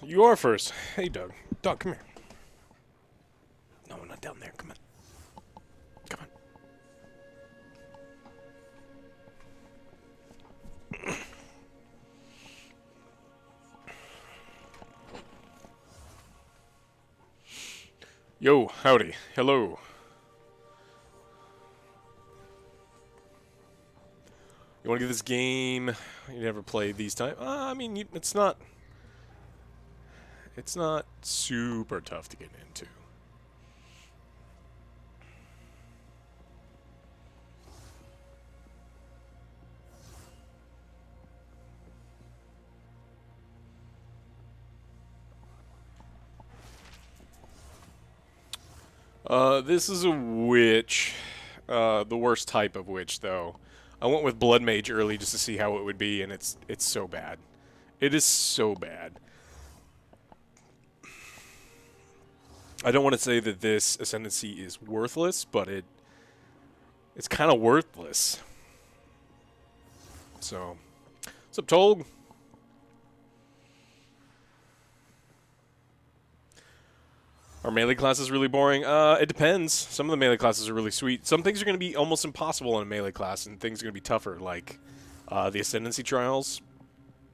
You are first. Hey, Doug. Doug, come here. No, not down there. Come on. Come on. Yo, howdy. Hello. You want to give this game? You never played these type. I mean, it's not. It's not super tough to get into. This is a witch. The worst type of witch, though. I went with Blood Mage early just to see how it would be, and it's so bad. It is so bad. I don't want to say that this Ascendency is worthless, but it's kind of worthless. So, what's up, Tolg? Are melee classes really boring? It depends. Some of the melee classes are really sweet. Some things are going to be almost impossible in a melee class, and things are going to be tougher, like the Ascendency trials.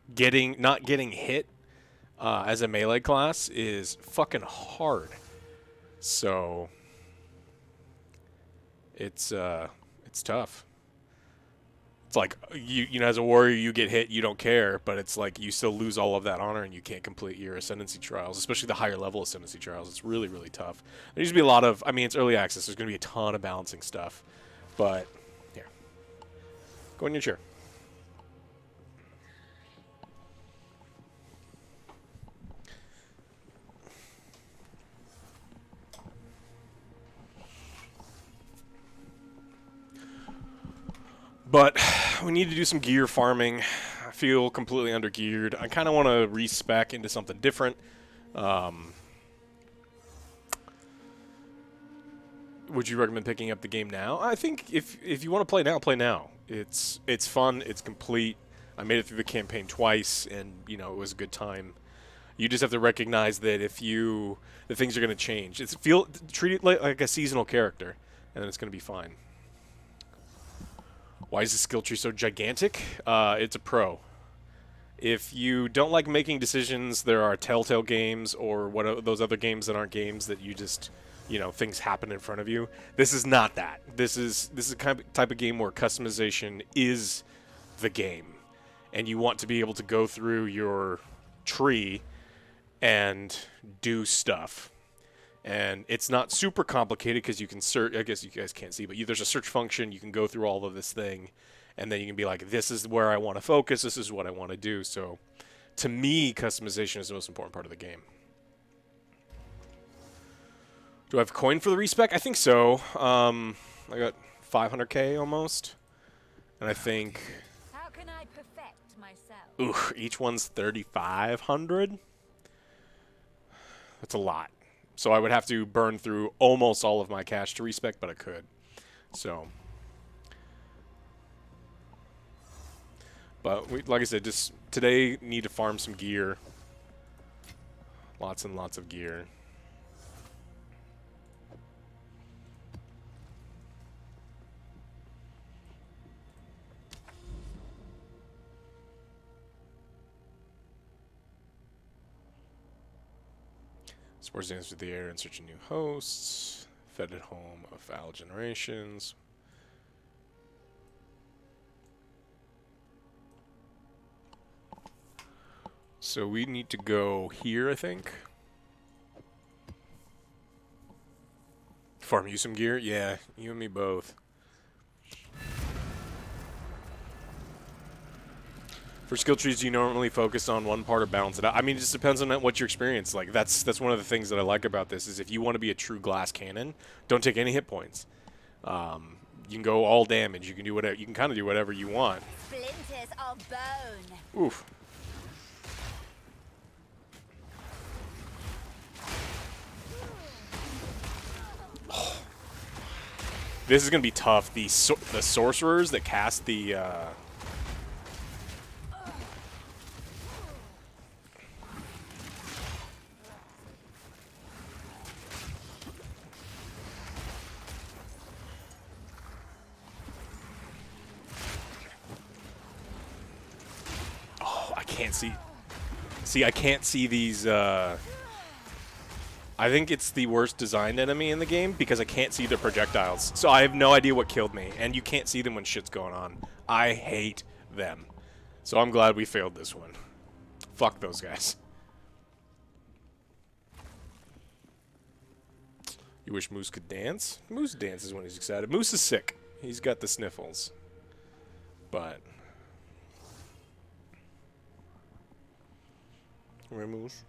Not getting hit as a melee class is fucking hard. So it's tough. It's like you know, as a warrior, you get hit, you don't care, but it's like you still lose all of that honor, and you can't complete your Ascendancy trials, especially the higher level Ascendancy trials. It's really, really tough. There needs to be a lot of. I mean, it's early access. There's going to be a ton of balancing stuff, but yeah. Go in your chair. But we need to do some gear farming. I feel completely under geared. I kind of want to respec into something different. Would you recommend picking up the game now? I think if you want to play now, play now. It's fun. It's complete. I made it through the campaign twice, and you know it was a good time. You just have to recognize that the things are going to change. Treat it like a seasonal character, and then it's going to be fine. Why is the skill tree so gigantic? It's a pro. If you don't like making decisions, there are Telltale games or those other games that aren't games that you just, you know, things happen in front of you. This is not that. This is a kind of type of game where customization is the game, and you want to be able to go through your tree and do stuff. And it's not super complicated because you can search. I guess you guys can't see, but there's a search function. You can go through all of this thing, and then you can be like, this is where I want to focus. This is what I want to do. So, to me, customization is the most important part of the game. Do I have coin for the respec? I think so. I got 500k almost, and I think. How can I perfect myself? Ooh, each one's 3,500. That's a lot. So I would have to burn through almost all of my cash to respec, but I could. So, but like I said, just today need to farm some gear. Lots and lots of gear. Sports dance through the air in search of new hosts. Fed at home of foul generations. So we need to go here, I think. Farm you some gear? Yeah, you and me both. For skill trees, do you normally focus on one part or balance it out? I mean, it just depends on what your experience. Like that's one of the things that I like about this is if you want to be a true glass cannon, don't take any hit points. You can go all damage. You can do whatever. You can kind of do whatever you want. Splinters of bone. Oof. Oh. This is gonna be tough. The sorcerers that cast the. can't see. See, I can't see these. I think it's the worst designed enemy in the game because I can't see their projectiles. So I have no idea what killed me, and you can't see them when shit's going on. I hate them. So I'm glad we failed this one. Fuck those guys. You wish Moose could dance? Moose dances when he's excited. Moose is sick. He's got the sniffles. But... Where Moose?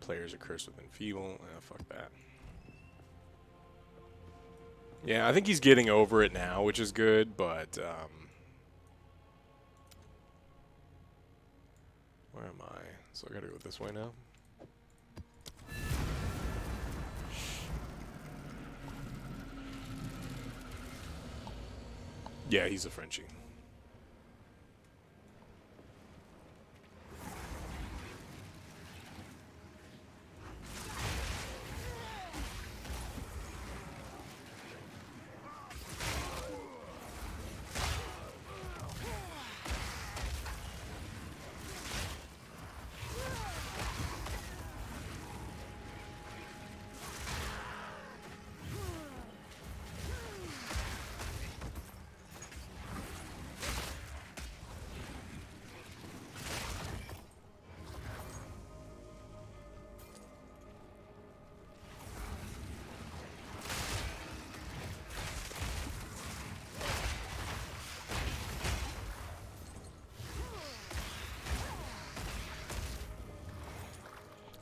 Players are cursed with enfeeble. Fuck that. Yeah, I think he's getting over it now, which is good, but... Where am I? So I gotta go this way now. Yeah, he's a Frenchie.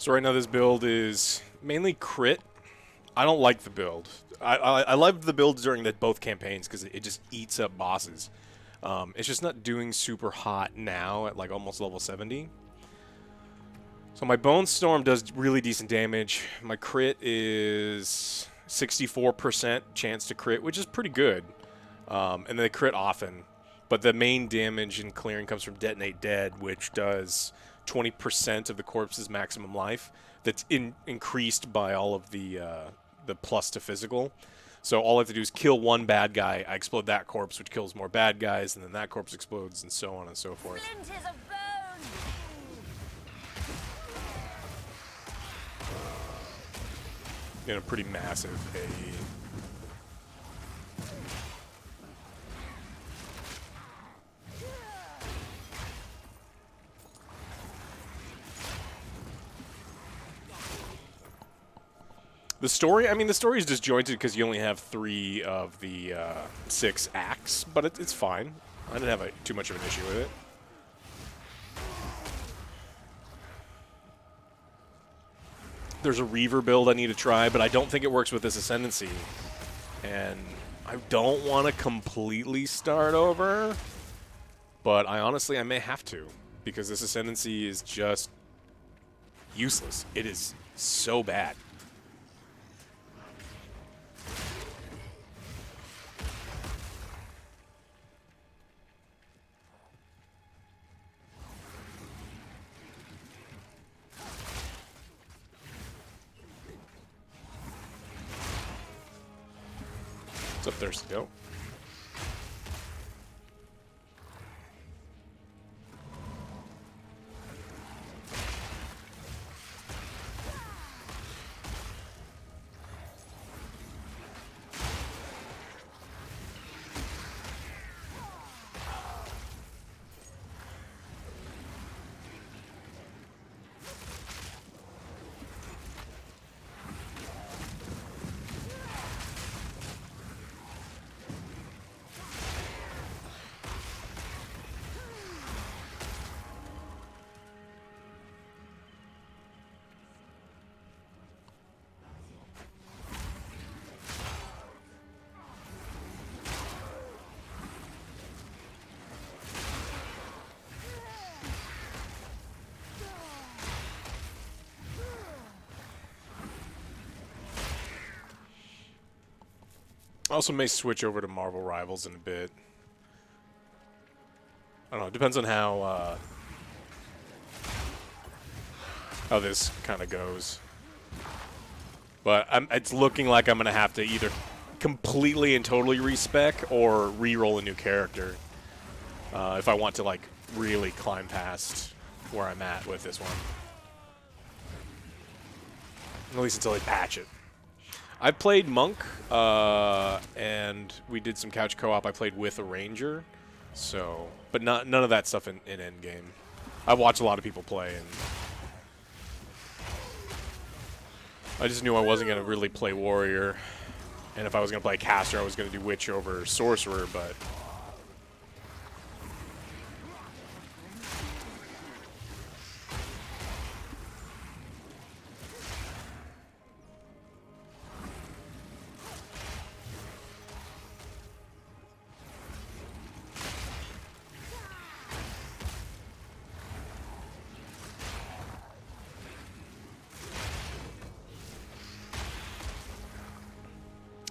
So right now this build is mainly crit. I don't like the build. I loved the build during both campaigns because it just eats up bosses. It's just not doing super hot now at like almost level 70. So my Bone Storm does really decent damage. My crit is 64% chance to crit, which is pretty good. And they crit often. But the main damage in clearing comes from Detonate Dead, which does 20% of the corpse's maximum life. That's increased by all of the plus to physical. So all I have to do is kill one bad guy. I explode that corpse, which kills more bad guys, and then that corpse explodes, and so on and so forth. Splinters of bone. In a pretty massive AE. The story, I mean, the story is disjointed because you only have 3 of the 6 acts, but it's fine. I didn't have too much of an issue with it. There's a Reaver build I need to try, but I don't think it works with this Ascendency. And I don't want to completely start over, but I may have to, because this Ascendency is just useless. It is so bad. What's up, Thirsty Dope? I also may switch over to Marvel Rivals in a bit. I don't know. It depends on how this kind of goes. But it's looking like I'm going to have to either completely and totally respec or re-roll a new character if I want to like really climb past where I'm at with this one. At least until they patch it. I played Monk, and we did some couch co-op. I played with a Ranger, so but none of that stuff in Endgame. I watched a lot of people play, and I just knew I wasn't gonna really play Warrior, and if I was gonna play Caster, I was gonna do Witch over Sorcerer, but.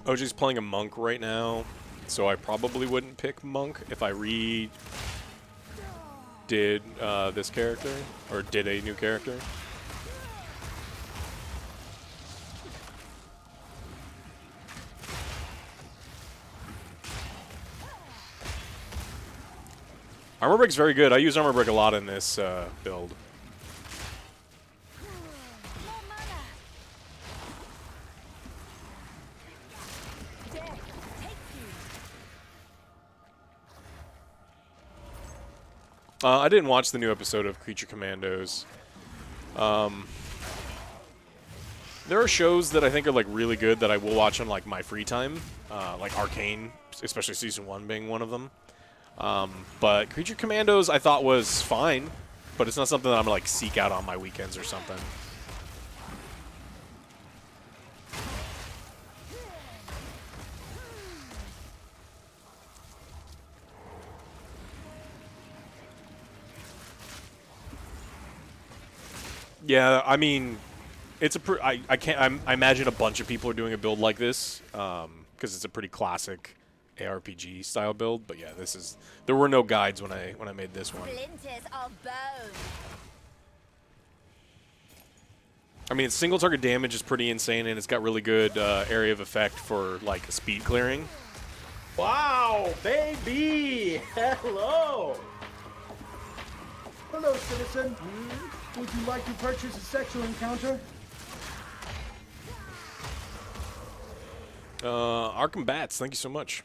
OG's playing a Monk right now, so I probably wouldn't pick Monk if I redid this character, or did a new character. Armor Break's very good. I use Armor Break a lot in this build. I didn't watch the new episode of Creature Commandos. There are shows that I think are like really good that I will watch on like my free time, like Arcane, especially season 1 being one of them. But Creature Commandos I thought was fine, but it's not something that I'm gonna like seek out on my weekends or something. Yeah, I mean, it's a I imagine a bunch of people are doing a build like this because it's a pretty classic ARPG style build. But yeah, there were no guides when I made this one. Splinters of bone. I mean, its single target damage is pretty insane, and it's got really good area of effect for like speed clearing. Wow, baby! Hello! Hello, citizen. Would you like to purchase a sexual encounter? Arkham Bats, thank you so much.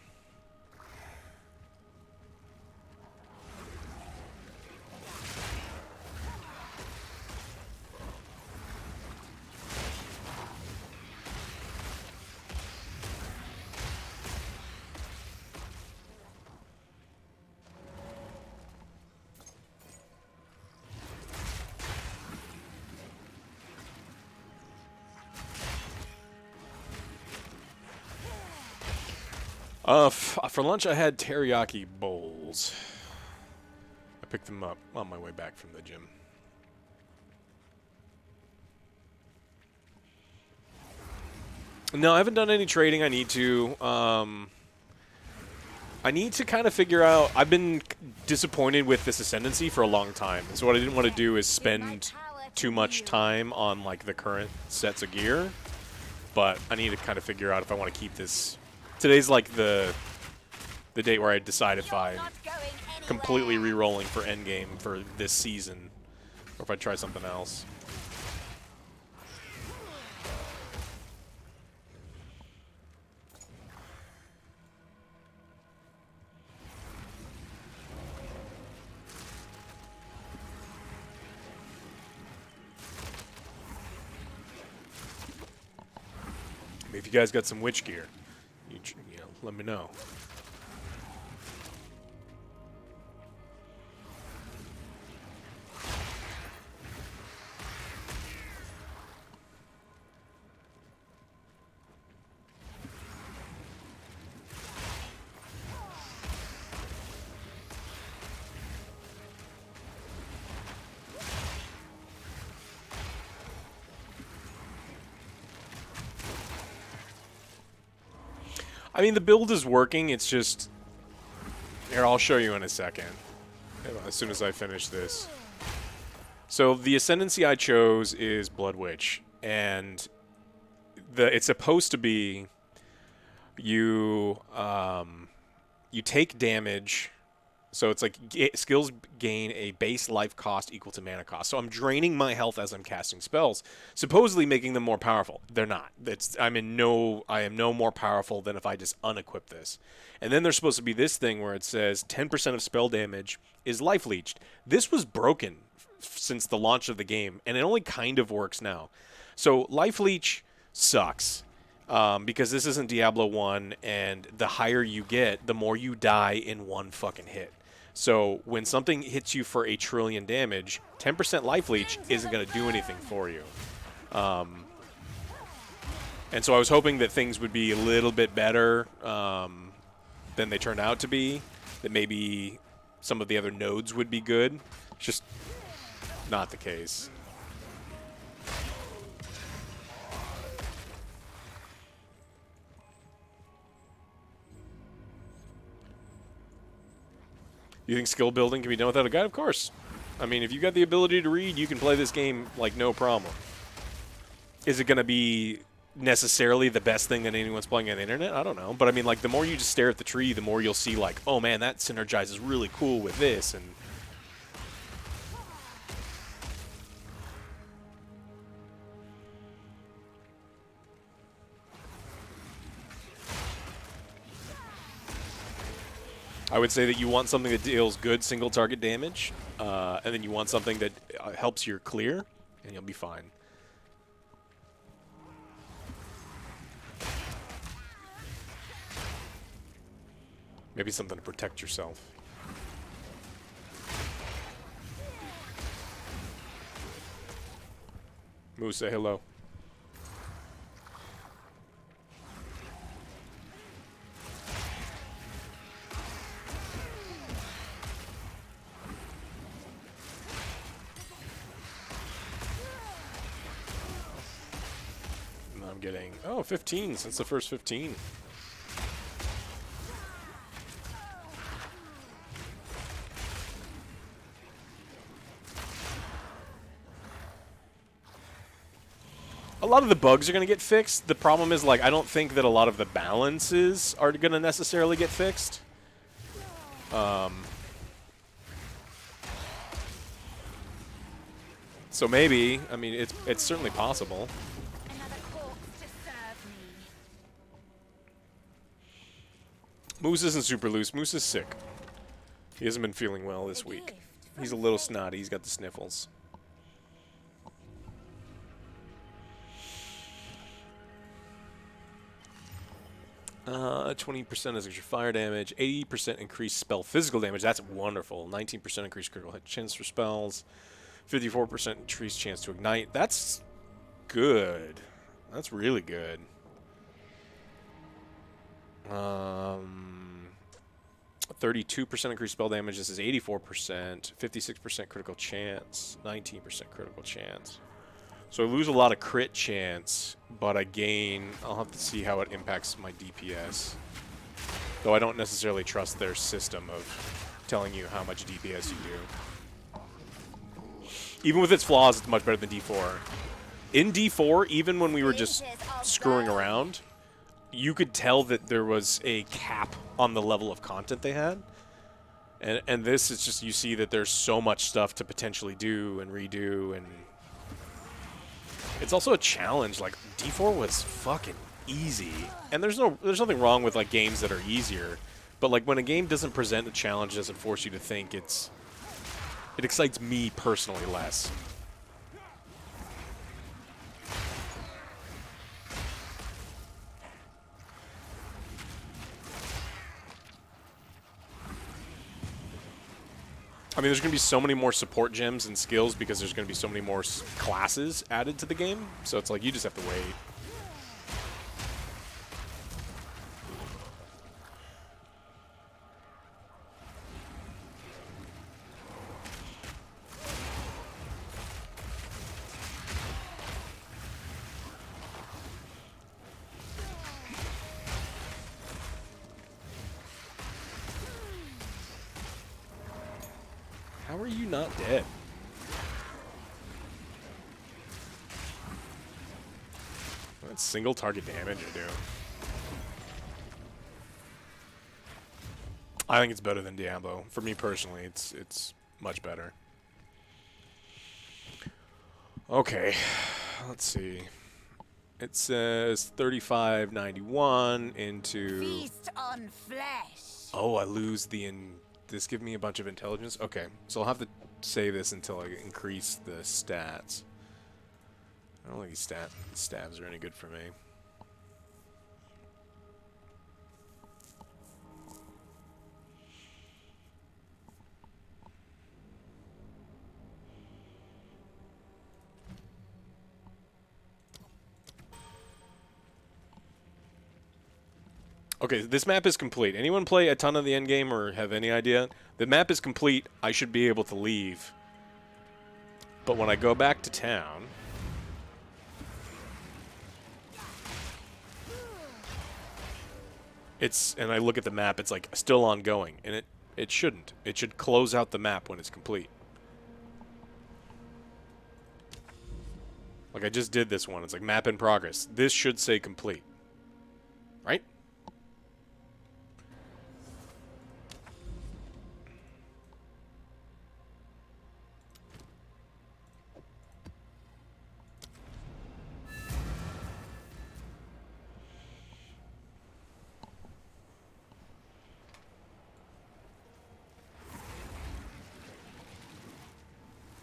For lunch I had teriyaki bowls. I picked them up on my way back from the gym. No, I haven't done any trading. I need to. I need to kind of figure out. I've been disappointed with this Ascendency for a long time. So what I didn't want to do is spend too much time on like the current sets of gear. But I need to kind of figure out if I want to keep this. Today's like the date where I decide if I'm completely re-rolling for Endgame for this season, or if I try something else. Maybe if you guys got some witch gear, you know, let me know. I mean, the build is working, it's just... Here, I'll show you in a second, as soon as I finish this. So, the Ascendency I chose is Blood Witch, and it's supposed to be you you take damage. So it's like skills gain a base life cost equal to mana cost. So I'm draining my health as I'm casting spells, supposedly making them more powerful. They're not. I am no more powerful than if I just unequip this. And then there's supposed to be this thing where it says 10% of spell damage is life leeched. This was broken since the launch of the game, and it only kind of works now. So life leech sucks. Because this isn't Diablo 1, and the higher you get, the more you die in one fucking hit. So when something hits you for 1 trillion damage, 10% life leech isn't going to do anything for you. And so I was hoping that things would be a little bit better than they turned out to be, that maybe some of the other nodes would be good. It's just not the case. You think skill building can be done without a guide? Of course. I mean, if you got the ability to read, you can play this game like no problem. Is it going to be necessarily the best thing that anyone's playing on the internet? I don't know. But I mean, like, the more you just stare at the tree, the more you'll see, like, oh man, that synergizes really cool with this. And I would say that you want something that deals good single target damage, and then you want something that helps your clear, and you'll be fine. Maybe something to protect yourself. Moose, say hello. I'm getting, 15 since the first 15. A lot of the bugs are going to get fixed. The problem is, like, I don't think that a lot of the balances are going to necessarily get fixed. So maybe, I mean, it's certainly possible. Another corpse to serve me. Moose isn't super loose. Moose is sick. He hasn't been feeling well this week. He's a little snotty. He's got the sniffles. 20% is extra fire damage, 80% increased spell physical damage. That's wonderful. 19% increased critical hit chance for spells, 54% increased chance to ignite. That's good. That's really good. 32% increased spell damage. This is 84%, 56% critical chance, 19% critical chance. So I lose a lot of crit chance, but I gain... I'll have to see how it impacts my DPS. Though I don't necessarily trust their system of telling you how much DPS you do. Even with its flaws, it's much better than D4. In D4, even when we were just screwing around, you could tell that there was a cap on the level of content they had. And this is just, you see that there's so much stuff to potentially do and redo, and... It's also a challenge. Like, D4 was fucking easy. And there's nothing wrong with, like, games that are easier. But, like, when a game doesn't present a challenge, doesn't force you to think, it excites me personally less. I mean, there's going to be so many more support gems and skills because there's going to be so many more classes added to the game. So it's like, you just have to wait. How are you not dead? That's single target damage I do. I think it's better than Diablo. For me personally, it's much better. Okay, let's see. It says 35.91 into. Feast on flesh. Oh, I lose the This give me a bunch of intelligence. Okay, so I'll have to say this until I increase the stats. I don't think these stabs are any good for me. Okay, this map is complete. Anyone play a ton of the endgame or have any idea? The map is complete. I should be able to leave. But when I go back to town... and I look at the map, it's like still ongoing. And it shouldn't. It should close out the map when it's complete. Like I just did this one. It's like map in progress. This should say complete. Right?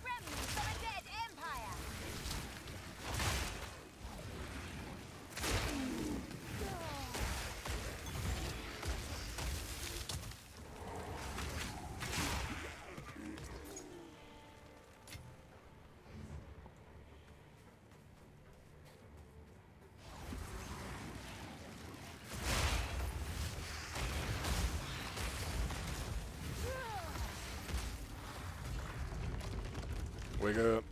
Remnants of a dead empire. Wake up.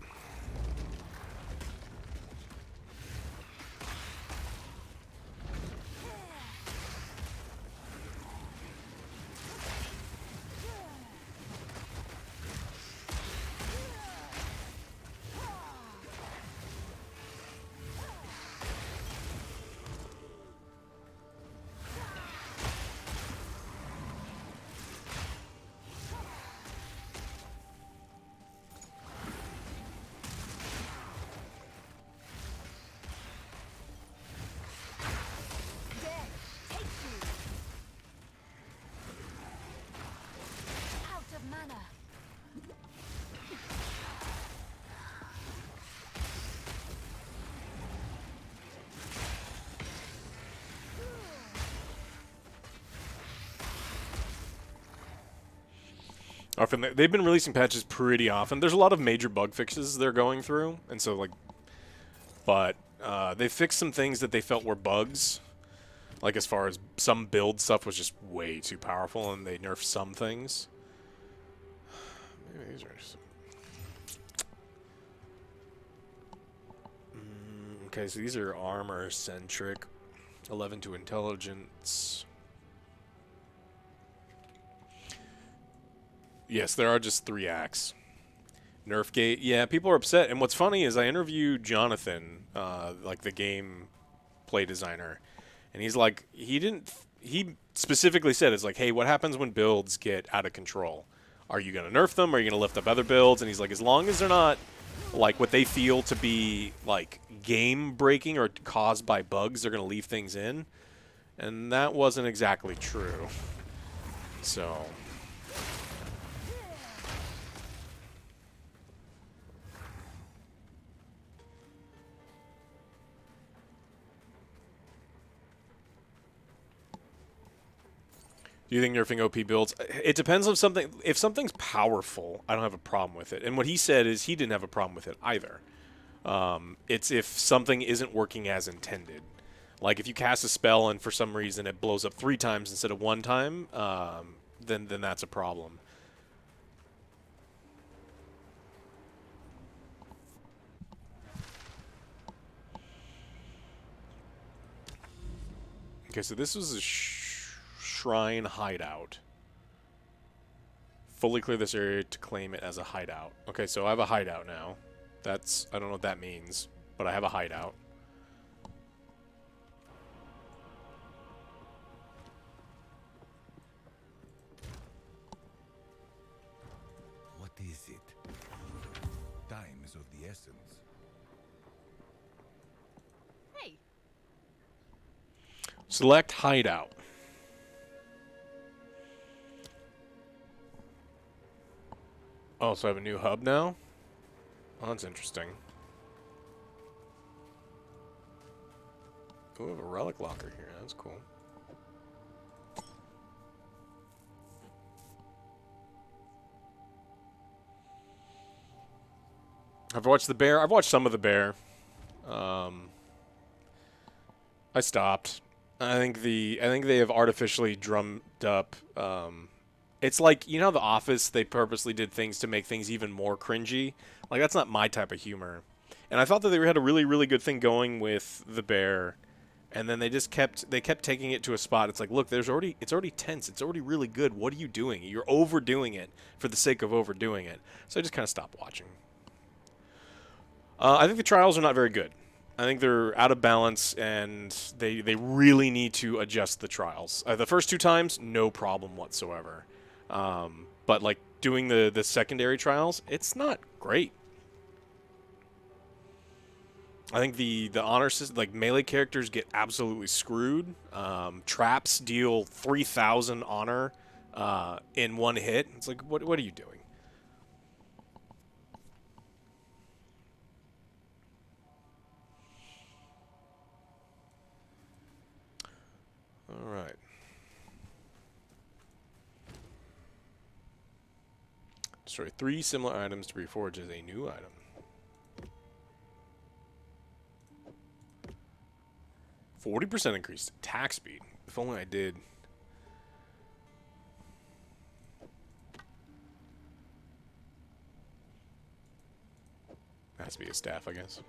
Death takes you. Out of mana. Often they've been releasing patches pretty often. There's a lot of major bug fixes they're going through, and so like, but they fixed some things that they felt were bugs. Like as far as some build stuff was just way too powerful, and they nerfed some things. Maybe these are just... okay, so these are armor centric. 11 to intelligence. Yes, there are just 3 acts. Nerf gate. Yeah, people are upset. And what's funny is I interviewed Jonathan, like the game play designer, and he's like, he specifically said, it's like, hey, what happens when builds get out of control? Are you going to nerf them? Are you going to lift up other builds? And he's like, as long as they're not like what they feel to be like game breaking or caused by bugs, they're going to leave things in. And that wasn't exactly true. So... do you think nerfing OP builds? It depends on something. If something's powerful, I don't have a problem with it. And what he said is he didn't have a problem with it either. It's if something isn't working as intended. Like if you cast a spell and for some reason it blows up 3 times instead of 1 time, then that's a problem. Okay, so this was a shrine hideout. Fully clear this area to claim it as a hideout. Okay, so I have a hideout now. That's, I don't know what that means, but I have a hideout. of the essence. Hey, Select Hideout. Oh, so I have a new hub now? Oh, that's interesting. Oh, we have a relic locker here. That's cool. I've watched The Bear. I've watched some of The Bear. I stopped. I think they have artificially drummed up. It's like, you know, The Office. They purposely did things to make things even more cringy. Like, that's not my type of humor. And I thought that they had a really, really good thing going with The Bear, and then they just kept taking it to a spot. It's like, look, it's already tense. It's already really good. What are you doing? You're overdoing it for the sake of overdoing it. So I just kind of stopped watching. I think the trials are not very good. I think they're out of balance, and they really need to adjust the trials. The first 2 times, no problem whatsoever. But like doing the secondary trials, it's not great. I think the honor system, like melee characters, get absolutely screwed. Traps deal 3,000 honor in one hit. It's like, what are you doing? All right. Destroy 3 similar items to reforge as a new item. %40 increased attack speed. If only I did. Has to be a staff, I guess.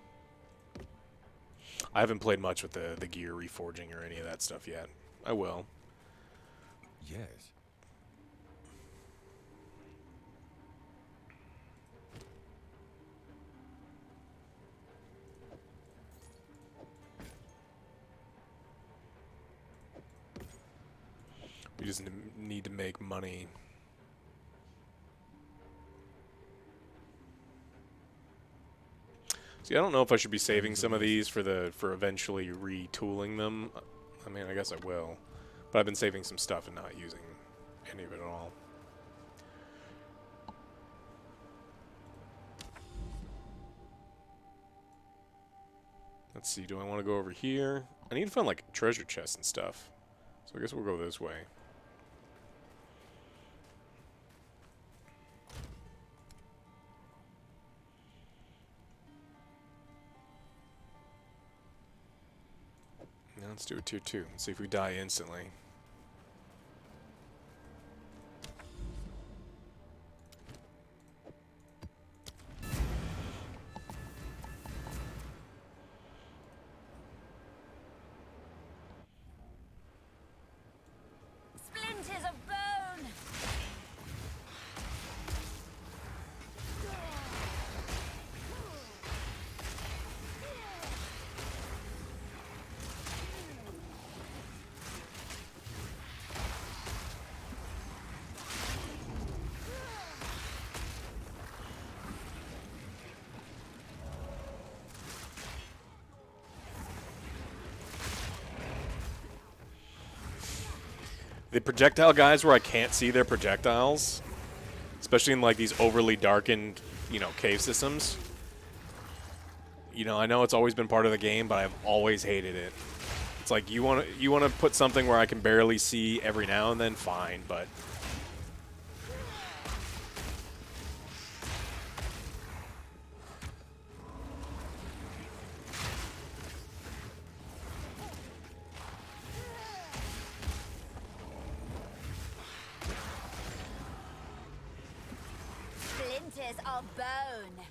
I haven't played much with the gear reforging or any of that stuff yet. I will. Yes. We just need to make money. See, I don't know if I should be saving some of these for eventually retooling them. I mean, I guess I will. But I've been saving some stuff and not using any of it at all. Let's see, do I want to go over here? I need to find, like, treasure chests and stuff. So I guess we'll go this way. Now let's do a tier 2 and see if we die instantly. splinters of bone. The projectile guys where I can't see their projectiles, especially in like these overly darkened, you know, cave systems. You know, I know it's always been part of the game, but I've always hated it. It's like you want to put something where I can barely see every now and then, fine, but Splinters of bone.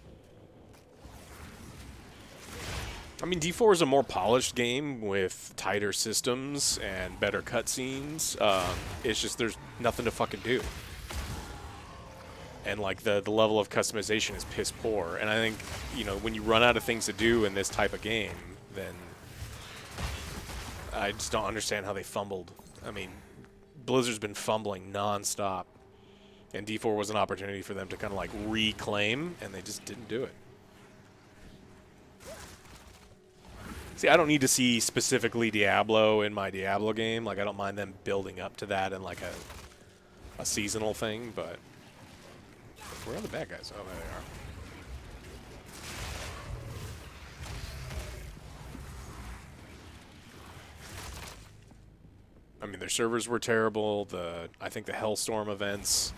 I mean, D4 is a more polished game with tighter systems and better cutscenes. It's just there's nothing to fucking do. And like the level of customization is piss poor. And I think, you know, when you run out of things to do in this type of game, then I just don't understand how they fumbled. I mean, Blizzard's been fumbling nonstop. And D4 was an opportunity for them to kind of like reclaim, and they just didn't do it. See, I don't need to see specifically Diablo in my Diablo game. Like, I don't mind them building up to that in like a seasonal thing, but where are the bad guys? Oh, there they are. I mean, their servers were terrible. I think the Hellstorm events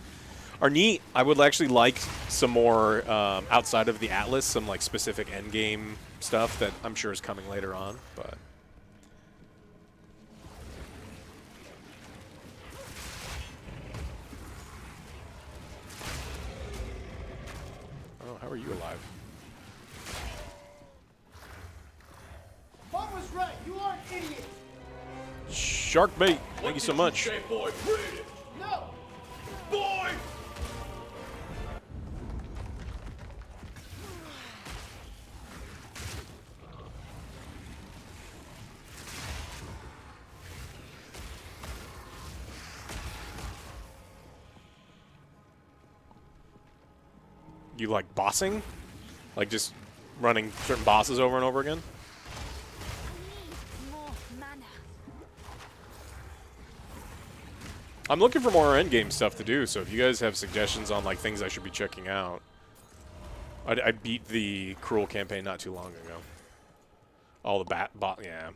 are neat. I would actually like some more outside of the Atlas, some like specific endgame stuff that I'm sure is coming later on. But oh, how are you alive? Bob was right. You are an idiot. Shark bait. Thank you so much. Boy, read it. No. Boy! You like bossing? Like just running certain bosses over and over again? More mana. I'm looking for more endgame stuff to do, so if you guys have suggestions on like things I should be checking out. I beat the Cruel campaign not too long ago. All the yeah.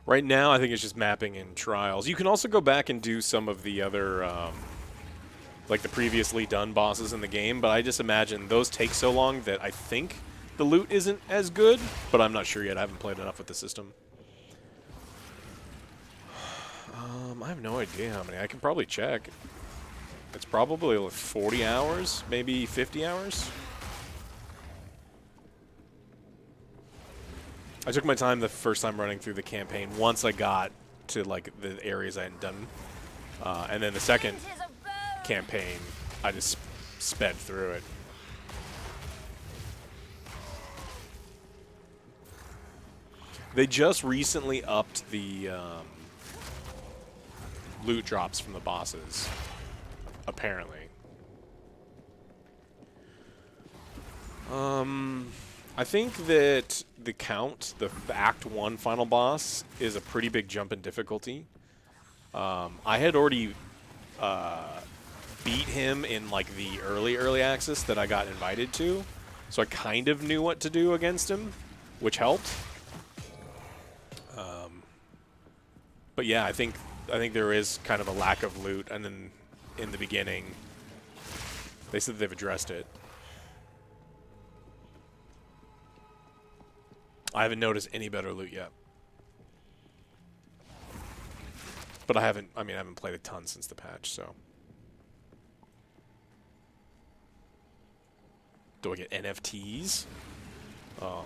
Right now, I think it's just mapping in trials. You can also go back and do some of the other, like the previously done bosses in the game, but I just imagine those take so long that I think the loot isn't as good, but I'm not sure yet. I haven't played enough with the system. I have no idea how many. I can probably check. It's probably like 40 hours, maybe 50 hours. I took my time the first time running through the campaign once I got to like the areas I hadn't done. And then the second campaign, I just sped through it. They just recently upped the loot drops from the bosses, apparently. I think that the Count, the Act 1 final boss, is a pretty big jump in difficulty. I had already beat him in like the early access that I got invited to, so I kind of knew what to do against him, which helped. But yeah, I think there is kind of a lack of loot, and then in the beginning, they said they've addressed it. I haven't noticed any better loot yet. But I haven't played a ton since the patch, so. Do I get NFTs? Oh.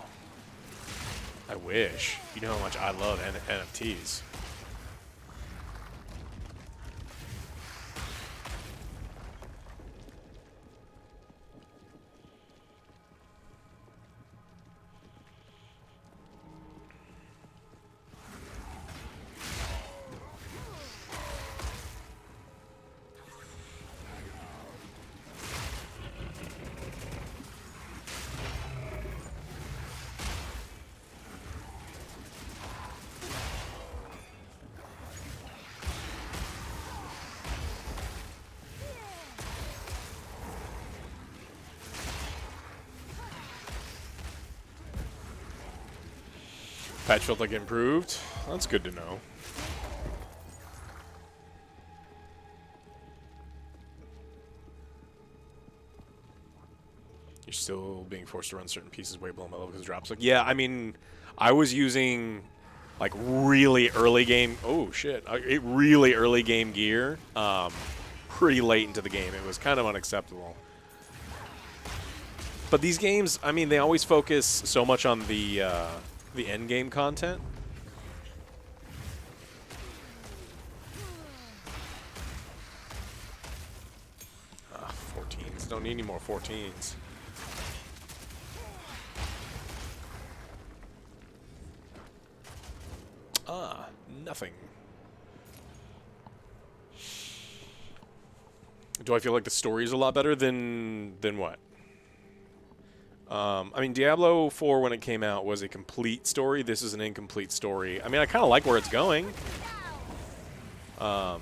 I wish. You know how much I love NFTs. Patch felt like it improved. That's good to know. You're still being forced to run certain pieces way below my level because it drops. Like, yeah, I mean, I was using like really early game. Oh shit! Really early game gear. Pretty late into the game. It was kind of unacceptable. But these games, I mean, they always focus so much on the end game content. need any more 14s. Ah, nothing. Do I feel like the story is a lot better than what? I mean, Diablo 4 when it came out was a complete story. This is an incomplete story. I mean, I kind of like where it's going. But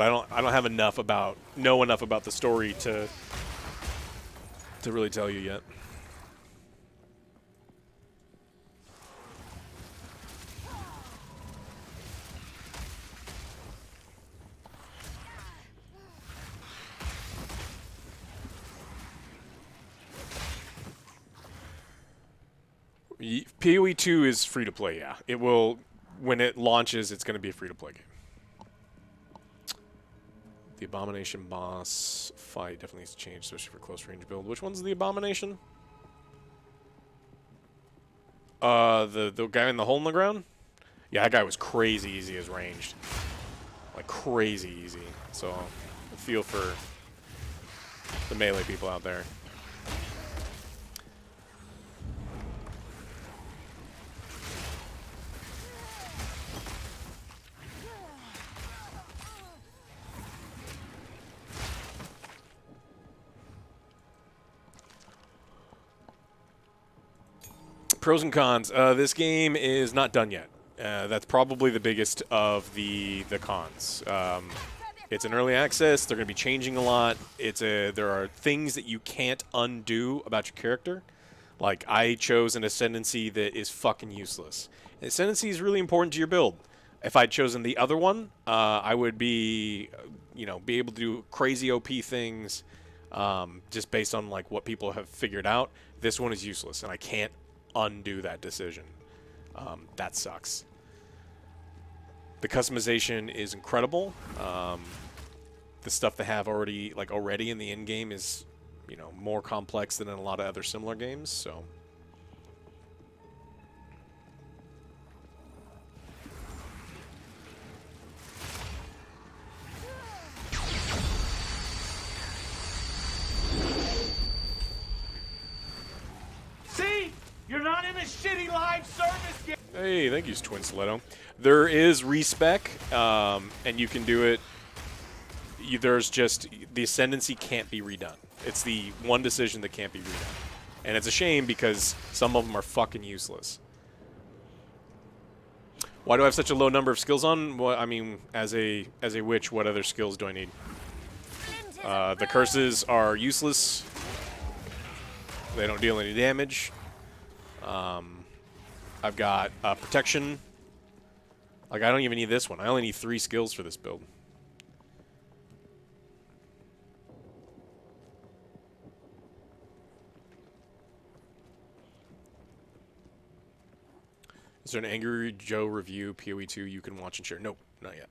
I don't have enough about know enough about the story to really tell you yet. PoE 2 is free to play, yeah. It will, when it launches, it's going to be a free to play game. The Abomination boss fight definitely needs to change, especially for close range build. Which one's the Abomination? The guy in the hole in the ground? Yeah, that guy was crazy easy as ranged. Like, crazy easy. So, I feel for the melee people out there. Pros and cons. This game is not done yet. That's probably the biggest of the cons. It's an early access. They're going to be changing a lot. There are things that you can't undo about your character. Like, I chose an Ascendency that is fucking useless. Ascendency is really important to your build. If I'd chosen the other one, I would be able to do crazy OP things just based on like what people have figured out. This one is useless, and I can't undo that decision. That sucks. The customization is incredible. The stuff they have already in the end game is, more complex than in a lot of other similar games. So. See? You're not in a shitty live service game. Hey, thank you, Twin Stiletto. There is respec, and you can do it. There's just the Ascendancy can't be redone. It's the one decision that can't be redone, and it's a shame because some of them are fucking useless. Why do I have such a low number of skills on? Well, I mean, as a witch, what other skills do I need? The curses are useless. They don't deal any damage. I've got protection. Like, I don't even need this one. I only need 3 skills for this build. Is there an Angry Joe review, PoE 2, you can watch and share? Nope, not yet.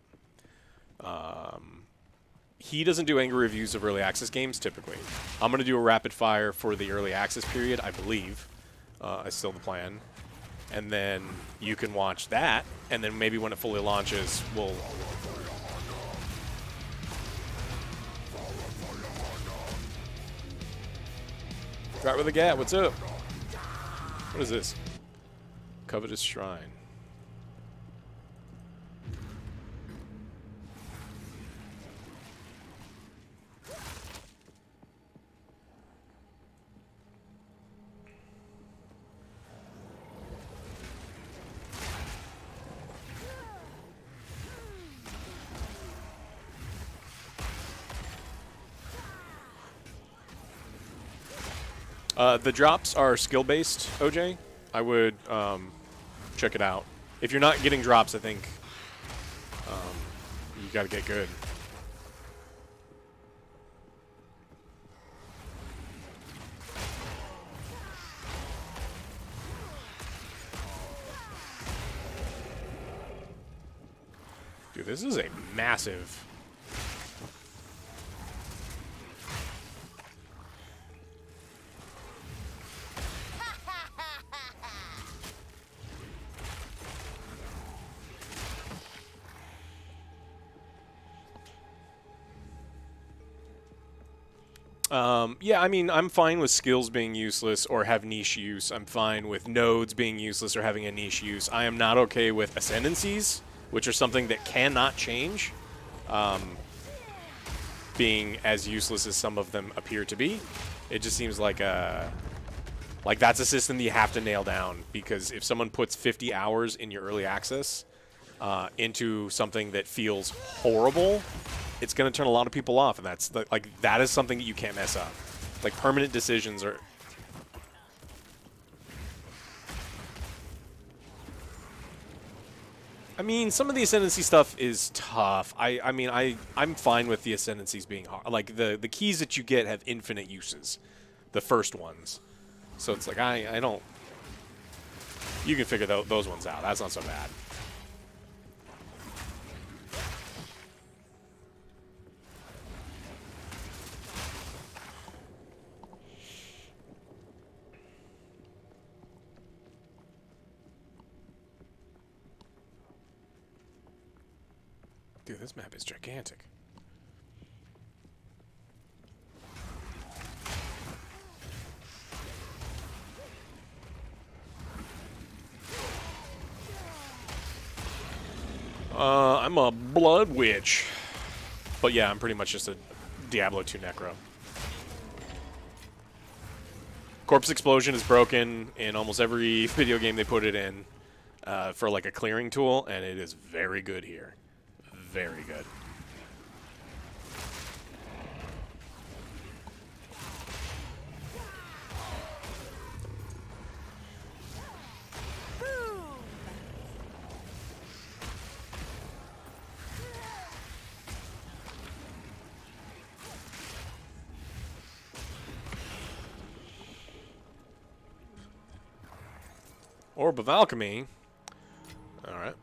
He doesn't do angry reviews of early access games, typically. I'm going to do a rapid fire for the early access period, I believe. Is still the plan. And then you can watch that, and then maybe when it fully launches, we'll... Right with the gat, what's up? What is this? Covetous Shrine. The drops are skill-based, OJ. I would check it out. If you're not getting drops, I think you got to get good. Dude, this is a massive... Yeah, I mean, I'm fine with skills being useless or have niche use. I'm fine with nodes being useless or having a niche use. I am not okay with ascendancies, which are something that cannot change, being as useless as some of them appear to be. It just seems like that's a system that you have to nail down, because if someone puts 50 hours in your early access into something that feels horrible, it's going to turn a lot of people off, and that is something that you can't mess up. Like, permanent decisions are... I mean, some of the Ascendancy stuff is tough. I'm fine with the Ascendancies being hard. Like, the keys that you get have infinite uses. The first ones. So it's like, I don't... You can figure those ones out. That's not so bad. Dude, this map is gigantic. I'm a Blood Witch. But yeah, I'm pretty much just a Diablo 2 Necro. Corpse Explosion is broken in almost every video game they put it in for like a clearing tool, and it is very good here. Very good. Orb of Alchemy. Alright.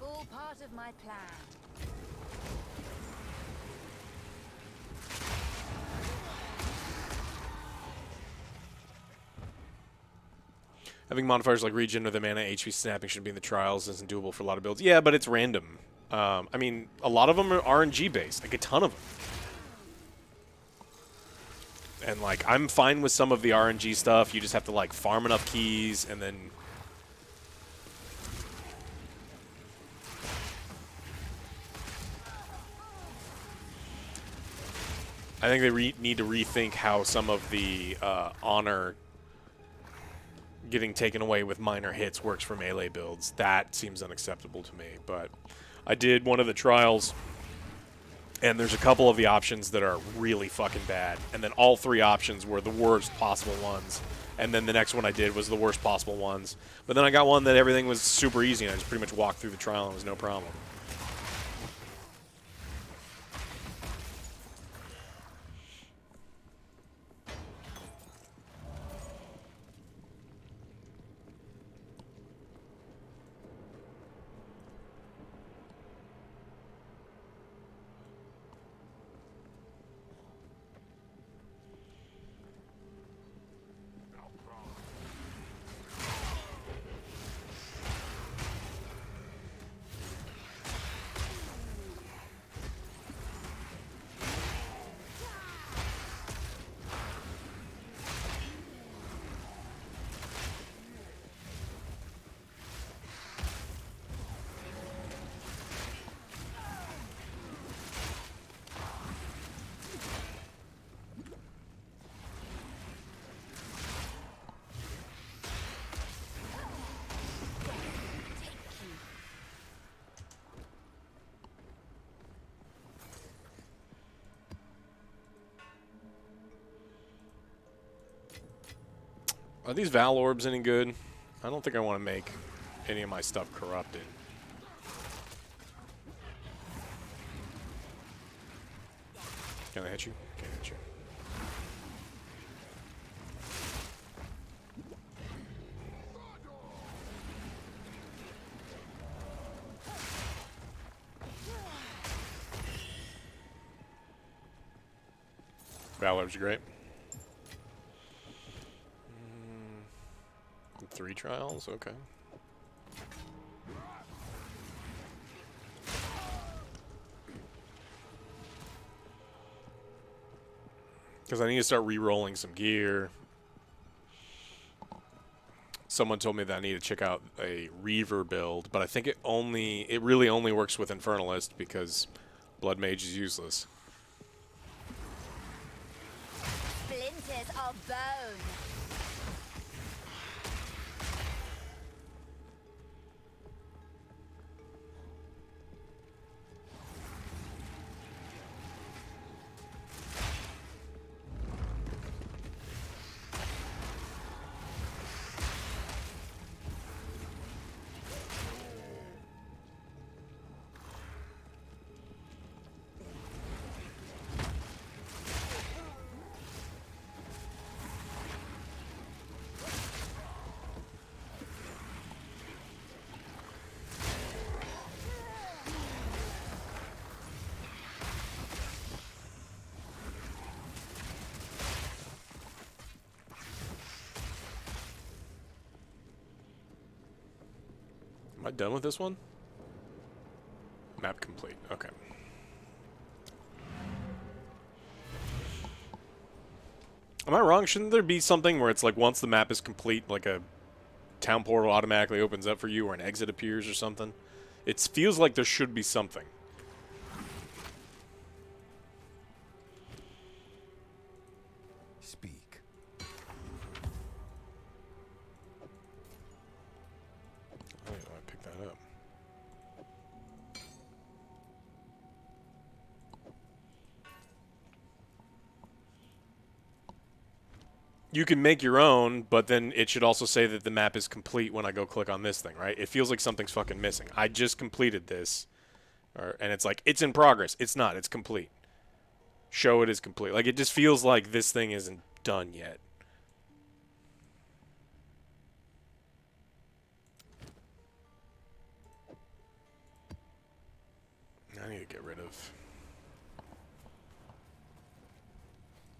All part of my plan. Having modifiers like regen or the mana HP snapping should be in the trials isn't doable for a lot of builds. Yeah, but it's random. I mean, a lot of them are RNG based, like a ton of them. And like, I'm fine with some of the RNG stuff. You just have to like farm enough keys and then... I think they need to rethink how some of the honor getting taken away with minor hits works for melee builds. That seems unacceptable to me. But I did one of the trials, and there's a couple of the options that are really fucking bad. And then all three options were the worst possible ones. And then the next one I did was the worst possible ones. But then I got one that everything was super easy, and I just pretty much walked through the trial and it was no problem. Are these Val Orbs any good? I don't think I want to make any of my stuff corrupted. Can I hit you? Can't hit you. Val Orbs are great. 3 trials? Okay. Because I need to start re-rolling some gear. Someone told me that I need to check out a Reaver build, but I think it really only works with Infernalist because Blood Mage is useless. Splinters of bone. Am I done with this one? Map complete. Okay. Am I wrong? Shouldn't there be something where it's like once the map is complete, like a town portal automatically opens up for you or an exit appears or something? It feels like there should be something. Speak. Oh, yeah, I picked that up. You can make your own, but then it should also say that the map is complete when I go click on this thing, right? It feels like something's fucking missing. I just completed this, and it's like, it's in progress. It's not. It's complete. Show it is complete. Like, it just feels like this thing isn't done yet. I need to get rid of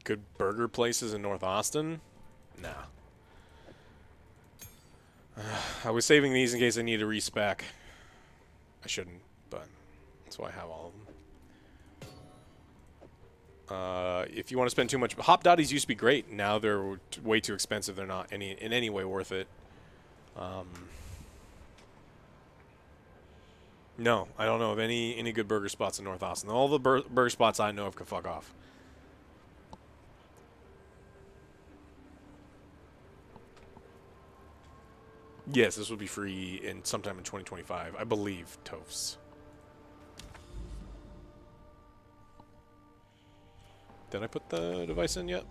good burger places in North Austin. Nah. I was saving these in case I need to respec. I shouldn't, but that's why I have all of them. If you want to spend too much, hop dotties used to be great. Now they're way too expensive. They're not in any way worth it. No, I don't know of any good burger spots in North Austin. All the burger spots I know of can fuck off. Yes, this will be free in sometime in 2025, I believe. Toafs. Did I put the device in yet?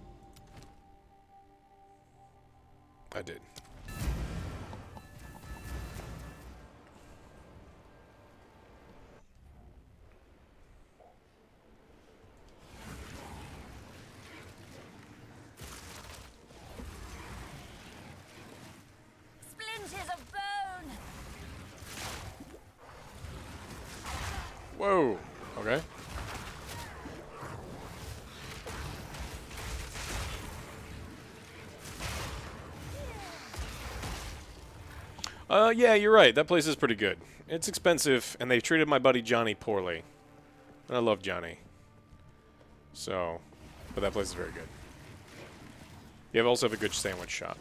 I did. Splinters of bone. Whoa. Okay. Yeah, you're right. That place is pretty good. It's expensive, and they've treated my buddy Johnny poorly. And I love Johnny. So, but that place is very good. You also have a good sandwich shop.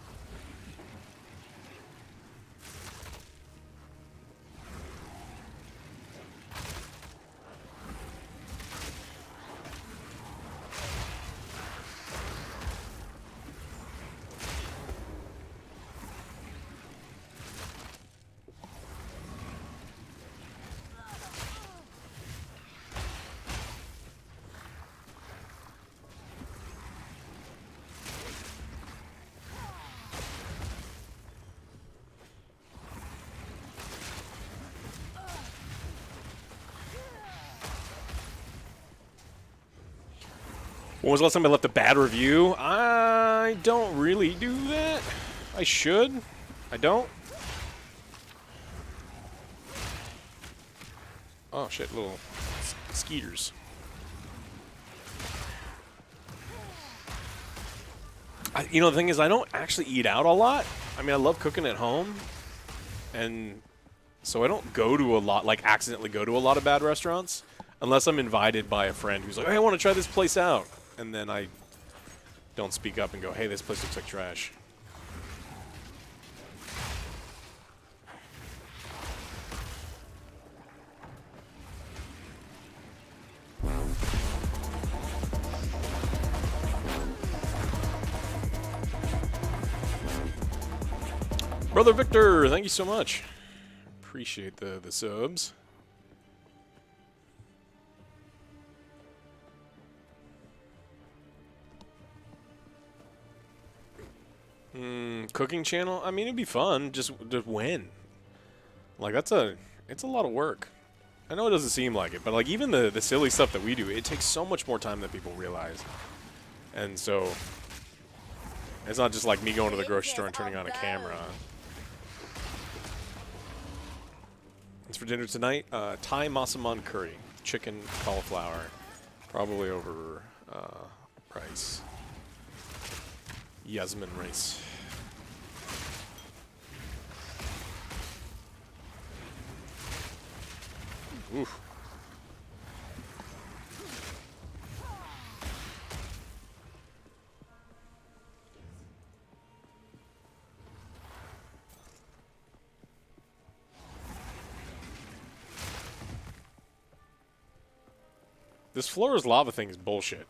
When was the last time I left a bad review? I don't really do that. I should. I don't. Oh shit, little skeeters. You know, the thing is, I don't actually eat out a lot. I mean, I love cooking at home. And so I don't go to a lot, like accidentally go to a lot of bad restaurants. Unless I'm invited by a friend who's like, hey, I want to try this place out. And then I don't speak up and go, hey, this place looks like trash. Brother Victor, thank you so much. Appreciate the subs. Cooking channel? I mean, it'd be fun. Just win. Like, it's a lot of work. I know it doesn't seem like it, but like even the silly stuff that we do, it takes so much more time than people realize. And so it's not just like me going to the grocery store and turning on a camera. It's for dinner tonight. Thai masaman curry, chicken, cauliflower, probably over rice, yasmin rice. Oof. This Flora's lava thing is bullshit.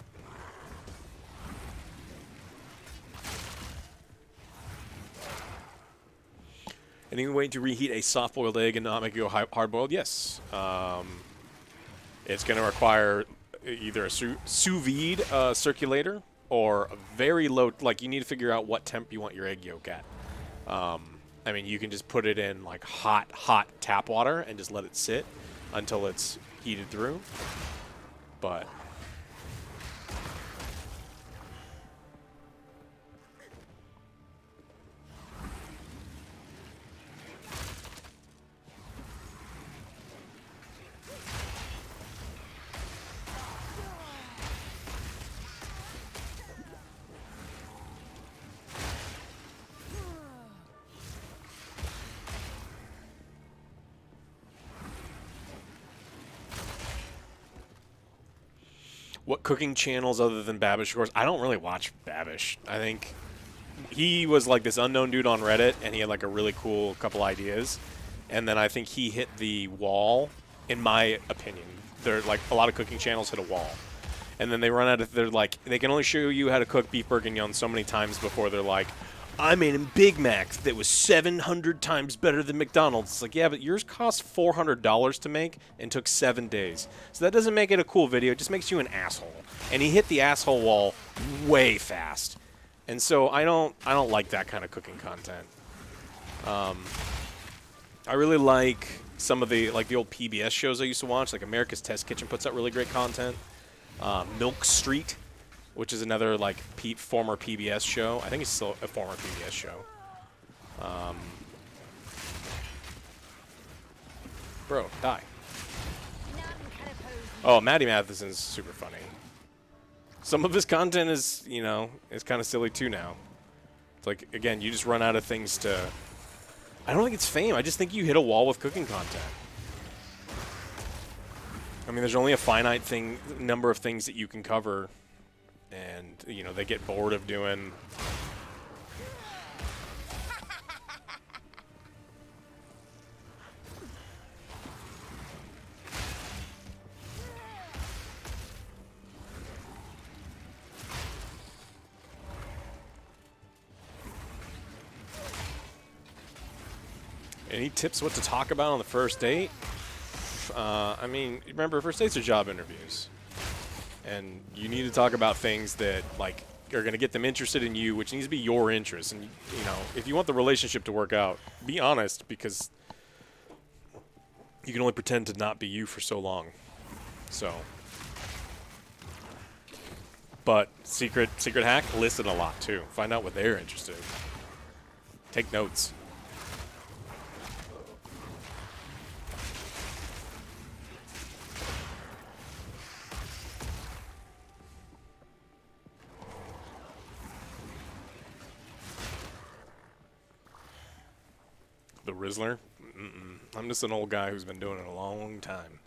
Any way to reheat a soft-boiled egg and not make it go hard-boiled? Yes. It's going to require either a sous vide circulator or a very low... Like, you need to figure out what temp you want your egg yolk at. I mean, you can just put it in, like, hot tap water and just let it sit until it's heated through. But... What cooking channels other than Babish? Of course, I don't really watch Babish. I think he was like this unknown dude on Reddit, and he had like a really cool couple ideas. And then I think he hit the wall, in my opinion. They're like a lot of cooking channels hit a wall. And then they run out of, they're like, they can only show you how to cook beef bourguignon so many times before they're like, I made a Big Mac that was 700 times better than McDonald's. It's like, yeah, but yours cost $400 to make and took 7 days. So that doesn't make it a cool video. It just makes you an asshole. And he hit the asshole wall way fast. And so I don't like that kind of cooking content. I really like some of the old PBS shows I used to watch. Like America's Test Kitchen puts out really great content. Milk Street, which is another like former PBS show. I think it's still a former PBS show. Bro, die. Oh, Matty Matheson's super funny. Some of his content is, you know, is kind of silly too now. It's like, again, you just run out of things to... I don't think it's fame. I just think you hit a wall with cooking content. I mean, there's only a finite number of things that you can cover. And, you know, they get bored of doing... Any tips what to talk about on the first date? I mean, remember, first dates are job interviews. And you need to talk about things that, like, are going to get them interested in you, which needs to be your interest. And, you know, if you want the relationship to work out, be honest, because you can only pretend to not be you for so long. So. But secret hack, listen a lot, too. Find out what they're interested in. Take notes. The Rizzler? I'm just an old guy who's been doing it a long time.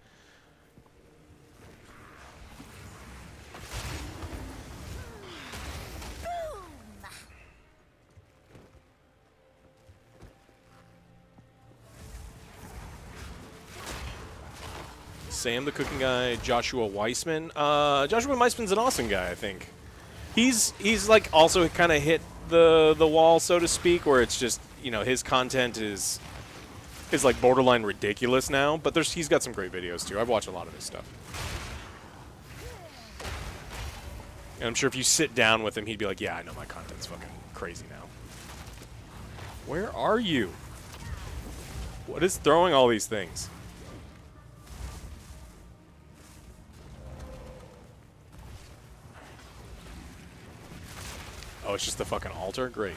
Sam, the cooking guy, Joshua Weissman. Joshua Weissman's an awesome guy, I think. He's like also kind of hit the wall, so to speak, where it's just, you know, his content is like borderline ridiculous now, but he's got some great videos too. I've watched a lot of his stuff. And I'm sure if you sit down with him, he'd be like, yeah, I know my content's fucking crazy now. Where are you? What is throwing all these things? Oh, it's just the fucking altar? Great.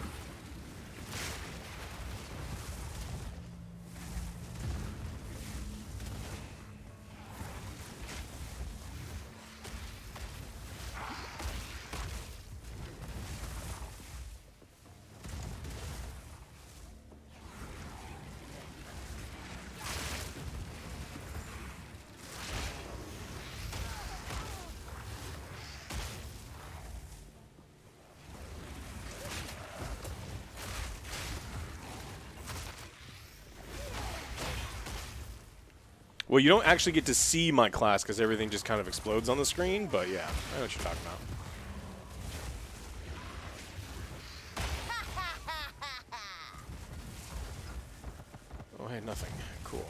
Well, you don't actually get to see my class because everything just kind of explodes on the screen, but yeah, I know what you're talking about. Oh, hey, nothing. Cool.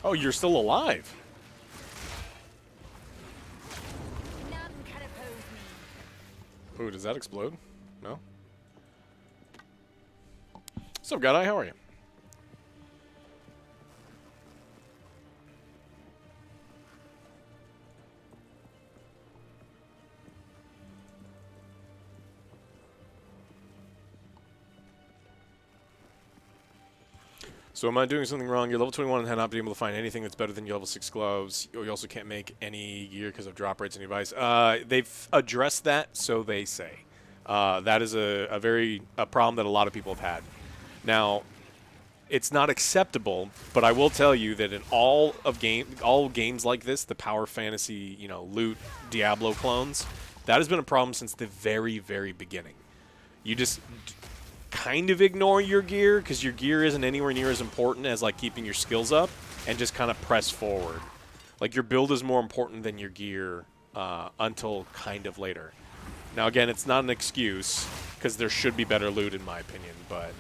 Oh, you're still alive. None can oppose me. Ooh, does that explode? No? What's up, Godeye? How are you? So am I doing something wrong? You're level 21 and have not been able to find anything that's better than your level 6 gloves. You also can't make any gear because of drop rates and device. They've addressed that, so they say. That is a problem that a lot of people have had. Now, it's not acceptable, but I will tell you that in all games like this, the power fantasy, you know, loot Diablo clones, that has been a problem since the very, very beginning. You just kind of ignore your gear because your gear isn't anywhere near as important as like keeping your skills up, and just kind of press forward. Like your build is more important than your gear until kind of later. Now again, it's not an excuse because there should be better loot in my opinion, but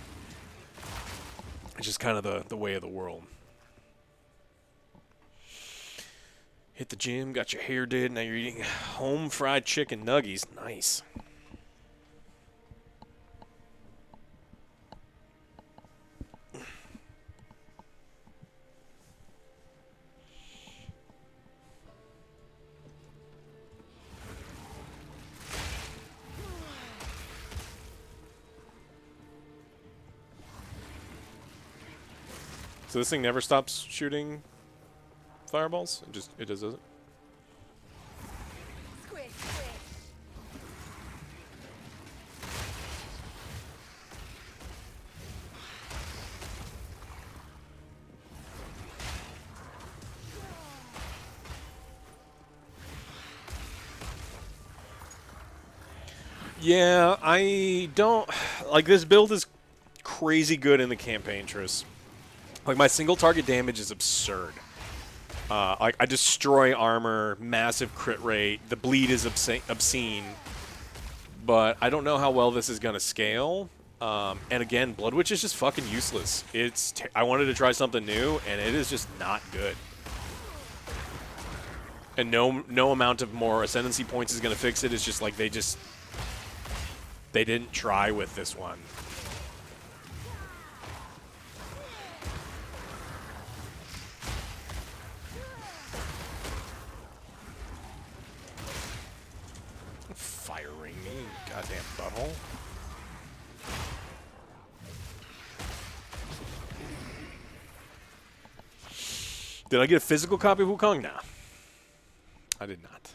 it's just kind of the way of the world. Hit the gym, got your hair did, now you're eating home fried chicken nuggies. Nice. So this thing never stops shooting fireballs? It just doesn't? Squish, squish. Yeah, I don't... Like, this build is crazy good in the campaign, Triss. Like, my single target damage is absurd. Like, I destroy armor, massive crit rate, the bleed is obscene. But I don't know how well this is going to scale. And again, Blood Witch is just fucking useless. I wanted to try something new, and it is just not good. And no amount of more Ascendency points is going to fix it. It's just like they didn't try with this one. Firing me, goddamn butthole. Did I get a physical copy of Wukong? Nah. I did not.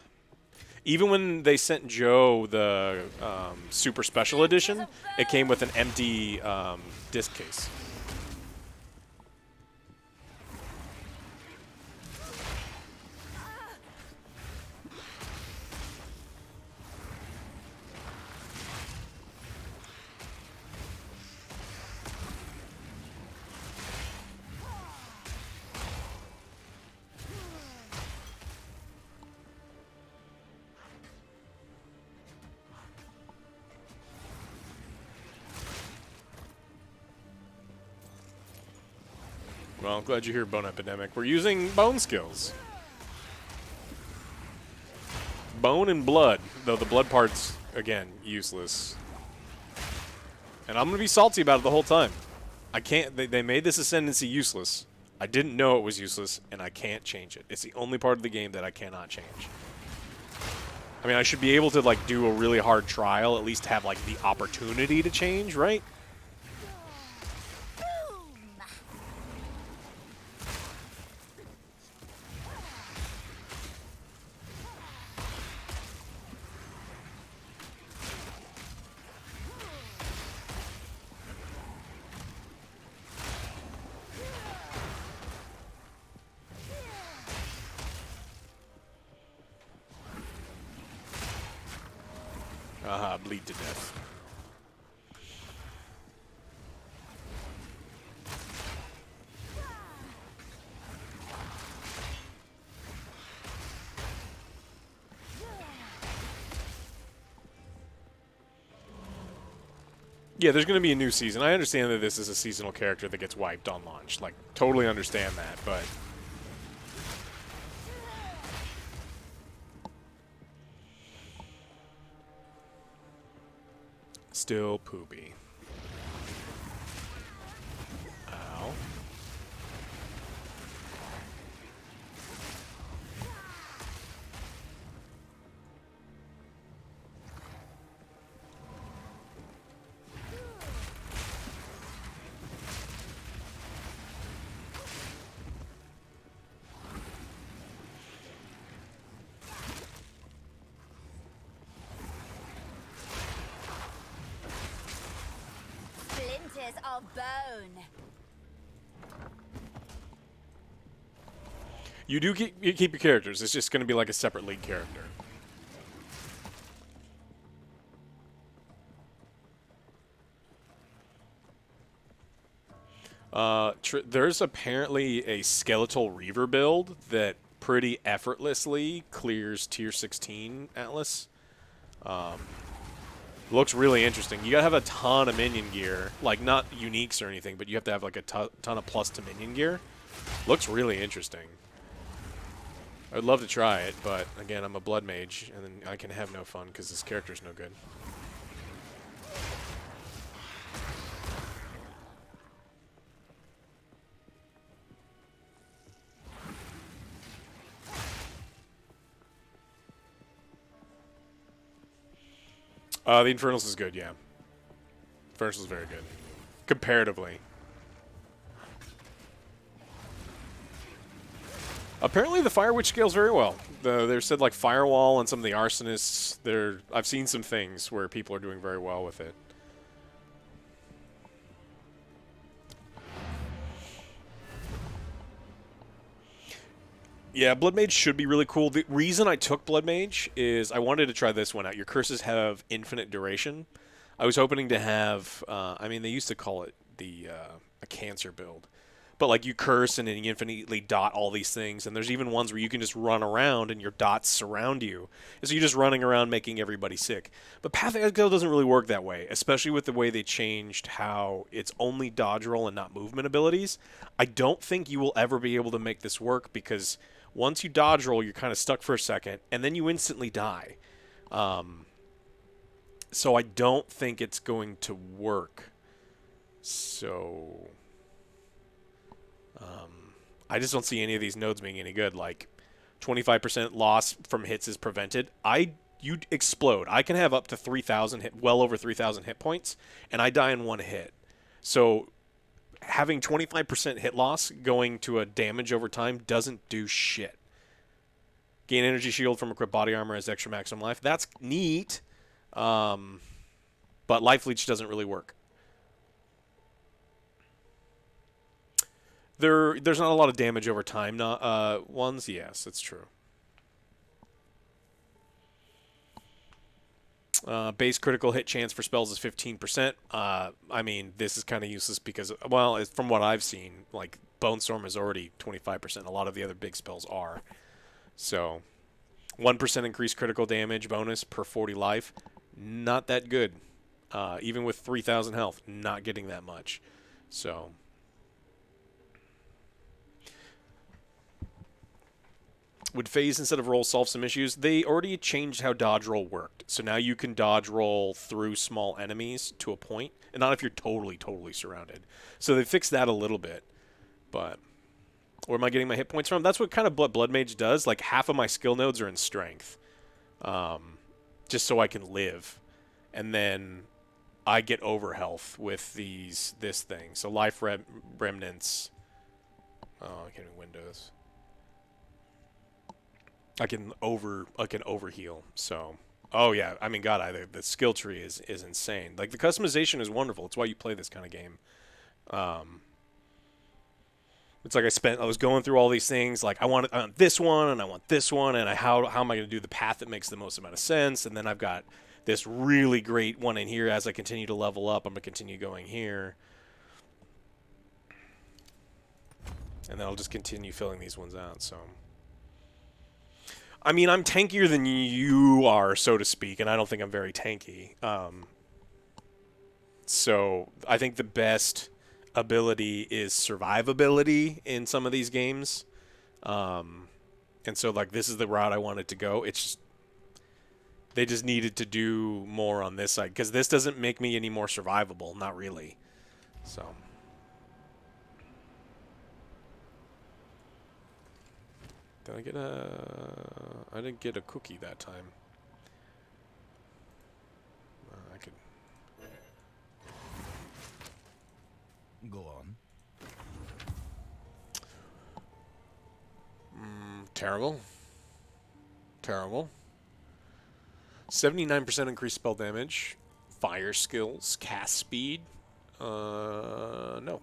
Even when they sent Joe the Super Special Edition, it came with an empty disc case. Well, I'm glad you're here, Bone Epidemic. We're using bone skills. Bone and blood, though the blood part's, again, useless. And I'm going to be salty about it the whole time. I can't, they made this Ascendency useless. I didn't know it was useless, and I can't change it. It's the only part of the game that I cannot change. I mean, I should be able to, like, do a really hard trial, at least have, like, the opportunity to change, right? Bleed to death. Yeah, there's going to be a new season. I understand that this is a seasonal character that gets wiped on launch. Like, totally understand that, but... Still poopy. Ow. Splinters of bone. You do keep your characters. It's just going to be like a separate league character. There's apparently a Skeletal Reaver build that pretty effortlessly clears Tier 16 Atlas. Looks really interesting. You gotta have a ton of minion gear. Like, not uniques or anything, but you have to have like a ton of plus to minion gear. Looks really interesting. I would love to try it, but again, I'm a blood mage, and then I can have no fun because this character's no good. The Infernals is good, yeah. Infernals is very good. Comparatively. Apparently the Fire Witch scales very well. They said like Firewall and some of the Arsonists, I've seen some things where people are doing very well with it. Yeah, Blood Mage should be really cool. The reason I took Blood Mage is I wanted to try this one out. Your curses have infinite duration. I was hoping to have, I mean, they used to call it a cancer build. But, like, you curse and then you infinitely dot all these things. And there's even ones where you can just run around and your dots surround you. And so you're just running around making everybody sick. But Path of Exile doesn't really work that way, especially with the way they changed how it's only dodge roll and not movement abilities. I don't think you will ever be able to make this work because once you dodge roll, you're kind of stuck for a second, and then you instantly die. So I don't think it's going to work. So... I just don't see any of these nodes being any good. Like, 25% loss from hits is prevented. You explode. I can have up to 3,000 hit, well over 3,000 hit points, and I die in one hit. So having 25% hit loss going to a damage over time doesn't do shit. Gain energy shield from equipped body armor as extra maximum life. That's neat, but life leech doesn't really work. There's not a lot of damage over time. Ones, yes, that's true. Base critical hit chance for spells is 15%. I mean, this is kind of useless because, well, from what I've seen, like, Bone Storm is already 25%. A lot of the other big spells are. So, 1% increased critical damage bonus per 40 life. Not that good. Even with 3,000 health, not getting that much. So... would phase instead of roll solve some issues. They already changed how dodge roll worked. So now you can dodge roll through small enemies to a point, and not if you're totally surrounded. So they fixed that a little bit. But where am I getting my hit points from? That's what kind of Blood Mage does. Like half of my skill nodes are in strength. Just so I can live. And then I get over health with this thing. So life remnants. Oh, I can't even Windows. I can over heal. So, oh yeah, I mean, God, the skill tree is insane. Like the customization is wonderful. It's why you play this kind of game. It's like I was going through all these things. Like I want this one and I want this one, and how am I going to do the path that makes the most amount of sense? And then I've got this really great one in here. As I continue to level up, I'm going to continue going here. And then I'll just continue filling these ones out, so... I mean, I'm tankier than you are, so to speak, and I don't think I'm very tanky. So I think the best ability is survivability in some of these games. And so, like, this is the route I wanted to go. It's just... They just needed to do more on this side, because this doesn't make me any more survivable. Not really. So... Did I get a... I didn't get a cookie that time. I could... Go on. Terrible. Terrible. 79% increased spell damage. Fire skills. Cast speed. No.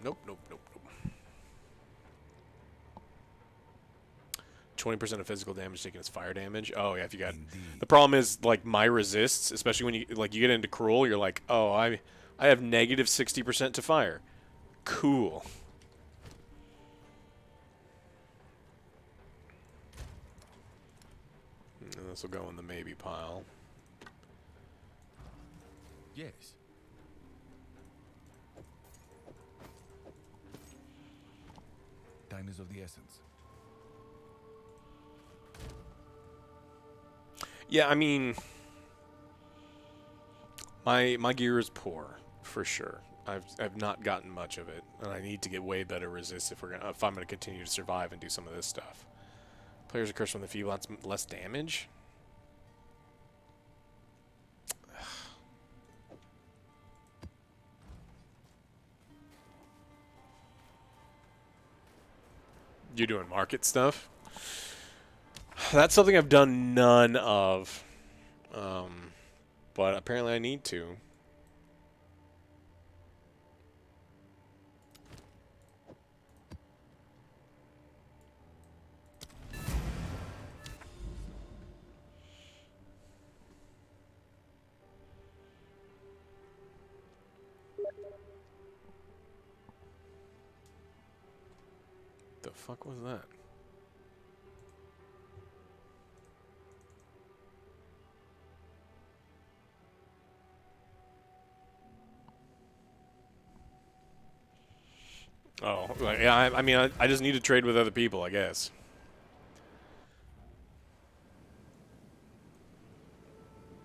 Nope. 20% of physical damage taken as fire damage. Oh yeah, if you got... Indeed. The problem is, like, my resists, especially when you get into cruel, you're like, oh, I have negative 60% to fire. Cool. And this will go in the maybe pile. Yes. Time is of the essence. Yeah, I mean, my gear is poor for sure. I've not gotten much of it, and I need to get way better resist if I'm gonna continue to survive and do some of this stuff. Players are cursed from the feeble, that's less damage. You're doing market stuff? That's something I've done none of. But apparently I need to. The fuck was that? Oh, yeah, I mean, I just need to trade with other people, I guess.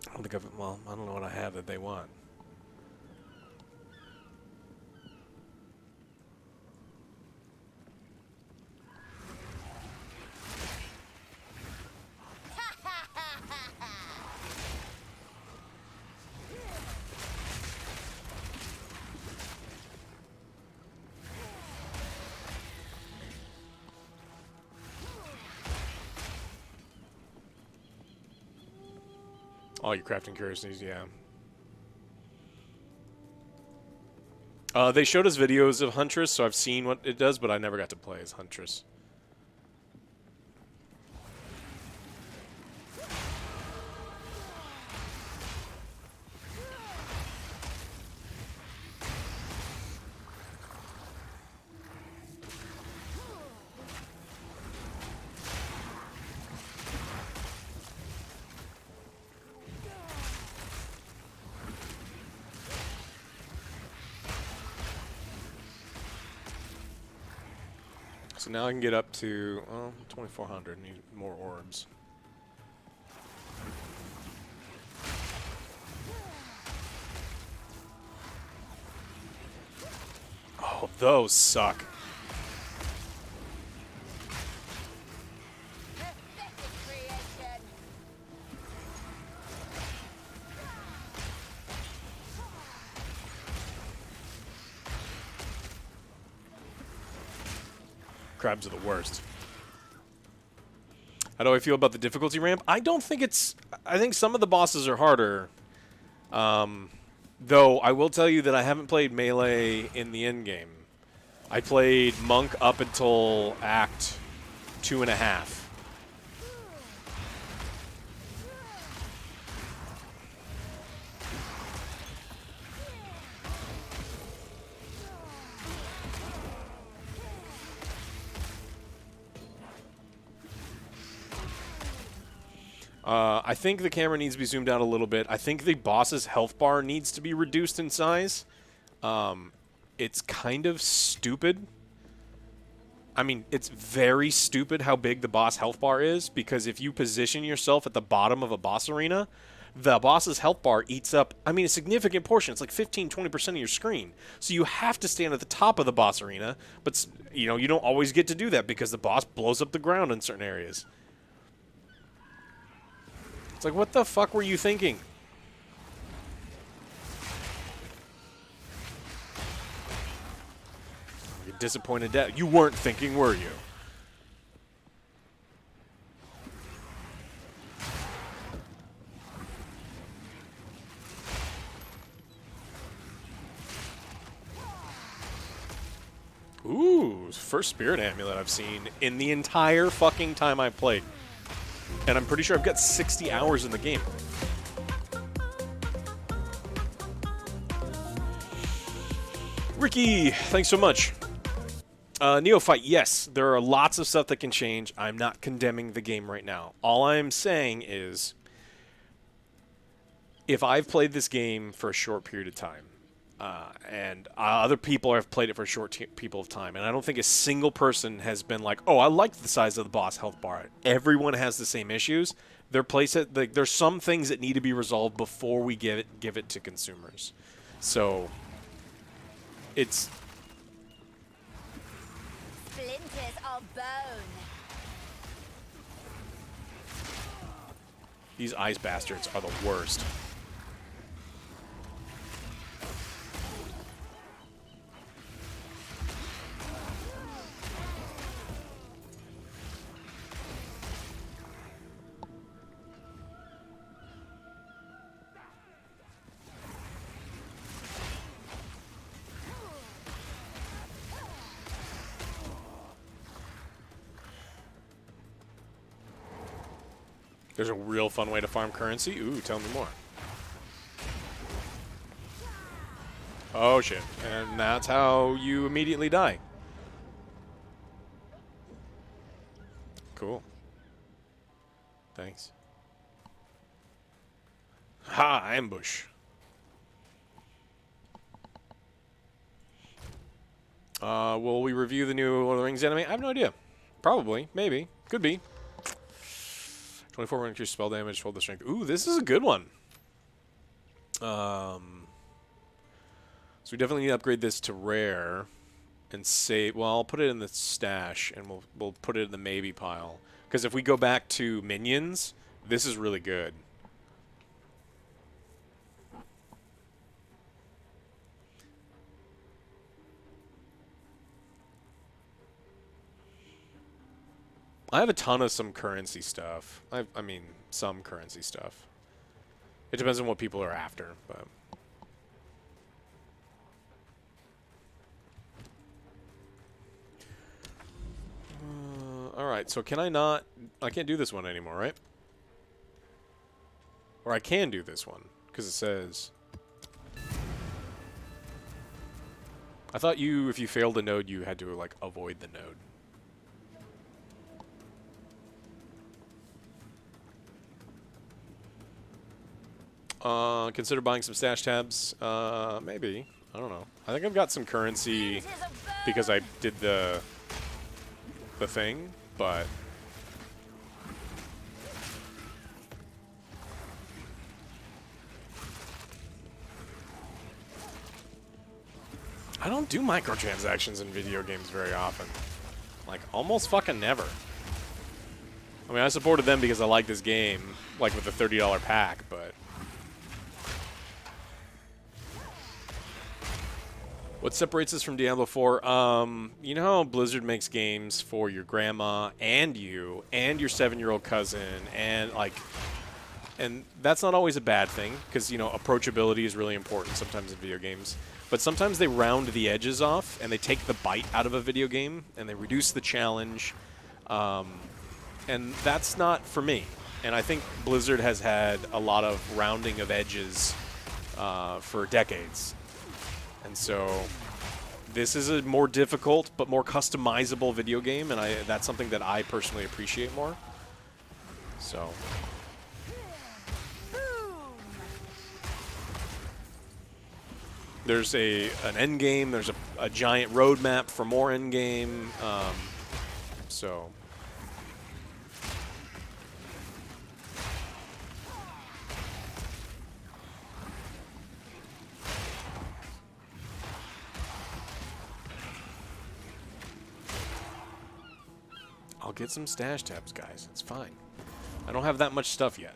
I don't think well, I don't know what I have that they want. All your crafting curiosities, yeah. They showed us videos of Huntress, so I've seen what it does, but I never got to play as Huntress. So now I can get up to 2,400. Need more orbs. Oh, those suck. Pathetic creation. Crabs are the worst. How do I feel about the difficulty ramp? I don't think it's... I think some of the bosses are harder. Though, I will tell you that I haven't played Melee in the endgame. I played Monk up until Act 2.5. I think the camera needs to be zoomed out a little bit. I think the boss's health bar needs to be reduced in size. It's kind of stupid. I mean, it's very stupid how big the boss health bar is, because if you position yourself at the bottom of a boss arena, the boss's health bar eats up, I mean, a significant portion. It's like 15-20% of your screen. So you have to stand at the top of the boss arena, but, you know, you don't always get to do that because the boss blows up the ground in certain areas. It's like, what the fuck were you thinking? You're disappointed that you weren't thinking, were you? Ooh, first spirit amulet I've seen in the entire fucking time I've played. And I'm pretty sure I've got 60 hours in the game. Ricky, thanks so much. Neophyte, yes, there are lots of stuff that can change. I'm not condemning the game right now. All I'm saying is, if I've played this game for a short period of time, and other people have played it for a short people of time, and I don't think a single person has been like, "Oh, I like the size of the boss health bar." Everyone has the same issues. There's some things that need to be resolved before we give it to consumers. So it's Splinters of bone. these ice bastards are the worst. There's a real fun way to farm currency. Ooh, tell me more. Oh, shit. And that's how you immediately die. Cool. Thanks. Ha! Ambush. Will we review the new Lord of the Rings anime? I have no idea. Probably. Maybe. Could be. 24 when increased spell damage, hold the strength. Ooh, this is a good one. So we definitely need to upgrade this to rare and save. Well, I'll put it in the stash and we'll put it in the maybe pile. Because if we go back to minions, this is really good. I have a ton of some currency stuff. I mean, some currency stuff. It depends on what people are after, but... Alright, so can I not... I can't do this one anymore, right? Or I can do this one, because it says... I thought if you failed a node, you had to, like, avoid the node. Consider buying some stash tabs. Maybe. I don't know. I think I've got some currency because I did the the thing, but I don't do microtransactions in video games very often. Like, almost fucking never. I mean, I supported them because I like this game, like with the $30 pack, but... What separates us from Diablo 4? You know how Blizzard makes games for your grandma and you and your 7-year-old cousin and, like... And that's not always a bad thing, because, you know, approachability is really important sometimes in video games. But sometimes they round the edges off, and they take the bite out of a video game, and they reduce the challenge. And that's not for me. And I think Blizzard has had a lot of rounding of edges for decades. And so this is a more difficult but more customizable video game, and that's something that I personally appreciate more. So... There's an end game. There's a giant roadmap for more end game. So I'll get some stash tabs, guys. It's fine. I don't have that much stuff yet.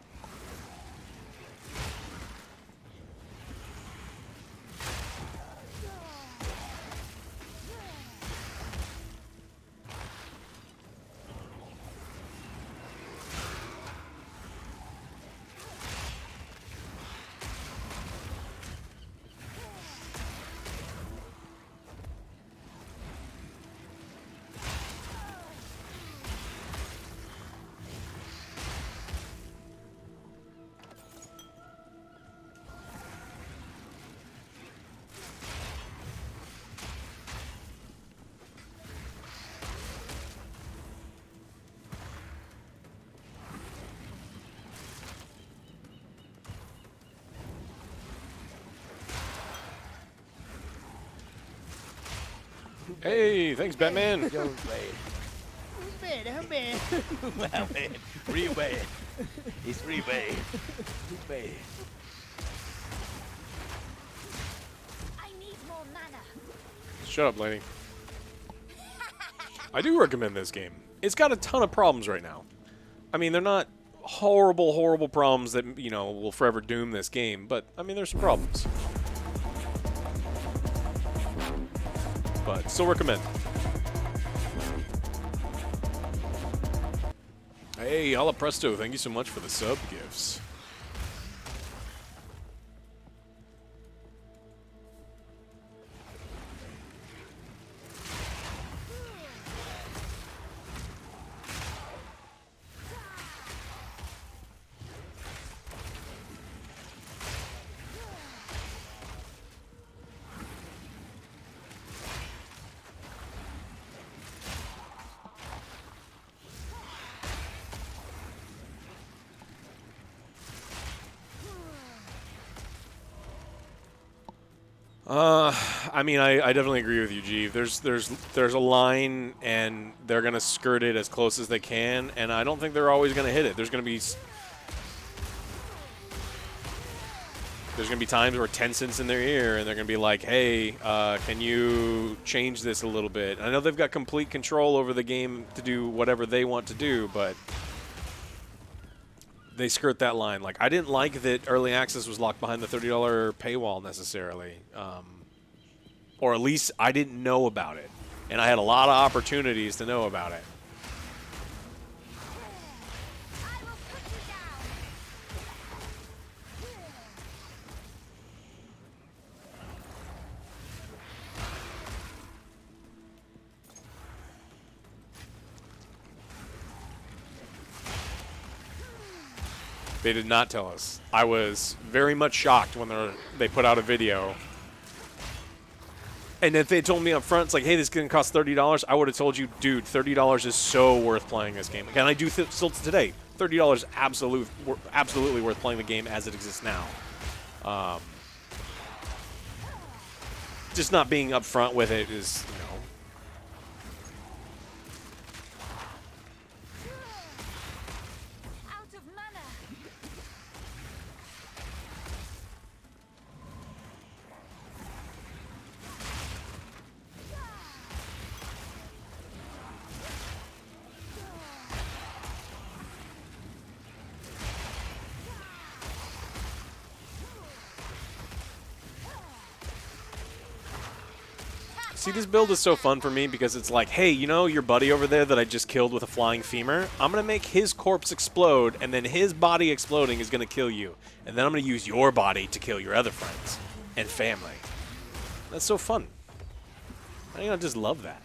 Hey, thanks, Batman. Yo, man. Man, man. Wow, man. Real bad. It's real bad. It's bad. I need more mana. Shut up, lady. I do recommend this game. It's got a ton of problems right now. I mean, they're not horrible, horrible problems that, you know, will forever doom this game, but, I mean, there's some problems. But still recommend. Hey, alla presto, thank you so much for the sub gifts. I mean, I definitely agree with you, G. There's a line, and they're gonna skirt it as close as they can, and I don't think they're always gonna hit it. There's gonna be times where Tencent's in their ear, and they're gonna be like, "Hey, can you change this a little bit?" I know they've got complete control over the game to do whatever they want to do, but they skirt that line. Like, I didn't like that early access was locked behind the $30 paywall necessarily. Or at least I didn't know about it. And I had a lot of opportunities to know about it. I will put you down. They did not tell us. I was very much shocked when they put out a video. And if they told me up front, it's like, hey, this is going to cost $30, I would have told you, dude, $30 is so worth playing this game. And I do still today. $30 is absolutely worth playing the game as it exists now. Just not being up front with it is, you know. See, this build is so fun for me because it's like, hey, you know your buddy over there that I just killed with a flying femur? I'm going to make his corpse explode, and then his body exploding is going to kill you. And then I'm going to use your body to kill your other friends and family. That's so fun. I just love that.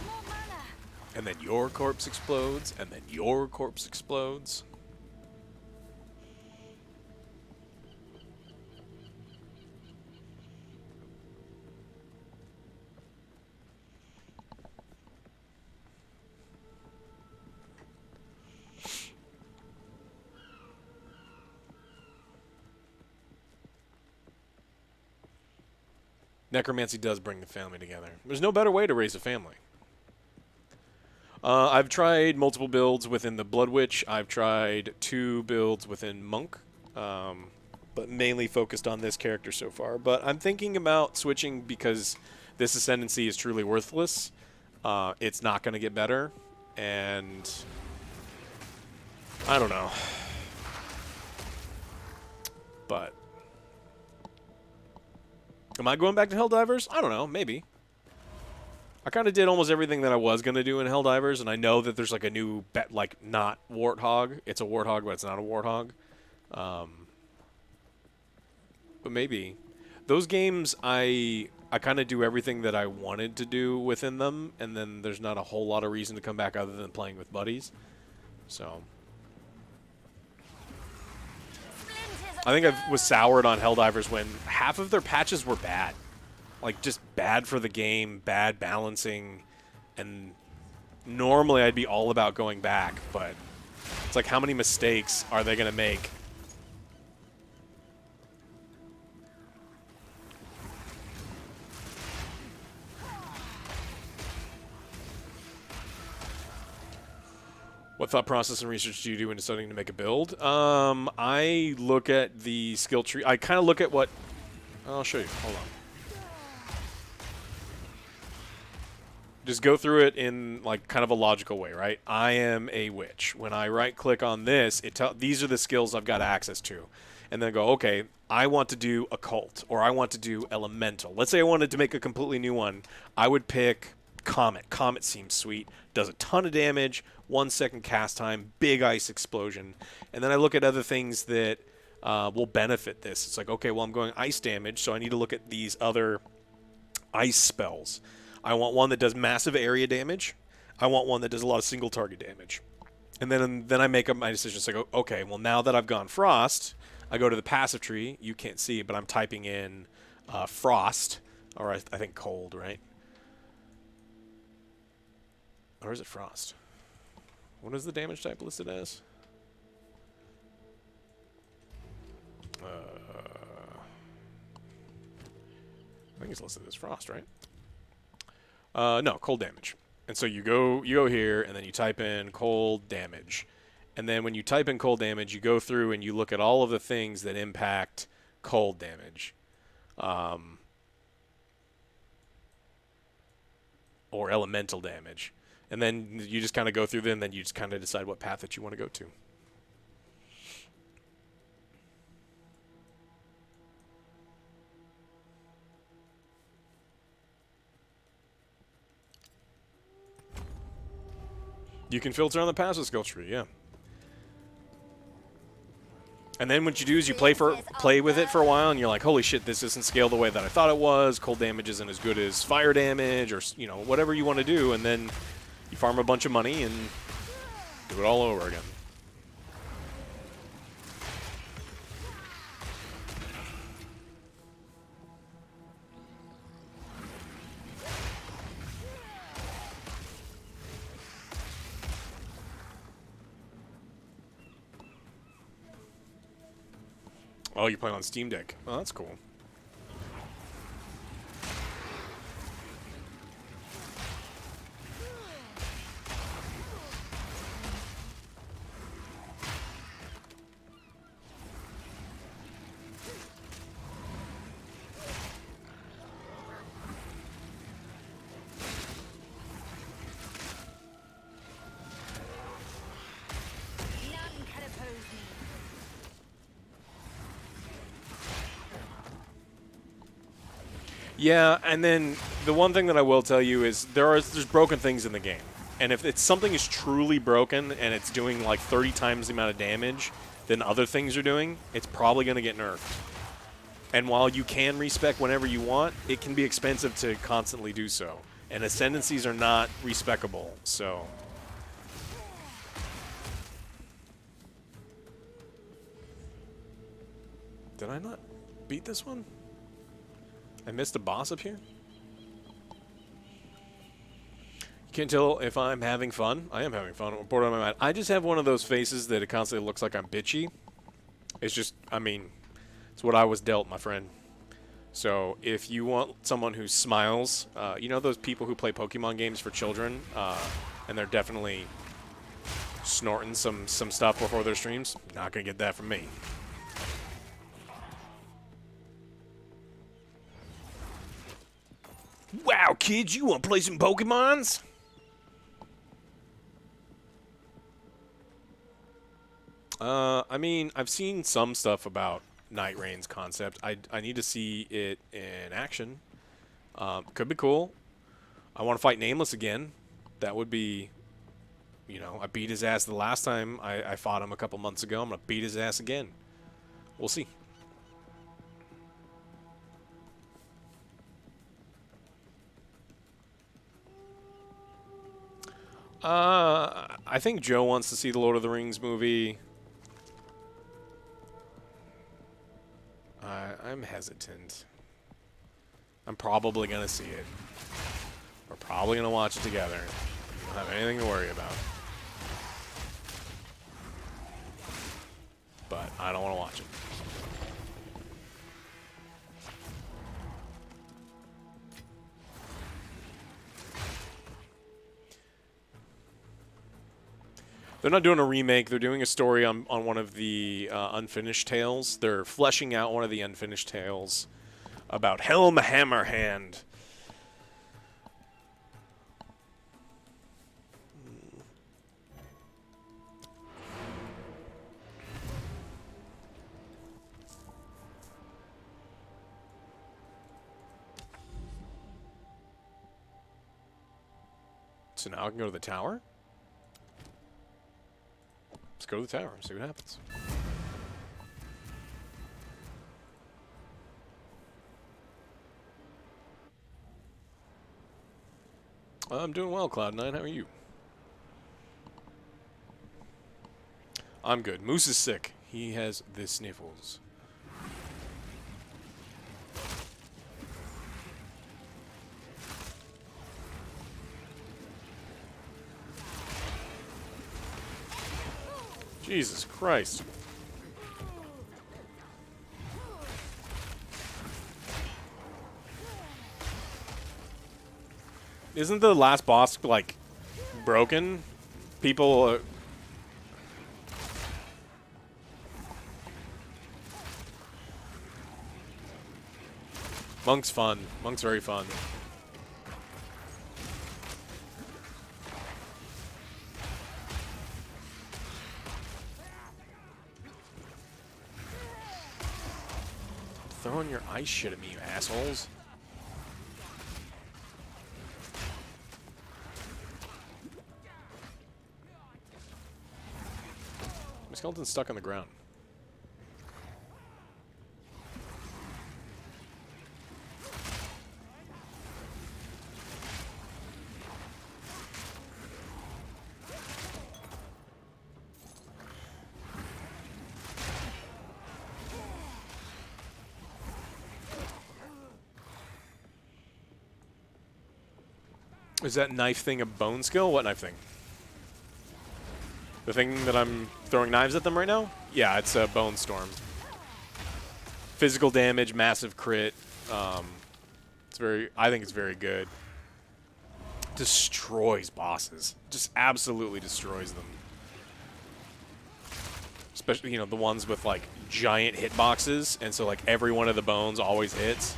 More mana. And then your corpse explodes, and then your corpse explodes. Necromancy does bring the family together. There's no better way to raise a family. I've tried multiple builds within the Blood Witch. I've tried 2 builds within Monk, but mainly focused on this character so far. But I'm thinking about switching because this Ascendency is truly worthless. It's not going to get better, and I don't know. But am I going back to Helldivers? I don't know, maybe. I kind of did almost everything that I was going to do in Helldivers, and I know that there's like a new, not Warthog. It's a Warthog, but it's not a Warthog. But maybe. Those games, I kind of do everything that I wanted to do within them, and then there's not a whole lot of reason to come back other than playing with buddies. So I think I was soured on Helldivers when half of their patches were bad. Like, just bad for the game, bad balancing, and normally I'd be all about going back, but it's like, how many mistakes are they going to make? What thought process and research do you do when deciding to make a build? I look at the skill tree. I kind of look at what... I'll show you. Hold on. Just go through it in like kind of a logical way, right? I am a witch. When I right-click on this, these are the skills I've got access to. And then go, okay, I want to do occult, or I want to do elemental. Let's say I wanted to make a completely new one. I would pick Comet. Comet seems sweet. Does a ton of damage, 1 second cast time, big ice explosion. And then I look at other things that will benefit this. It's like, okay, well, I'm going ice damage, so I need to look at these other ice spells. I want one that does massive area damage. I want one that does a lot of single target damage. And then I make up my decision. It's like, okay, well, now that I've gone Frost, I go to the passive tree. You can't see it, but I'm typing in Frost, or I think Cold, right? Or is it Frost? What is the damage type listed as? I think it's listed as Frost, right? No, cold damage. And so you go here, and then you type in cold damage. And then when you type in cold damage, you go through and you look at all of the things that impact cold damage. Or elemental damage. And then you just kind of go through them, and then you just kind of decide what path that you want to go to. You can filter on the passive skill tree, yeah. And then what you do is you play with it for a while, and you're like, holy shit, this isn't scaled the way that I thought it was. Cold damage isn't as good as fire damage, or whatever you want to do, and then you farm a bunch of money and do it all over again. Oh, you're playing on Steam Deck. Oh, that's cool. None can oppose me. Yeah, and then the one thing that I will tell you is there's broken things in the game. And if it's something is truly broken and it's doing like 30 times the amount of damage than other things are doing, it's probably going to get nerfed. And while you can respec whenever you want, it can be expensive to constantly do so. And ascendancies are not respecable, so... Did I not beat this one? I missed a boss up here? You can't tell if I'm having fun. I am having fun. I'm bored out of my mind. I just have one of those faces that it constantly looks like I'm bitchy. It's just, I mean, it's what I was dealt, my friend. So if you want someone who smiles, you know those people who play Pokemon games for children, and they're definitely snorting some stuff before their streams? Not gonna get that from me. Wow, kids, you want to play some Pokemons? I mean, I've seen some stuff about Night Rain's concept. I need to see it in action. Could be cool. I want to fight Nameless again. That would be, you know, I beat his ass the last time I fought him a couple months ago. I'm going to beat his ass again. We'll see. I think Joe wants to see the Lord of the Rings movie. I'm hesitant. I'm probably going to see it. We're probably going to watch it together. Don't have anything to worry about. But I don't want to watch it. They're not doing a remake. They're doing a story on one of the unfinished tales. They're fleshing out one of the unfinished tales about Helm Hammerhand. So now I can go to the tower? Let's go to the tower and see what happens. I'm doing well, Cloud9. How are you? I'm good. Moose is sick. He has the sniffles. Jesus Christ. Isn't the last boss, like, broken? People... Monk's fun. Monk's very fun. Throwing your ice shit at me, you assholes. My skeleton's stuck on the ground. Is that knife thing a bone skill? What knife thing? The thing that I'm throwing knives at them right now? Yeah, it's a bone storm. Physical damage, massive crit. It's very. I think it's very good. Destroys bosses. Just absolutely destroys them. Especially, you know, the ones with like giant hitboxes, and so like every one of the bones always hits.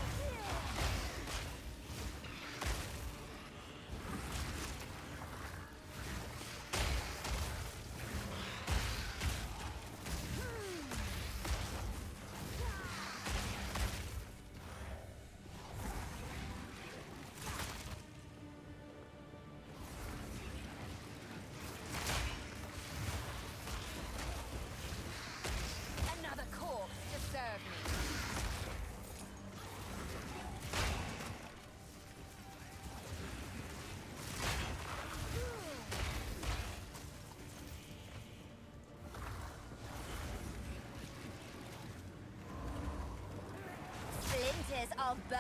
of bone.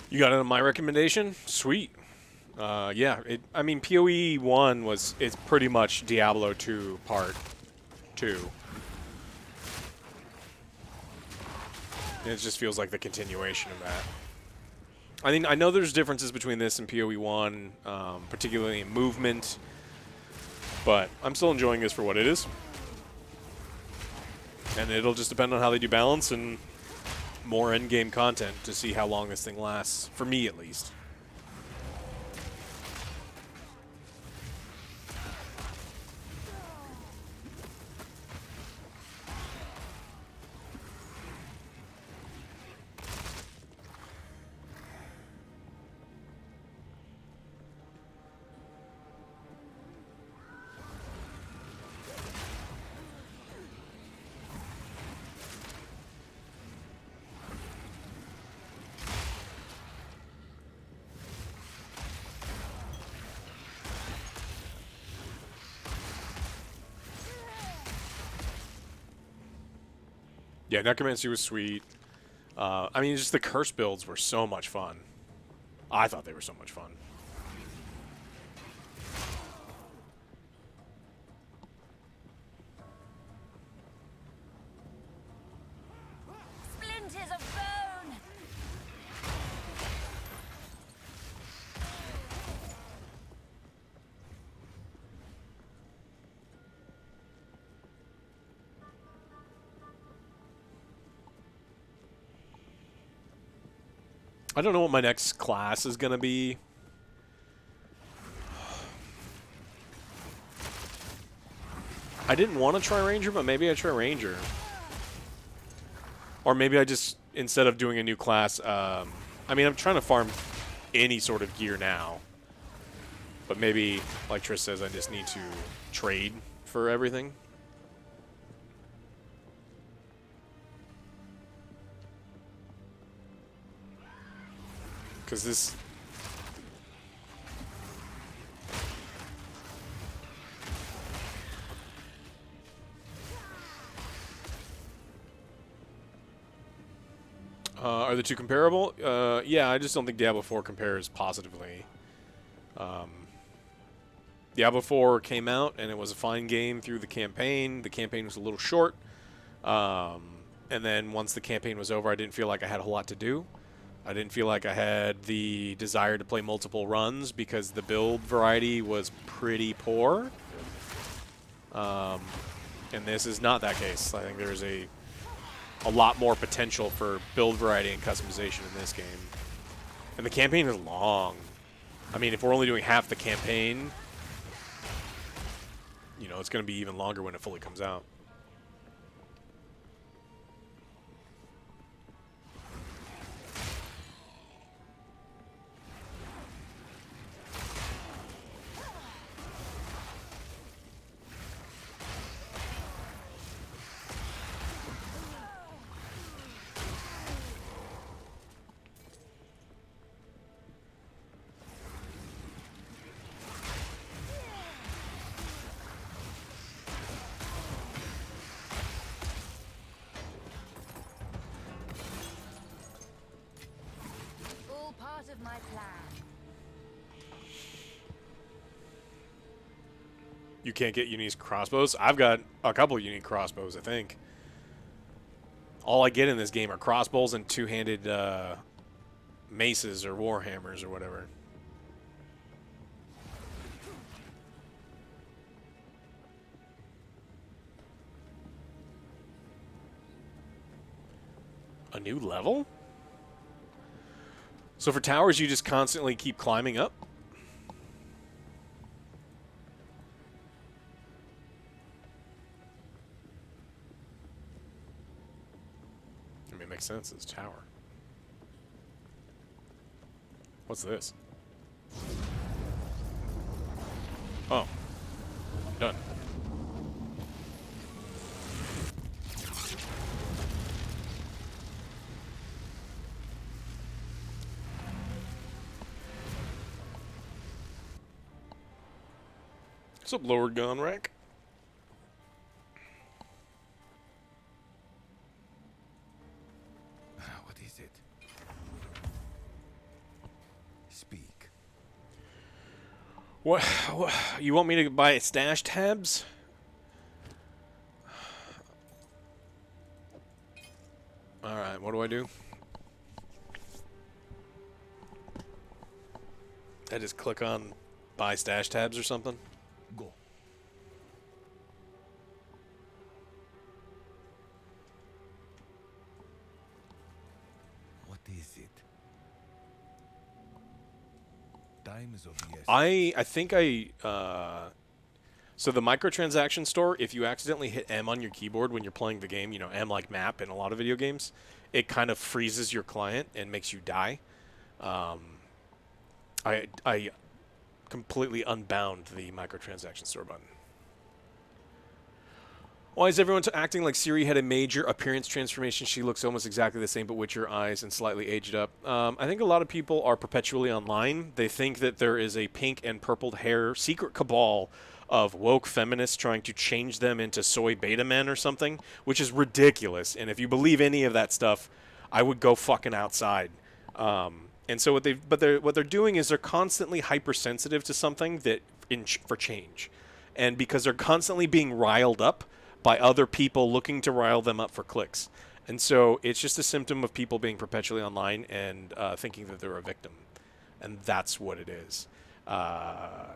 You got my recommendation? Sweet. Yeah, I mean, PoE 1 it's pretty much Diablo 2 Part 2. It just feels like the continuation of that. I mean, I know there's differences between this and PoE 1, particularly in movement, but I'm still enjoying this for what it is. And it'll just depend on how they do balance and more endgame content to see how long this thing lasts, for me at least. Yeah, Necromancy was sweet. I mean, just the curse builds were so much fun. I thought they were so much fun. Splinters of bone. I don't know what my next class is going to be. I didn't want to try Ranger, but maybe I try Ranger. Or maybe I just, instead of doing a new class, I mean, I'm trying to farm any sort of gear now. But maybe, like Trish says, I just need to trade for everything. Because this... are the two comparable? Yeah, I just don't think Diablo 4 compares positively. Diablo 4 came out, and it was a fine game through the campaign. The campaign was a little short. And then once the campaign was over, I didn't feel like I had a whole lot to do. I didn't feel like I had the desire to play multiple runs because the build variety was pretty poor. And this is not that case. I think there's a lot more potential for build variety and customization in this game. And the campaign is long. I mean, if we're only doing half the campaign, you know, it's going to be even longer when it fully comes out. All part of my plan. You can't get unique crossbows. I've got a couple unique crossbows, I think. All I get in this game are crossbows and two-handed maces or warhammers or whatever. A new level? So for towers, you just constantly keep climbing up? mean, it makes sense. It's a tower. What's this? Oh. Done. What's up, Lower Gun Rack? What is it? Speak. What? You want me to buy stash tabs? Alright, what do I do? I just click on buy stash tabs or something? Go. What is it? Time is of the essence. I think so the microtransaction store, if you accidentally hit M on your keyboard when you're playing the game, you know, M like map in a lot of video games, it kind of freezes your client and makes you die. I completely unbound the microtransaction store button. Why is everyone acting like Ciri had a major appearance transformation? She looks almost exactly the same, but with your eyes and slightly aged up. I think a lot of people are perpetually online. They think that there is a pink and purpled hair secret cabal of woke feminists trying to change them into soy beta men or something, which is ridiculous. And if you believe any of that stuff, I would go fucking outside. And so what they're doing is they're constantly hypersensitive to something that for change, and because they're constantly being riled up by other people looking to rile them up for clicks. And so it's just a symptom of people being perpetually online and thinking that they're a victim. And that's what it is.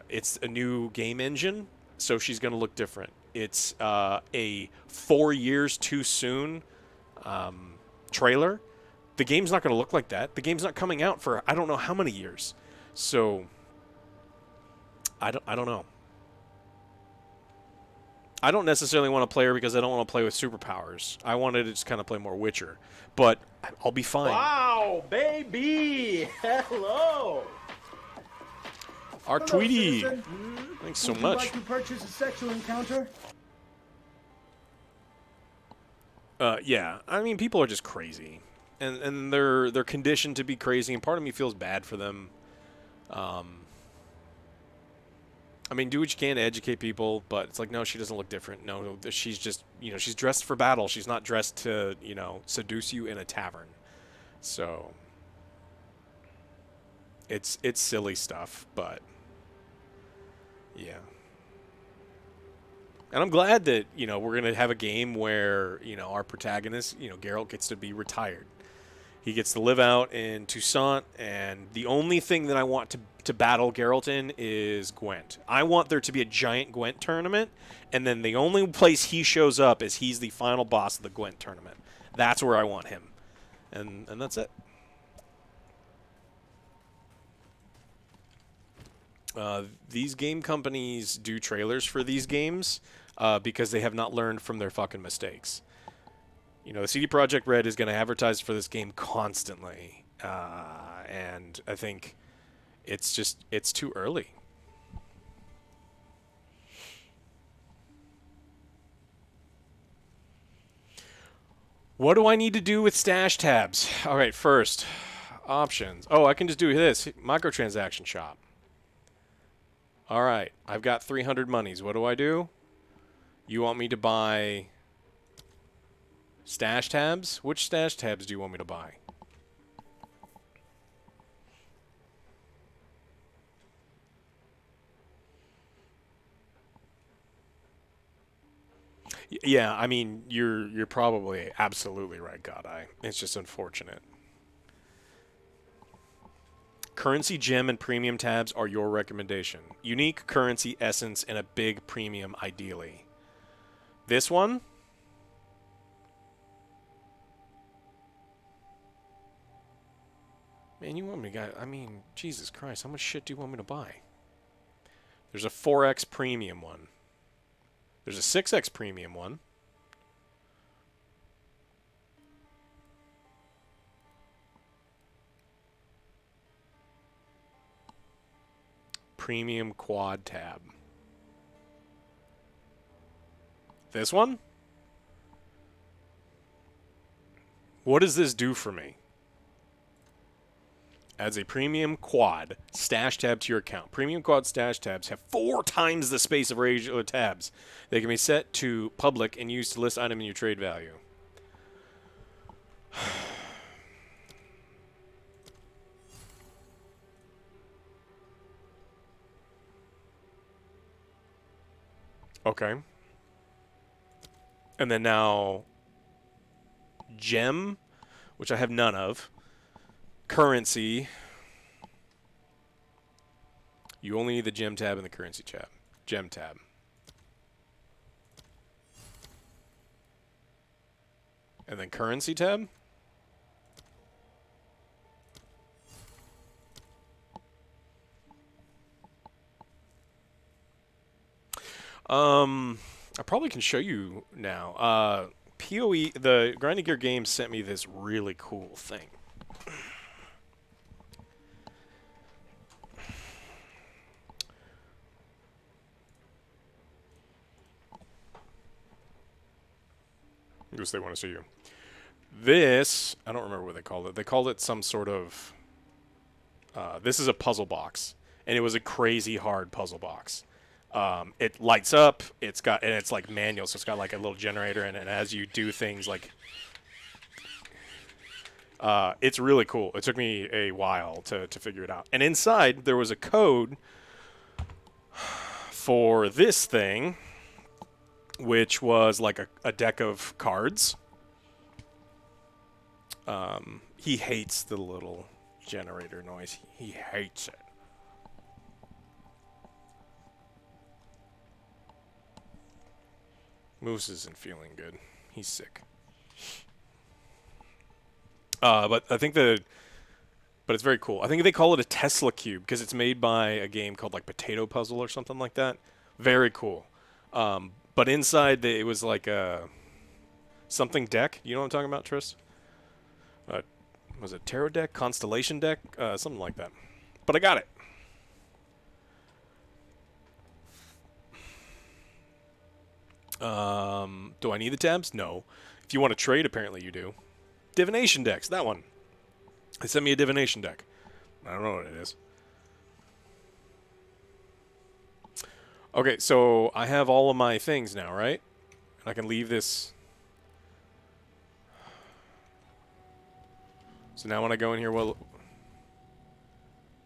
It's a new game engine, so she's going to look different. It's a 4 years too soon trailer. The game's not going to look like that. The game's not coming out for I don't know how many years. So I don't know. I don't necessarily want to play her because I don't want to play with superpowers. I wanted to just kind of play more Witcher. But I'll be fine. Wow, baby! Hello! Our Hello, Tweety. citizen. Thanks so Would much. you like to purchase a sexual encounter? Yeah. I mean, people are just crazy. And they're conditioned to be crazy, and part of me feels bad for them. I mean, do what you can to educate people, but it's like, no, she doesn't look different. No, she's just, you know, she's dressed for battle. She's not dressed to, you know, seduce you in a tavern. So it's silly stuff, but yeah. And I'm glad that, you know, we're going to have a game where, you know, our protagonist, you know, Geralt gets to be retired. He gets to live out in Toussaint, and the only thing that I want to battle Geralt in is Gwent. I want there to be a giant Gwent tournament, and then the only place he shows up is he's the final boss of the Gwent tournament. That's where I want him. And that's it. These game companies do trailers for these games because they have not learned from their fucking mistakes. You know, the CD Projekt Red is going to advertise for this game constantly, and I think it's too early. What do I need to do with stash tabs? All right, first, options. Oh, I can just do this, microtransaction shop. All right, I've got 300 monies. What do I do? You want me to buy stash tabs? Which stash tabs do you want me to buy? Yeah, I mean, you're probably absolutely right, Godeye. It's just unfortunate. Currency, gem, and premium tabs are your recommendation. Unique, currency, essence, and a big premium, ideally. This one? Man, you want me to... I mean, Jesus Christ, how much shit do you want me to buy? There's a 4X premium one. There's a 6X premium one. premium quad tab. This one? What does this do for me? Adds a premium quad stash tab to your account. Premium quad stash tabs have 4 times the space of regular tabs. They can be set to public and used to list item in your trade value. Okay. And then now gem, which I have none of. Currency. You only need the gem tab and the currency tab. Gem tab. And then currency tab. I probably can show you now. PoE, the Grinding Gear Games sent me this really cool thing. I guess they want to see you. This, I don't remember what they called it. They called it some sort of... this is a puzzle box. And it was a crazy hard puzzle box. It lights up, and it's like manual, so it's got like a little generator in it, and as you do things like... it's really cool. It took me a while to figure it out. And inside, there was a code for this thing, which was like a deck of cards. He hates the little generator noise. He hates it. Moose isn't feeling good. He's sick. But it's very cool. I think they call it a Tesla cube because it's made by a game called like Potato Puzzle or something like that. Very cool. But inside it was like a something deck. You know what I'm talking about, Tris? Was it tarot deck, constellation deck, something like that. But I got it. Do I need the tabs? No. If you want to trade, apparently you do. Divination decks, that one. They sent me a divination deck. I don't know what it is. Okay, so I have all of my things now, right? And I can leave this. So now when I go in here, well...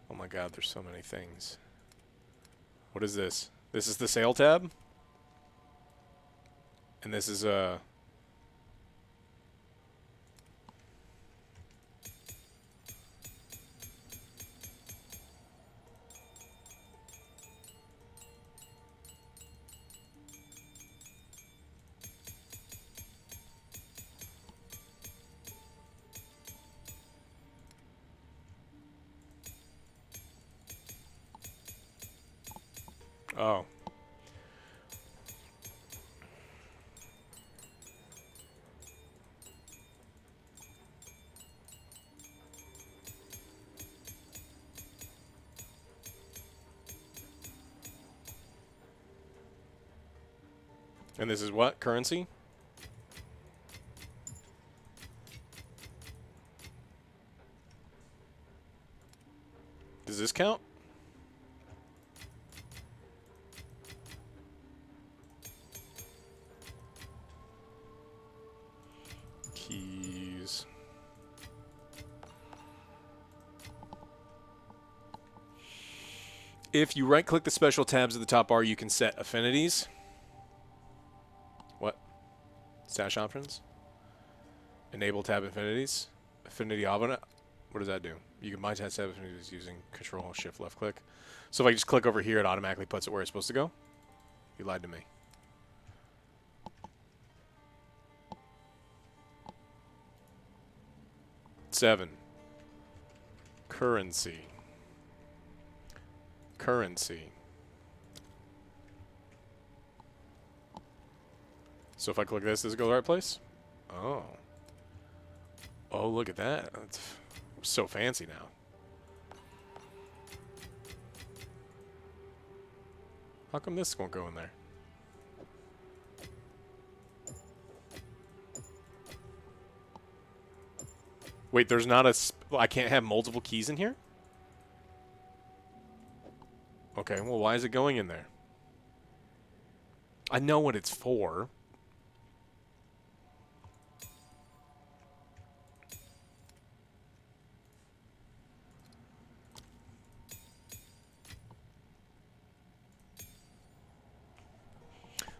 Oh my god, there's so many things. What is this? This is the sale tab? And this is oh. And this is what? Currency? Does this count? Keys. If you right-click the special tabs at the top bar, you can set affinities. What? Stash options? Enable tab affinities. Affinity Avana. What does that do? You can bypass tab affinities using Control Shift left click. So if I just click over here, it automatically puts it where it's supposed to go. You lied to me. Seven. Currency. Currency. So if I click this, does it go to the right place? Oh. Oh, look at that. It's so fancy now. How come this won't go in there? Wait, there's not a... I can't have multiple keys in here? Okay, well, why is it going in there? I know what it's for.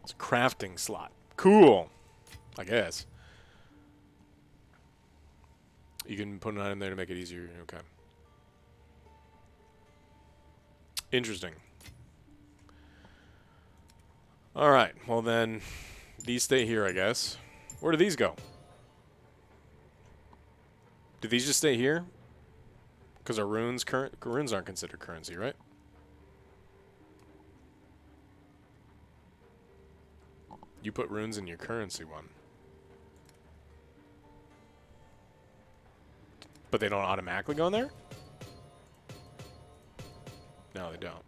It's a crafting slot. Cool. I guess. You can put it in there to make it easier. Okay. Interesting. Alright, well then, these stay here, I guess. Where do these go? Do these just stay here? Because our runes aren't considered currency, right? You put runes in your currency one. But they don't automatically go in there? No, they don't.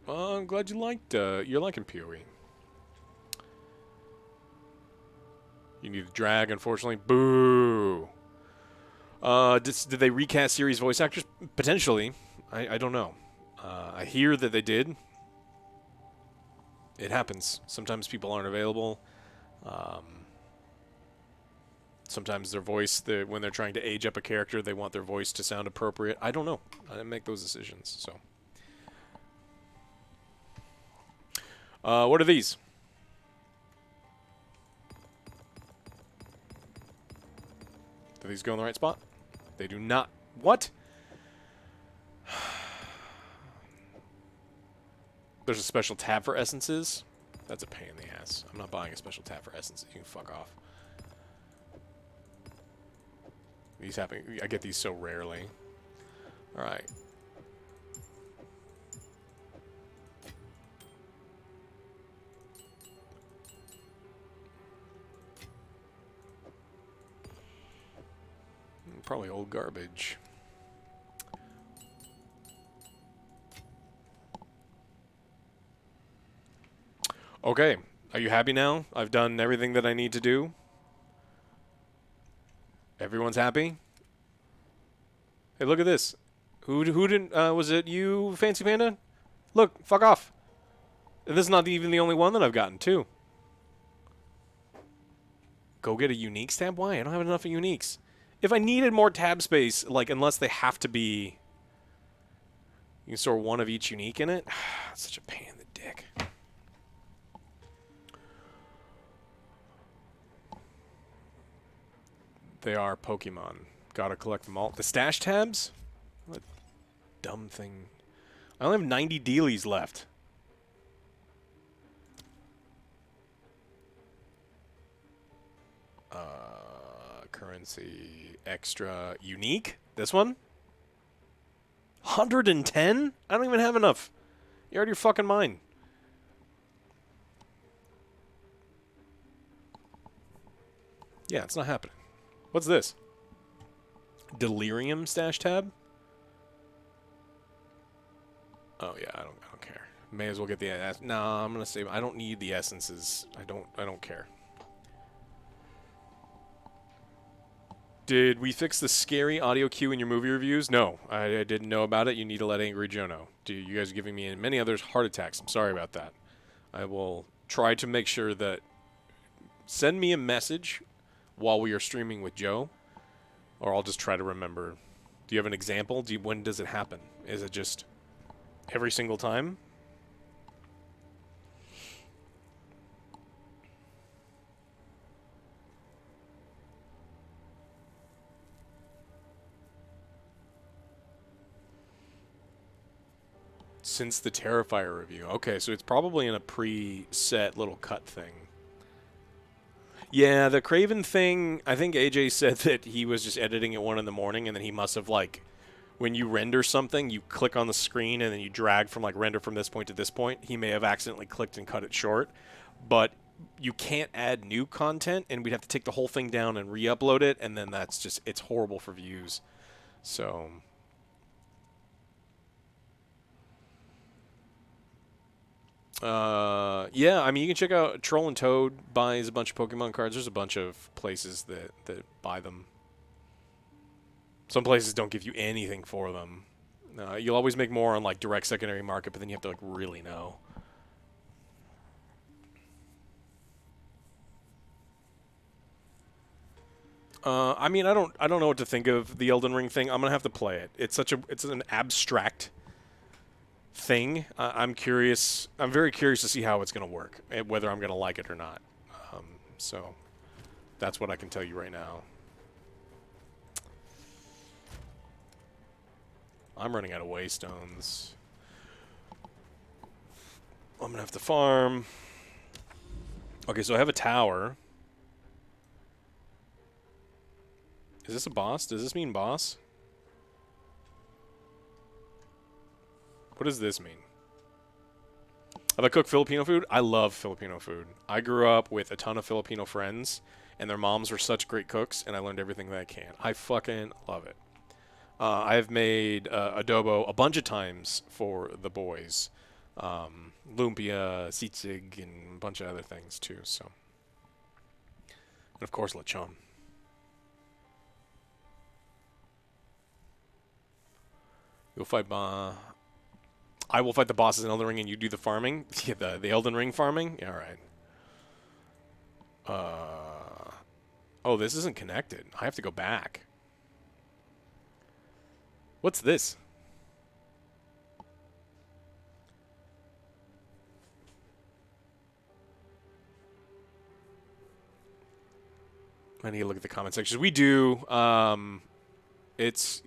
Well, I'm glad you liked, you're liking PoE. You need to drag, unfortunately. Boo! Did they recast series voice actors? Potentially. I don't know. I hear that they did. It happens. Sometimes people aren't available. Sometimes their voice, when they're trying to age up a character, they want their voice to sound appropriate. I don't know. I didn't make those decisions, so... what are these? Do these go in the right spot? They do not. What? There's a special tab for essences? That's a pain in the ass. I'm not buying a special tab for essences. You can fuck off. These happen. I get these so rarely. Alright. Probably old garbage. Okay, are you happy now? I've done everything that I need to do. Everyone's happy? Hey, look at this. Who didn't, was it you, Fancy Panda? Look, fuck off. And this is not even the only one that I've gotten, too. Go get a unique tab? Why? I don't have enough of uniques. If I needed more tab space, like, unless they have to be... You can store one of each unique in it? It's such a pain in the dick. They are Pokemon. Gotta collect them all. The stash tabs? What a dumb thing. I only have 90 dealies left. Currency extra unique. This one? 110? I don't even have enough. You're out of your fucking mind. Yeah, it's not happening. What's this? Delirium stash tab? Oh yeah, I don't care. May as well get the no, I'm gonna save. I don't need the essences. I don't care. Did we fix the scary audio cue in your movie reviews? No, I didn't know about it. You need to let Angry Joe know. You guys are giving me and many others heart attacks. I'm sorry about that. I will try to make sure that... Send me a message while we are streaming with Joe, or I'll just try to remember. Do you have an example? When does it happen? Is it just every single time? Since the Terrifier review. Okay, so it's probably in a preset little cut thing. Yeah, the Craven thing, I think AJ said that he was just editing at 1 in the morning, and then he must have, like, when you render something, you click on the screen, and then you drag from, like, render from this point to this point. He may have accidentally clicked and cut it short, but you can't add new content, and we'd have to take the whole thing down and re-upload it, and then that's just, it's horrible for views. So, yeah, I mean, you can check out Troll and Toad buys a bunch of Pokemon cards. There's a bunch of places that buy them. Some places don't give you anything for them. You'll always make more on like direct secondary market, but then you have to like really know. I mean, I don't know what to think of the Elden Ring thing. I'm gonna have to play it. It's an abstract thing. I'm curious. I'm very curious to see how it's gonna work, and whether I'm gonna like it or not. So that's what I can tell you right now. I'm running out of waystones. I'm gonna have to farm. Okay, so I have a tower. Is this a boss? Does this mean boss? What does this mean? Have I cooked Filipino food? I love Filipino food. I grew up with a ton of Filipino friends, and their moms were such great cooks, and I learned everything that I can. I fucking love it. I have made adobo a bunch of times for the boys. Lumpia, sisig, and a bunch of other things, too, so. And, of course, lechon. You'll fight I will fight the bosses in Elden Ring and you do the farming. Yeah, the Elden Ring farming? Yeah, alright. Oh, this isn't connected. I have to go back. What's this? I need to look at the comment sections. We do. It's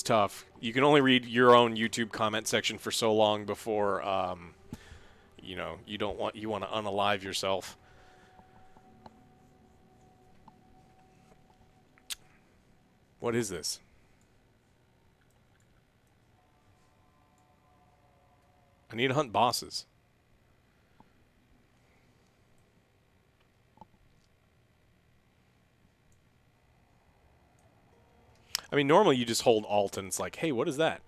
tough. You can only read your own YouTube comment section for so long before you know, you want to unalive yourself. What is this? I need to hunt bosses. I mean, normally you just hold Alt and it's like, hey, what is that?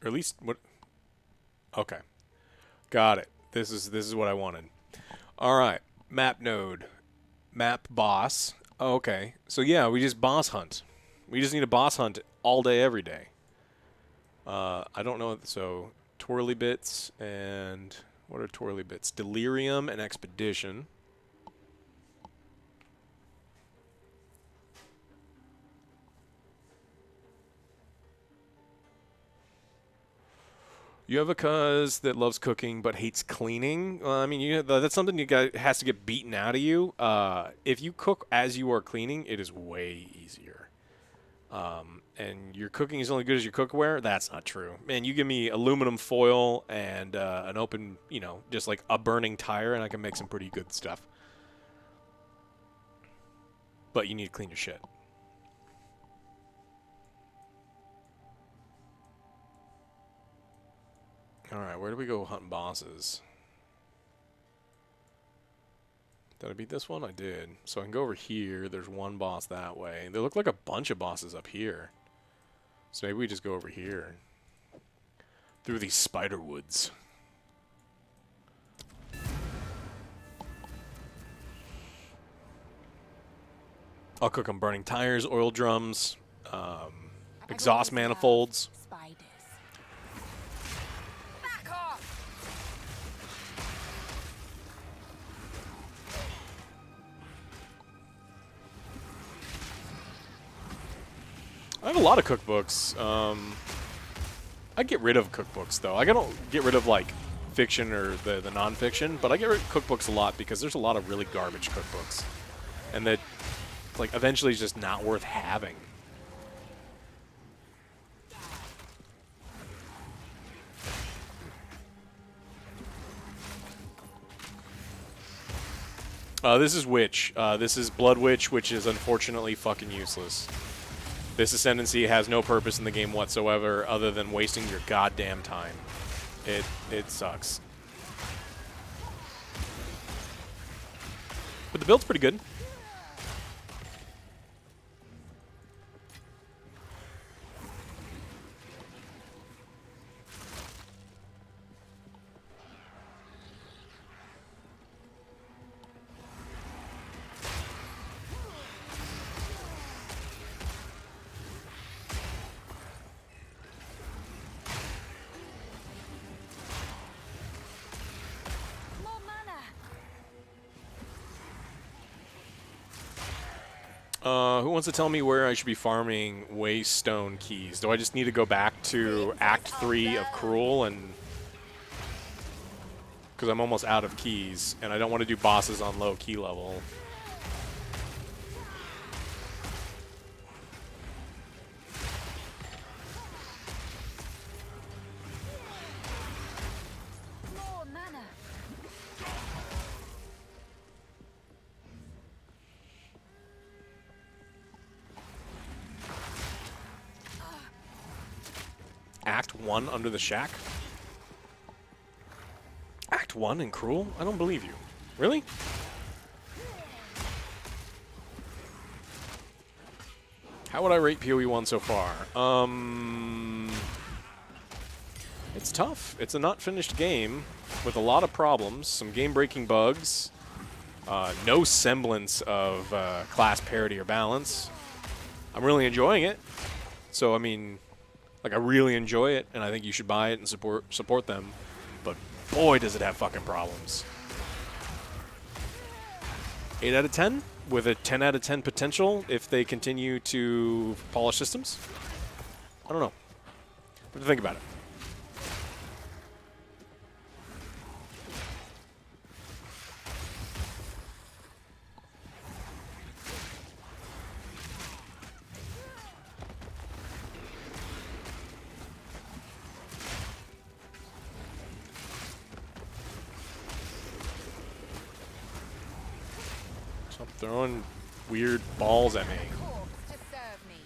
Or at least what? Okay, got it. This is what I wanted. All right, map node, map boss. Oh, okay, so yeah, we just boss hunt. We just need a boss hunt all day, every day. I don't know. So twirly bits and what are twirly bits? Delirium and expedition. You have a cuz that loves cooking but hates cleaning. I mean, that's something has to get beaten out of you. If you cook as you are cleaning, it is way easier. And your cooking is only good as your cookware. That's not true, man. You give me aluminum foil and an open, you know, just like a burning tire, and I can make some pretty good stuff. But you need to clean your shit. Alright, where do we go hunting bosses? Did I beat this one? I did. So I can go over here. There's one boss that way. There look like a bunch of bosses up here. So maybe we just go over here. Through these spider woods. I'll cook them burning tires, oil drums, exhaust manifolds. Spiders. Back off! I have a lot of cookbooks. I get rid of cookbooks, though. I don't get rid of, like, fiction or the non-fiction, but I get rid of cookbooks a lot because there's a lot of really garbage cookbooks. And that, like, eventually is just not worth having. This is Witch. This is Blood Witch, which is unfortunately fucking useless. This Ascendency has no purpose in the game whatsoever other than wasting your goddamn time. It sucks. But the build's pretty good. Who wants to tell me where I should be farming Waystone keys? Do I just need to go back to Act 3 of Cruel and... Because I'm almost out of keys, and I don't want to do bosses on low key level. More mana. Act 1 under the shack? Act 1 in Cruel? I don't believe you. Really? How would I rate PoE 1 so far? It's tough. It's a not finished game with a lot of problems, some game-breaking bugs, no semblance of class parity or balance. I'm really enjoying it. So, I mean, like, I really enjoy it, and I think you should buy it and support them. But boy, does it have fucking problems. 8 out of 10 with a 10 out of 10 potential if they continue to polish systems. I don't know. What do you think about it? Stop throwing weird balls at me. Corpse to serve me.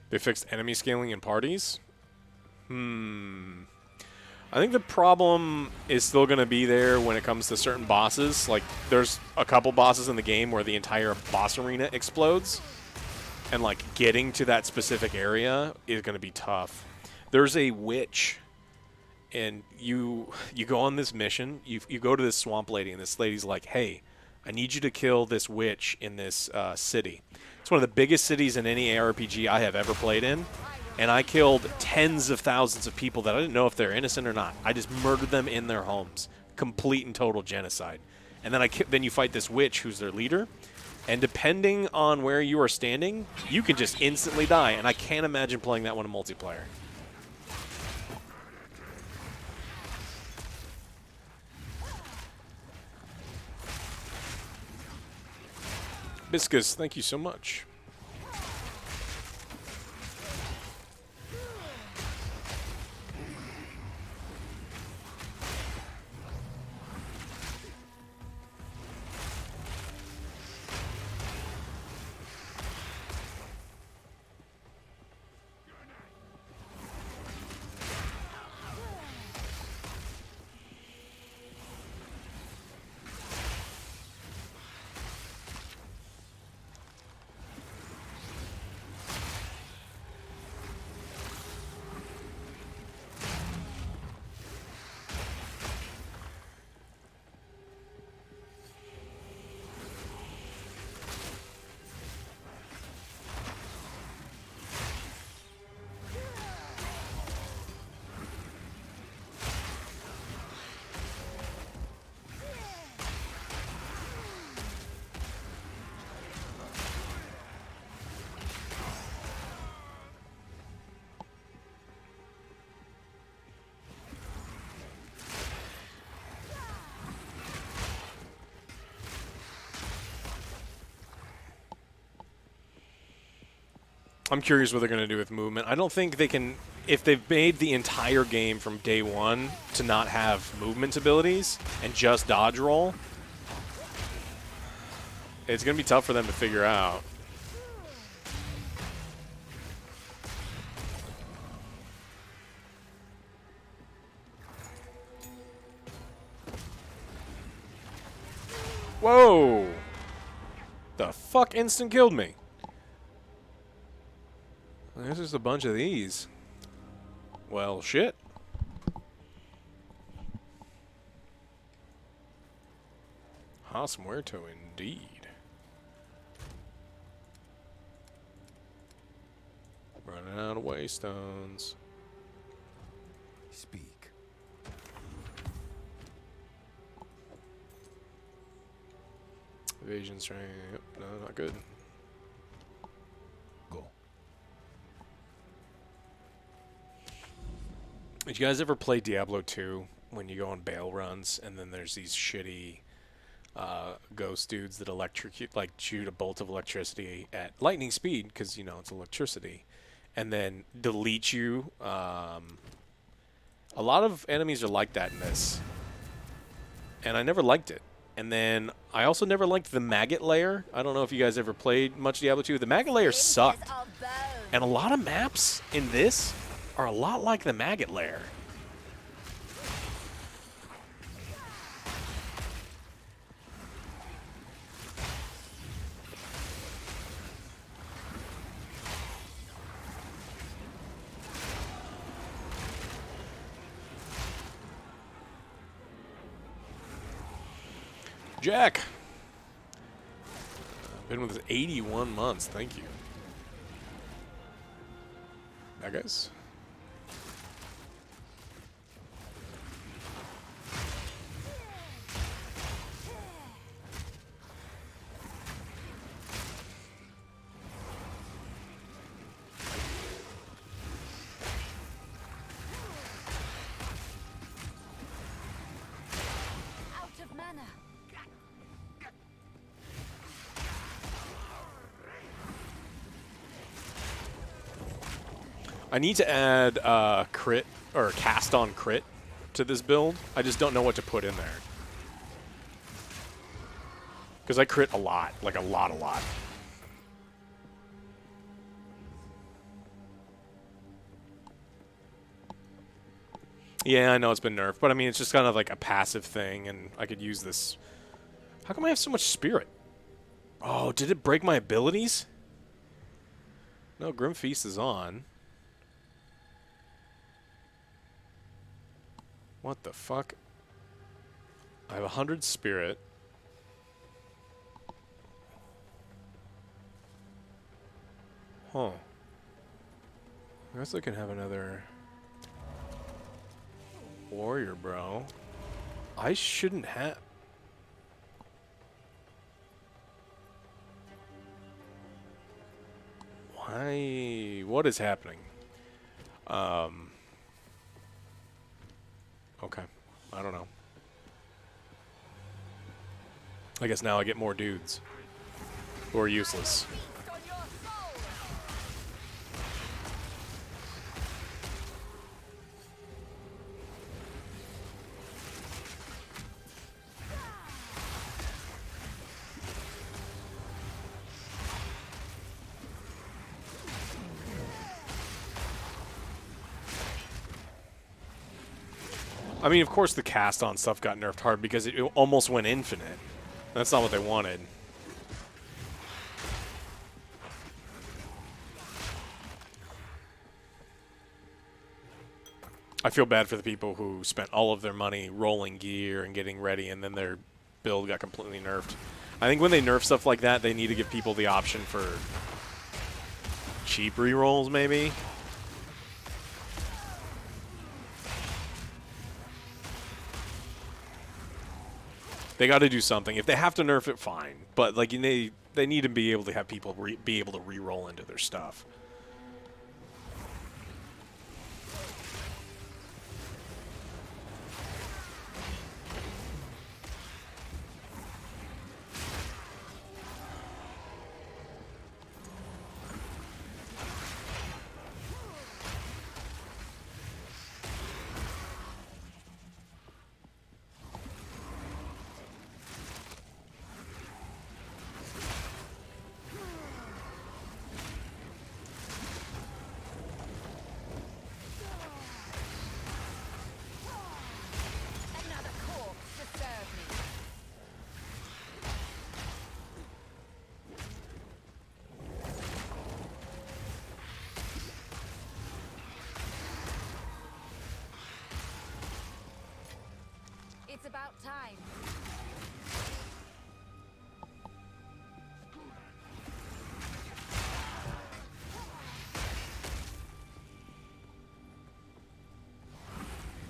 They fixed enemy scaling in parties? I think the problem is still going to be there when it comes to certain bosses. Like, there's a couple bosses in the game where the entire boss arena explodes. And, like, getting to that specific area is going to be tough. There's a witch, and you go on this mission. You go to this swamp lady, and this lady's like, hey, I need you to kill this witch in this city. It's one of the biggest cities in any ARPG I have ever played in. And I killed tens of thousands of people that I didn't know if they're innocent or not. I just murdered them in their homes. Complete and total genocide. And then then you fight this witch who's their leader. And depending on where you are standing, you can just instantly die. And I can't imagine playing that one in multiplayer. Biscus, thank you so much. I'm curious what they're going to do with movement. I don't think they can, if they've made the entire game from day one to not have movement abilities and just dodge roll, it's going to be tough for them to figure out. Whoa! The fuck instant killed me? There's just a bunch of these. Well, shit. Has muerto indeed. Running out of waystones. Speak. Evasion strength. Yep, no, not good. Go. Did you guys ever play Diablo 2 when you go on bail runs and then there's these shitty ghost dudes that electrocute, like shoot a bolt of electricity at lightning speed because you know it's electricity, and then delete you? A lot of enemies are like that in this, and I never liked it. And then I also never liked the maggot layer. I don't know if you guys ever played much Diablo 2. The maggot layer sucked, and a lot of maps in this are a lot like the maggot layer. Jack. Been with us 81 months. Thank you. That guys. Out of mana. I need to add crit or cast on crit to this build. I just don't know what to put in there. Because I crit a lot, like a lot. Yeah, I know it's been nerfed, but I mean, it's just kind of like a passive thing, and I could use this. How come I have so much spirit? Oh, did it break my abilities? No, Grim Feast is on. What the fuck? I have 100 spirit. Huh. I guess I can have another warrior, bro. I shouldn't have... Why? What is happening? Okay. I don't know. I guess now I get more dudes who are useless. Feast on your soul. I mean, of course the cast on stuff got nerfed hard because it almost went infinite. That's not what they wanted. I feel bad for the people who spent all of their money rolling gear and getting ready, and then their build got completely nerfed. I think when they nerf stuff like that, they need to give people the option for cheap rerolls, maybe. They got to do something. If they have to nerf it, fine. But like they need to be able to have people be able to re-roll into their stuff. Another corpse to serve me. It's about time.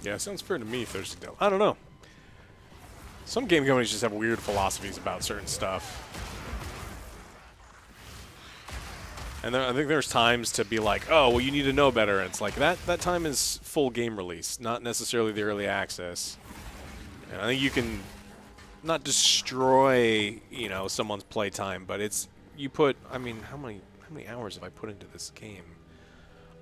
Yeah, sounds fair to me, Thirsty Devil. I don't know. Some game companies just have weird philosophies about certain stuff. And I think there's times to be like, oh, well, you need to know better. And it's like, that time is full game release, not necessarily the early access. And I think you can not destroy, you know, someone's playtime, but it's, you put, I mean, how many hours have I put into this game?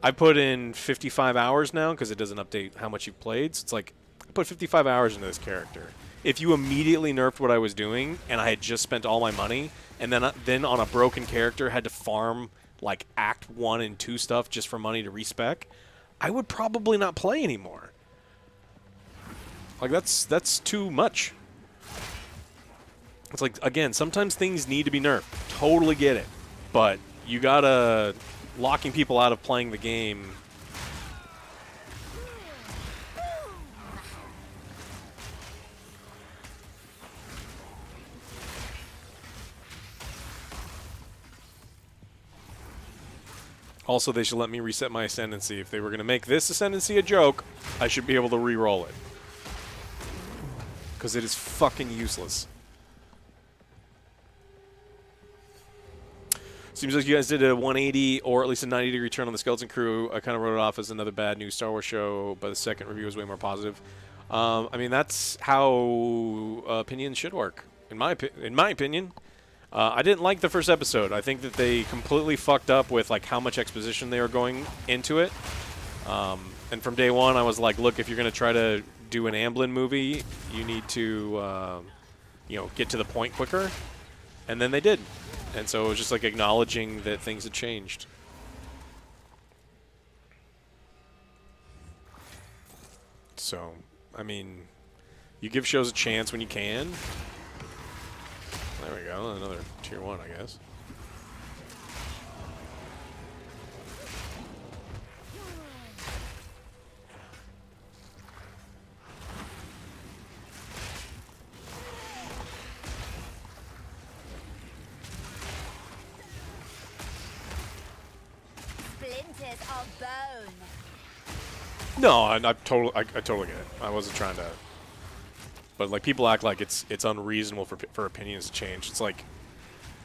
I put in 55 hours now because it doesn't update how much you've played. So it's like, I put 55 hours into this character. If you immediately nerfed what I was doing and I had just spent all my money and then on a broken character had to farm like Act 1 and 2 stuff just for money to respec, I would probably not play anymore. Like, that's too much. It's like, again, sometimes things need to be nerfed. Totally get it. But you gotta... locking people out of playing the game... Also, they should let me reset my Ascendency. If they were going to make this Ascendency a joke, I should be able to re-roll it. Because it is fucking useless. Seems like you guys did a 180 or at least a 90-degree turn on the Skeleton Crew. I kind of wrote it off as another bad new Star Wars show, but the second review was way more positive. I mean, that's how opinions should work, in my opinion. I didn't like the first episode. I think that they completely fucked up with like how much exposition they were going into it. And from day one, I was like, look, if you're going to try to do an Amblin movie, you need to, you know, get to the point quicker. And then they did. And so it was just like acknowledging that things had changed. So, I mean, you give shows a chance when you can. There we go, another tier 1, I guess. Splinters of bone. No, I totally get it. I wasn't trying to. But like people act like it's unreasonable for opinions to change. It's like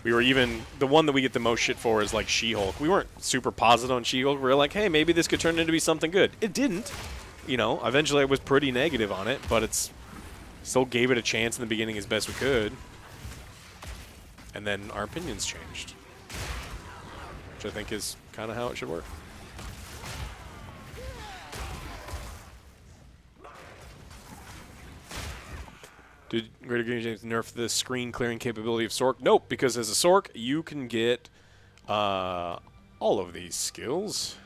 we were even the one that we get the most shit for is like She-Hulk. We weren't super positive on She-Hulk. We were like, hey, maybe this could turn into be something good. It didn't. You know, eventually I was pretty negative on it, but it's still gave it a chance in the beginning as best we could. And then our opinions changed, which I think is kind of how it should work. Did Greater Game James nerf the screen clearing capability of Sork? Nope, because as a Sork, you can get all of these skills.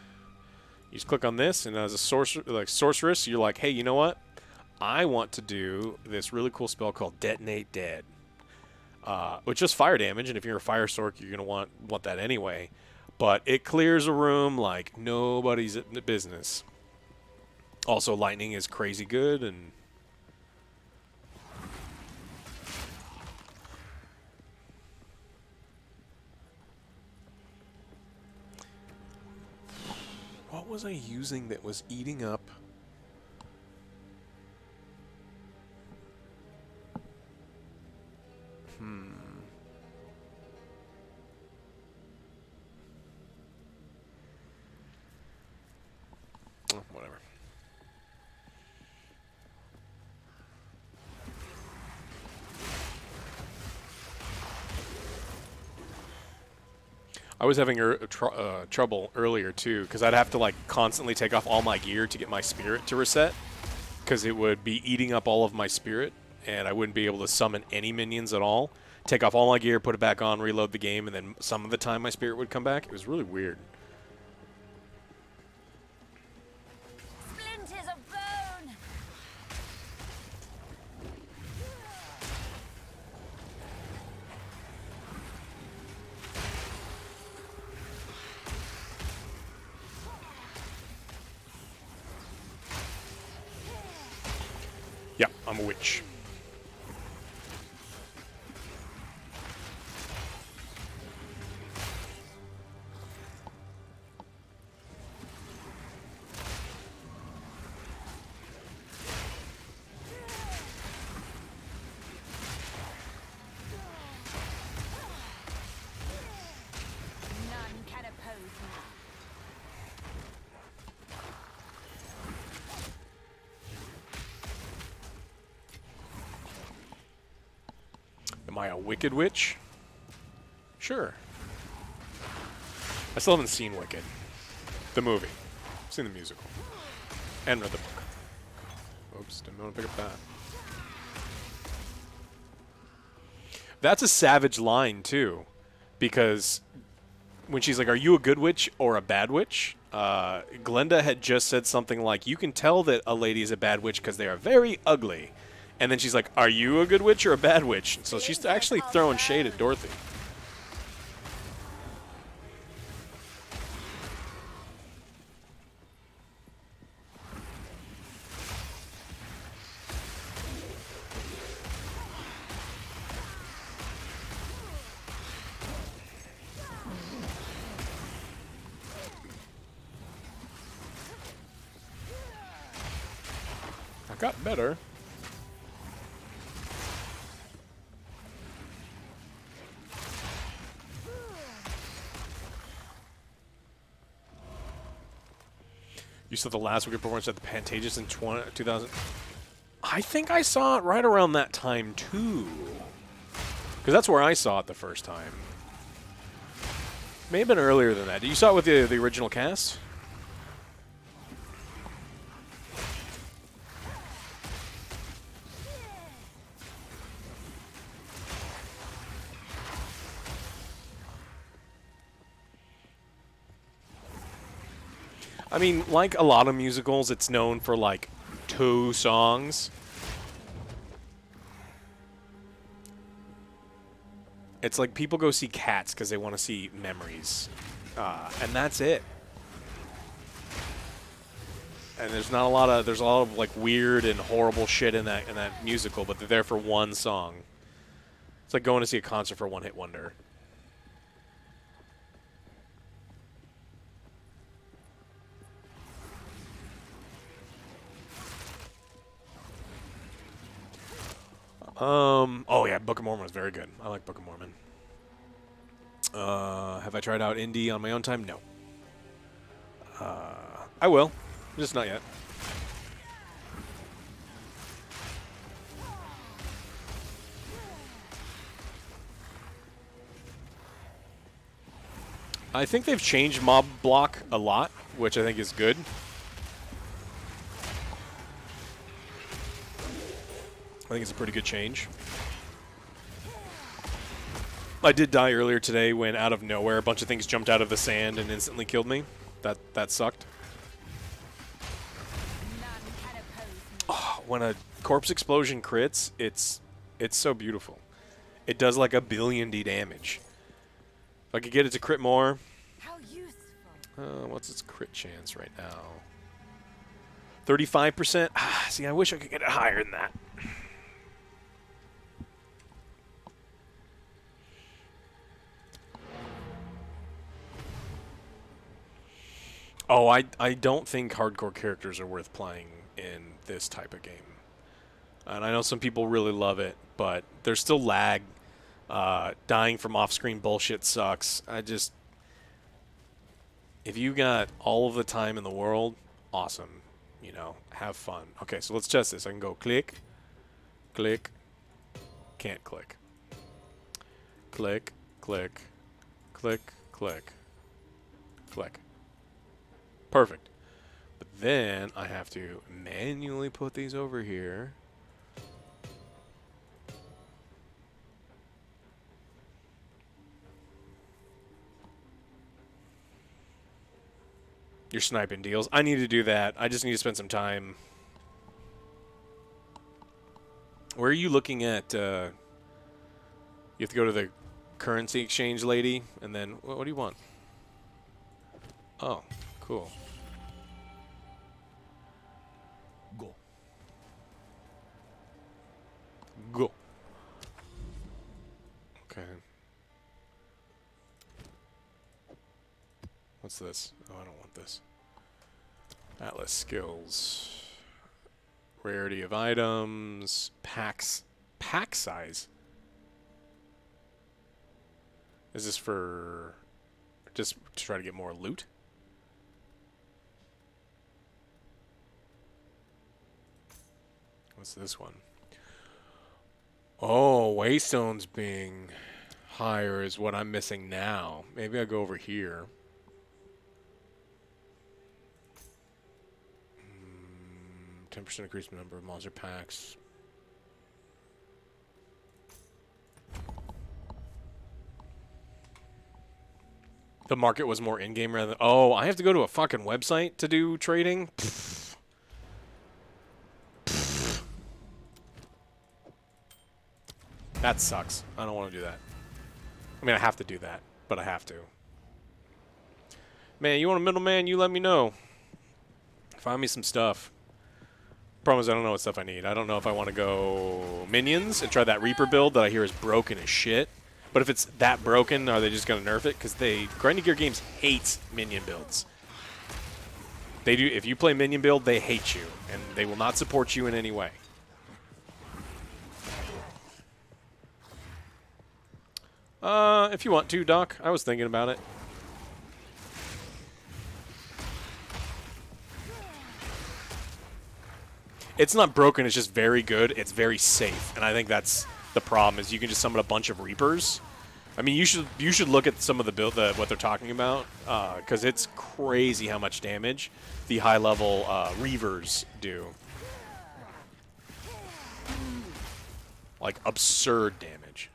You just click on this, and as a sorceress, you're like, hey, you know what? I want to do this really cool spell called Detonate Dead, which is fire damage, and if you're a fire Sork, you're gonna want that anyway. But it clears a room like nobody's business. Also, lightning is crazy good, and what was I using that was eating up? Oh, whatever. I was having trouble earlier too, because I'd have to like constantly take off all my gear to get my spirit to reset, because it would be eating up all of my spirit, and I wouldn't be able to summon any minions at all. Take off all my gear, put it back on, reload the game, and then some of the time my spirit would come back. It was really weird. Splinters of bone. Yeah, I'm a witch. Am I a wicked witch? Sure. I still haven't seen Wicked, the movie. I've seen the musical and read the book. Oops, didn't want to pick up that. That's a savage line too, because when she's like, "Are you a good witch or a bad witch?" Glenda had just said something like, "You can tell that a lady is a bad witch because they are very ugly," and then she's like, "Are you a good witch or a bad witch?" So she's actually throwing shade at Dorothy. I got better. You saw the last Wicked performance at the Pantages in 2000. I think I saw it right around that time too, because that's where I saw it the first time. May have been earlier than that. You saw it with the original cast? I mean, like a lot of musicals, it's known for like 2 songs. It's like people go see Cats because they want to see Memories, and that's it. And there's a lot of like weird and horrible shit in that musical, but they're there for one song. It's like going to see a concert for One Hit Wonder. Oh yeah, Book of Mormon was very good. I like Book of Mormon. Have I tried out indie on my own time? No. I will, just not yet. I think they've changed mob block a lot, which I think is good. I think it's a pretty good change. I did die earlier today when out of nowhere a bunch of things jumped out of the sand and instantly killed me. That sucked. Oh, when a corpse explosion crits, it's so beautiful. It does like 1,000,000,000 damage. If I could get it to crit more. How useful. What's its crit chance right now? 35%. See, I wish I could get it higher than that. Oh, I don't think hardcore characters are worth playing in this type of game. And I know some people really love it, but there's still lag. Dying from off-screen bullshit sucks. If you got all of the time in the world, awesome. You know, have fun. Okay, so let's test this. I can go click, click, can't click. Click, click, click, click, click. Perfect. But then I have to manually put these over here. You're sniping deals. I need to do that. I just need to spend some time. Where are you looking at? You have to go to the currency exchange lady, and then what do you want? Oh, cool. Go. Go. Okay. What's this? Oh, I don't want this. Atlas skills. Rarity of items. Packs. Pack size. Is this for just to try to get more loot? What's this one? Oh, Waystone's being higher is what I'm missing now. Maybe I'll go over here. 10% increase in number of monster packs. The market was more in-game rather than... Oh, I have to go to a fucking website to do trading? Pfft. Pfft. That sucks. I don't want to do that. I mean, I have to do that, but I have to. Man, you want a middleman? You let me know. Find me some stuff. Problem is, I don't know what stuff I need. I don't know if I want to go minions and try that Reaper build that I hear is broken as shit. But if it's that broken, are they just going to nerf it? Because Grinding Gear Games hates minion builds. They do. If you play minion build, they hate you, and they will not support you in any way. If you want to, Doc. I was thinking about it. It's not broken, it's just very good. It's very safe. And I think that's the problem, is you can just summon a bunch of Reapers. I mean, you should look at some of the build, what they're talking about, because it's crazy how much damage the high-level Reavers do. Like, absurd damage.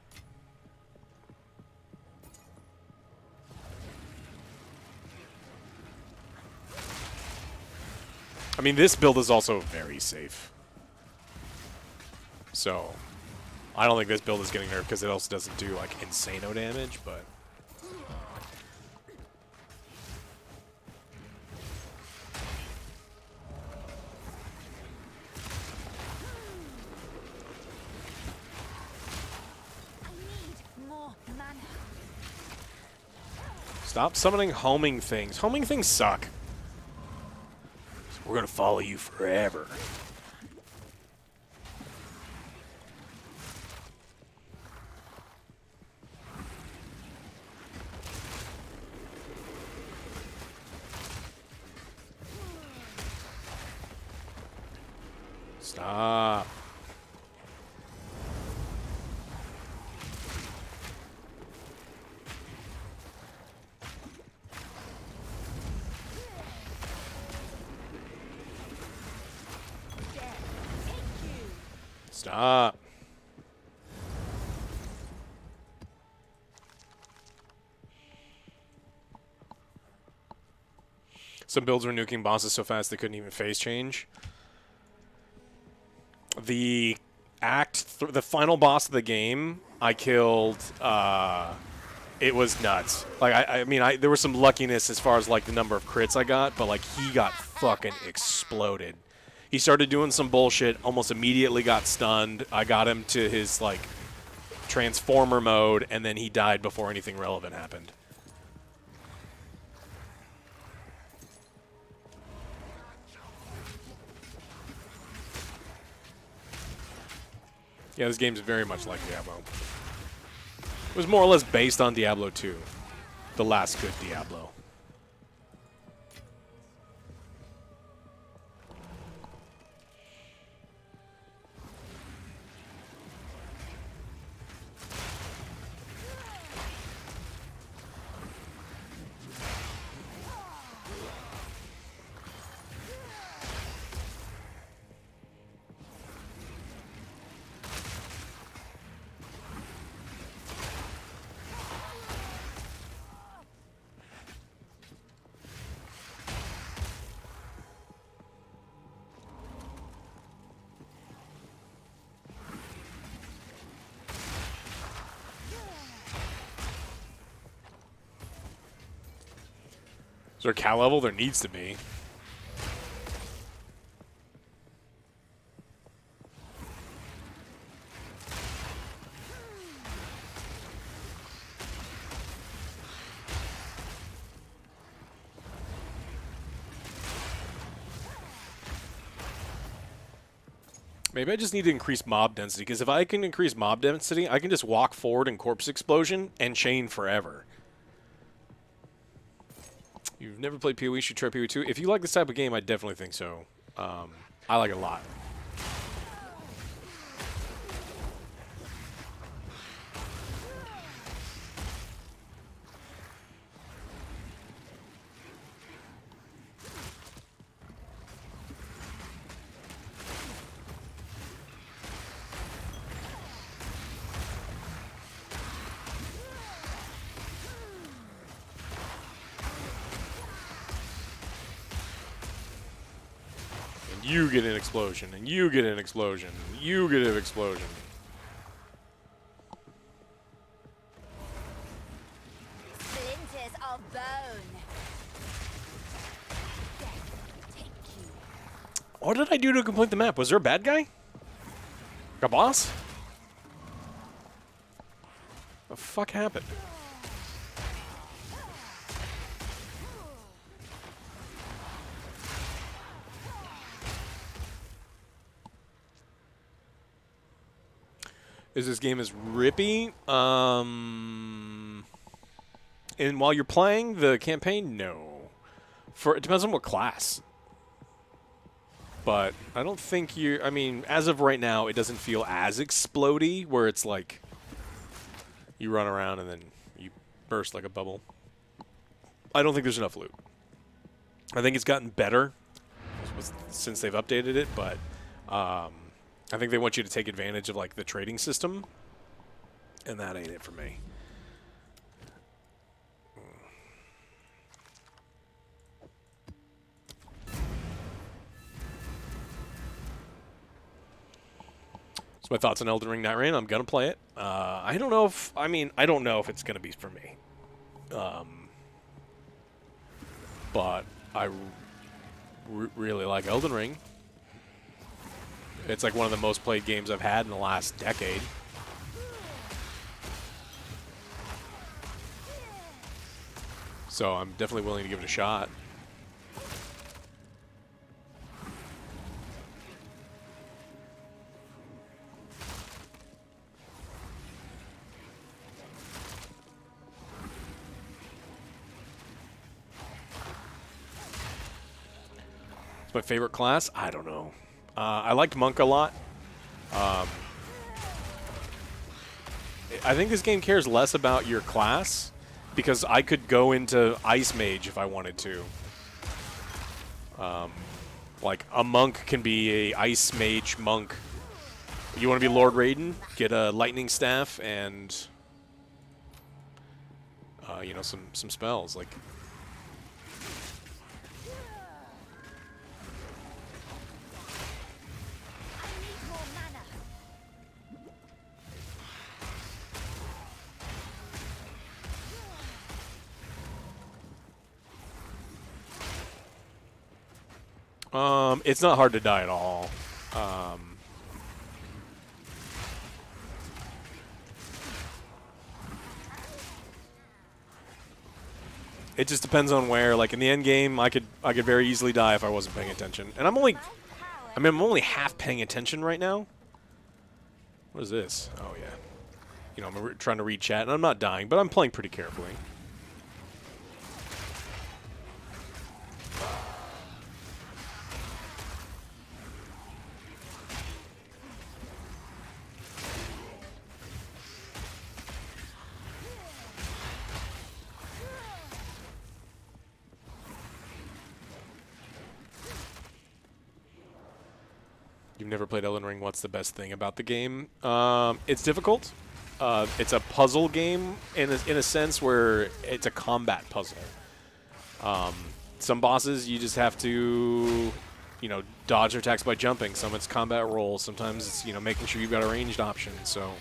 I mean, this build is also very safe. So, I don't think this build is getting nerfed because it also doesn't do, like, insano damage, but... Stop summoning homing things. Homing things suck. We're gonna follow you forever. Stop. Stop. Some builds were nuking bosses so fast they couldn't even phase change. The the final boss of the game, I killed. It was nuts. Like I mean, there was some luckiness as far as like the number of crits I got, but like he got fucking exploded. He started doing some bullshit, almost immediately got stunned. I got him to his, like, transformer mode, and then he died before anything relevant happened. Yeah, this game's very much like Diablo. It was more or less based on Diablo 2, the last good Diablo. Is there a cal level? There needs to be. Maybe I just need to increase mob density, because if I can increase mob density, I can just walk forward in Corpse Explosion and chain forever. You've never played PoE, you should try PoE 2. If you like this type of game, I definitely think so. I like it a lot. and you get an explosion, and you get an explosion, and you get an explosion. Splinters of bone. Death take you. What did I do to complete the map? Was there a bad guy? A boss? The fuck happened? Is this game as rippy? And while you're playing the campaign, no. It depends on what class. But I don't think I mean, as of right now, it doesn't feel as explodey, where it's like you run around and then you burst like a bubble. I don't think there's enough loot. I think it's gotten better since they've updated it, but I think they want you to take advantage of like the trading system, and that ain't it for me. So my thoughts on Elden Ring Night Rain. I'm gonna play it. I don't know if I don't know if it's gonna be for me. But I really like Elden Ring. It's like one of the most played games I've had in the last decade. So I'm definitely willing to give it a shot. It's my favorite class? I don't know. I liked Monk a lot. I think this game cares less about your class, because I could go into Ice Mage if I wanted to. Like, a monk can be a Ice Mage monk. You want to be Lord Raiden? Get a Lightning Staff and, you know, some spells. Like, it's not hard to die at all. It just depends on where. Like in the end game, I could very easily die if I wasn't paying attention. And I'm only half paying attention right now. What is this? Oh yeah. You know, I'm trying to read chat, and I'm not dying, but I'm playing pretty carefully. You've never played Elden Ring. What's the best thing about the game? It's difficult. It's a puzzle game in a sense where it's a combat puzzle. Some bosses you just have to, you know, dodge their attacks by jumping. Some it's combat rolls. Sometimes it's, you know, making sure you've got a ranged option. So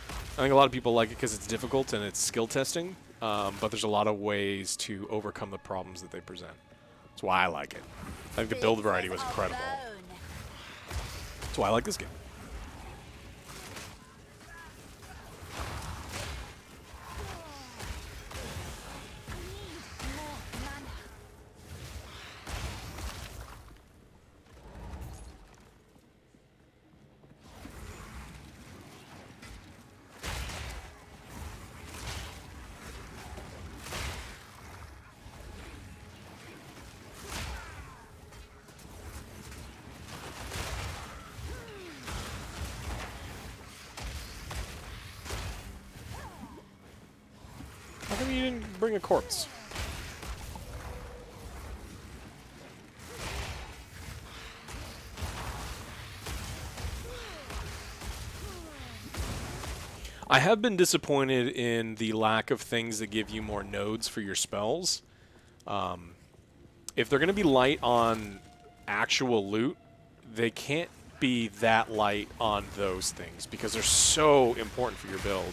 I think a lot of people like it because it's difficult and it's skill testing. But there's a lot of ways to overcome the problems that they present. That's why I like it. I think the build variety was incredible. That's why I like this game. How come you didn't bring a corpse? I have been disappointed in the lack of things that give you more nodes for your spells. If they're going to be light on actual loot, they can't be that light on those things because they're so important for your build.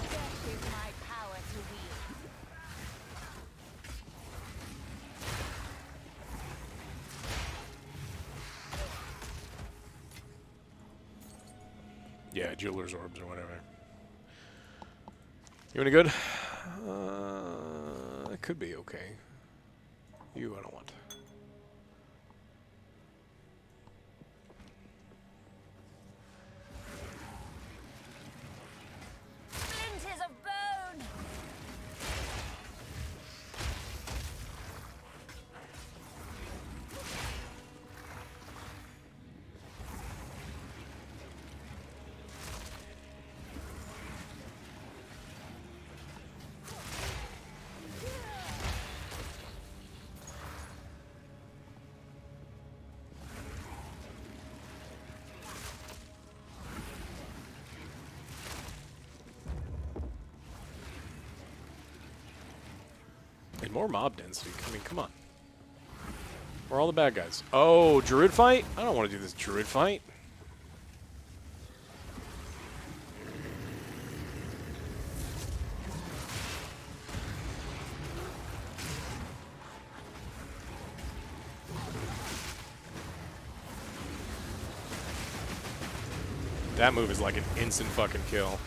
This is my power to wield. Yeah, jeweler's orbs or whatever. You any good? It could be okay. You, I don't want. Splinters of bone. And more mob density. I mean, come on. Where are all the bad guys? Oh, druid fight? I don't want to do this druid fight. That move is like an instant fucking kill.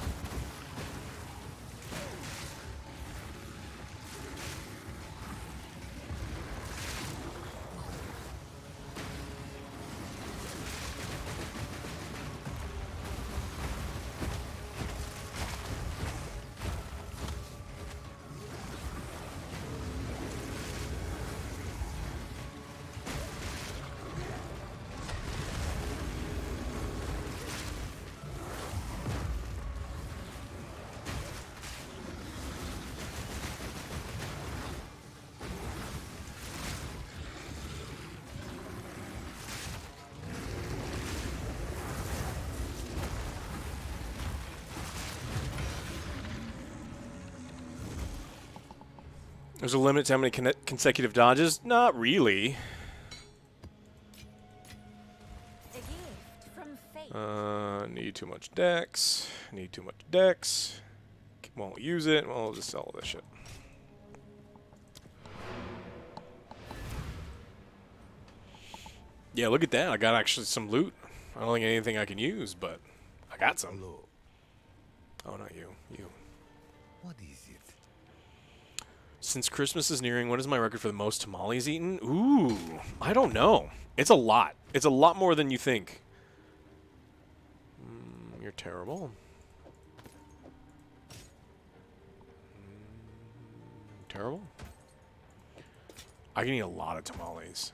There's a limit to how many consecutive dodges? Not really. A gift from fate. Need too much dex. Need too much dex. Won't use it. Well, I'll just sell this shit. Yeah, look at that. I got actually some loot. I don't think anything I can use, but I got some. Hello. Oh, not you. You. What is it? Since Christmas is nearing, what is my record for the most tamales eaten? Ooh, I don't know. It's a lot. It's a lot more than you think. You're terrible. Terrible? I can eat a lot of tamales.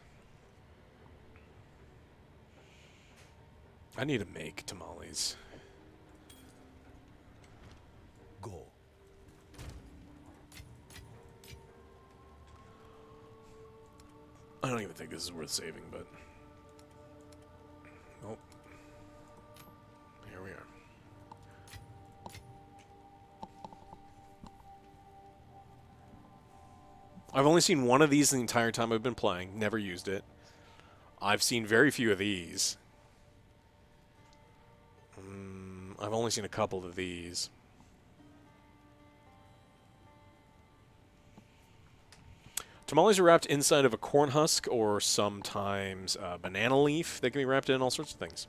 I need to make tamales. Go. I don't even think this is worth saving, but... Nope. Here we are. I've only seen one of these the entire time I've been playing. Never used it. I've seen very few of these. I've only seen a couple of these. Tamales are wrapped inside of a corn husk or sometimes a banana leaf. They can be wrapped in all sorts of things.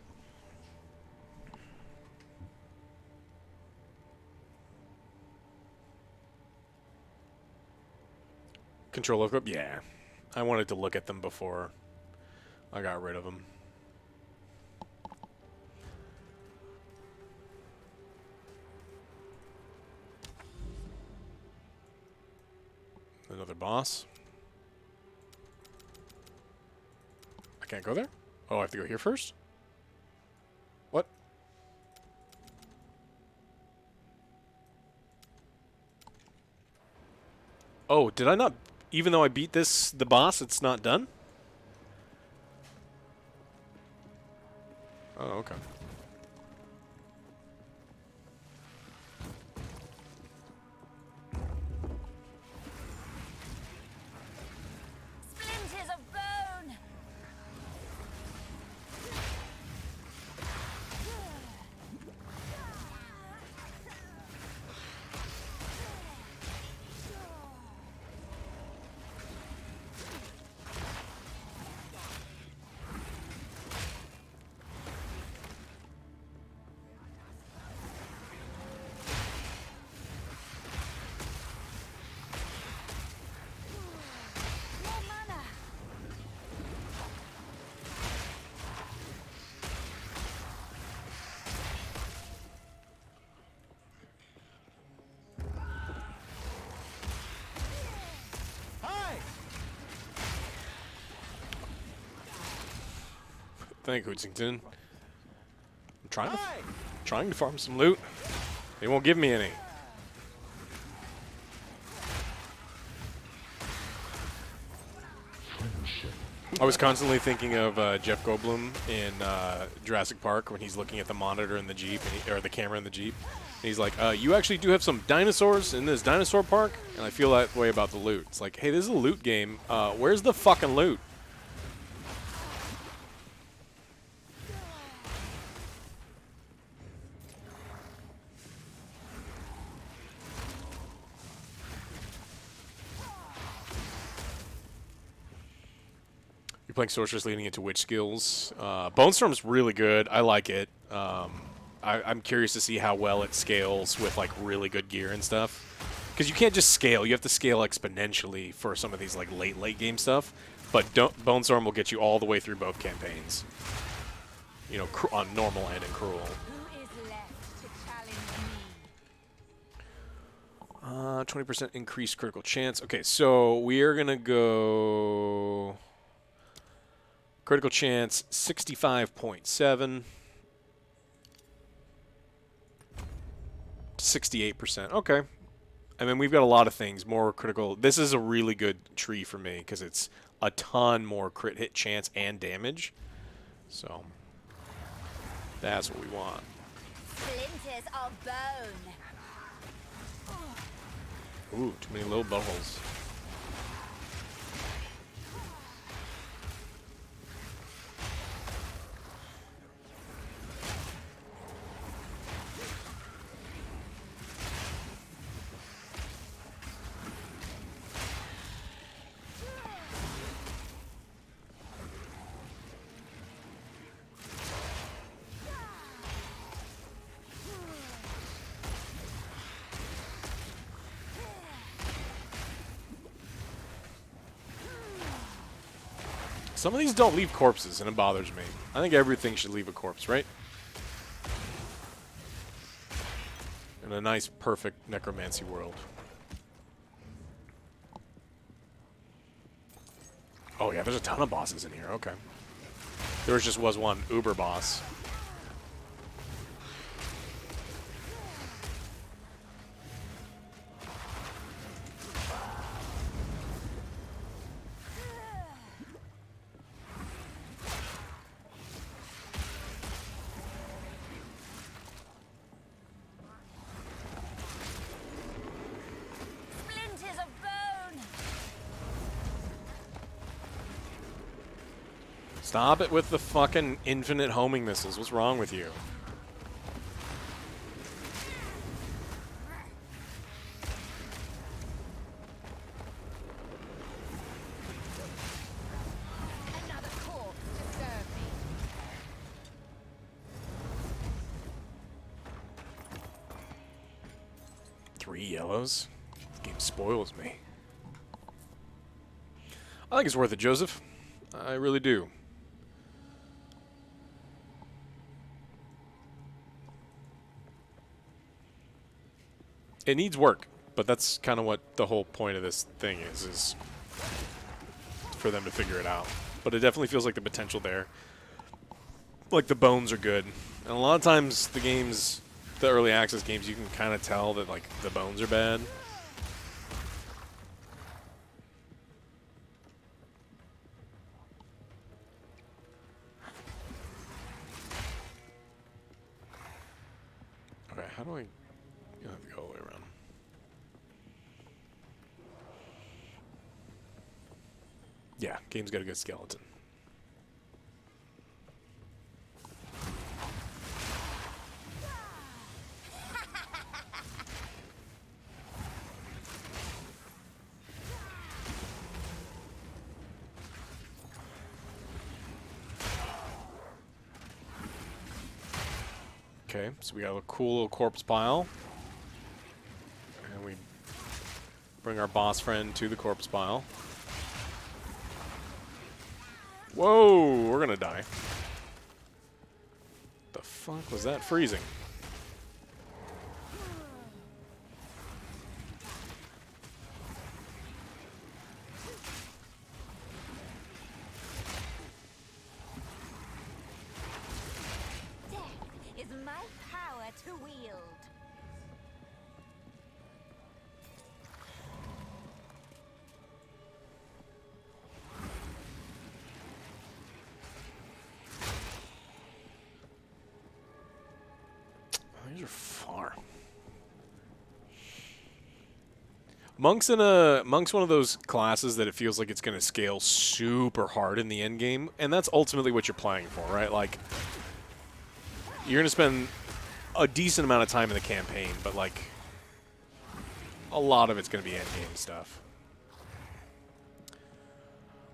Control lookup? Yeah. I wanted to look at them before I got rid of them. Another boss. I can't go there? Oh, I have to go here first? What? Oh, did I not... Even though I beat the boss, it's not done? Oh, okay. Thank you, Hootsington. I'm trying to farm some loot. They won't give me any. I was constantly thinking of Jeff Goldblum in Jurassic Park when he's looking at the monitor in the Jeep, or the camera in the Jeep. And he's like, you actually do have some dinosaurs in this dinosaur park? And I feel that way about the loot. It's like, hey, this is a loot game. Where's the fucking loot? You're playing Sorceress leading into Witch skills. Bone Storm's really good. I like it. I'm curious to see how well it scales with like really good gear and stuff. Because you can't just scale. You have to scale exponentially for some of these like late game stuff. But Bone Storm will get you all the way through both campaigns. You know, on normal and in cruel. Who is left to challenge me? 20% increased critical chance. Okay, so we are gonna go. Critical chance, 65.7. 68%. Okay. I mean, we've got a lot of things. More critical. This is a really good tree for me because it's a ton more crit hit chance and damage. So, that's what we want. Splinters of bone. Ooh, too many little buttholes. Some of these don't leave corpses, and it bothers me. I think everything should leave a corpse, right? In a nice, perfect necromancy world. Oh yeah, there's a ton of bosses in here, okay. There just was one uber boss. Splinters of bone. Stop it with the fucking infinite homing missiles. What's wrong with you? Another corpse to serve me. Three yellows? This game spoils me. I think it's worth it, Joseph. I really do. It needs work, but that's kind of what the whole point of this thing is for them to figure it out. But it definitely feels like the potential there. Like the bones are good. And a lot of times the games, the early access games, you can kind of tell that like the bones are bad. Okay, how do I... You have to go all the way around. Yeah, game's got a good skeleton. Okay, so we got a cool little corpse pile. And we bring our boss friend to the corpse pile. Whoa, we're gonna die. The fuck was that freezing? far. Monk's one of those classes that it feels like it's going to scale super hard in the end game, and that's ultimately what you're playing for, right? Like, you're going to spend a decent amount of time in the campaign, but like a lot of it's going to be end game stuff.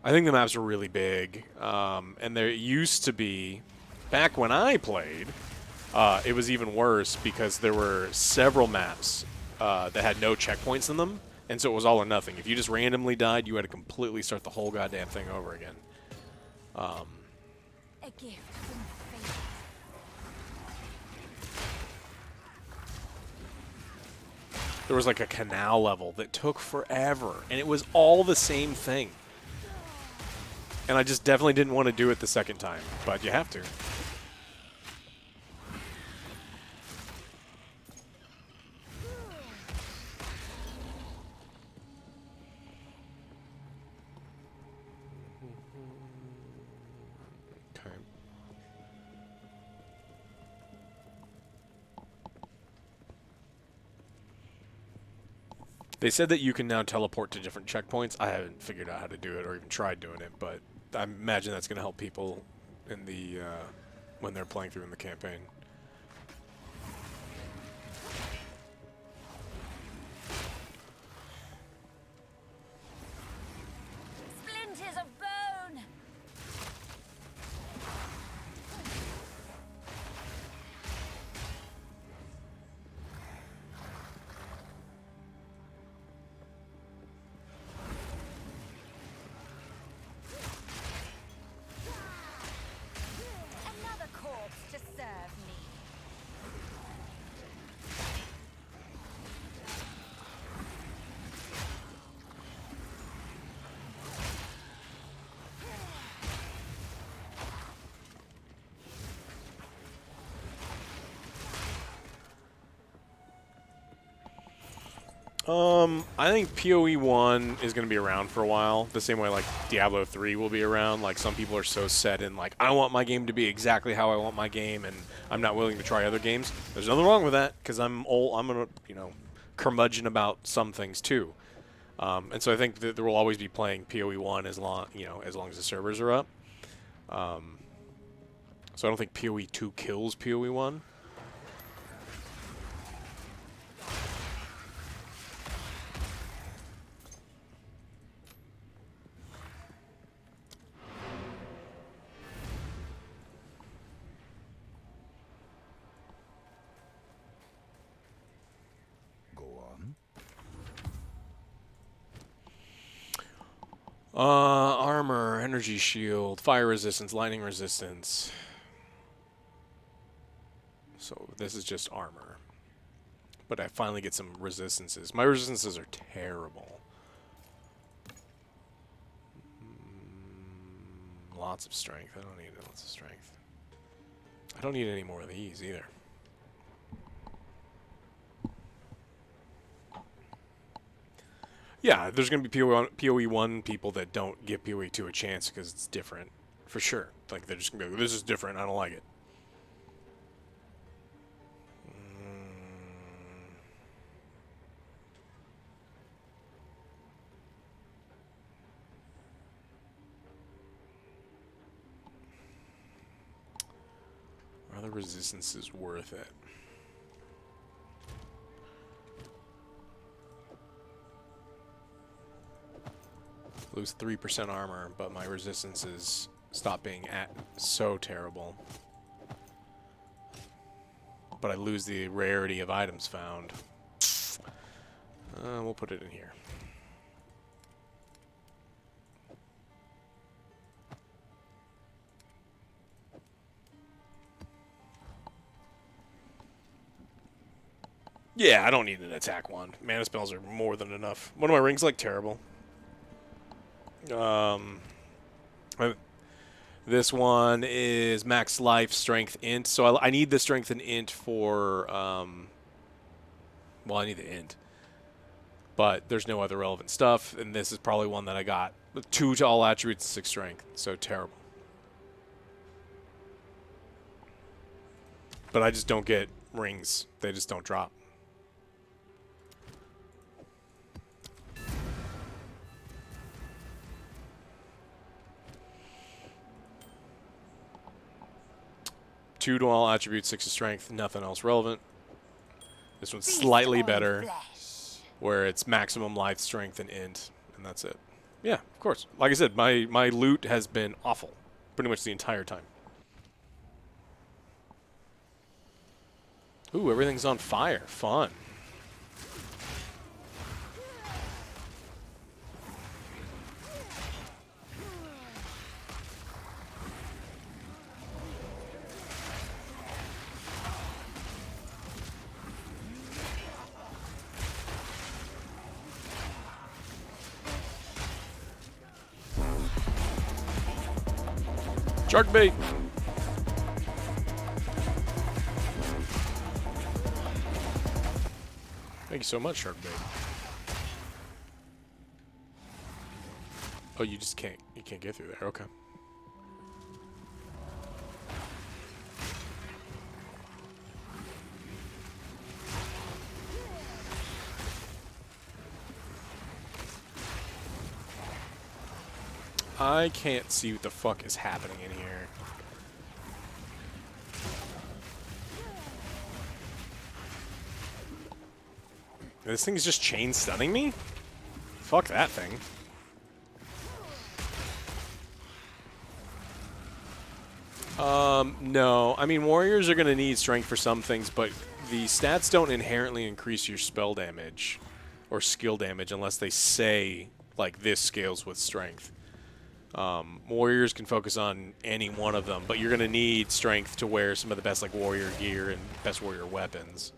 I think the maps are really big, and there used to be, back when I played, it was even worse because there were several maps that had no checkpoints in them, and so it was all or nothing. If you just randomly died, you had to completely start the whole goddamn thing over again. A gift from fate. There was like a canal level that took forever, and it was all the same thing. And I just definitely didn't want to do it the second time, but you have to. Okay. They said that you can now teleport to different checkpoints. I haven't figured out how to do it or even tried doing it, but I imagine that's going to help people in the when they're playing through in the campaign. Splinters of bone. Another corpse to serve me. I think PoE 1 is going to be around for a while, the same way like Diablo 3 will be around. Like, some people are so set in like, I want my game to be exactly how I want my game, and I'm not willing to try other games. There's nothing wrong with that, because I'm gonna, you know, curmudgeon about some things too. And so I think that there will always be playing PoE 1 as long as the servers are up. So I don't think PoE 2 kills PoE 1. Go on. Armor, energy shield, fire resistance, lightning resistance. So this is just armor. But I finally get some resistances. My resistances are terrible. Lots of strength. I don't need lots of strength. I don't need any more of these either. Yeah, there's going to be PoE 1 people that don't give PoE 2 a chance because it's different, for sure. Like, they're just going to be like, this is different, I don't like it. Are the resistances worth it? Lose 3% armor, but my resistances stop being so terrible. But I lose the rarity of items found. We'll put it in here. Yeah, I don't need an attack wand. Mana spells are more than enough. One of my rings like terrible. This one is max life, strength, int. So I need the strength and int for, well, I need the int. But there's no other relevant stuff, and this is probably one that I got. 2 to all attributes, 6 strength. So terrible. But I just don't get rings. They just don't drop. Two to all attributes, 6 of strength, nothing else relevant. This one's slightly better, where it's maximum life, strength, and int, and that's it. Yeah, of course. Like I said, my loot has been awful pretty much the entire time. Ooh, everything's on fire. Fun. Shark bait. Thank you so much, shark bait. Oh, you just can't. You can't get through there. Okay. I can't see what the fuck is happening in here. This thing is just chain stunning me? Fuck that thing. No. I mean, warriors are going to need strength for some things, but the stats don't inherently increase your spell damage or skill damage unless they say, like, this scales with strength. Warriors can focus on any one of them, but you're going to need strength to wear some of the best, like, warrior gear and best warrior weapons.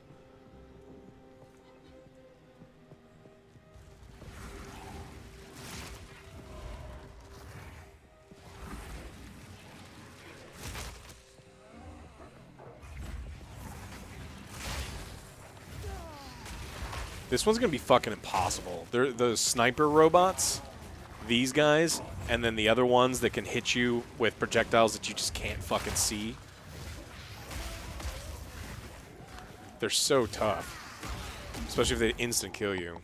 This one's going to be fucking impossible. They're the sniper robots, these guys, and then the other ones that can hit you with projectiles that you just can't fucking see. They're so tough. Especially if they instant kill you.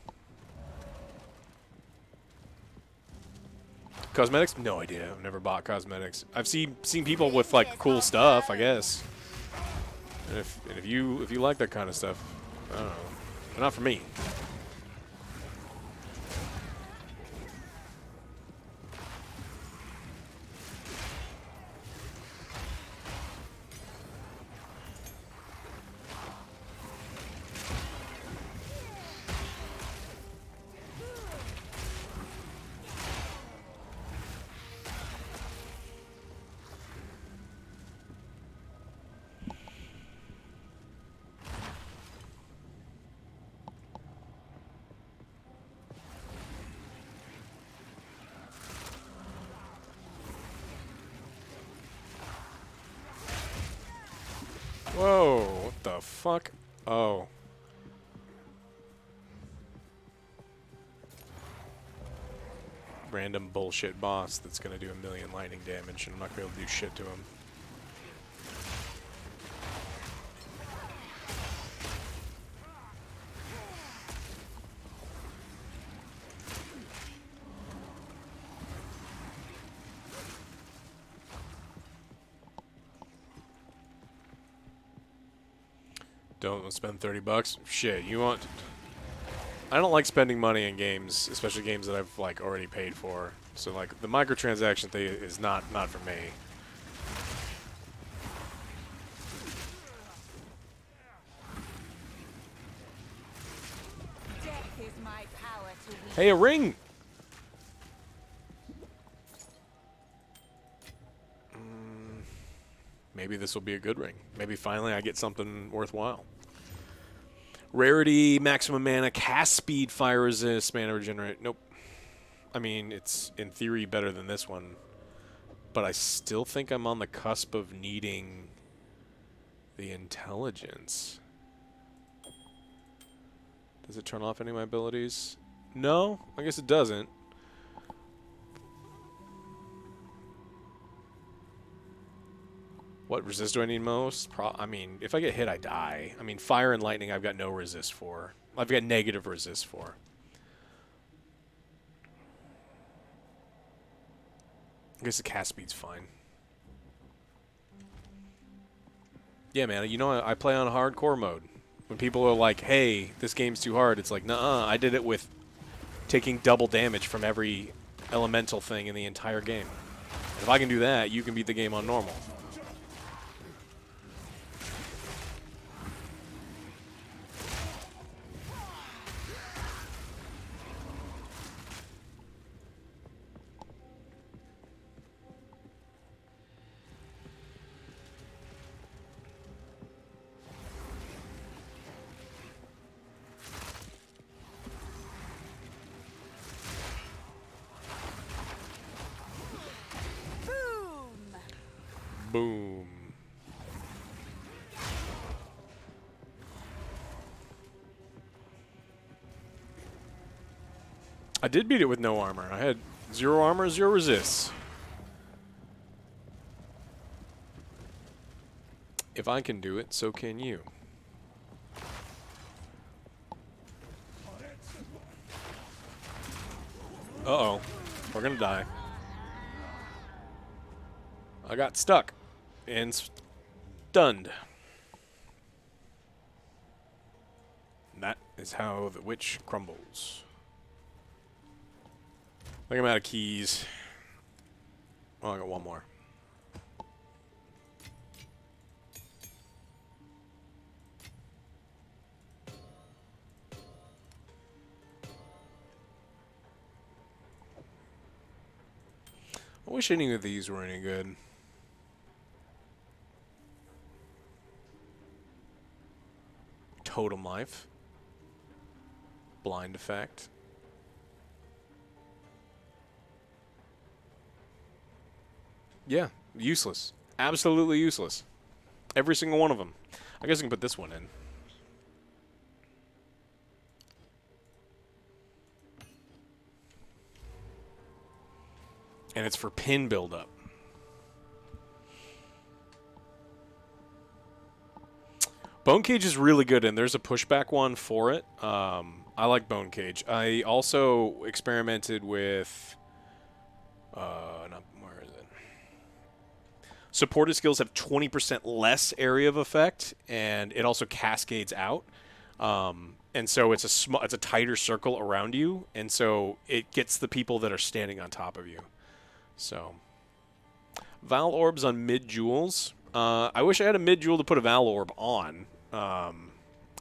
Cosmetics? No idea. I've never bought cosmetics. I've seen people with like cool stuff, I guess. And if you like that kind of stuff, I don't know. But not for me. Whoa, what the fuck? Oh. Random bullshit boss that's gonna do 1,000,000 lightning damage and I'm not gonna be able to do shit to him. Don't spend 30 bucks. Shit, you want... I don't like spending money in games, especially games that I've like already paid for. So like the microtransaction thing is not for me. Death is my power to wield. Hey, a ring! Maybe this will be a good ring. Maybe finally I get something worthwhile. Rarity, maximum mana, cast speed, fire resist, mana regenerate. Nope. I mean, it's in theory better than this one. But I still think I'm on the cusp of needing the intelligence. Does it turn off any of my abilities? No, I guess it doesn't. What resist do I need most? I mean, if I get hit, I die. I mean, fire and lightning I've got no resist for. I've got negative resist for. I guess the cast speed's fine. Yeah, man, you know, I play on hardcore mode. When people are like, hey, this game's too hard, it's like, nuh-uh, I did it with taking double damage from every elemental thing in the entire game. If I can do that, you can beat the game on normal. Boom. I did beat it with no armor. I had 0 armor, 0 resists. If I can do it, so can you. Uh-oh. We're gonna die. I got stuck and stunned. And that is how the witch crumbles. I think I'm out of keys. Oh, I got one more. I wish any of these were any good. Totem life. Blind effect. Yeah, useless. Absolutely useless. Every single one of them. I guess I can put this one in. And it's for pin buildup. Bone Cage is really good, and there's a pushback one for it. I like Bone Cage. I also experimented with... where is it? Supported skills have 20% less area of effect, and it also cascades out. And so it's a tighter circle around you, and so it gets the people that are standing on top of you. So, Val Orbs on mid jewels. I wish I had a mid jewel to put a Val Orb on. I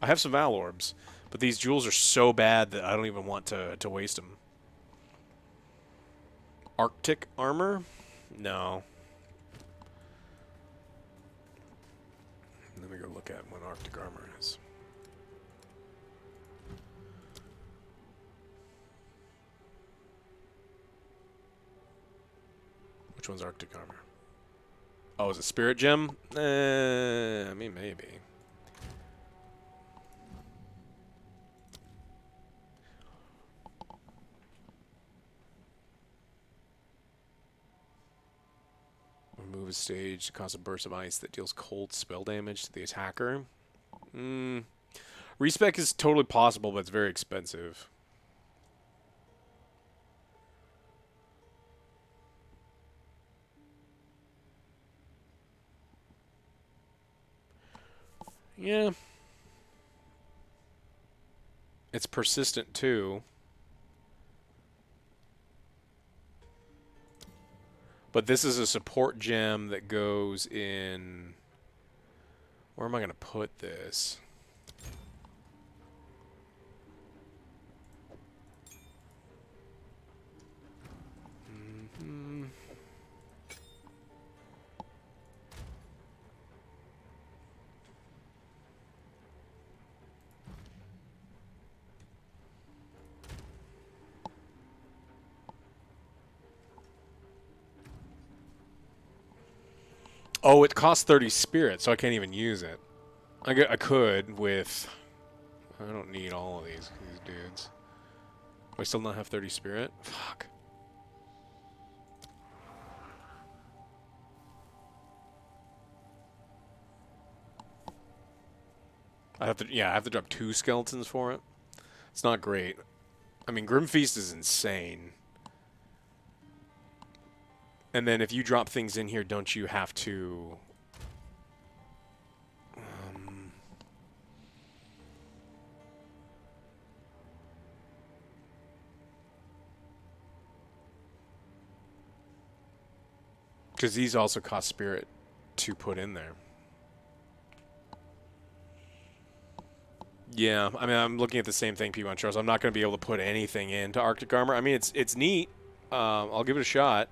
have some Val Orbs, but these jewels are so bad that I don't even want to waste them. Arctic armor? No. Let me go look at what Arctic armor is. Which one's Arctic armor? Oh, is it Spirit Gem? I mean, maybe. Remove a stage to cause a burst of ice that deals cold spell damage to the attacker. Respec is totally possible, but it's very expensive. Yeah. It's persistent too. But this is a support gem that goes in... Where am I going to put this? Oh, it costs 30 spirit, so I can't even use it. I could with... I don't need all of these dudes. Do I still not have 30 spirit? Fuck. I have to, yeah, I have to drop 2 skeletons for it. It's not great. I mean, Grim Feast is insane. And then if you drop things in here, don't you have to... Because these also cost spirit to put in there. Yeah, I mean, I'm looking at the same thing, P1 Charles. I'm not going to be able to put anything into Arctic Armor. I mean, it's neat. I'll give it a shot.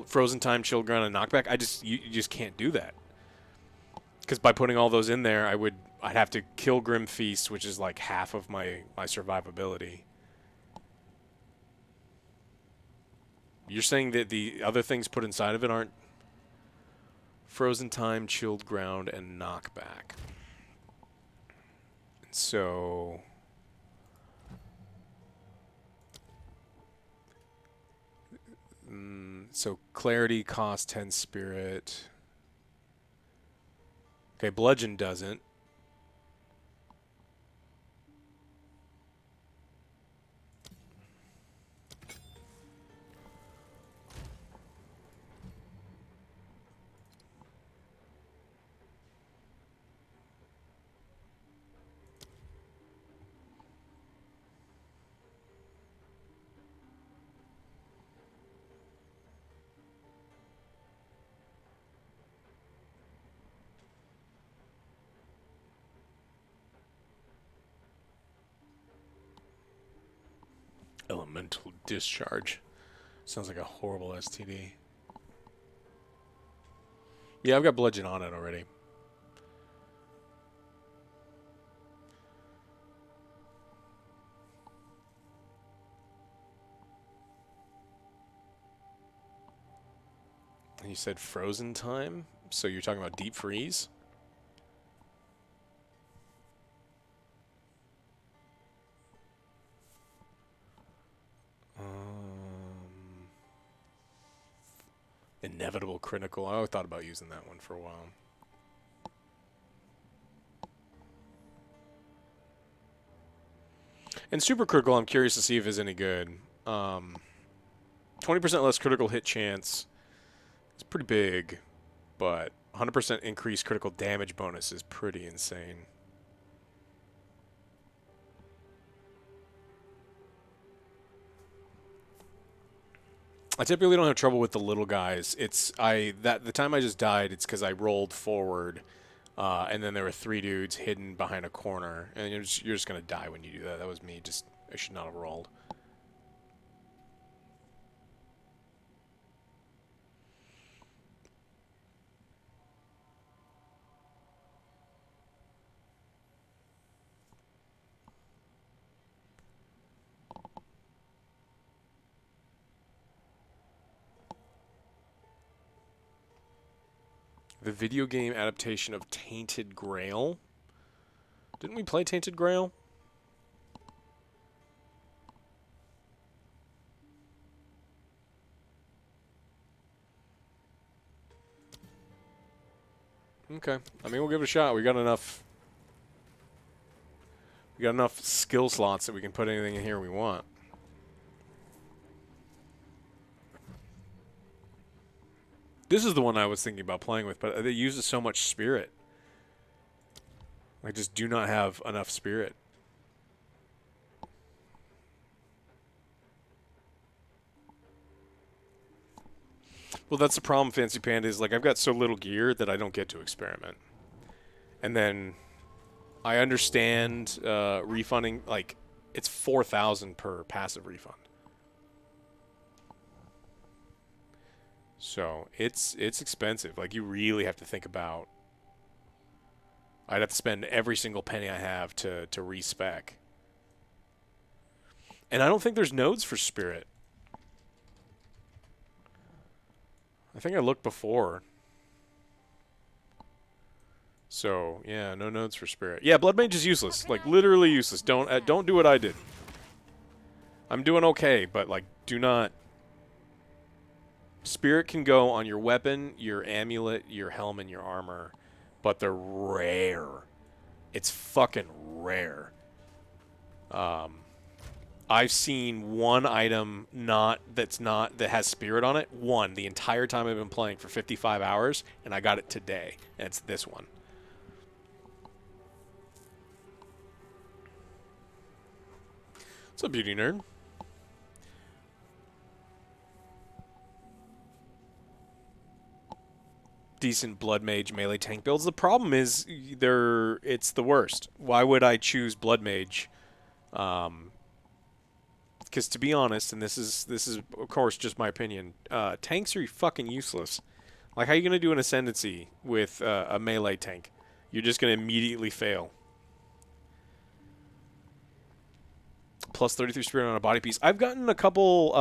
Frozen Time, Chilled Ground, and Knockback. You just can't do that. Because by putting all those in there, I'd have to kill Grim Feast, which is like half of my survivability. You're saying that the other things put inside of it aren't Frozen Time, Chilled Ground, and Knockback. So... so Clarity costs 10 Spirit. Okay, Bludgeon doesn't. Elemental Discharge. Sounds like a horrible STD. Yeah, I've got Bludgeon on it already. And you said Frozen Time? So you're talking about Deep Freeze? Inevitable Critical. I thought about using that one for a while. And Super Critical, I'm curious to see if it's any good. 20% less critical hit chance. It's pretty big, but 100% increased critical damage bonus is pretty insane. I typically don't have trouble with the little guys. The time I just died, it's because I rolled forward, and then there were 3 dudes hidden behind a corner, and you're just gonna die when you do that. That was me. I should not have rolled. The video game adaptation of Tainted Grail. Didn't we play Tainted Grail? Okay. I mean, we'll give it a shot. We got enough skill slots that we can put anything in here we want. This is the one I was thinking about playing with, but it uses so much spirit. I just do not have enough spirit. Well, that's the problem, Fancy Panda, is like I've got so little gear that I don't get to experiment. And then I understand refunding, like it's 4,000 per passive refund. So it's expensive. Like you really have to think about. I'd have to spend every single penny I have to respec. And I don't think there's nodes for spirit. I think I looked before. So yeah, no nodes for spirit. Yeah, Blood Mage is useless. Like literally useless. Don't do what I did. I'm doing okay, but like do not Spirit can go on your weapon, your amulet, your helm, and your armor, but they're rare. It's fucking rare. I've seen one item that has spirit on it, one, the entire time I've been playing for 55 hours, and I got it today, and it's this one. What's up, beauty nerd? Decent blood mage melee tank builds. The problem is it's the worst. Why would I choose blood mage? Because to be honest, and this is of course just my opinion, tanks are fucking useless. Like, how are you gonna do an ascendancy with a melee tank? You're just gonna immediately fail. Plus 33 spirit on a body piece. I've gotten a couple.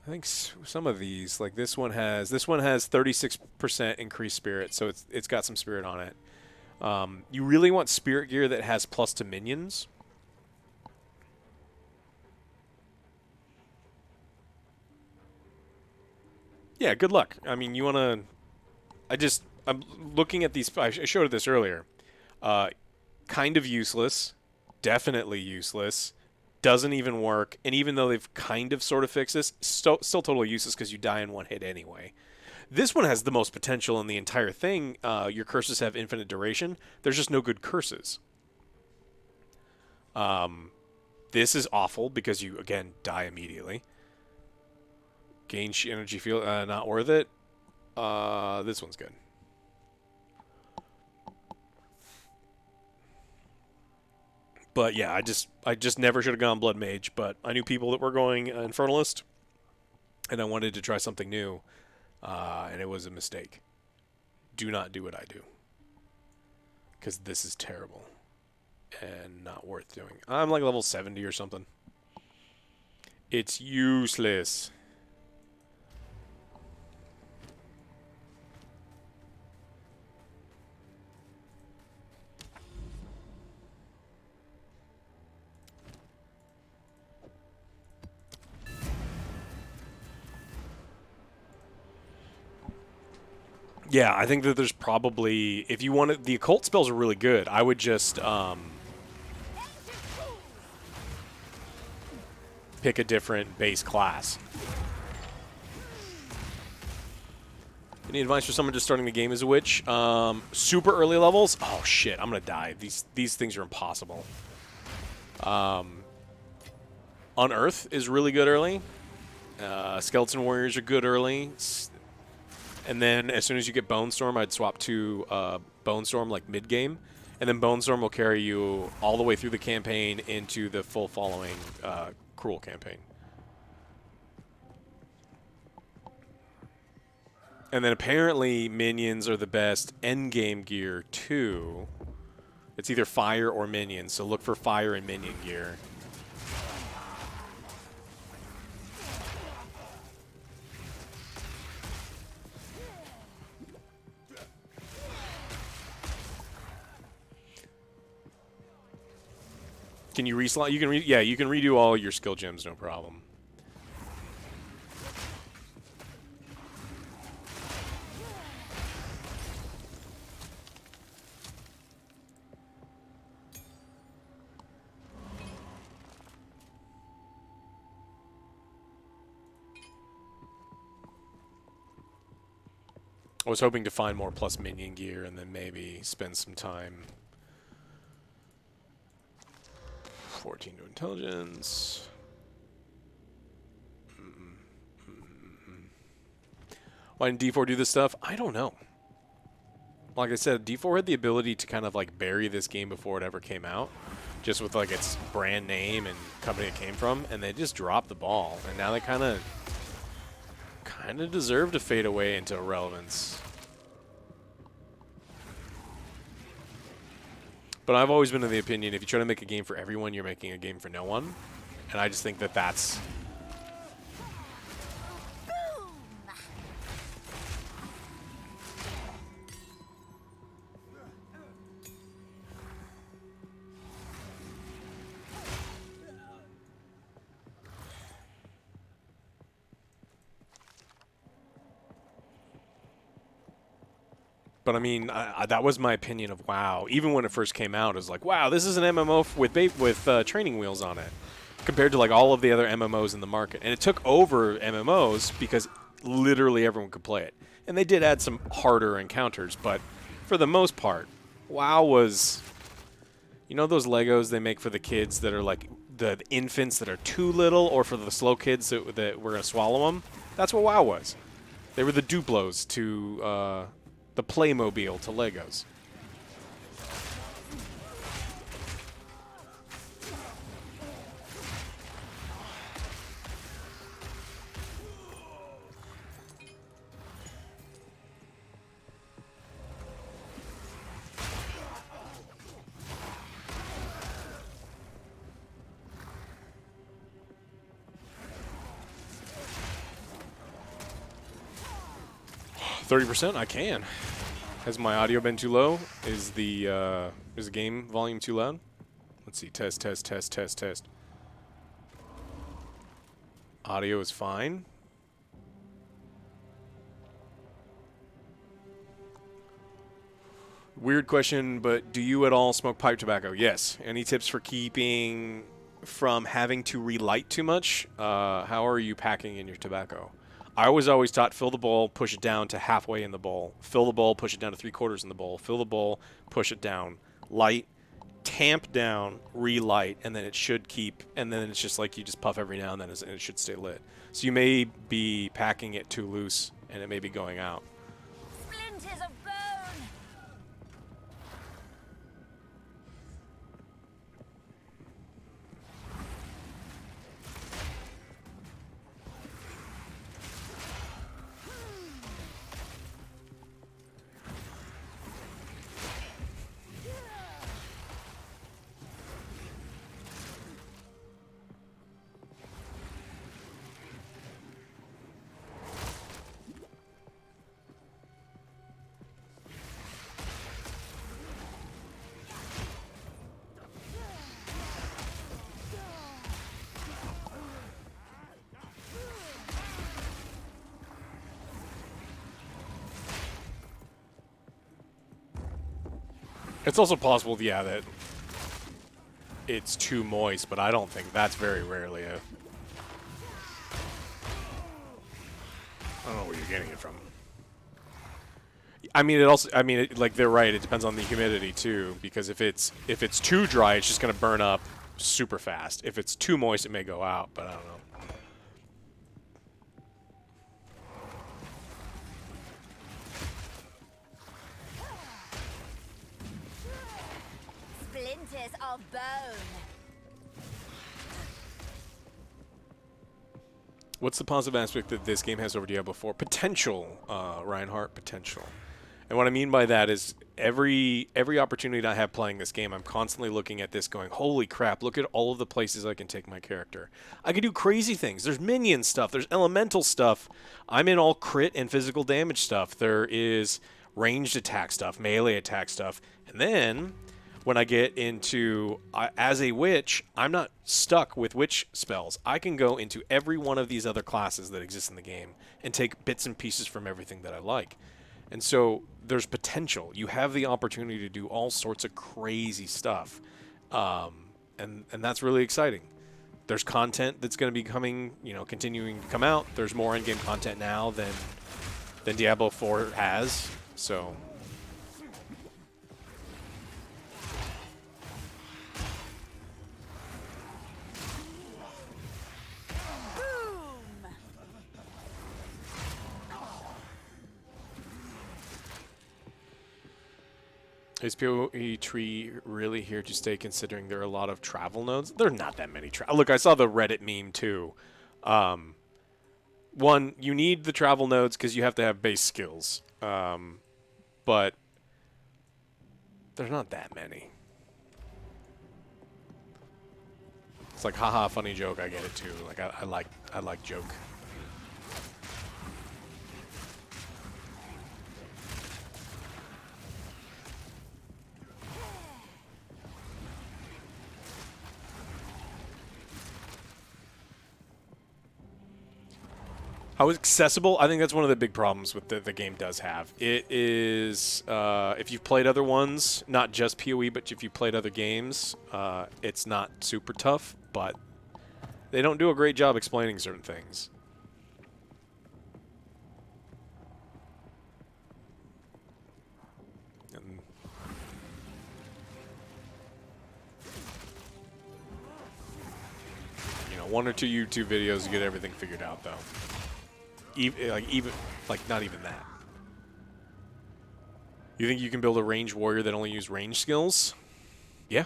I think some of these, like this one has 36% increased spirit, so it's got some spirit on it. You really want spirit gear that has plus to minions. Yeah, good luck. I mean, you want to... I'm looking at these... I showed this earlier. Kind of useless. Definitely useless. Doesn't even work. And even though they've kind of sort of fixed this, still totally useless because you die in one hit anyway. This one has the most potential in the entire thing. Your curses have infinite duration. There's just no good curses. This is awful because you, again, die immediately. Gain energy field, not worth it. This one's good. But yeah, I just never should have gone Blood Mage, but I knew people that were going Infernalist, and I wanted to try something new, and it was a mistake. Do not do what I do, because this is terrible and not worth doing. I'm like level 70 or something. It's useless. Yeah, I think that there's probably, if you want to, the occult spells are really good. I would just pick a different base class. Any advice for someone just starting the game as a witch? Super early levels? Oh shit, I'm gonna die. These things are impossible. Unearth is really good early. Skeleton Warriors are good early. And then as soon as you get Bone Storm, I'd swap to Bone Storm like mid-game. And then Bone Storm will carry you all the way through the campaign into the full following Cruel campaign. And then apparently minions are the best endgame gear too. It's either fire or minions, so look for fire and minion gear. Can you reslot? You can yeah, you can redo all your skill gems, no problem. I was hoping to find more plus minion gear and then maybe spend some time. 14 to intelligence. Why didn't D4 do this stuff? I don't know. Like I said, D4 had the ability to kind of like bury this game before it ever came out, just with like its brand name and company it came from, and they just dropped the ball. And now they kind of deserve to fade away into irrelevance. But I've always been of the opinion, if you try to make a game for everyone, you're making a game for no one. And I just think that that's... But I mean, that was my opinion of WoW. Even when it first came out, it was like, wow, this is an MMO with training wheels on it, compared to like all of the other MMOs in the market. And it took over MMOs because literally everyone could play it. And they did add some harder encounters, but for the most part, WoW was, you know, those Legos they make for the kids that are like the infants that are too little, or for the slow kids that were gonna swallow them. That's what WoW was. They were the Duplos to the Playmobil to Legos. %? I can. Has my audio been too low? Is the game volume too loud? Let's see. Test, test, test, test, test. Audio is fine. Weird question, but do you at all smoke pipe tobacco? Yes. Any tips for keeping from having to relight too much? How are you packing in your tobacco? I was always taught fill the bowl, push it down to halfway in the bowl. Fill the bowl, push it down to 3/4 in the bowl. Fill the bowl, push it down. Light, tamp down, relight, and then it should keep, and then it's just like you just puff every now and then and it should stay lit. So you may be packing it too loose and it may be going out. Splinters of bone. It's also possible, yeah, that it's too moist, but I don't think that's very rarely a... I don't know where you're getting it from. I mean, it also, I mean, like they're right. It depends on the humidity too, because if it's too dry, it's just gonna burn up super fast. If it's too moist, it may go out, but I don't know. Splinters of bone. What's the positive aspect that this game has over Diablo 4? Potential, Reinhardt, potential. And what I mean by that is every opportunity I have playing this game, I'm constantly looking at this going, holy crap, look at all of the places I can take my character. I can do crazy things. There's minion stuff. There's elemental stuff. I'm in all crit and physical damage stuff. There is ranged attack stuff, melee attack stuff. And then when I get into, as a witch, I'm not stuck with witch spells. I can go into every one of these other classes that exist in the game and take bits and pieces from everything that I like. And so there's potential. You have the opportunity to do all sorts of crazy stuff. And that's really exciting. There's content that's going to be coming, you know, continuing to come out. There's more in-game content now than Diablo 4 has. So... Is PoE tree really here to stay, considering there are a lot of travel nodes? There are not that many. Look, I saw the Reddit meme too. One, you need the travel nodes because you have to have base skills. But there's not that many. It's like, haha, funny joke. I get it too. Like, I like joke. How accessible? I think that's one of the big problems with the game does have. It is, if you've played other ones, not just PoE, but if you've played other games, it's not super tough, but they don't do a great job explaining certain things. And you know, one or two YouTube videos to get everything figured out, though. Even not even that. You think you can build a range warrior that only use range skills? Yeah.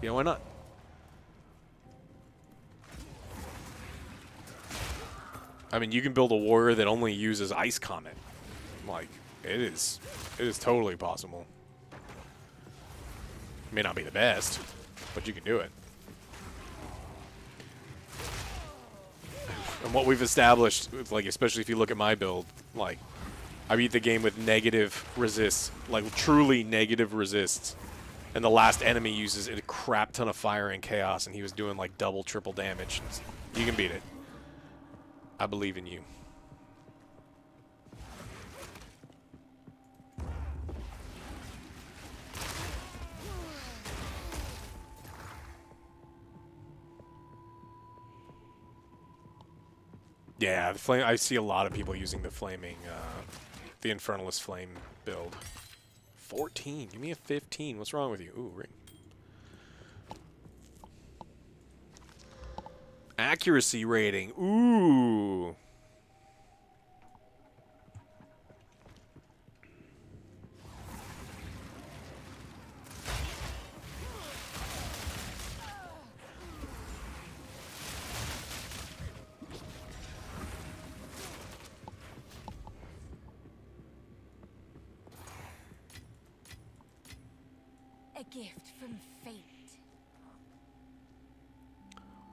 Yeah, why not? I mean, you can build a warrior that only uses Ice Comet. Like, it is totally possible. May not be the best, but you can do it. And what we've established, like, especially if you look at my build, like, I beat the game with negative resists, like, truly negative resists. And the last enemy uses a crap ton of fire and chaos, and he was doing, like, double, triple damage. You can beat it. I believe in you. Yeah, the flame. I see a lot of people using the flaming, the Infernalist Flame build. 14. Give me a 15. What's wrong with you? Ooh, ring. Accuracy rating. Ooh. A gift from fate.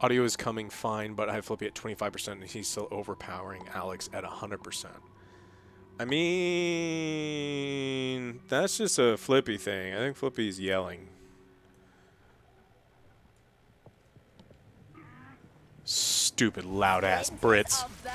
Audio is coming fine, but I have Flippy at 25%, and he's still overpowering Alex at 100%. I mean, that's just a Flippy thing. I think Flippy's yelling. Stupid loud-ass Brits. Of bone.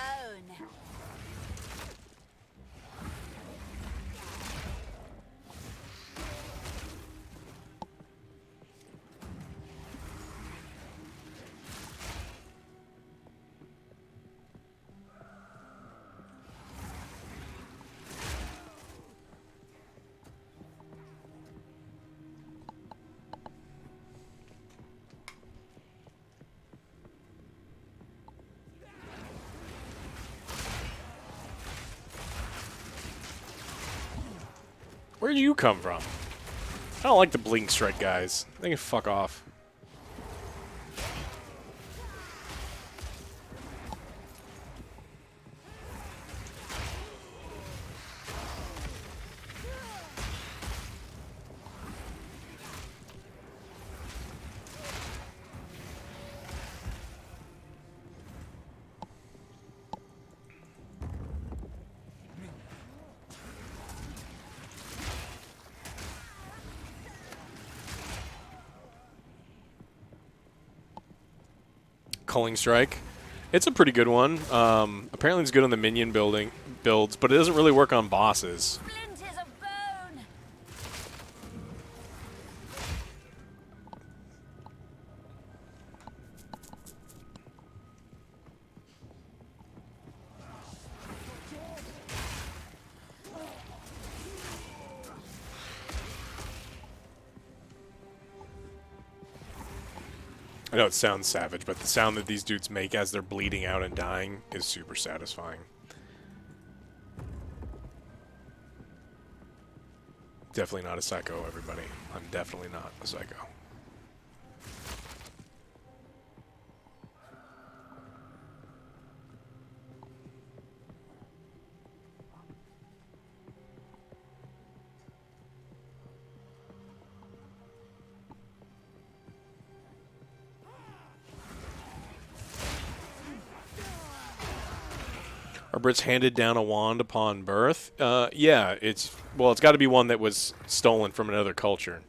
Where'd you come from? I don't like the Blink Strike guys. They can fuck off. Culling Strike. It's a pretty good one. Apparently it's good on the minion builds, but it doesn't really work on bosses. Splinters of bone. I know it sounds savage, but the sound that these dudes make as they're bleeding out and dying is super satisfying. Definitely not a psycho, everybody. I'm definitely not a psycho. Are Brits handed down a wand upon birth? Yeah, it's got to be one that was stolen from another culture.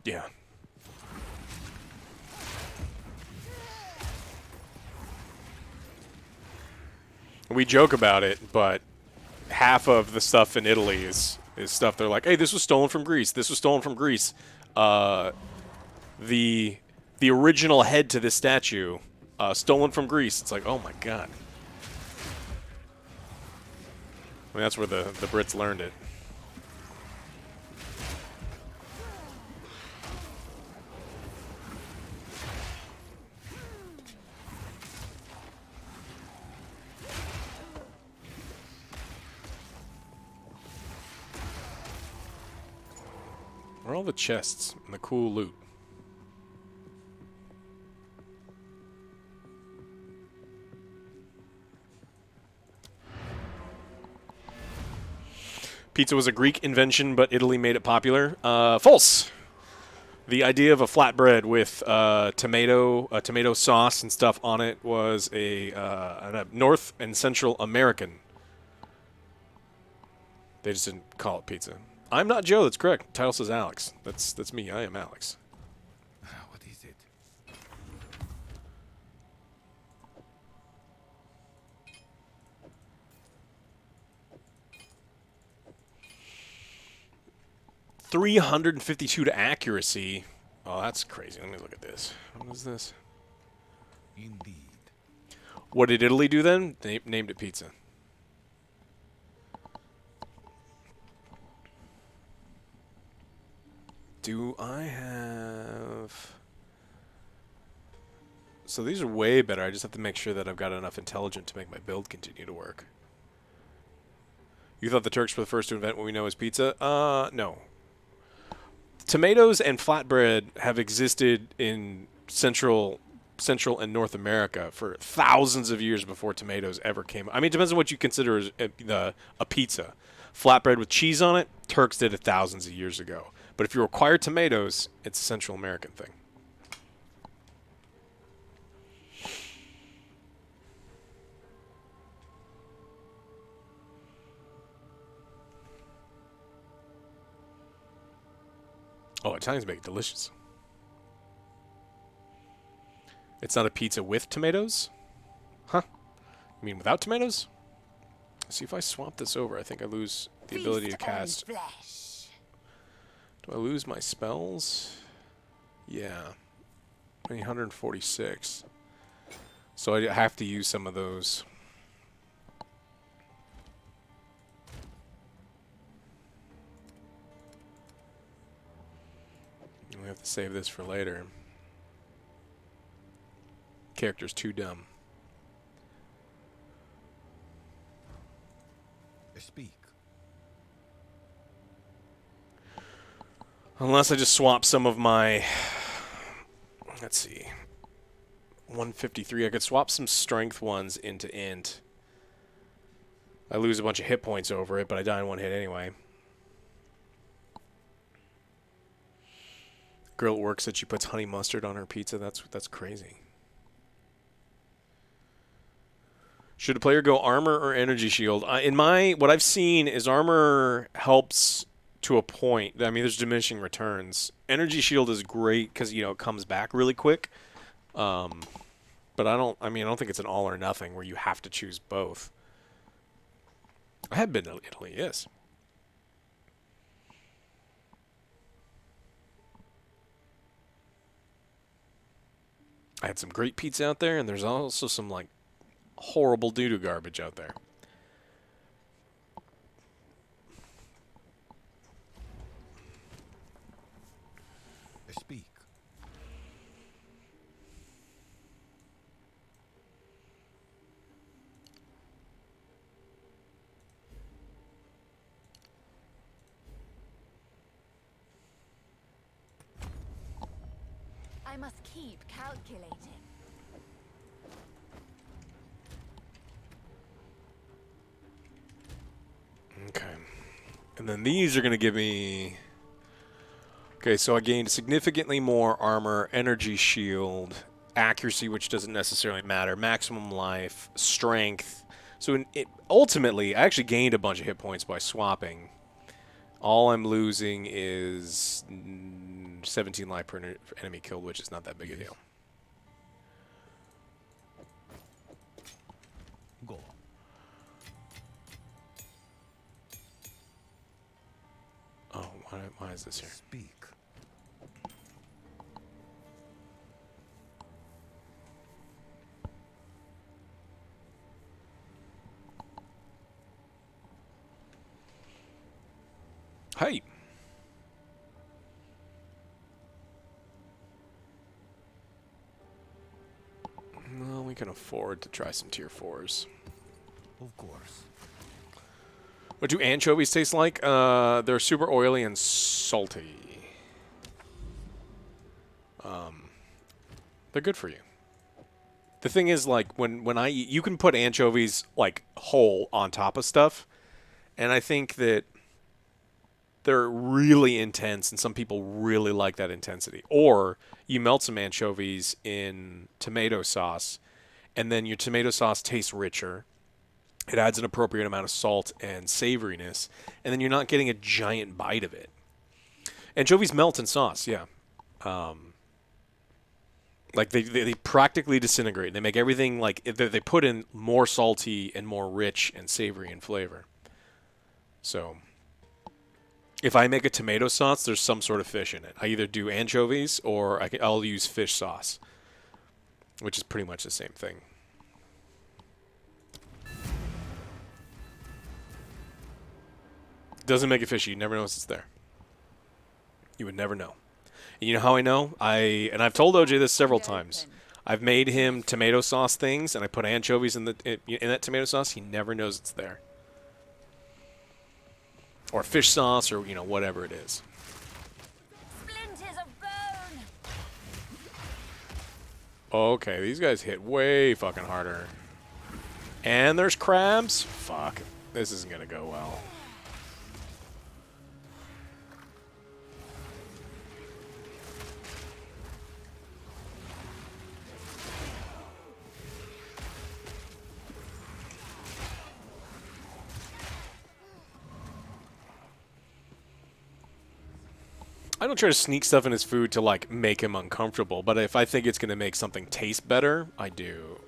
Yeah. We joke about it, but half of the stuff in Italy is stuff they're like, hey, this was stolen from Greece. This was stolen from Greece. The original head to this statue, stolen from Greece. It's like, oh my god. I mean, that's where the Brits learned it. Where are all the chests and the cool loot? Pizza was a Greek invention, but Italy made it popular. False. The idea of a flatbread with tomato sauce and stuff on it was a North and Central American. They just didn't call it pizza. I'm not Joe. That's correct. Title says Alex. That's me. I am Alex. What is it? .352 to accuracy. Oh, that's crazy. Let me look at this. What is this? Indeed. What did Italy do then? They named it pizza. Do I have... So these are way better. I just have to make sure that I've got enough intelligence to make my build continue to work. You thought the Turks were the first to invent what we know as pizza? No. Tomatoes and flatbread have existed in Central and North America for thousands of years before tomatoes ever came. I mean, it depends on what you consider as a pizza. Flatbread with cheese on it, Turks did it thousands of years ago. But if you require tomatoes, it's a Central American thing. Oh, Italians make it delicious. It's not a pizza with tomatoes? Huh? You mean without tomatoes? Let's see if I swap this over. I think I lose the ability to cast. Flesh. Do I lose my spells? Yeah. 146. So I have to use some of those. We have to save this for later. Character's too dumb. Speak. Unless I just swap some of my... Let's see. 153. I could swap some strength ones into int. I lose a bunch of hit points over it, but I die in one hit anyway. Girl at work said she puts honey mustard on her pizza. That's crazy. Should a player go armor or energy shield? What I've seen is armor helps to a point. I mean, there's diminishing returns. Energy shield is great because it comes back really quick. But I don't think it's an all or nothing where you have to choose both. I have been to Italy, yes. I had some great pizza out there, and there's also some horrible doo-doo garbage out there. Speak. I must keep calculating. Okay. And then these are going to give me... Okay, so I gained significantly more armor, energy shield, accuracy, which doesn't necessarily matter, maximum life, strength. So ultimately, I actually gained a bunch of hit points by swapping. All I'm losing is and 17 life per enemy killed, which is not that big a deal. Go. Oh, why is this here? Speak. Hey. Well, we can afford to try some tier 4s. Of course. What do anchovies taste like? They're super oily and salty. They're good for you. The thing is, like, when I eat, you can put anchovies, like, whole on top of stuff, and I think that they're really intense, and some people really like that intensity. Or you melt some anchovies in tomato sauce, and then your tomato sauce tastes richer. It adds an appropriate amount of salt and savoriness, and then you're not getting a giant bite of it. Anchovies melt in sauce, yeah. Like they practically disintegrate. They make everything like they put in more salty and more rich and savory in flavor. So if I make a tomato sauce, there's some sort of fish in it. I either do anchovies or I'll use fish sauce, which is pretty much the same thing. Doesn't make it fishy. You never know it's there. You would never know. And you know how I know? And I've told OJ this several times. I've made him tomato sauce things, and I put anchovies in that tomato sauce. He never knows it's there. Or fish sauce, or whatever it is. Splinters of bone. Okay, these guys hit way fucking harder. And there's crabs. Fuck, this isn't gonna go well. I don't try to sneak stuff in his food to, like, make him uncomfortable, but if I think it's going to make something taste better, I do,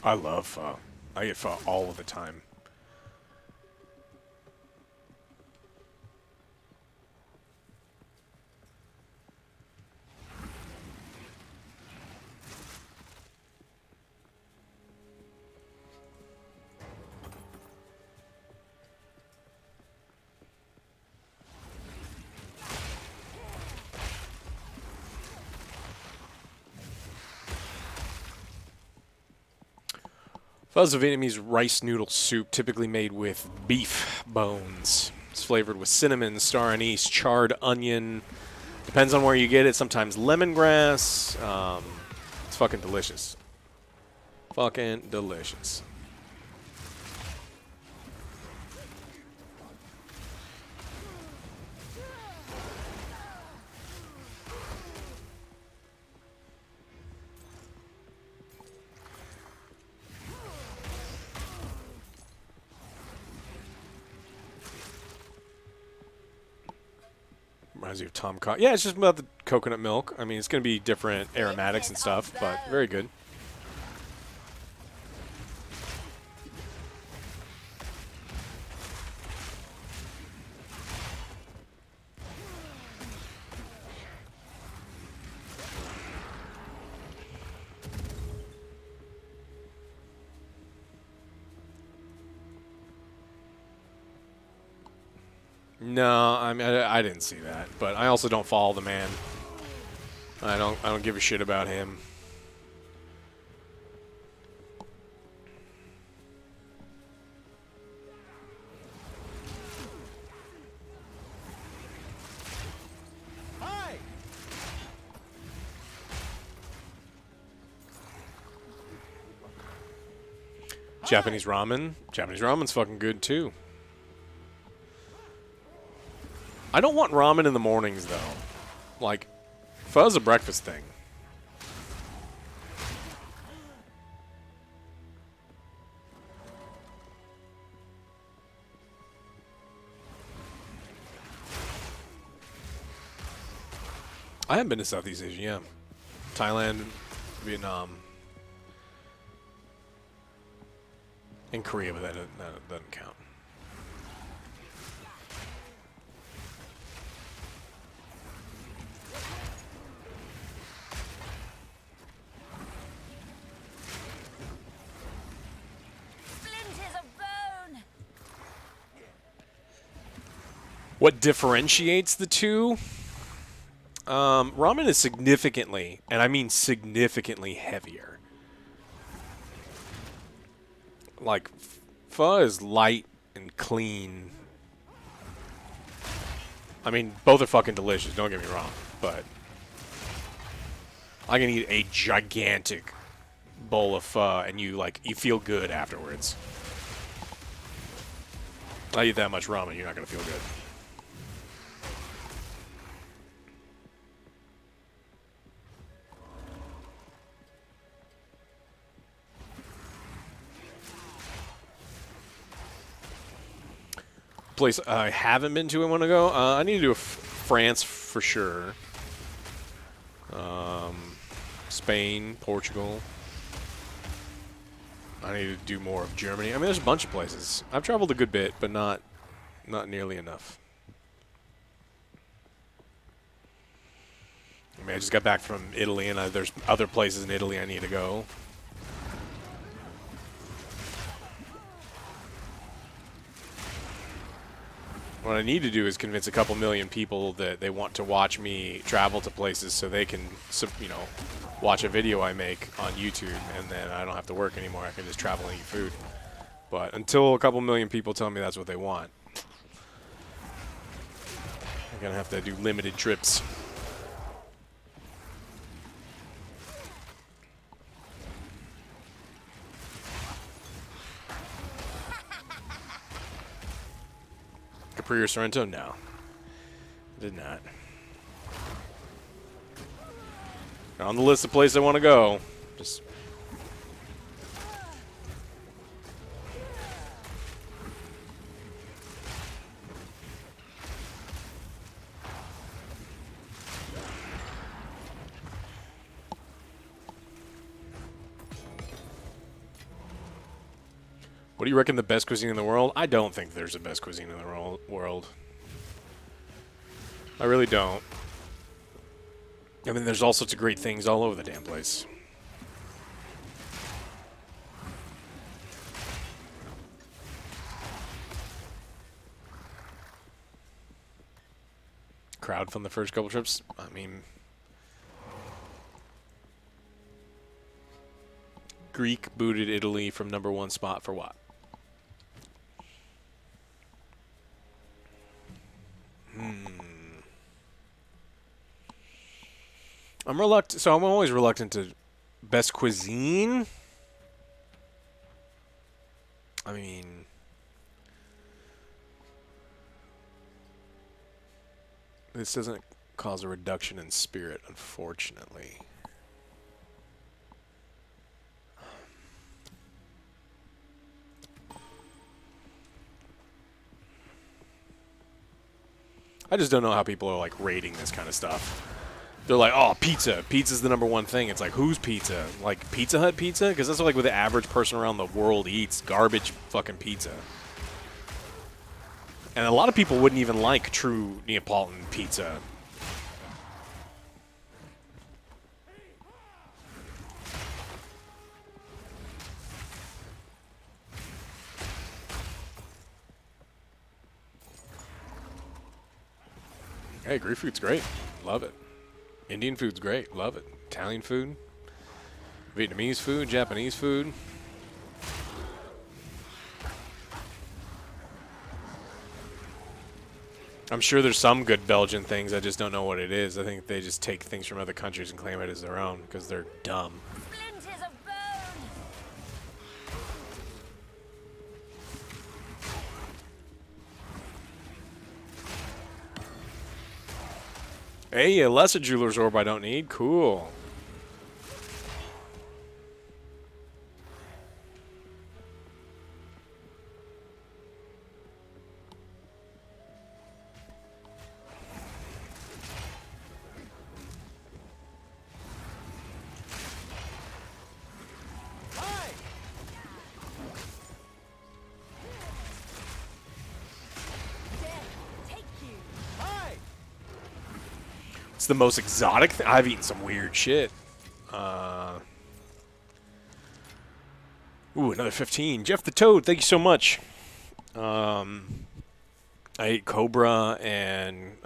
I love pho. I get pho all of the time. Pho is a Vietnamese rice noodle soup typically made with beef bones. It's flavored with cinnamon, star anise, charred onion. Depends on where you get it. Sometimes lemongrass. It's fucking delicious. Fucking delicious. Reminds you of Tom Cock. Yeah, it's just about the coconut milk. I mean, it's going to be different aromatics and stuff, but very good. No, I mean I didn't see that, but I also don't follow the man. I don't give a shit about him. Hi. Japanese ramen. Japanese ramen's fucking good too. I don't want ramen in the mornings, though. Like, pho's a breakfast thing. I haven't been to Southeast Asia, yeah. Thailand, Vietnam, and Korea, but that doesn't count. Splinters of bone. What differentiates the two? Ramen is significantly, and I mean significantly heavier. Like, pho is light and clean. I mean, both are fucking delicious, don't get me wrong, but I can eat a gigantic bowl of pho and you feel good afterwards. I eat that much ramen, you're not gonna feel good. Place I haven't been to and want to go. I need to do France for sure. Spain, Portugal. I need to do more of Germany. I mean, there's a bunch of places. I've traveled a good bit, but not nearly enough. I mean, I just got back from Italy, and there's other places in Italy I need to go. What I need to do is convince a couple million people that they want to watch me travel to places so they can, you know, watch a video I make on YouTube, and then I don't have to work anymore. I can just travel and eat food. But until a couple million people tell me that's what they want, I'm going to have to do limited trips. Capri or Sorrento? No. Did not. On the list of places I want to go. Just what do you reckon the best cuisine in the world? I don't think there's the best cuisine in the world. I really don't. I mean, there's all sorts of great things all over the damn place. Crowd from the first couple trips? I mean, Greek booted Italy from #1 spot for what? I'm reluctant. So I'm always reluctant to best cuisine. I mean, this doesn't cause a reduction in spirit, unfortunately. I just don't know how people are like rating this kind of stuff. They're like, oh, pizza. Pizza's the #1 thing. It's like, who's pizza? Like, Pizza Hut pizza? Because that's like what the average person around the world eats. Garbage fucking pizza. And a lot of people wouldn't even like true Neapolitan pizza. Hey, Greek food's great. Love it. Indian food's great. Love it. Italian food. Vietnamese food. Japanese food. I'm sure there's some good Belgian things. I just don't know what it is. I think they just take things from other countries and claim it as their own because they're dumb. Splinters of bone. Hey, a lesser jeweler's orb I don't need. Cool. It's the most exotic thing. I've eaten some weird shit. Ooh, another 15. Jeff the Toad, thank you so much. I ate cobra and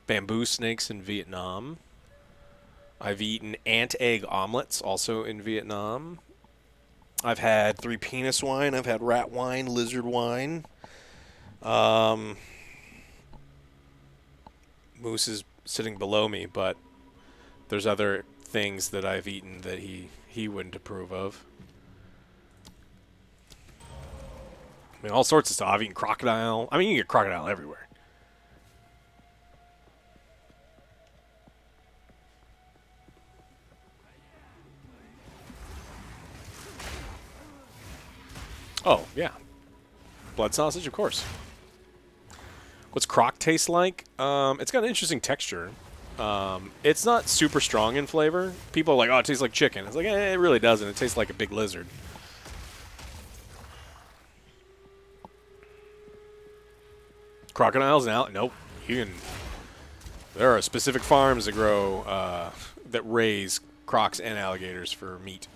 bamboo snakes in Vietnam. I've eaten ant egg omelets also in Vietnam. I've had 3 penis wine. I've had rat wine, lizard wine. Moose is sitting below me, but there's other things that I've eaten that he wouldn't approve of. I mean, all sorts of stuff. I've eaten crocodile. I mean, you can get crocodile everywhere. Oh, yeah. Blood sausage, of course. What's croc taste like? It's got an interesting texture. It's not super strong in flavor. People are like, oh, it tastes like chicken. It's like, it really doesn't. It tastes like a big lizard. Crocodiles now? Nope. You can. There are specific farms that grow, that raise crocs and alligators for meat.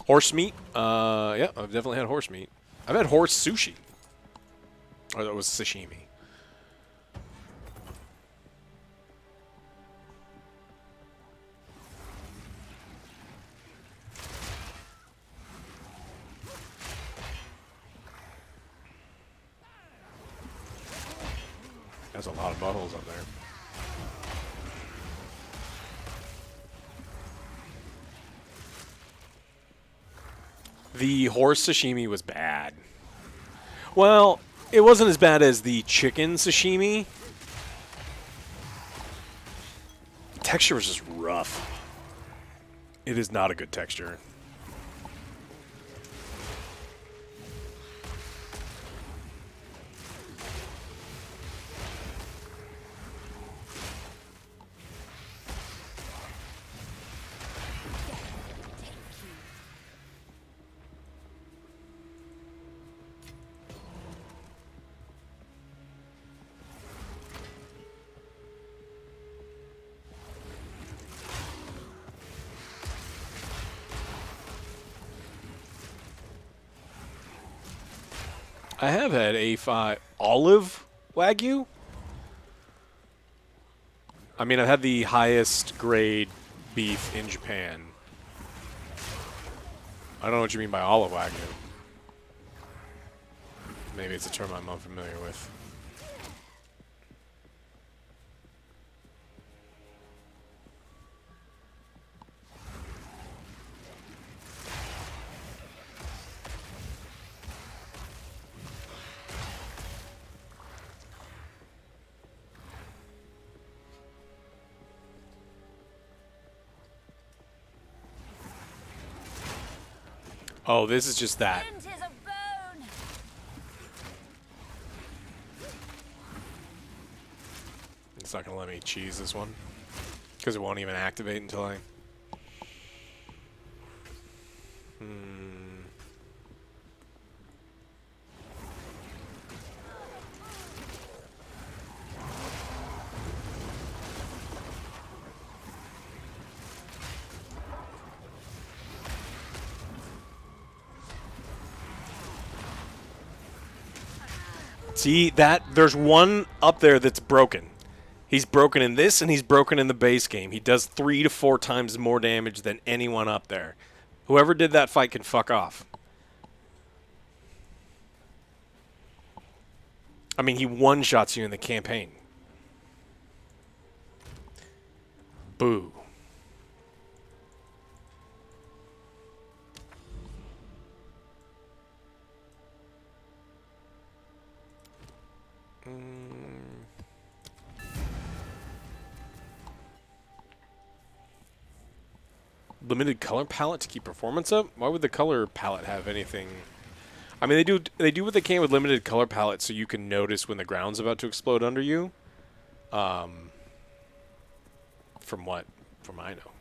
Horse meat? Yeah, I've definitely had horse meat. I've had horse sushi. Or that was sashimi. There's a lot of buttholes up there. The horse sashimi was bad. Well, it wasn't as bad as the chicken sashimi. The texture was just rough. It is not a good texture. I have had A5 olive Wagyu. I mean, I've had the highest grade beef in Japan. I don't know what you mean by olive Wagyu. Maybe it's a term I'm unfamiliar with. Oh, this is just that. Flint is a bone. It's not going to let me cheese this one. Because it won't even activate until I... See, there's one up there that's broken. He's broken in this, and he's broken in the base game. He does 3 to 4 times more damage than anyone up there. Whoever did that fight can fuck off. I mean, he one-shots you in the campaign. Boo. Limited color palette to keep performance up? Why would the color palette have anything? I mean, they do what they can with limited color palette so you can notice when the ground's about to explode under you. From what? From I know.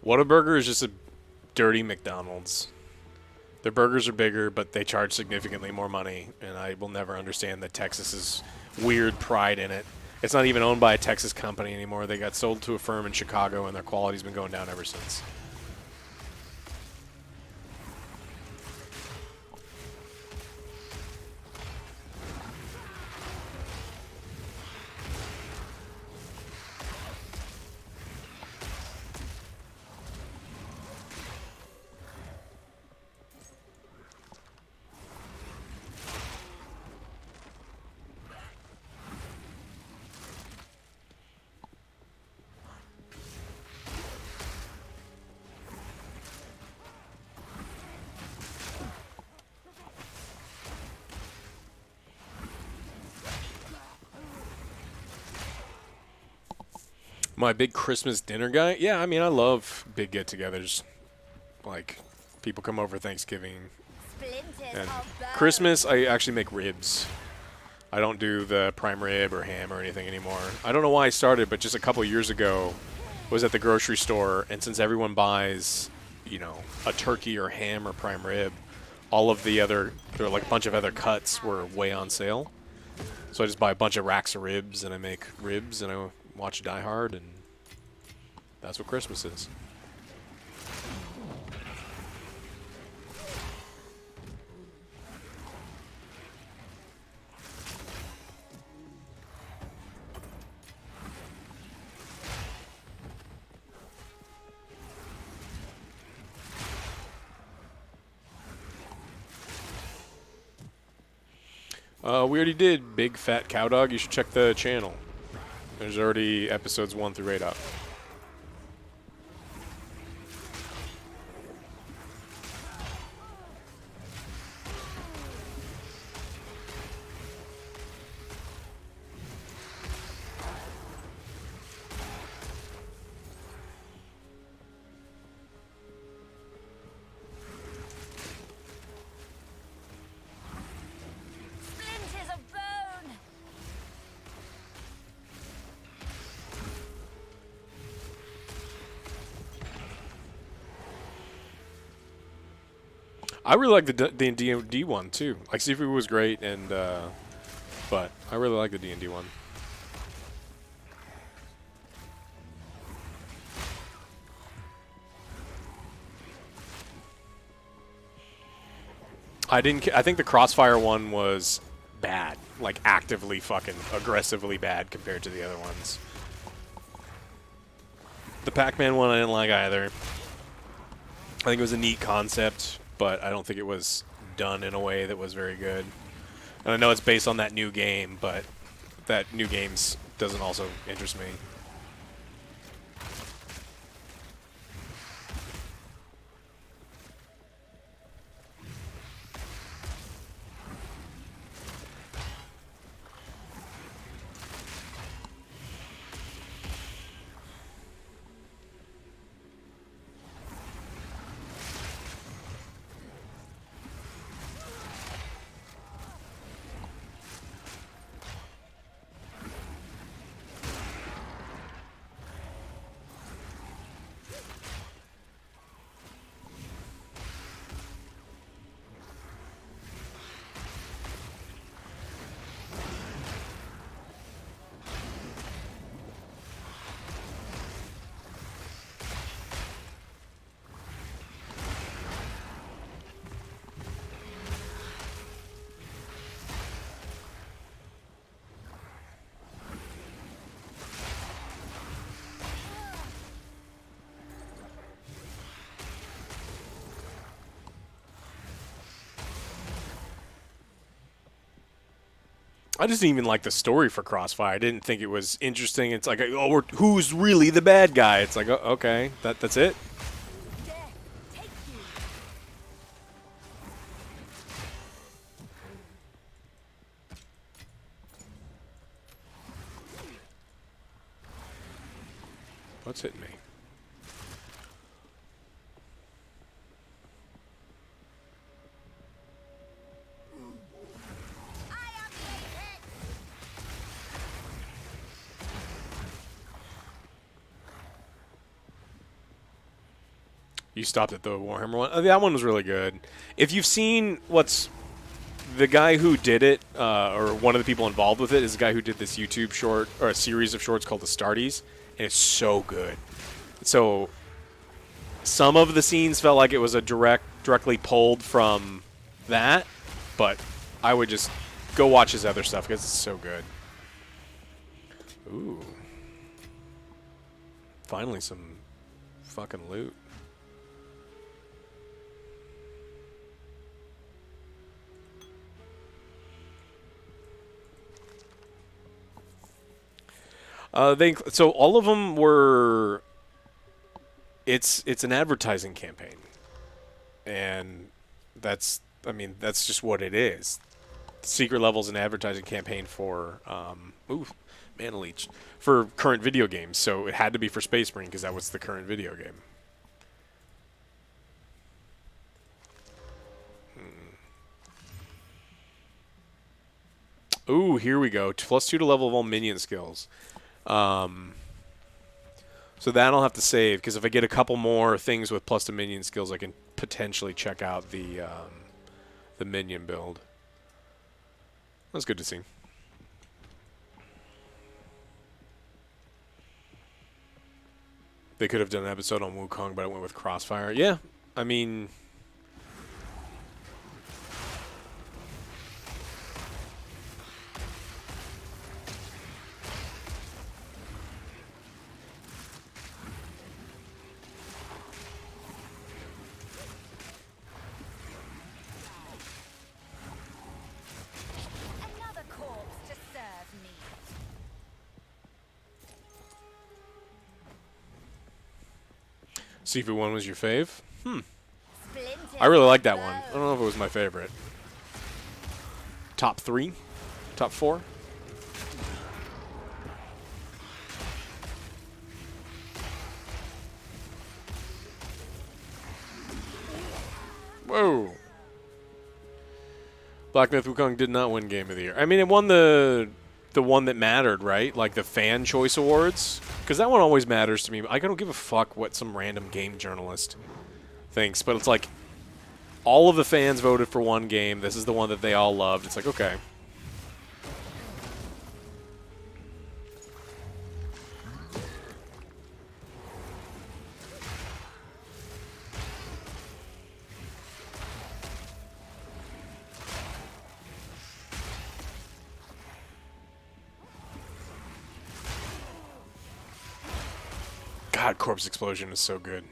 Whataburger is just a dirty McDonald's. Their burgers are bigger, but they charge significantly more money, and I will never understand the Texas's weird pride in it. It's not even owned by a Texas company anymore. They got sold to a firm in Chicago, and their quality's been going down ever since. My big Christmas dinner guy? Yeah, I mean, I love big get-togethers. Like, people come over Thanksgiving. Splinters And of bone. Christmas, I actually make ribs. I don't do the prime rib or ham or anything anymore. I don't know why I started, but just a couple years ago, was at the grocery store, and since everyone buys, you know, a turkey or ham or prime rib, all of the other, there were like a bunch of other cuts were way on sale. So I just buy a bunch of racks of ribs, and I make ribs, and I watch Die Hard, and that's what Christmas is. We already did Big Fat Cow Dog. You should check the channel. There's already episodes 1 through 8 up. Splinters of bone. I really like the D&D one too. Like Seafood was great, and but I really like the D&D one. I think the Crossfire one was bad, like actively fucking aggressively bad compared to the other ones. The Pac-Man one I didn't like either. I think it was a neat concept, but I don't think it was done in a way that was very good. And I know it's based on that new game, but that new game's doesn't also interest me. I just didn't even like the story for Crossfire. I didn't think it was interesting. It's like, oh, who's really the bad guy? It's like, oh, okay, that's it. Death, take you. What's hitting me? I am the apex. You stopped at the Warhammer one? That one was really good. If you've seen what's... The guy who did it, or one of the people involved with it, is the guy who did this YouTube short, or a series of shorts called The Starties, and it's so good. So, some of the scenes felt like it was a directly pulled from that, but I would just go watch his other stuff because it's so good. Ooh. Finally some fucking loot. So all of them were. It's an advertising campaign, and that's just what it is. Secret Level's an advertising campaign for Mana Leech for current video games. So it had to be for Space Marine because that was the current video game. Ooh, here we go. +2 to level of all minion skills. So that I'll have to save, because if I get a couple more things with +2 minion skills, I can potentially check out the minion build. That's good to see. They could have done an episode on Wukong, but I went with Crossfire. Yeah, I mean... Another corpse to serve me. Sifu 1 was your fave? Splinters I really like that of one. I don't bone. know if it was my favorite. Top 3? Top 4? Whoa. Black Myth Wukong did not win Game of the Year. I mean, it won the one that mattered, right? Like the Fan Choice Awards. Because that one always matters to me. I don't give a fuck what some random game journalist thinks. But it's like, all of the fans voted for one game. This is the one that they all loved. It's like, okay. God, Corpse Explosion is so good.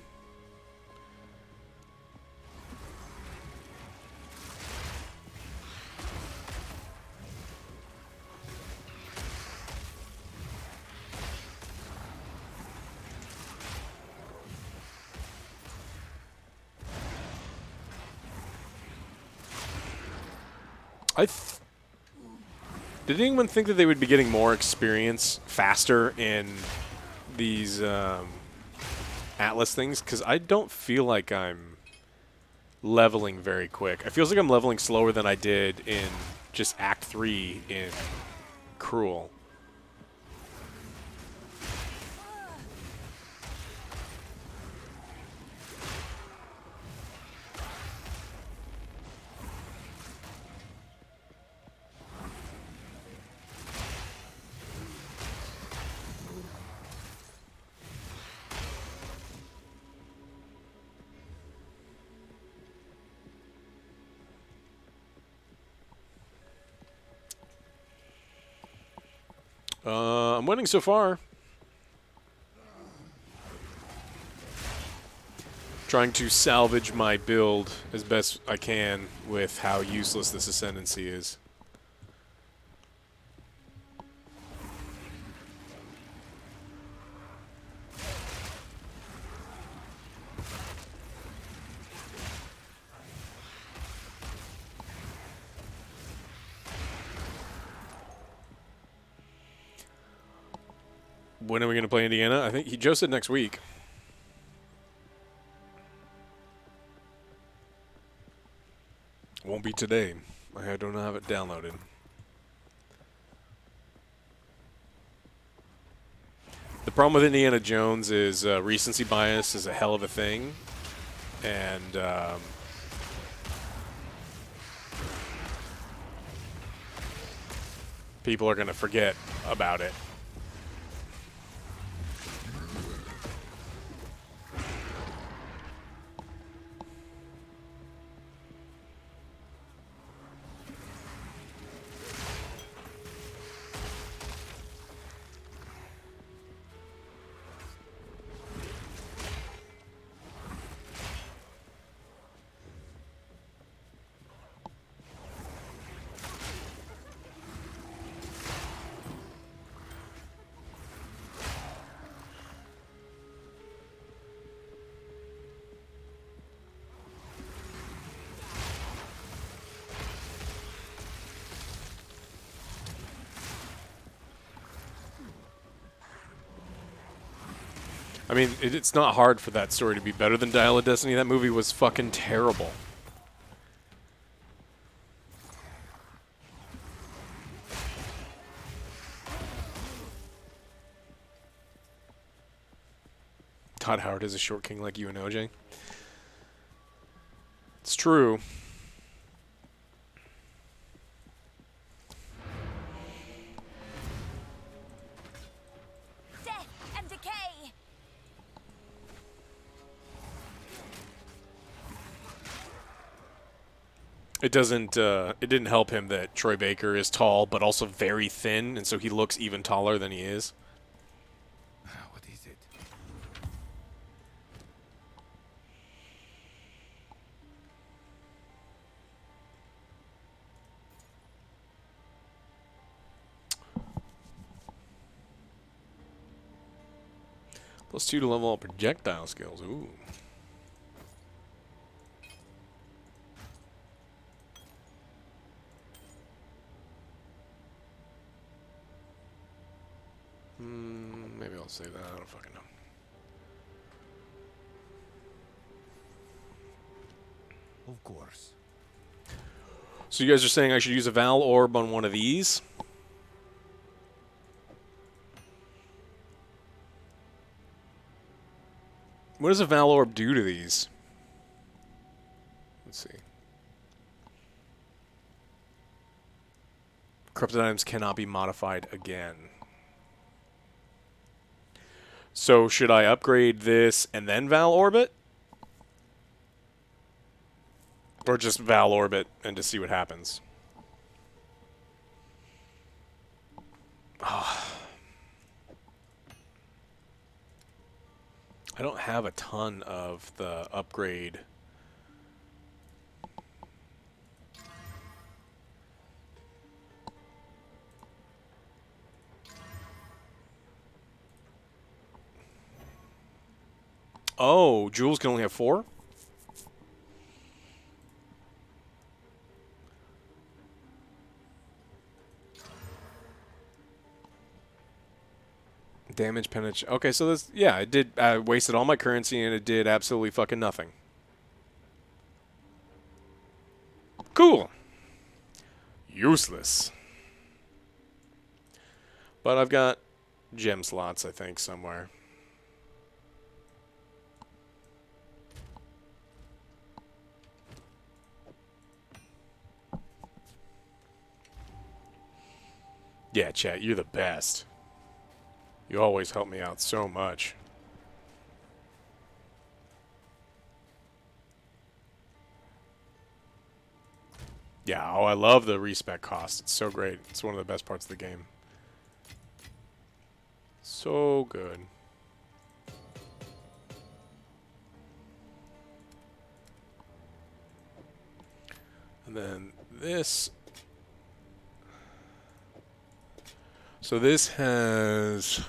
Did anyone think that they would be getting more experience faster in these Atlas things? Because I don't feel like I'm leveling very quick. It feels like I'm leveling slower than I did in just Act 3 in Cruel. I'm winning so far. Trying to salvage my build as best I can with how useless this Ascendency is. When are we going to play Indiana? I think Joe said next week. Won't be today. I don't have it downloaded. The problem with Indiana Jones is recency bias is a hell of a thing. And people are going to forget about it. I mean, it's not hard for that story to be better than Dial of Destiny. That movie was fucking terrible. Todd Howard is a short king like you and OJ. It's true. Death and decay. It doesn't. It didn't help him that Troy Baker is tall, but also very thin, and so he looks even taller than he is. What is it? +2 to level up projectile skills. Ooh. Maybe I'll say that. I don't fucking know. Of course. So you guys are saying I should use a Val Orb on one of these? What does a Val Orb do to these? Let's see. Corrupted items cannot be modified again. So should I upgrade this and then Val Orbit? Or just Val Orbit and just see what happens? Oh. I don't have a ton of the upgrade. Oh, Jules can only have 4? Damage penetration. Okay, so this, yeah, it did. I wasted all my currency and it did absolutely fucking nothing. Cool. Useless. But I've got gem slots, I think, somewhere. Yeah, chat, you're the best. You always help me out so much. Yeah, oh, I love the respec cost. It's so great. It's one of the best parts of the game. So good. And then this. So this has...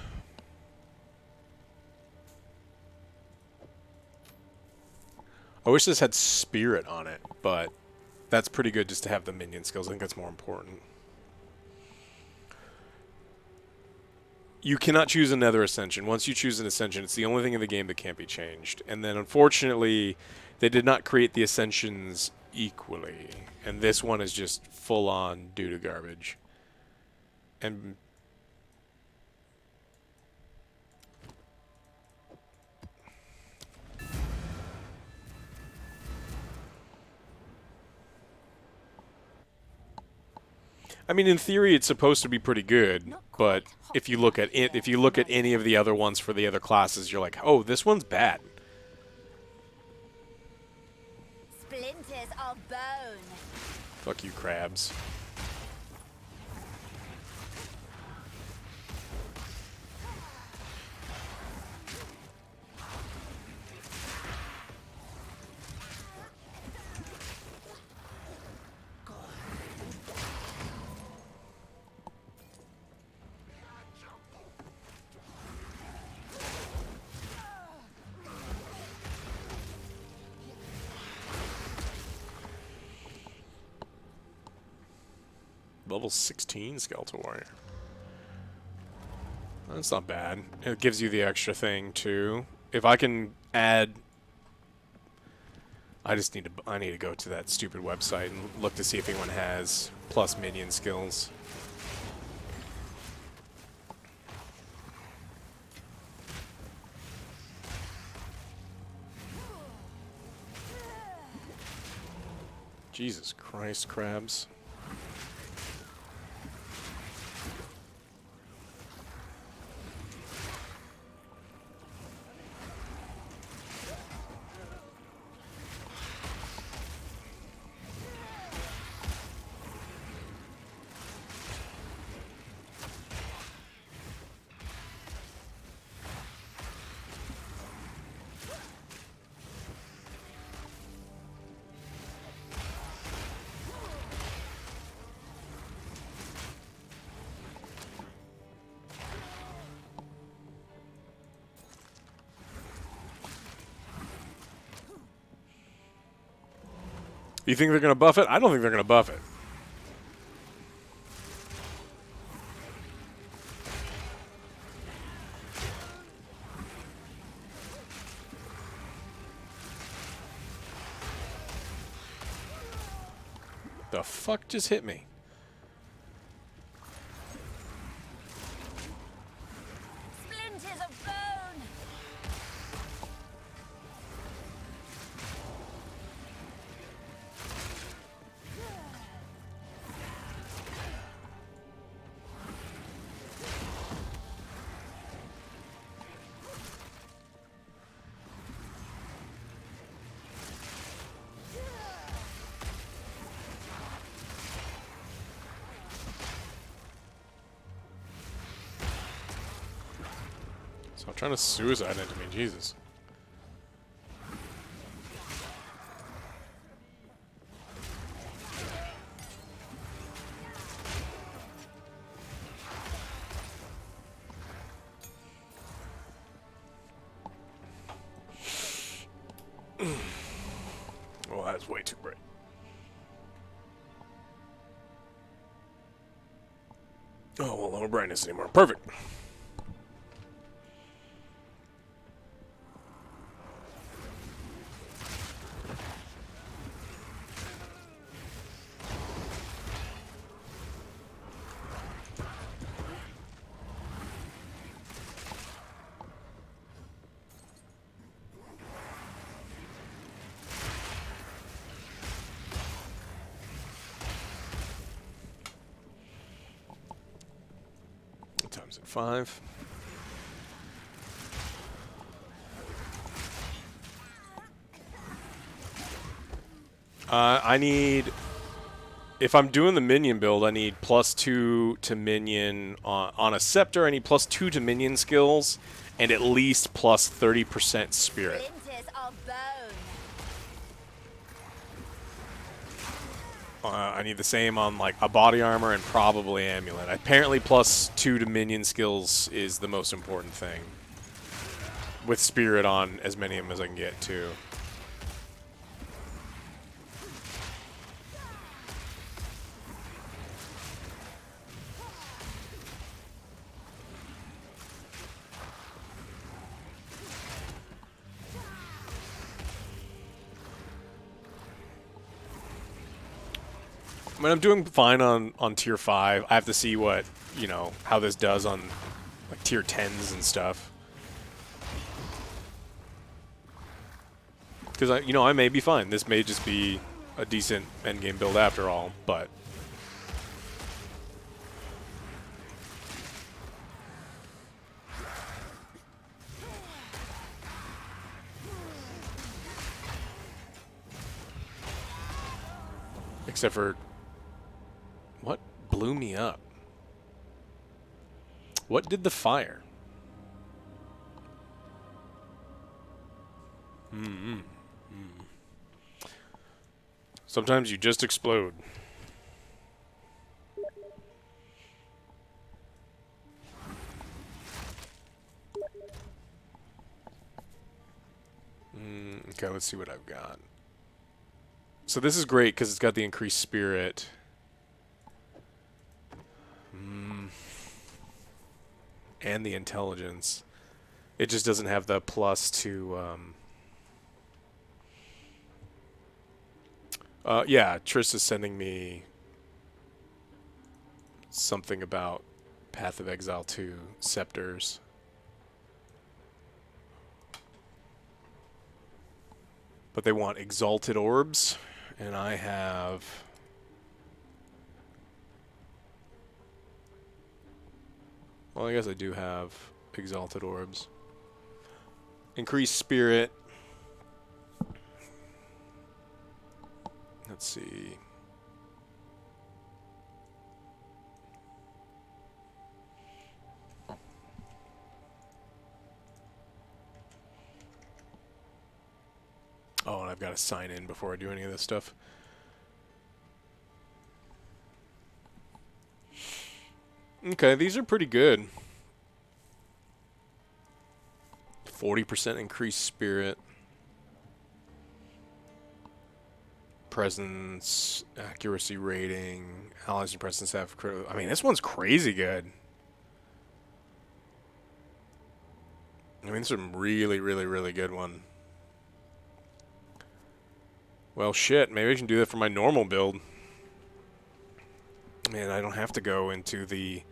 I wish this had spirit on it, but that's pretty good just to have the minion skills. I think that's more important. You cannot choose another Ascension. Once you choose an Ascension, it's the only thing in the game that can't be changed. And then, unfortunately, they did not create the Ascensions equally. And this one is just full-on doo-doo garbage. And... I mean, in theory, it's supposed to be pretty good, but if you look at it, if you look at any of the other ones for the other classes, you're like, oh, this one's bad. Splinters of bone. Fuck you, crabs. Level 16 Skeletal Warrior. That's not bad. It gives you the extra thing too. If I can add, I need to go to that stupid website and look to see if anyone has plus minion skills. Jesus Christ, crabs. You think they're going to buff it? I don't think they're going to buff it. The fuck just hit me? Splinters of bone. Stop trying to suicide into me, Jesus. Well, that's way too bright. Oh, well, no brightness anymore. Perfect. Times at 5. I need, if I'm doing the minion build, I need +2 to minion on a scepter. I need +2 to minion skills, and at least +30% spirit. Splinters of bone. I need the same on like a body armor and probably amulet. Apparently +2 to minion skills is the most important thing. With spirit on as many of them as I can get too. I mean, I'm doing fine on tier 5. I have to see what, you know, how this does on like tier 10s and stuff. Because I may be fine. This may just be a decent endgame build after all, but Except for... What blew me up? What did the fire? Sometimes you just explode. Okay, let's see what I've got. So this is great because it's got the increased spirit. And the intelligence. It just doesn't have the plus to... yeah, Triss is sending me something about Path of Exile 2 scepters. But they want exalted orbs, and I have... Well, I guess I do have exalted orbs. Increased spirit. Let's see. Oh, and I've got to sign in before I do any of this stuff. Okay, these are pretty good. 40% increased spirit. Presence, accuracy rating, allies and presence have critical... I mean, this one's crazy good. I mean, this is a really, really, really good one. Well, shit, maybe I can do that for my normal build. Man, I don't have to go into the...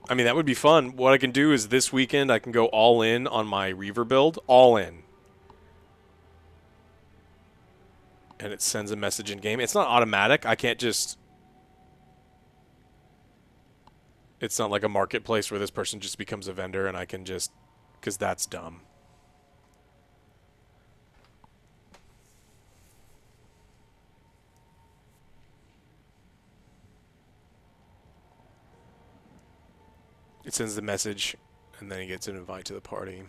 I mean, that would be fun. What I can do is this weekend I can go all in on my Reaver build. All in. And it sends a message in game. It's not automatic. I can't just... It's not like a marketplace where this person just becomes a vendor and I can just... Because that's dumb. It sends the message, and then he gets an invite to the party.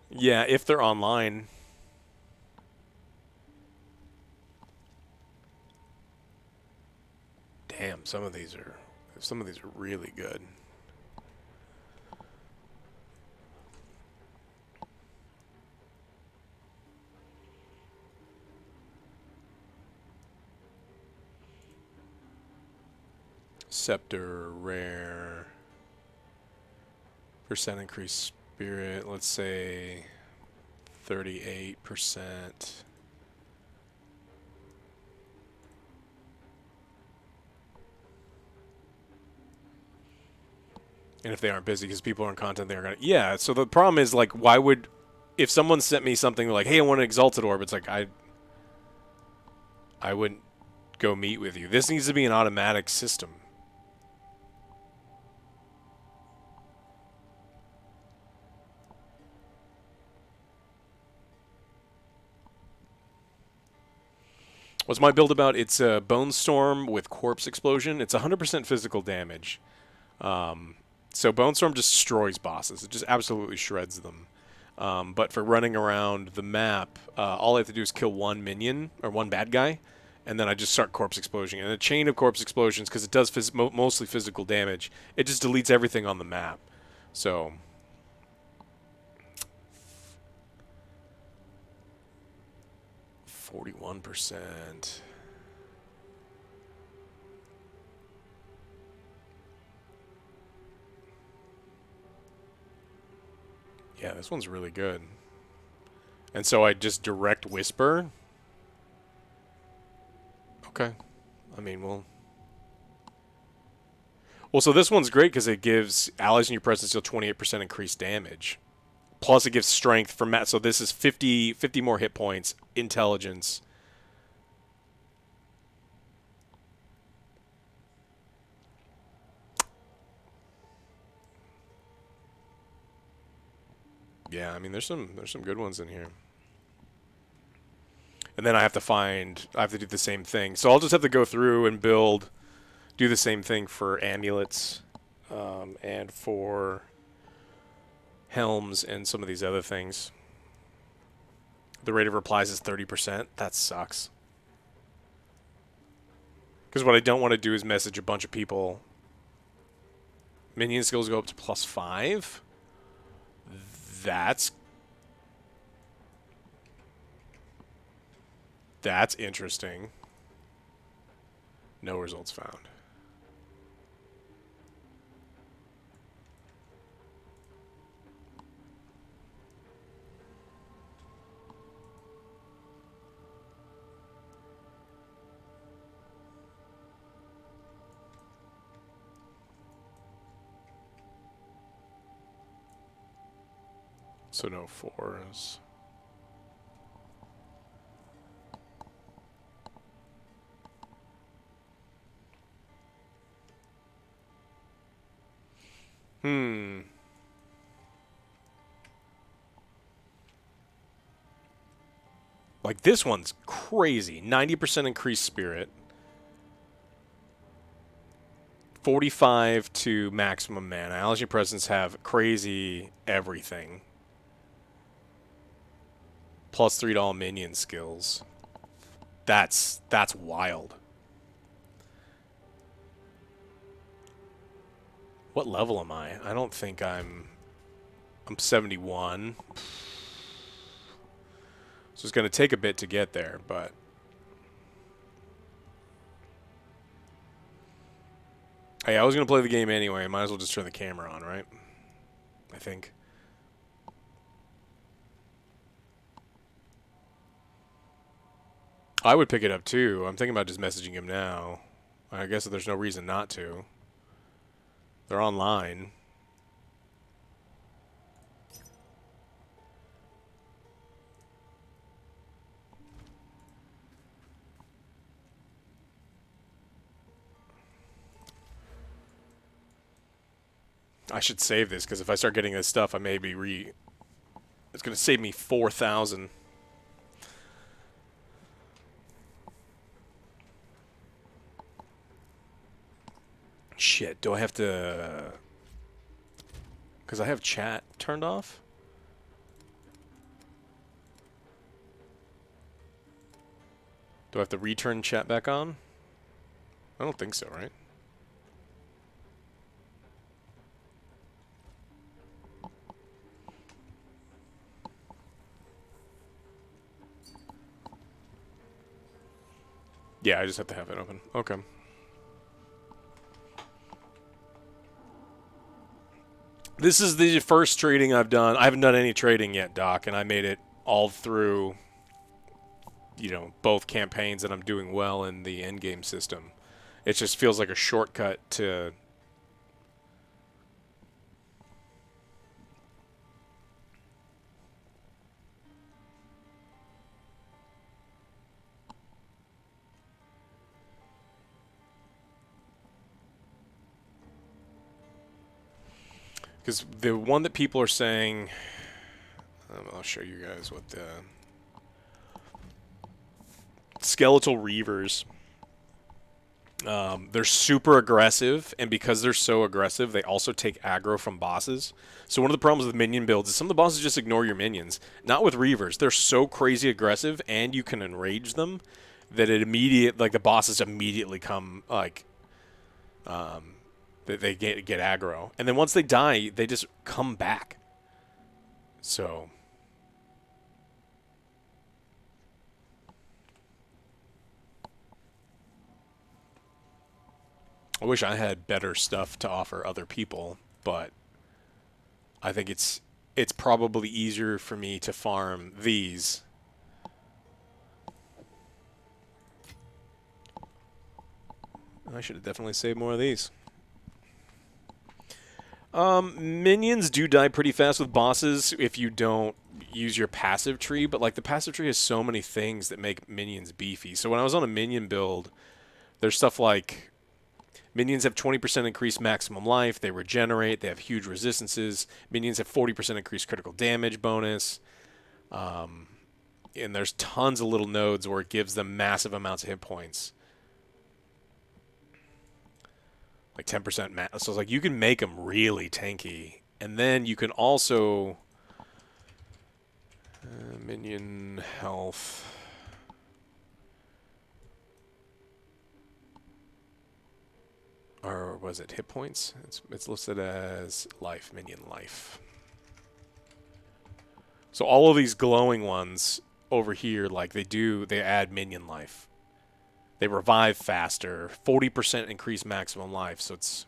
Yeah, if they're online. Damn, some of these are really good. Scepter, rare. Percent increased spirit, let's say 38%. And if they aren't busy because people aren't content, they're gonna... Yeah, so the problem is, like, why would... If someone sent me something like, hey, I want an exalted orb, it's like, I wouldn't go meet with you. This needs to be an automatic system. What's my build about? It's a Bone Storm with Corpse Explosion. It's 100% physical damage. So Bone Storm just destroys bosses. It just absolutely shreds them. But for running around the map, all I have to do is kill one minion, or one bad guy, and then I just start Corpse Explosion. And a chain of Corpse Explosions, because it does mostly physical damage, it just deletes everything on the map. So... 41%. Yeah, this one's really good. And so I just direct whisper. Okay. I mean, well, so this one's great because it gives allies in your presence deal 28% increased damage. Plus it gives strength from Matt. So this is 50 more hit points, intelligence. Yeah, I mean, there's some good ones in here. And then I have to do the same thing. So I'll just have to go through and do the same thing for amulets, and for helms and some of these other things. The rate of replies is 30%. That sucks. Because what I don't want to do is message a bunch of people. Minion skills go up to +5. That's interesting. No results found. So no 4s. Like this one's crazy. 90% increased spirit. 45 to maximum mana. Allergy presents have crazy everything. +3 to all minion skills. That's wild. What level am I? I don't think I'm 71. So it's going to take a bit to get there, but hey, I was going to play the game anyway. Might as well just turn the camera on, right? I think. I would pick it up too. I'm thinking about just messaging him now. I guess there's no reason not to. They're online. I should save this, because if I start getting this stuff, I may be It's going to save me 4,000. Shit, do I have to... Because I have chat turned off? Do I have to return chat back on? I don't think so, right? Yeah, I just have to have it open. Okay. This is the first trading I've done. I haven't done any trading yet, Doc, and I made it all through, you know, both campaigns, and I'm doing well in the endgame system. It just feels like a shortcut to... Because the one that people are saying... I'll show you guys what the... Skeletal Reavers. They're super aggressive, and because they're so aggressive, they also take aggro from bosses. So one of the problems with minion builds is some of the bosses just ignore your minions. Not with Reavers. They're so crazy aggressive, and you can enrage them, that the bosses immediately come, like... They get aggro. And then once they die, they just come back. So... I wish I had better stuff to offer other people, but I think it's probably easier for me to farm these. I should have definitely saved more of these. Minions do die pretty fast with bosses if you don't use your passive tree, but like the passive tree has so many things that make minions beefy. So when I was on a minion build, there's stuff like Minions have 20% increased maximum life. They regenerate. They have huge resistances. Minions have 40% increased critical damage bonus. And there's tons of little nodes where it gives them massive amounts of hit points. Like 10% so it's like you can make them really tanky. And then you can also... minion health... Or was it hit points? It's listed as life, minion life. So all of these glowing ones over here, like they add minion life. They revive faster, 40% increased maximum life, so it's...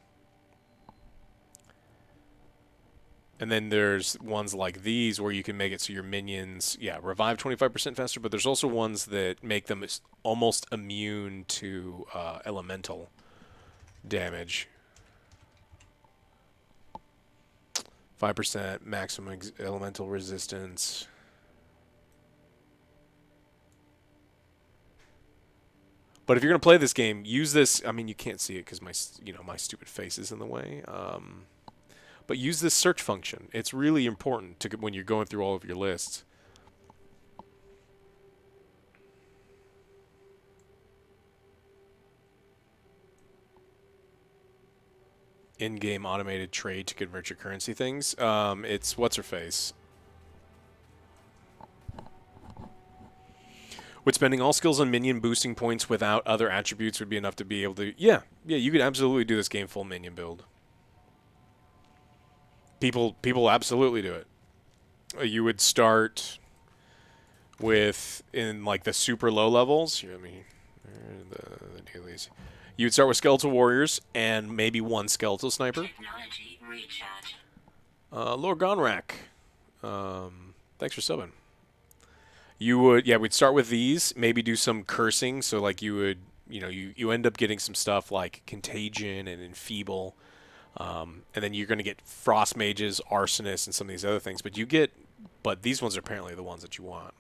And then there's ones like these where you can make it so your minions, revive 25% faster, but there's also ones that make them almost immune to elemental damage. 5% maximum elemental resistance. But if you're going to play this game, use this. I mean, you can't see it because my stupid face is in the way. But use this search function. It's really important when you're going through all of your lists. In-game automated trade to convert your currency things. It's what's-her-face. Would spending all skills on minion boosting points without other attributes would be enough to be able to... Yeah, you could absolutely do this game full minion build. People absolutely do it. You would start with, in like the super low levels... Here, let me... The dailies... You would start with skeletal warriors and maybe one skeletal sniper. Lord Gonrak, thanks for subbing. You would, we'd start with these. Maybe do some cursing. So like you would, you end up getting some stuff like contagion and enfeeble, and then you're going to get frost mages, arsonists, and some of these other things. But these ones are apparently the ones that you want.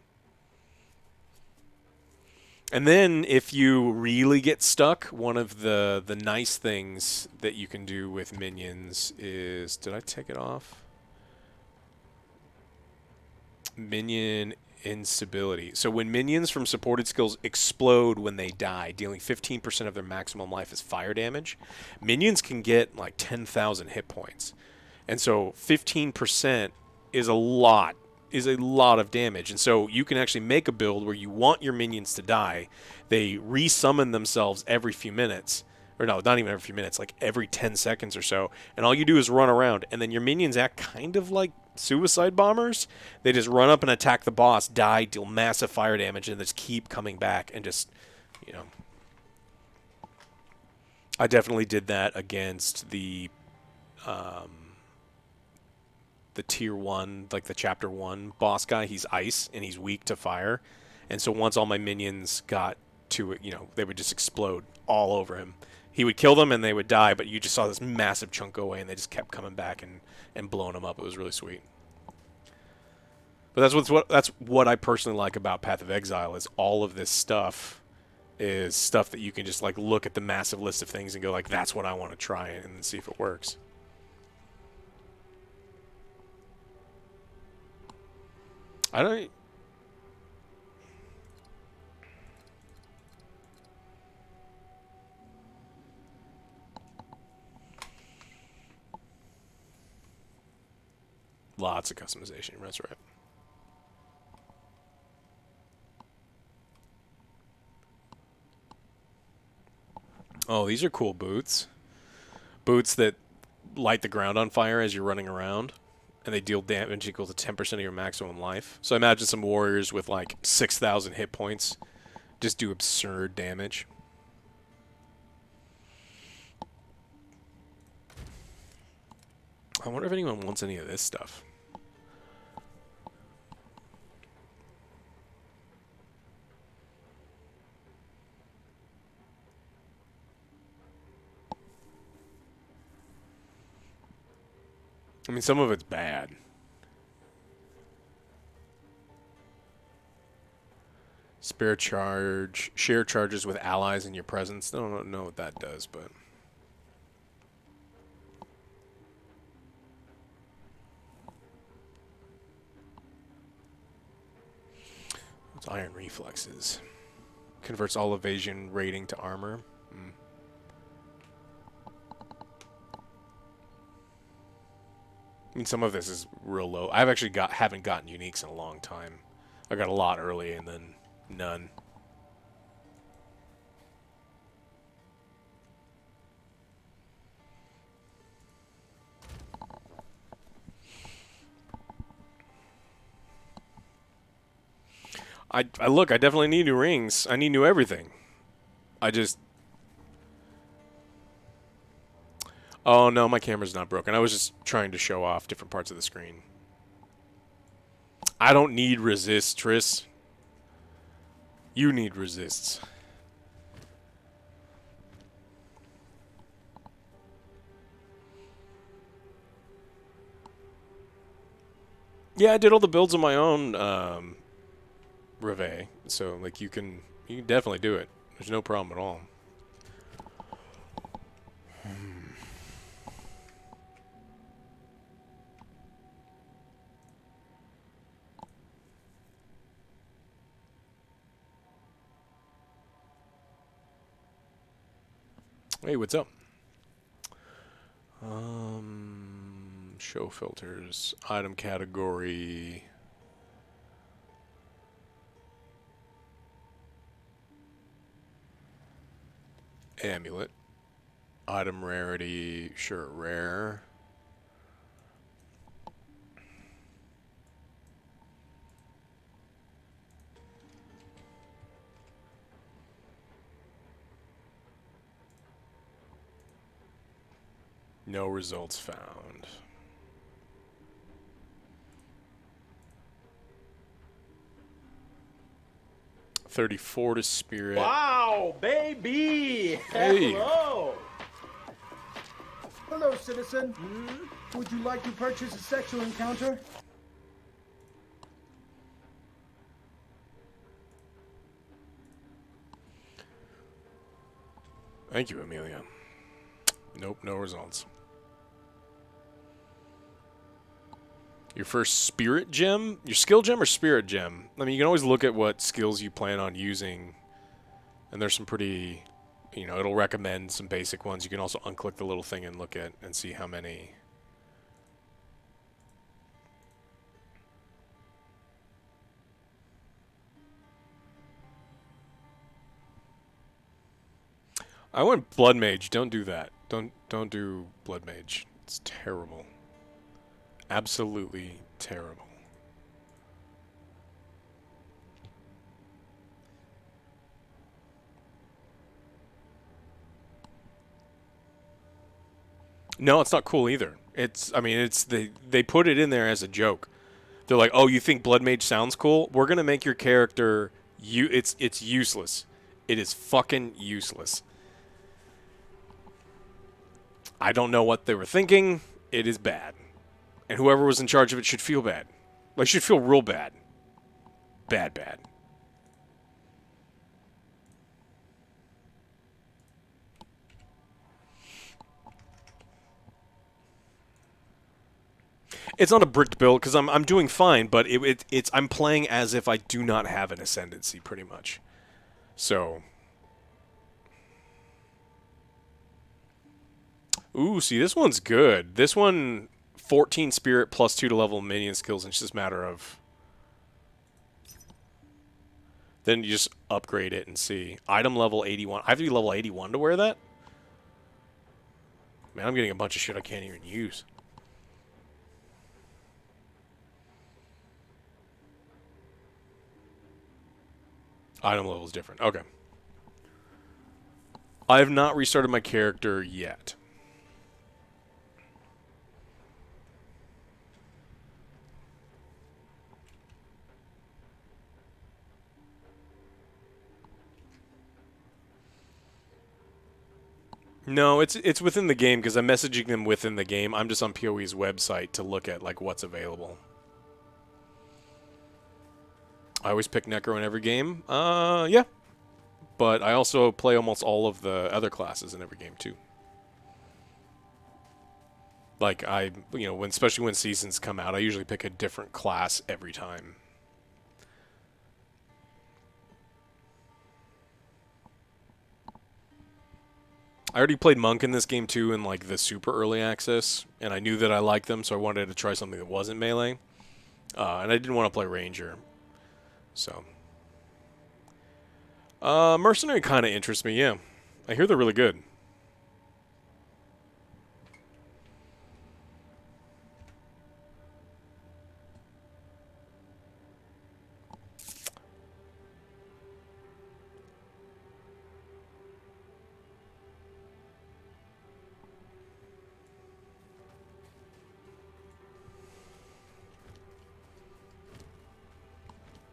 And then if you really get stuck, one of the nice things that you can do with minions is... Did I take it off? Minion instability. So when minions from supported skills explode when they die, dealing 15% of their maximum life as fire damage, minions can get like 10,000 hit points. And so 15% is a lot of damage. And so you can actually make a build where you want your minions to die. They resummon themselves every few minutes. Or no, not even every few minutes, like every 10 seconds or so. And all you do is run around. And then your minions act kind of like suicide bombers. They just run up and attack the boss, die, deal massive fire damage, and just keep coming back and just, I definitely did that against the tier 1, like the chapter 1 boss guy. He's ice and he's weak to fire. And so once all my minions got to it, they would just explode all over him. He would kill them and they would die, but you just saw this massive chunk go away and they just kept coming back and blowing them up. It was really sweet. But that's what I personally like about Path of Exile is all of this stuff is stuff that you can just like look at the massive list of things and go like, that's what I want to try and see if it works. I don't... Lots of customization, that's right. Oh, these are cool boots. Boots that light the ground on fire as you're running around. And they deal damage equal to 10% of your maximum life. So imagine some warriors with like 6,000 hit points just do absurd damage. I wonder if anyone wants any of this stuff. I mean, some of it's bad. Share charges with allies in your presence. I don't know what that does, but... Iron reflexes. Converts all evasion rating to armor. I mean, some of this is real low. I've actually haven't gotten uniques in a long time. I got a lot early and then none. I look, I definitely need new rings. I need new everything. I just... Oh, no, my camera's not broken. I was just trying to show off different parts of the screen. I don't need resists, Triss. You need resists. Yeah, I did all the builds on my own, Reveille. So, like, you can definitely do it. There's no problem at all. Hey, what's up? Show filters, item category. Amulet. Item rarity, sure, rare. No results found. $34 to spirit. Wow, baby! Hey. Hello! Hello, citizen. Would you like to purchase a sexual encounter? Thank you, Amelia. Nope, no results. Your first spirit gem? Your skill gem or spirit gem? I mean, you can always look at what skills you plan on using. And there's some pretty, you know, it'll recommend some basic ones. You can also unclick the little thing and look at and see how many. I went Blood Mage. Don't do that. Don't do Blood Mage. It's terrible. Absolutely terrible. No, it's not cool either. I mean, they put it in there as a joke. They're like, "Oh, you think Blood Mage sounds cool? We're going to make your character it's useless. It is fucking useless." I don't know what they were thinking. It is bad. And whoever was in charge of it should feel bad. Like, should feel real bad. Bad. It's not a bricked build because I'm doing fine, but I'm playing as if I do not have an Ascendency, pretty much. So... Ooh, see, this one's good. This one, 14 spirit plus 2 to level minion skills, and it's just a matter of... Then you just upgrade it and see. Item level 81. I have to be level 81 to wear that? Man, I'm getting a bunch of shit I can't even use. Item level is different. Okay. I have not restarted my character yet. No, it's within the game because I'm messaging them within the game. I'm just on PoE's website to look at like what's available. I always pick Necro in every game. Yeah. But I also play almost all of the other classes in every game too. Like especially when seasons come out, I usually pick a different class every time. I already played Monk in this game too in like the super early access, and I knew that I liked them, so I wanted to try something that wasn't melee. And I didn't want to play Ranger. So. Mercenary kind of interests me, yeah. I hear they're really good.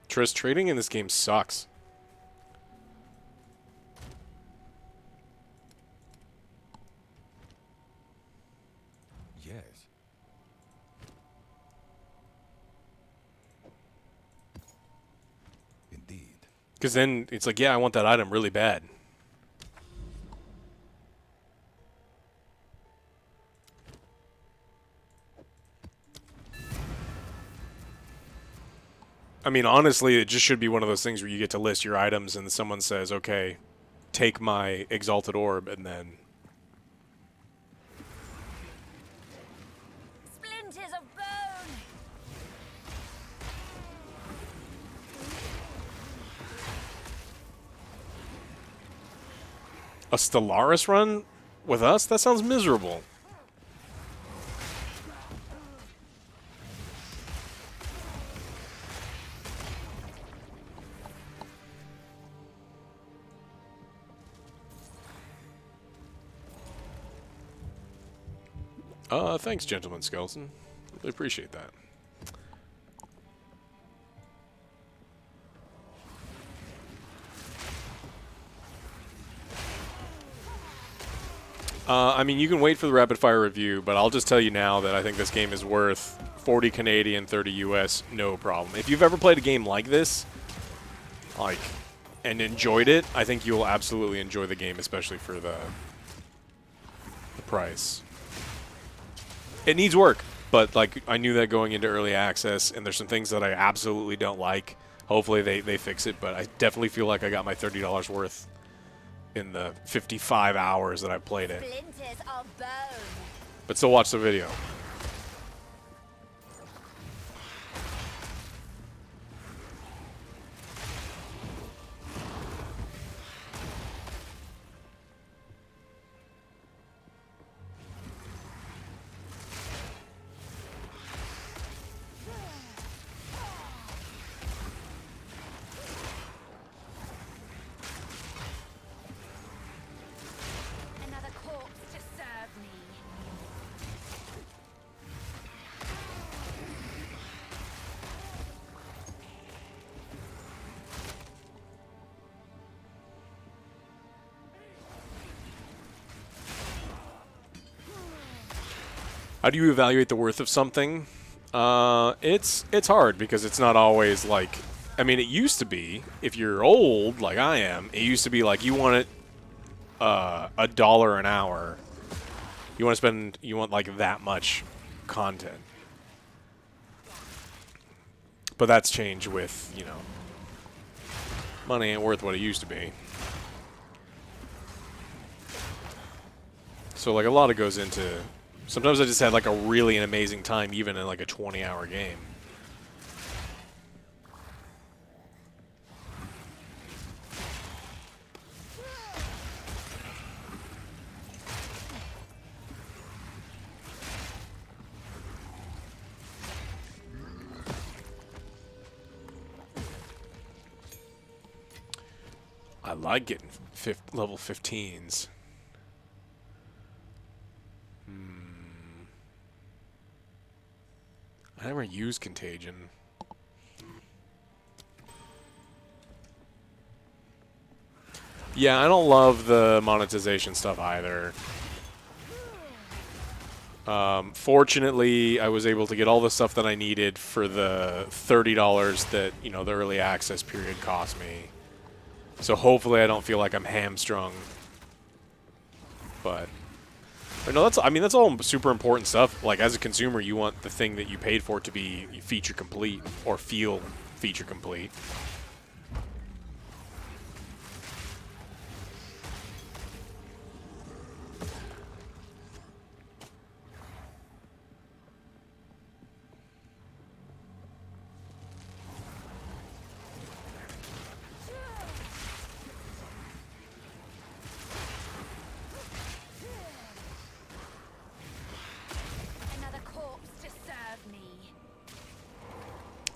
Triss, trading in this game sucks. Yes. Indeed. Because then it's like, yeah, I want that item really bad. I mean, honestly, it just should be one of those things where you get to list your items and someone says, okay, take my Exalted Orb, and then... Splinters of bone. A Stellaris run with us? That sounds miserable. Thanks, Gentleman Skeleton. Really appreciate that. I mean, you can wait for the rapid fire review, but I'll just tell you now that I think this game is worth 40 Canadian, 30 US, no problem. If you've ever played a game like this, like, and enjoyed it, I think you'll absolutely enjoy the game, especially for the price. It needs work, but like I knew that going into early access, and there's some things that I absolutely don't like. Hopefully they fix it, but I definitely feel like I got my $30 worth in the 55 hours that I played it. Splinters of bone. But still watch the video. Another corpse to serve me. How do you evaluate the worth of something? It's hard because it's not always like, I mean, it used to be, if you're old like I am, it used to be like you want it $1 an hour. You want like that much content. But that's changed with, you know, money ain't worth what it used to be. So like a lot of goes into, sometimes I just had like a really an amazing time even in like a 20-hour game. I like getting level 15s. I never use Contagion. Yeah, I don't love the monetization stuff either. Fortunately, I was able to get all the stuff that I needed for the $30 that, you know, the early access period cost me. So hopefully I don't feel like I'm hamstrung. But no, I mean that's all super important stuff. Like as a consumer, you want the thing that you paid for to be feature complete or feel feature complete.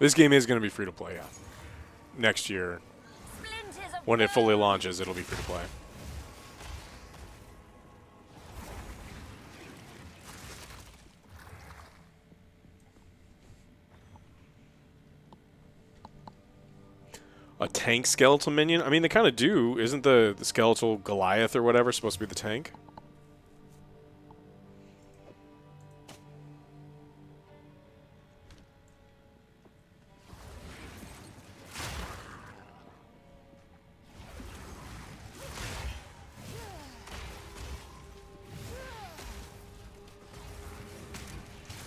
This game is going to be free to play, yeah. Next year, Splinters of when it fully bone. launches, it'll be free to play. A tank skeletal minion? I mean, they kind of do. Isn't the skeletal Goliath or whatever supposed to be the tank?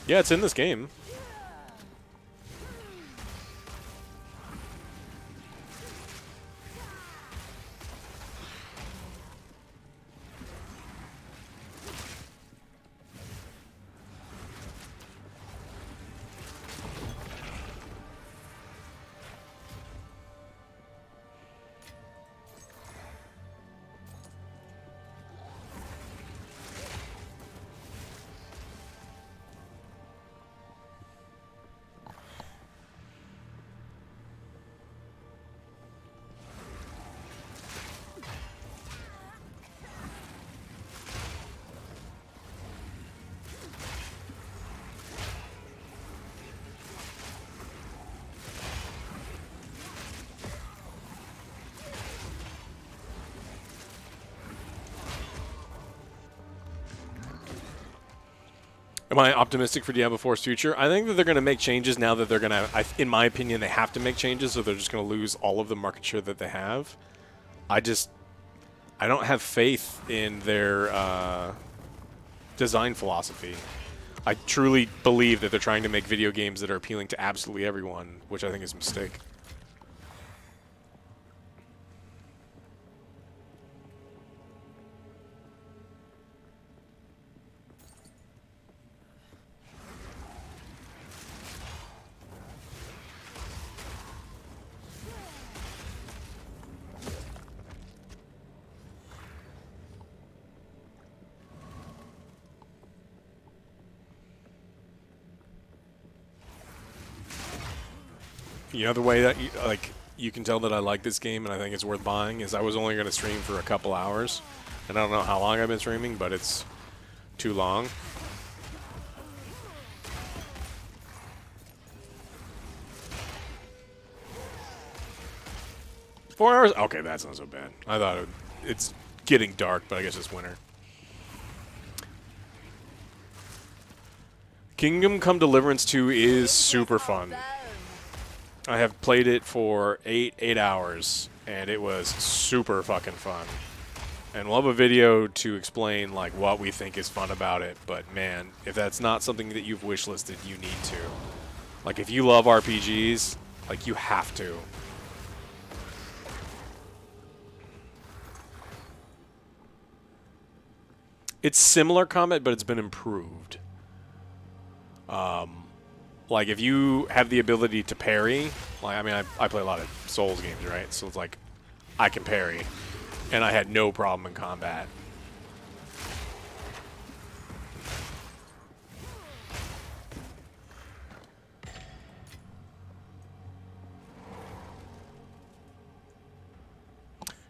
Yeah, it's in this game. Am I optimistic for Diablo 4's future? I think that they're going to make changes now that they're going to, in my opinion, they have to make changes, so they're just going to lose all of the market share that they have. I don't have faith in their design philosophy. I truly believe that they're trying to make video games that are appealing to absolutely everyone, which I think is a mistake. The other way that you can tell that I like this game and I think it's worth buying is I was only going to stream for a couple hours, and I don't know how long I've been streaming, but it's too long. $4 hours? Okay, that's not so bad. I thought it's getting dark, but I guess it's winter. Kingdom Come Deliverance 2 is super fun. I have played it for eight hours, and it was super fucking fun. And we'll have a video to explain like what we think is fun about it. But man, if that's not something that you've wishlisted, you need to. Like if you love RPGs, like you have to. It's similar combat, but it's been improved. Like, if you have the ability to parry, like, I mean, I play a lot of Souls games, right? So it's like, I can parry, and I had no problem in combat.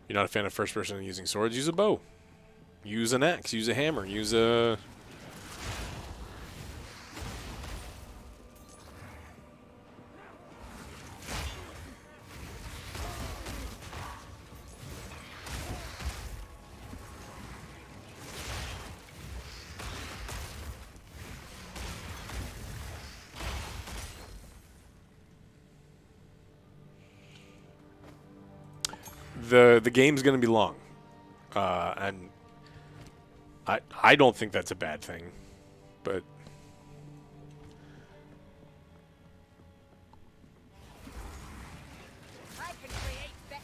You're not a fan of first person using swords? Use a bow. Use an axe. Use a hammer. Use a... The game's going to be long, and I don't think that's a bad thing, but I can create better.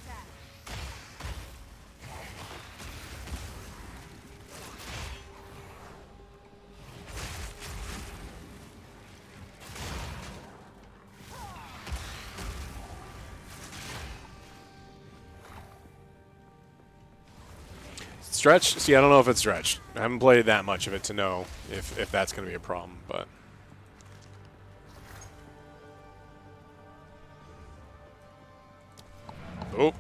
stretch. See, I don't know if it's stretched. I haven't played that much of it to know if that's going to be a problem, but Oh.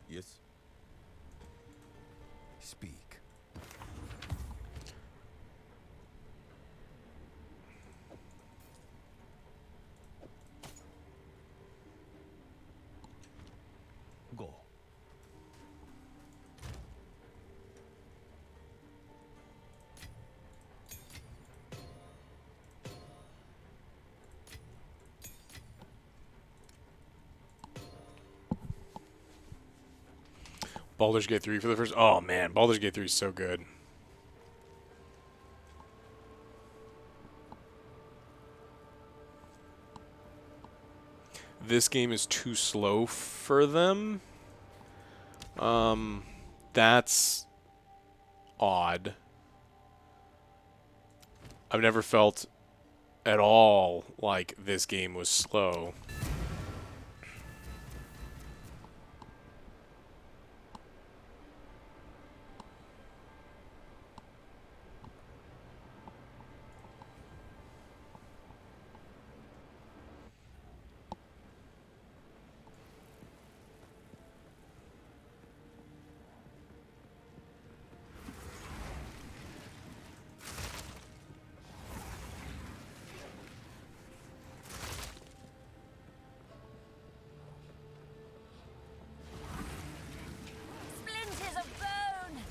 Yes. Speak. Go. Baldur's Gate 3 for the first. Oh man, Baldur's Gate 3 is so good. This game is too slow for them. That's odd. I've never felt at all like this game was slow. Splinters of bone.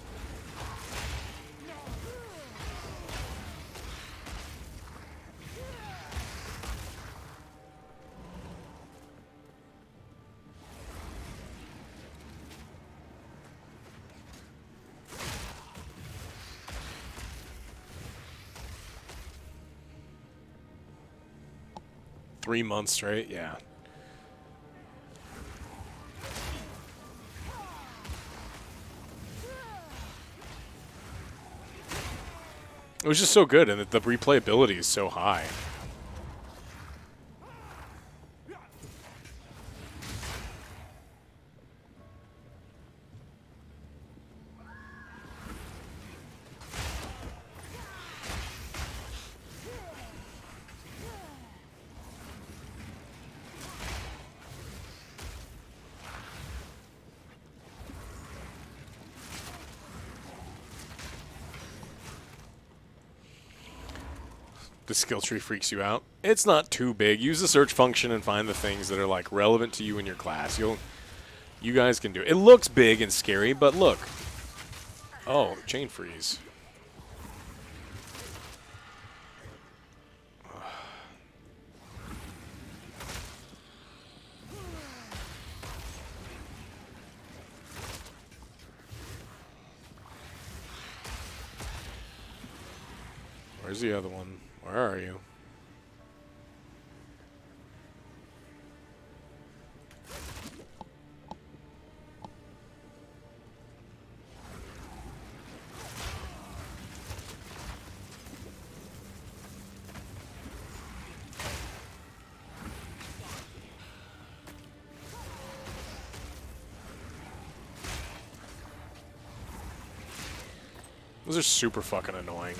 3 months straight, yeah. It was just so good, and the replayability is so high. The skill tree freaks you out. It's not too big. Use the search function and find the things that are like relevant to you in your class. You guys can do it. It looks big and scary, but look. Oh, chain freeze. Where's the other one? Where are you? Those are super fucking annoying.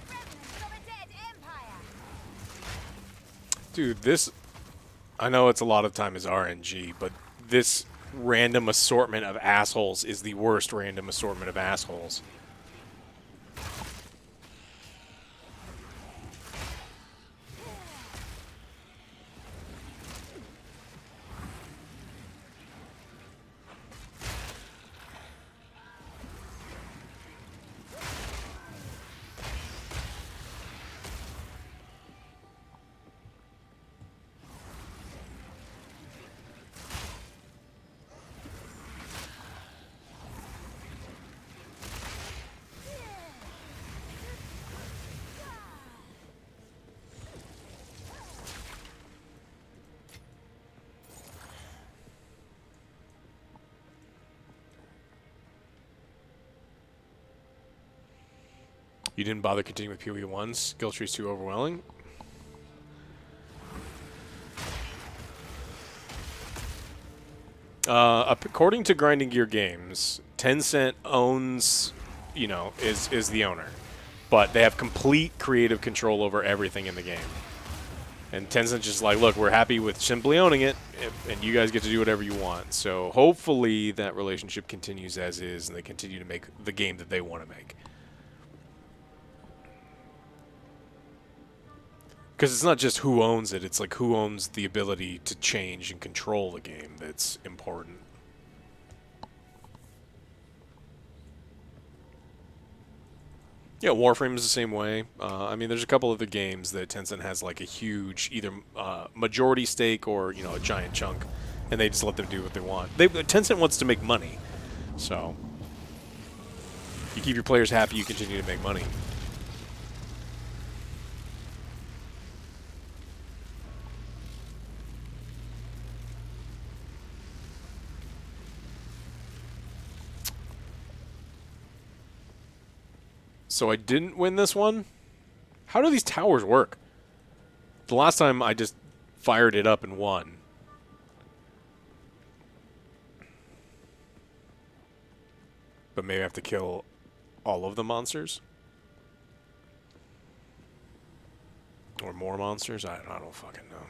Remnants of a dead empire. Dude, this... I know it's a lot of time is RNG, but this random assortment of assholes is the worst random assortment of assholes. You didn't bother continuing with PoE 1. Skill tree's too overwhelming. According to Grinding Gear Games, Tencent owns, you know, is the owner. But they have complete creative control over everything in the game. And Tencent's just like, look, we're happy with simply owning it, and you guys get to do whatever you want. So hopefully that relationship continues as is, and they continue to make the game that they want to make. Because it's not just who owns it, it's like who owns the ability to change and control the game that's important. Yeah, Warframe is the same way. I mean, there's a couple of the games that Tencent has like a huge either majority stake or, you know, a giant chunk, and they just let them do what they want. Tencent wants to make money, so you keep your players happy, you continue to make money. So I didn't win this one? How do these towers work? The last time I just fired it up and won. But maybe I have to kill all of the monsters? Or more monsters? I don't fucking know.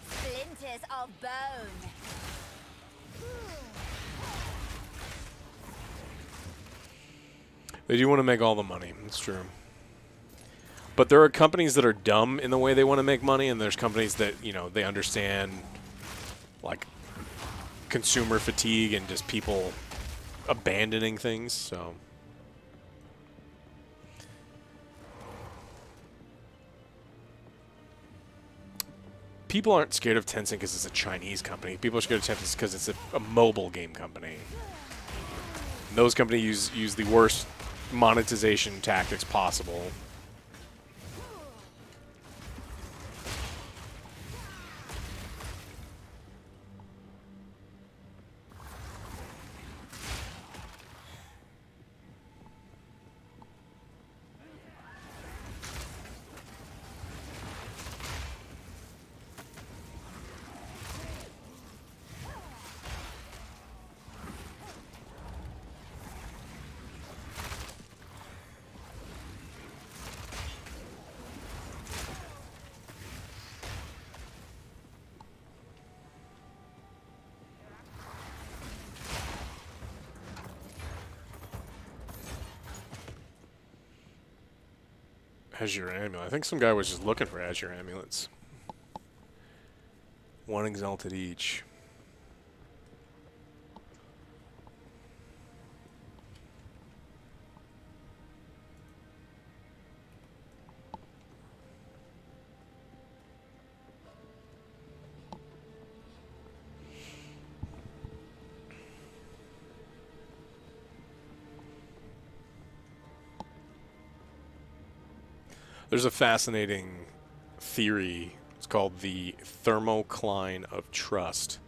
Splinters of bone. They do want to make all the money. It's true. But there are companies that are dumb in the way they want to make money, and there's companies that, you know, they understand, like, consumer fatigue and just people abandoning things, so... People aren't scared of Tencent because it's a Chinese company. People are scared of Tencent because it's a mobile game company. And those companies use the worst monetization tactics possible. Azure Amulet. I think some guy was just looking for Azure Amulets. One exalted each. There's a fascinating theory. It's called the thermocline of trust.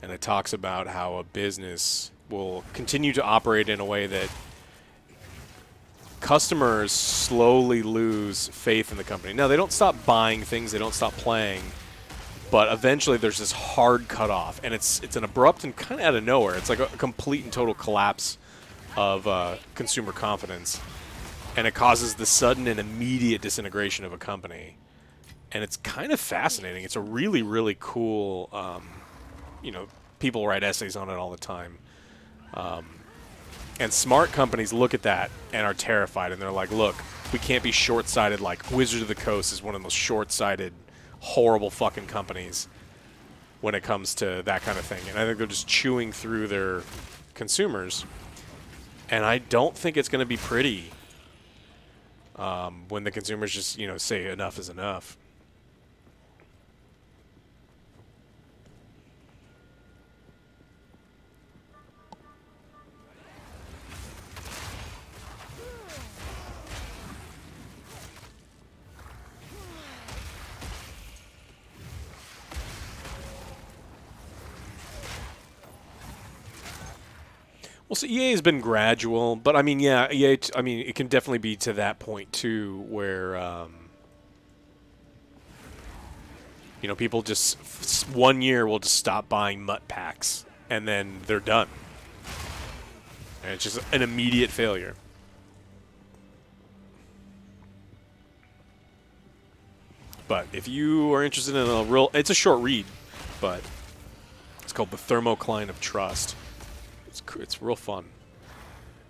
And it talks about how a business will continue to operate in a way that customers slowly lose faith in the company. Now, they don't stop buying things, they don't stop playing, but eventually there's this hard cutoff. And it's an abrupt and kind of out of nowhere. It's like a complete and total collapse of consumer confidence. And it causes the sudden and immediate disintegration of a company. And it's kind of fascinating. It's a really, really cool, you know, people write essays on it all the time. And smart companies look at that and are terrified. And they're like, look, we can't be short-sighted. Like Wizard of the Coast is one of the most short-sighted, horrible fucking companies when it comes to that kind of thing. And I think they're just chewing through their consumers. And I don't think it's going to be pretty. When the consumers just, you know, say enough is enough. Well, so EA has been gradual, but I mean, yeah, EA. I mean, it can definitely be to that point too, where you know, people just 1 year will just stop buying MUT packs, and then they're done, and it's just an immediate failure. But if you are interested in a real, it's a short read, but it's called The Thermocline of Trust. It's real fun.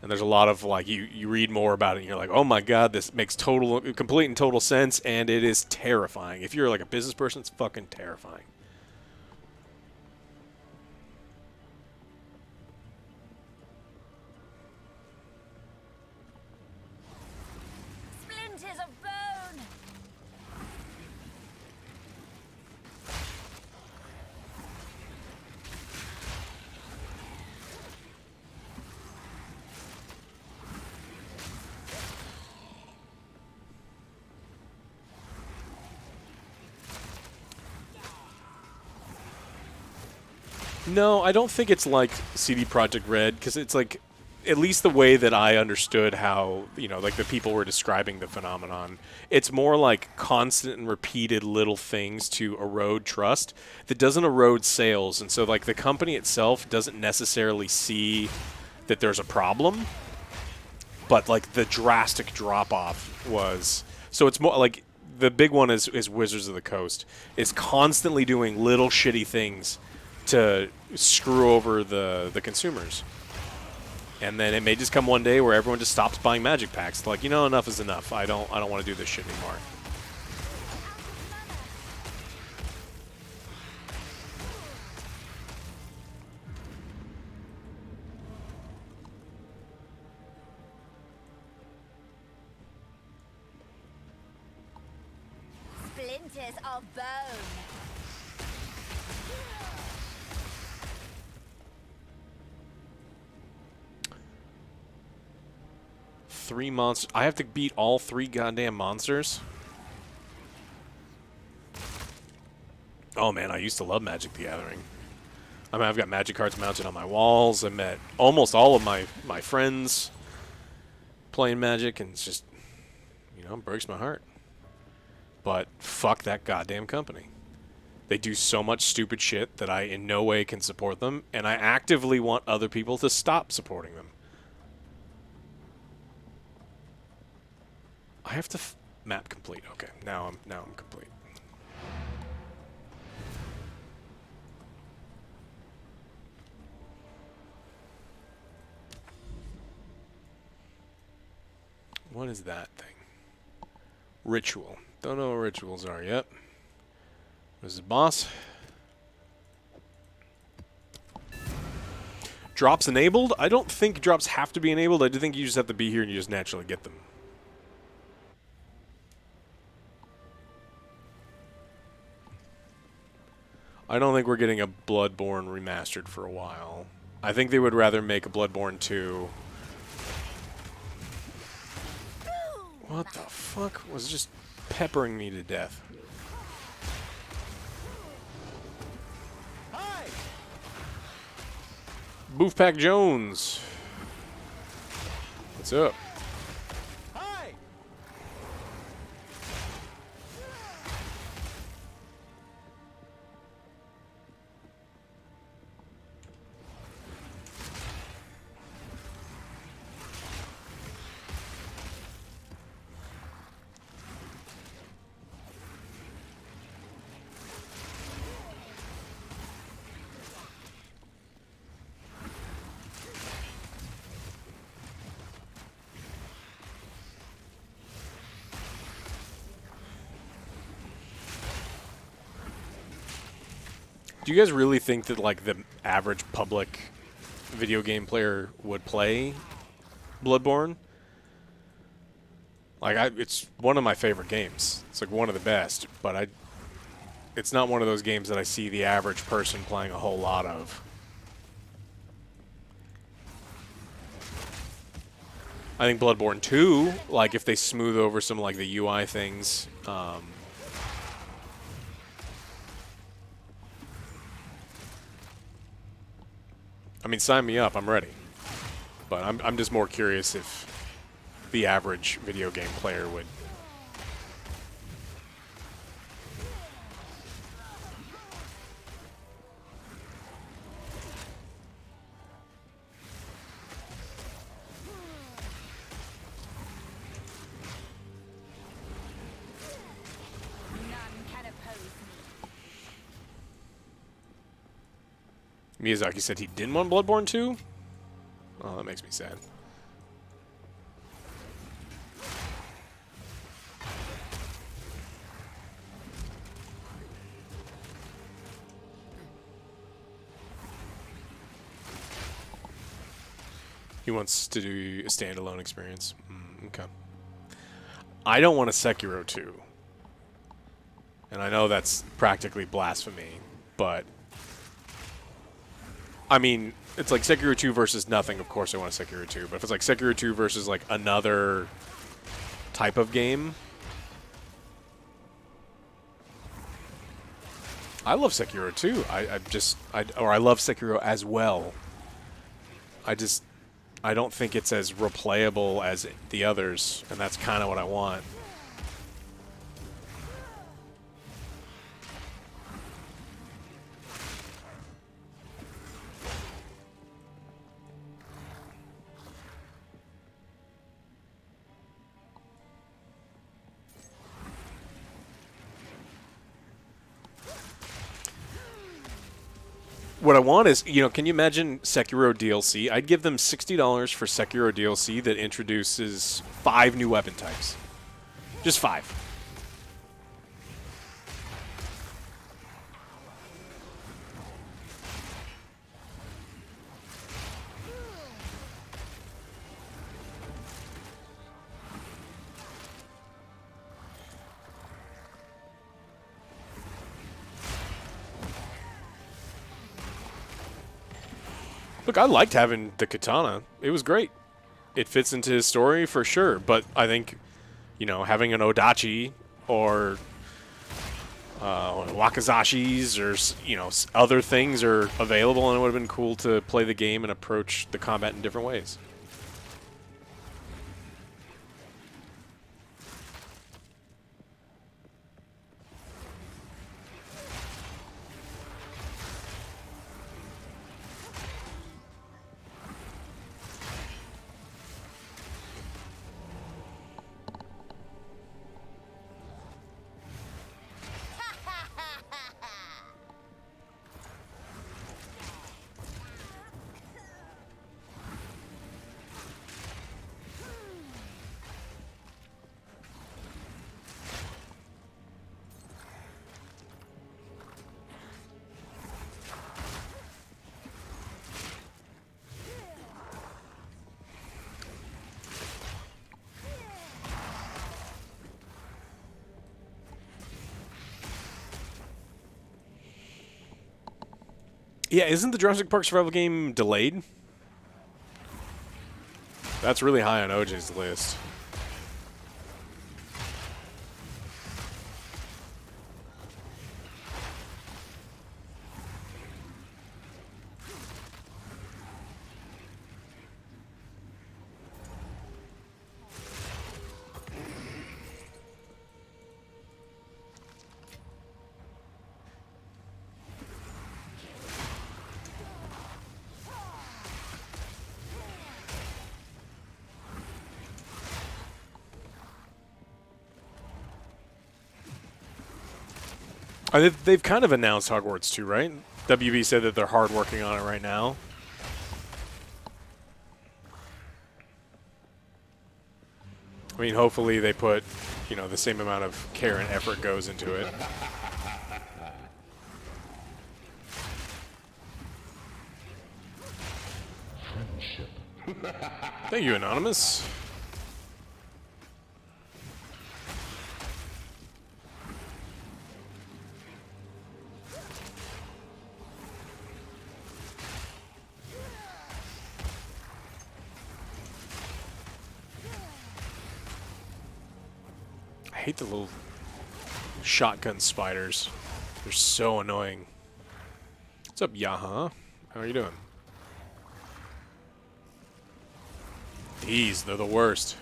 And there's a lot of, like, you read more about it and you're like, oh my god, this makes complete and total sense, and it is terrifying. If you're like a business person, it's fucking terrifying. Splinters of bone. No, I don't think it's like CD Projekt Red, because it's like, at least the way that I understood how, you know, like the people were describing the phenomenon, it's more like constant and repeated little things to erode trust that doesn't erode sales. And so, like, the company itself doesn't necessarily see that there's a problem, but, like, the drastic drop-off was... So it's more like, the big one is Wizards of the Coast, is constantly doing little shitty things to screw over the consumers. And then it may just come one day where everyone just stops buying Magic packs. They're like, you know, enough is enough. I don't want to do this shit anymore. Splinters of bone. 3 monsters. I have to beat all 3 goddamn monsters? Oh man, I used to love Magic the Gathering. I mean, I've got Magic cards mounted on my walls. I met almost all of my friends playing Magic, and it's just, you know, it breaks my heart. But fuck that goddamn company. They do so much stupid shit that I in no way can support them, and I actively want other people to stop supporting them. I have to map complete. Okay, now I'm complete. What is that thing? Ritual. Don't know what rituals are yet. What is it, boss? Drops enabled? I don't think drops have to be enabled. I do think you just have to be here and you just naturally get them. I don't think we're getting a Bloodborne remastered for a while. I think they would rather make a Bloodborne 2. What the fuck was just peppering me to death? Hi. Boofpack Jones. What's up? Hi. Do you guys really think that, like, the average public video game player would play Bloodborne? Like, it's one of my favorite games. It's like one of the best, but it's not one of those games that I see the average person playing a whole lot of. I think Bloodborne 2, like, if they smooth over some, like, the UI things, I mean, sign me up. I'm ready. But I'm just more curious if the average video game player would. None can oppose me. Miyazaki said he didn't want Bloodborne 2? Oh, that makes me sad. He wants to do a standalone experience. Okay. I don't want a Sekiro 2. And I know that's practically blasphemy, but I mean, it's like Sekiro 2 versus nothing. Of course I want a Sekiro 2. But if it's like Sekiro 2 versus like another type of game, I love Sekiro 2. I love Sekiro as well. I don't think it's as replayable as the others, and that's kind of what I want. What I want is, you know, can you imagine Sekiro DLC? I'd give them $60 for Sekiro DLC that introduces 5 new weapon types. Just 5. Look, I liked having the katana. It was great. It fits into his story for sure, but I think, you know, having an Odachi or Wakazashis or, you know, other things are available, and it would have been cool to play the game and approach the combat in different ways. Yeah, isn't the Jurassic Park survival game delayed? That's really high on OJ's list. They've kind of announced Hogwarts 2, right? WB said that they're hard working on it right now. I mean, hopefully they put, you know, the same amount of care and effort goes into it. Thank you, Anonymous. I hate the little shotgun spiders. They're so annoying. What's up, Yaha? How are you doing? These, they're the worst.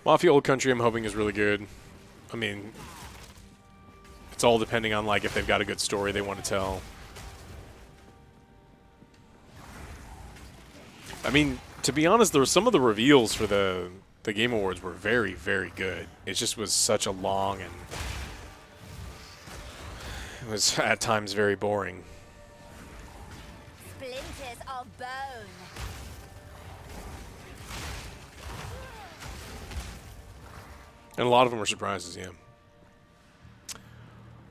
Mafia Old Country, I'm hoping, is really good. I mean, it's all depending on like if they've got a good story they want to tell. I mean, to be honest, there were some of the reveals for the Game Awards were very, very good. It just was such a long and it was at times very boring. Splinters of bone. And a lot of them were surprises, yeah.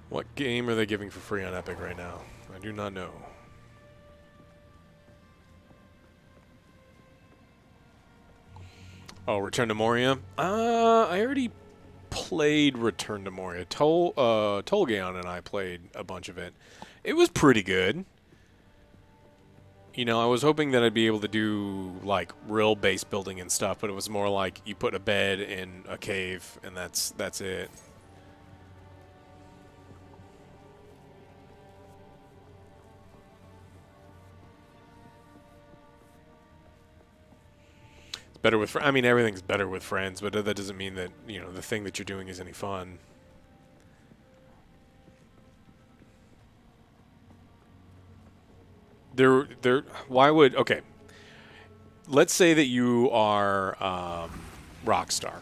What game are they giving for free on Epic right now? I do not know. Oh, Return to Moria? I already played Return to Moria. Tolgaon and I played a bunch of it. It was pretty good. You know, I was hoping that I'd be able to do, like, real base building and stuff, but it was more like you put a bed in a cave, and that's it. It's better with I mean, everything's better with friends, but that doesn't mean that, you know, the thing that you're doing is any fun. Why would, okay, let's say that you are Rockstar,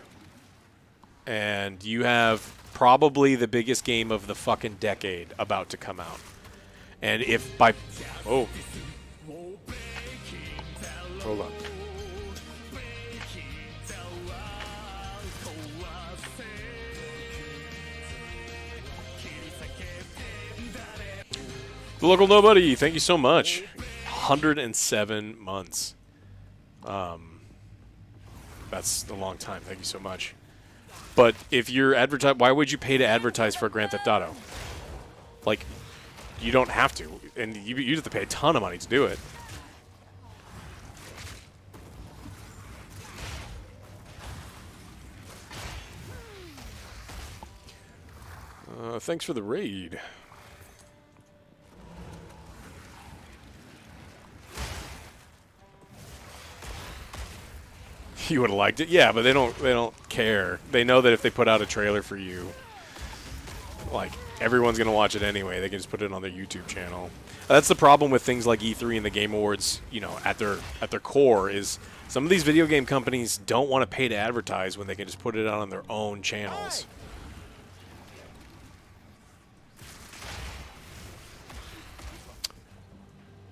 and you have probably the biggest game of the fucking decade about to come out, and if by, oh, hold on. The Local Nobody, thank you so much. 107 months. That's a long time. Thank you so much. But if you're why would you pay to advertise for Grand Theft Auto? Like, you don't have to, and you have to pay a ton of money to do it. Thanks for the raid. You would have liked it, yeah, but they don't care. They know that if they put out a trailer for you, like, everyone's gonna watch it anyway. They can just put it on their YouTube channel. That's the problem with things like E3 and the Game Awards. You know, at their core is some of these video game companies don't want to pay to advertise when they can just put it out on their own channels.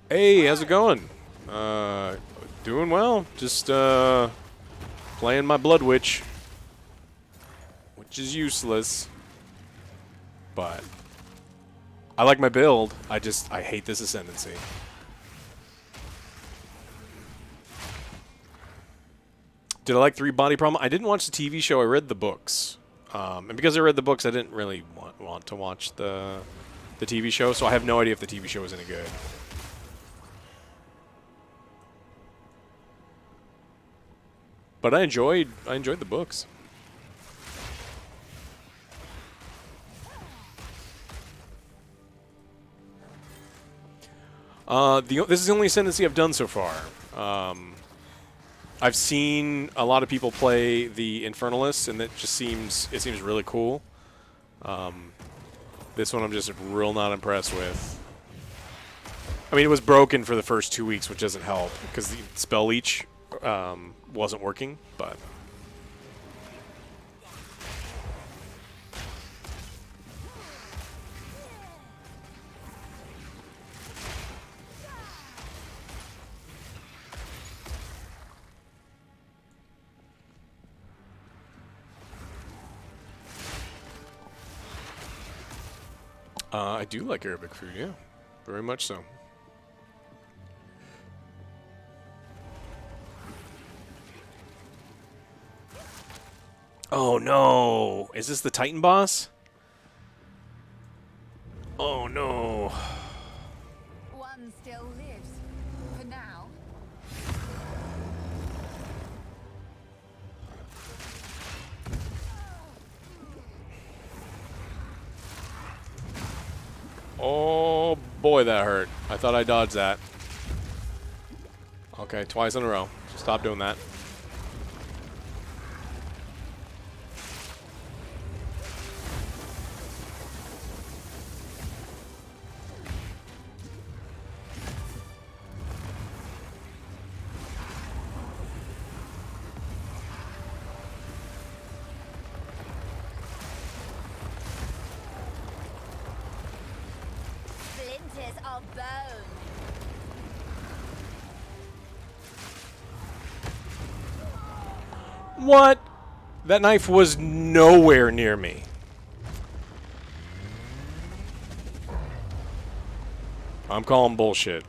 Hey, how's it going? Doing well. Just playing my Blood Witch, which is useless, but I like my build. I hate this Ascendency. Did I like 3 Body Problem? I didn't watch the TV show. I read the books, and because I read the books, I didn't really want to watch the TV show. So I have no idea if the TV show was any good. But I enjoyed the books. This is the only Ascendancy I've done so far. I've seen a lot of people play the Infernalists, and it seems really cool. This one I'm just real not impressed with. I mean, it was broken for the first 2 weeks, which doesn't help because the spell leech wasn't working, but I do like Arabic food, yeah. Very much so. Oh no! Is this the Titan boss? Oh no. One still lives. For now. Oh boy, that hurt. I thought I dodged that. Okay, twice in a row. Stop doing that. Splinters of bone. What? That knife was nowhere near me. I'm calling bullshit.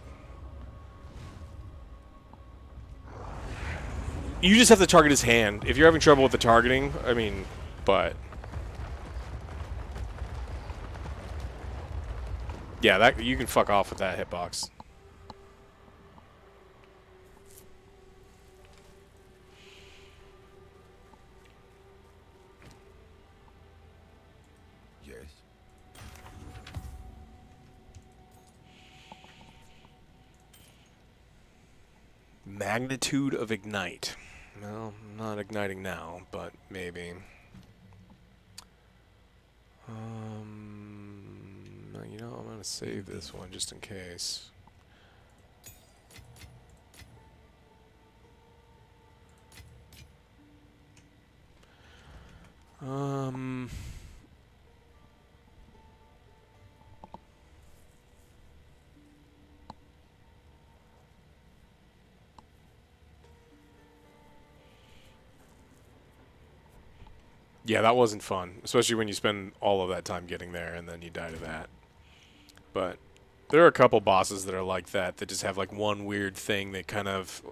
You just have to target his hand. If you're having trouble with the targeting, I mean, but... yeah, that you can fuck off with that hitbox. Yes. Magnitude of Ignite. Well, I'm not igniting now, but maybe. You know, I'm gonna save this one just in case. Yeah, that wasn't fun, especially when you spend all of that time getting there and then you die to that. But there are a couple bosses that are like that just have like one weird thing that kind of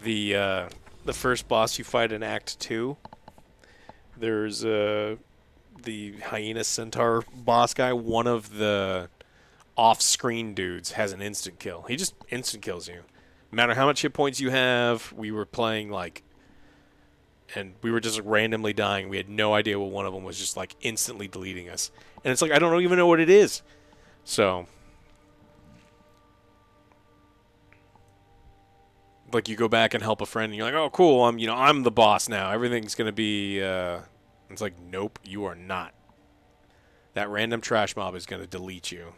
the first boss you fight in Act 2. There's the Hyena Centaur boss guy. One of the off-screen dudes has an instant kill. He just instant kills you. No matter how much hit points you have, we were playing like, and we were just randomly dying. We had no idea what one of them was just like instantly deleting us. And it's like, I don't even know what it is. So, like, you go back and help a friend, and you're like, "Oh, cool! I'm the boss now. Everything's gonna be." It's like, nope, you are not. That random trash mob is gonna delete you.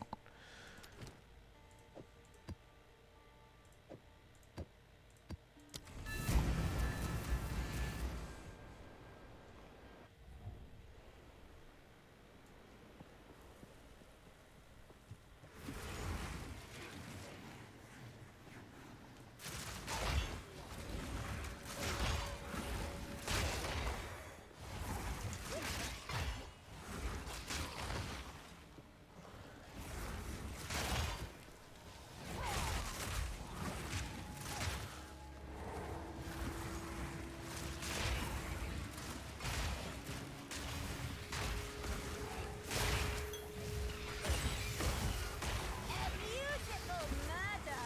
A beautiful murder.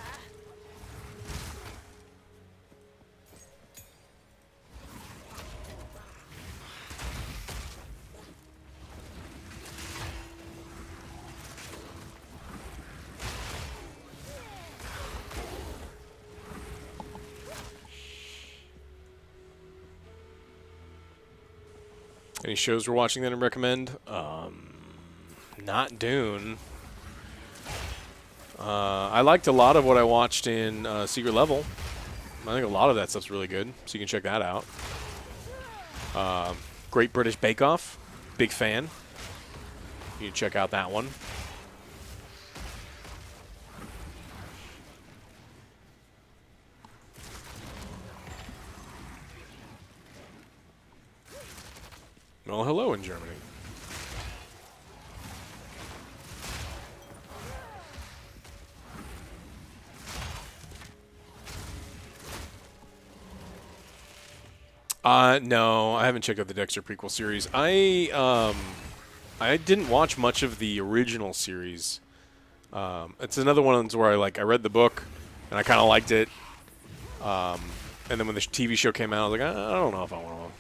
Any shows we're watching that I recommend? Not Dune. I liked a lot of what I watched in Secret Level. I think a lot of that stuff's really good, so you can check that out. Great British Bake Off. Big fan. You can check out that one. Well, hello in Germany. No, I haven't checked out the Dexter prequel series. I didn't watch much of the original series. It's another one of those where I read the book and I kind of liked it. And then when the TV show came out, I was like, I don't know if I want to.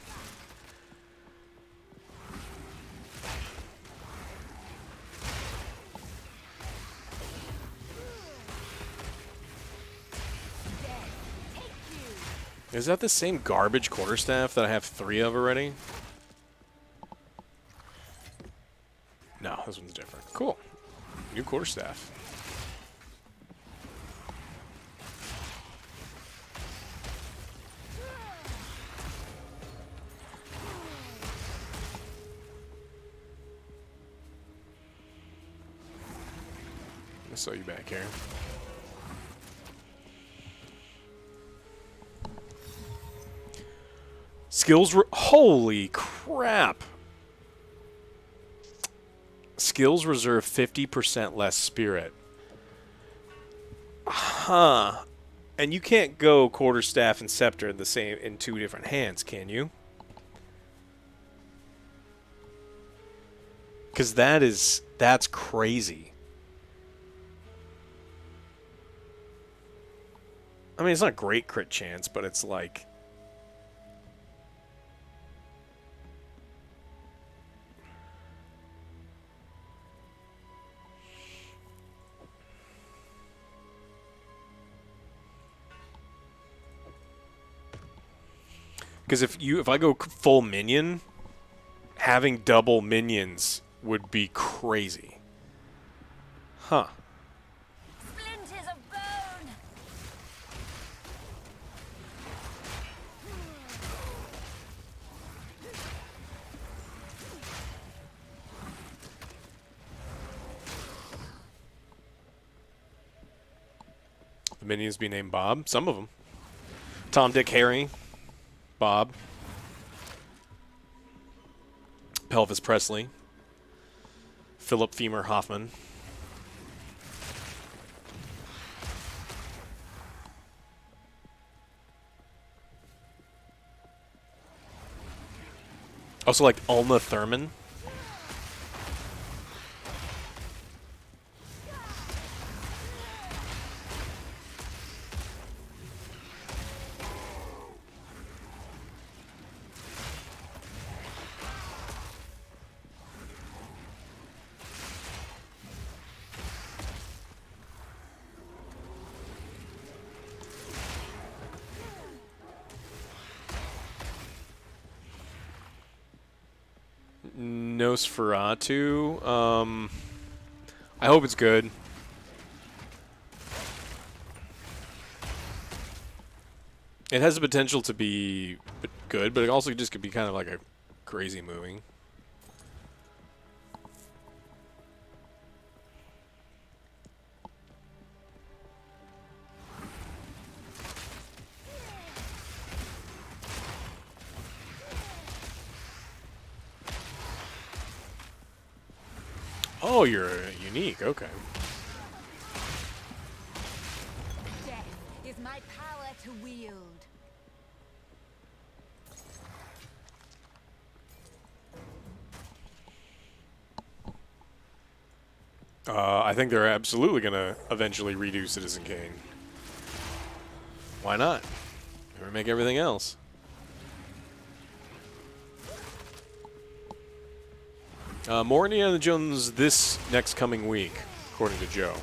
Is that the same garbage quarterstaff that I have 3 of already? No, this one's different. Cool. New quarterstaff. I saw you back here. Skills holy crap. Skills reserve 50% less spirit. Huh. And you can't go quarterstaff and scepter in the same in 2 different hands, can you? Cuz that's crazy. I mean, it's not great crit chance, but it's like because if I go full minion, having double minions would be crazy. Huh. Splinters of bone. The minions be named Bob. Some of them. Tom, Dick, Harry. Bob. Pelvis Presley. Philip Femur Hoffman. Also like Ulna Thurman. Nosferatu. I hope it's good. It has the potential to be good, but it also just could be kind of like a crazy movie. Oh, you're unique. Okay. Death is my power to wield. I think they're absolutely going to eventually redo Citizen Kane. Why not? Remake everything else. More Indiana Jones this next coming week, according to Joe.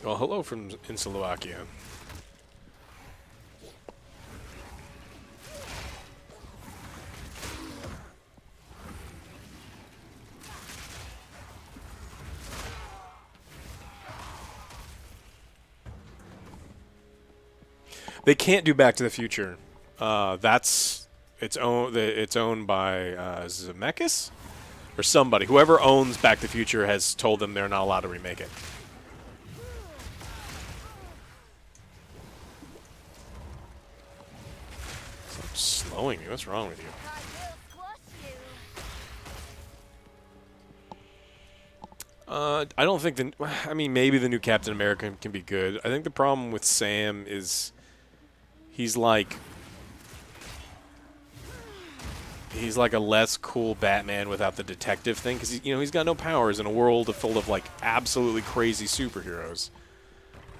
Well, hello from in Slovakia. They can't do Back to the Future. That's it's owned by Zemeckis or somebody. Whoever owns Back to the Future has told them they're not allowed to remake it. slowing me? What's wrong with you? I will squash you. I don't think the... I mean, maybe the new Captain America can be good. I think the problem with Sam is he's like a less cool Batman without the detective thing, because he's got no powers in a world full of like absolutely crazy superheroes,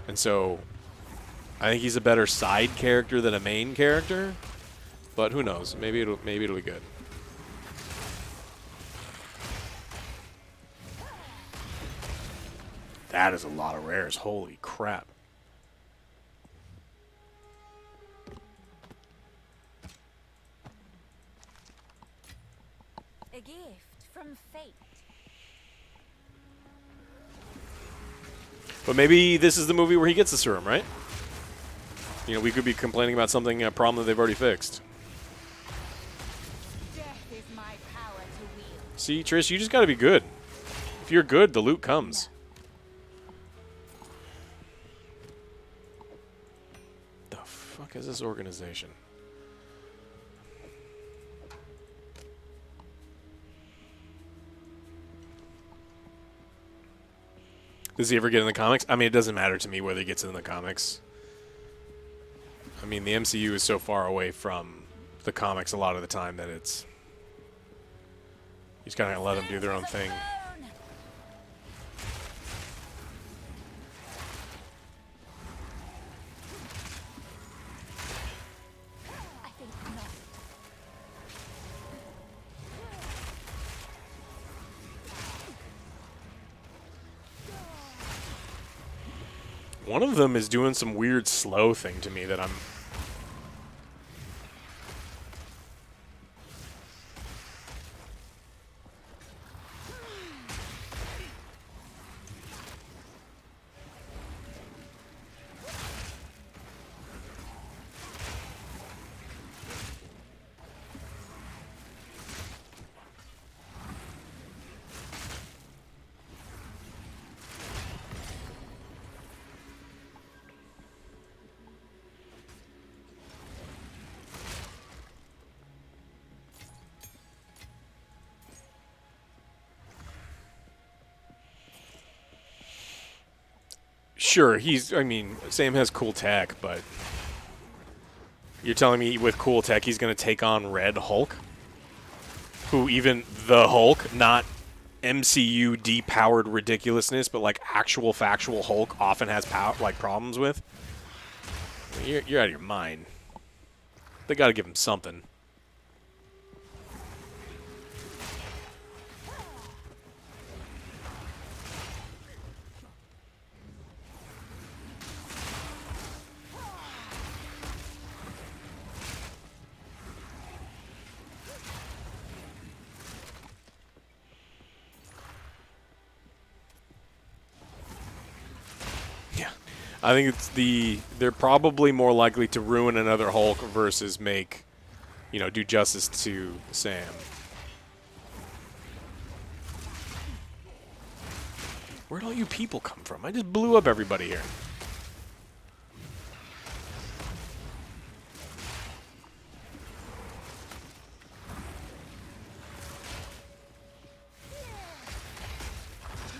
and so I think he's a better side character than a main character. But who knows? Maybe it'll be good. That is a lot of rares. Holy crap. A gift from fate. But maybe this is the movie where he gets the serum, right? We could be complaining about something, a problem that they've already fixed. Death is my power to wield. See, Trish, you just gotta be good. If you're good, the loot comes. The fuck is this organization? Does he ever get in the comics? I mean, it doesn't matter to me whether he gets in the comics. I mean, the MCU is so far away from the comics a lot of the time that it's... You just gotta let them do their own thing. I think not. One of them is doing some weird slow thing to me that I'm... Sure, I mean, Sam has cool tech, but you're telling me with cool tech he's going to take on Red Hulk? Who even the Hulk, not MCU depowered ridiculousness, but like actual factual Hulk often has problems with? You're out of your mind. They got to give him something. I think they're probably more likely to ruin another Hulk versus make, do justice to Sam. Where'd all you people come from? I just blew up everybody here.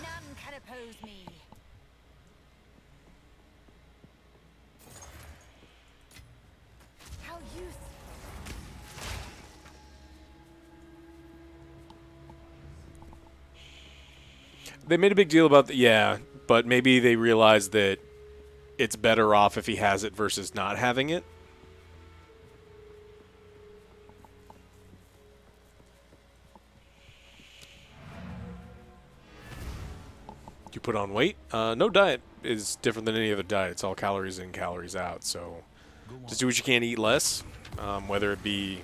None can oppose me. How useful. They made a big deal about yeah, but maybe they realized that it's better off if he has it versus not having it. Do you put on weight? No diet is different than any other diet. It's all calories in, calories out. So just do what you can, eat less, whether it be,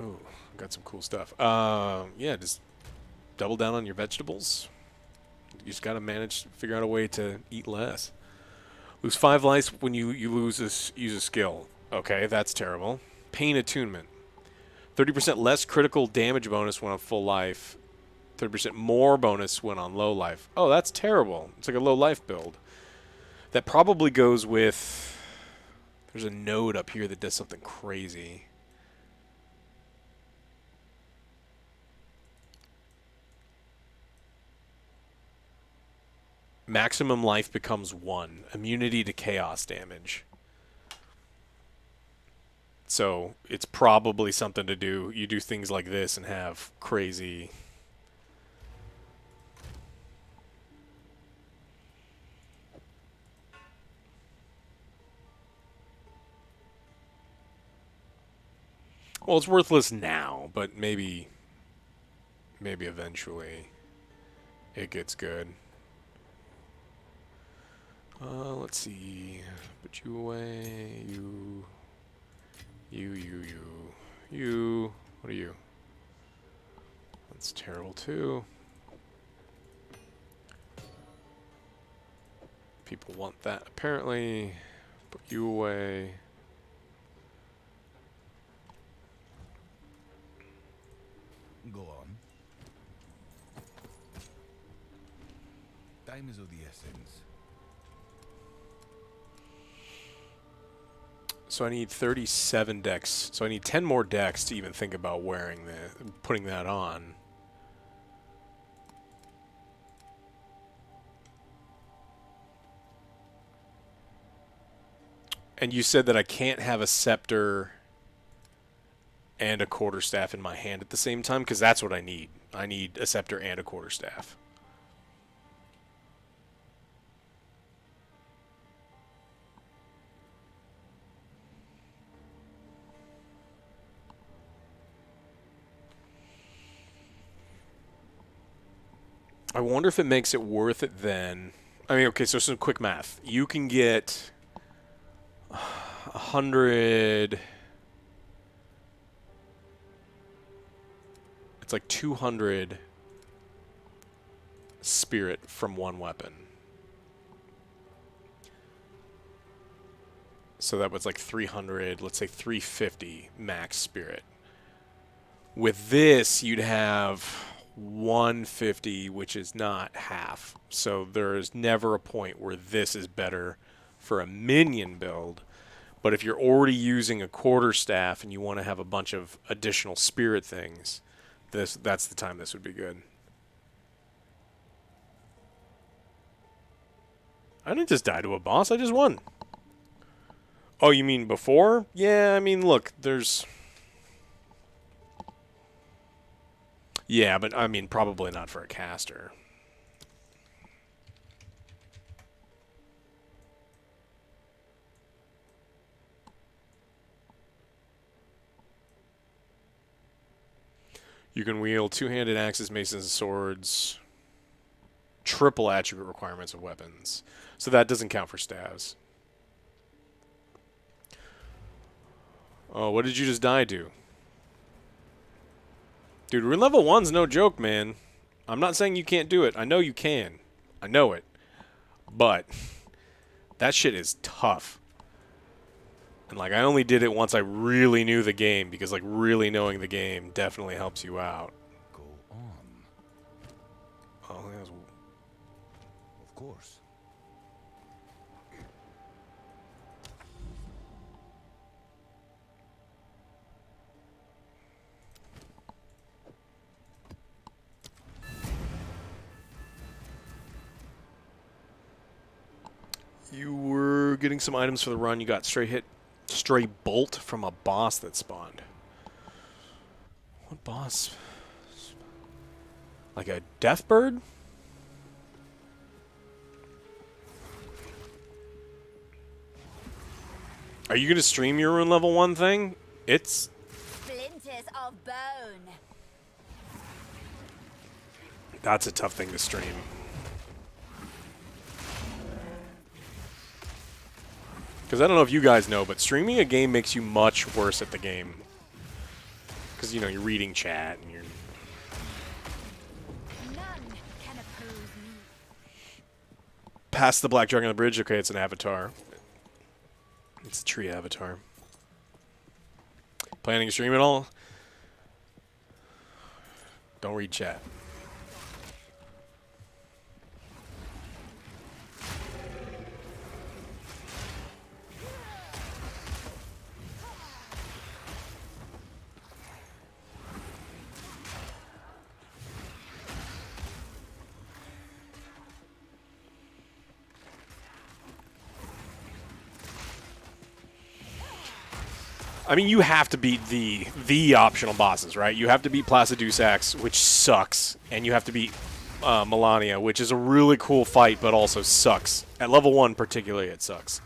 Ooh, got some cool stuff. Yeah, just double down on your vegetables. You just got to figure out a way to eat less. Lose 5 life when you use a skill. Okay, that's terrible. Pain attunement. 30% less critical damage bonus when on full life. 30% more bonus when on low life. Oh, that's terrible. It's like a low life build. That probably goes with There's a node up here that does something crazy. Maximum life becomes 1. Immunity to chaos damage. So it's probably something to do. You do things like this and have crazy... Well, it's worthless now, but maybe eventually it gets good. Let's see. Put you away. You. What are you? That's terrible too. People want that apparently. Put you away. Go on. Time is of the essence. So I need 37 decks. So I need 10 more decks to even think about putting that on. And you said that I can't have a scepter and a quarterstaff in my hand at the same time, because that's what I need. I need a scepter and a quarterstaff. I wonder if it makes it worth it then. I mean, okay, so some quick math. You can get 100... It's like 200 spirit from one weapon. So that was like 300, let's say 350 max spirit. With this, you'd have 150, which is not half. So there is never a point where this is better for a minion build. But if you're already using a quarterstaff and you want to have a bunch of additional spirit things, that's the time this would be good. I didn't just die to a boss, I just won. Oh, you mean before? Yeah, I mean, look, there's... Yeah, but I mean, probably not for a caster. You can wield two-handed axes, maces, and swords. Triple attribute requirements of weapons. So that doesn't count for staves. Oh, what did you just die to? Dude, rune level 1's no joke, man. I'm not saying you can't do it. I know you can. I know it. But that shit is tough. And, like, I only did it once I really knew the game, because, like, really knowing the game definitely helps you out. Go on. Oh, that was... Of course. You were getting some items for the run. You got stray bolt from a boss that spawned. What boss? Like a death bird? Are you going to stream your rune level 1 thing? It's... Splinters of bone. That's a tough thing to stream. Because I don't know if you guys know, but streaming a game makes you much worse at the game. Because, you know, you're reading chat and you're... None can oppose me. Past the Black Dragon on the bridge? Okay, it's an avatar. It's a tree avatar. Planning to stream it all? Don't read chat. I mean, you have to beat the optional bosses, right? You have to beat Placidusax, which sucks, and you have to beat Melania, which is a really cool fight, but also sucks. At level 1 particularly, it sucks.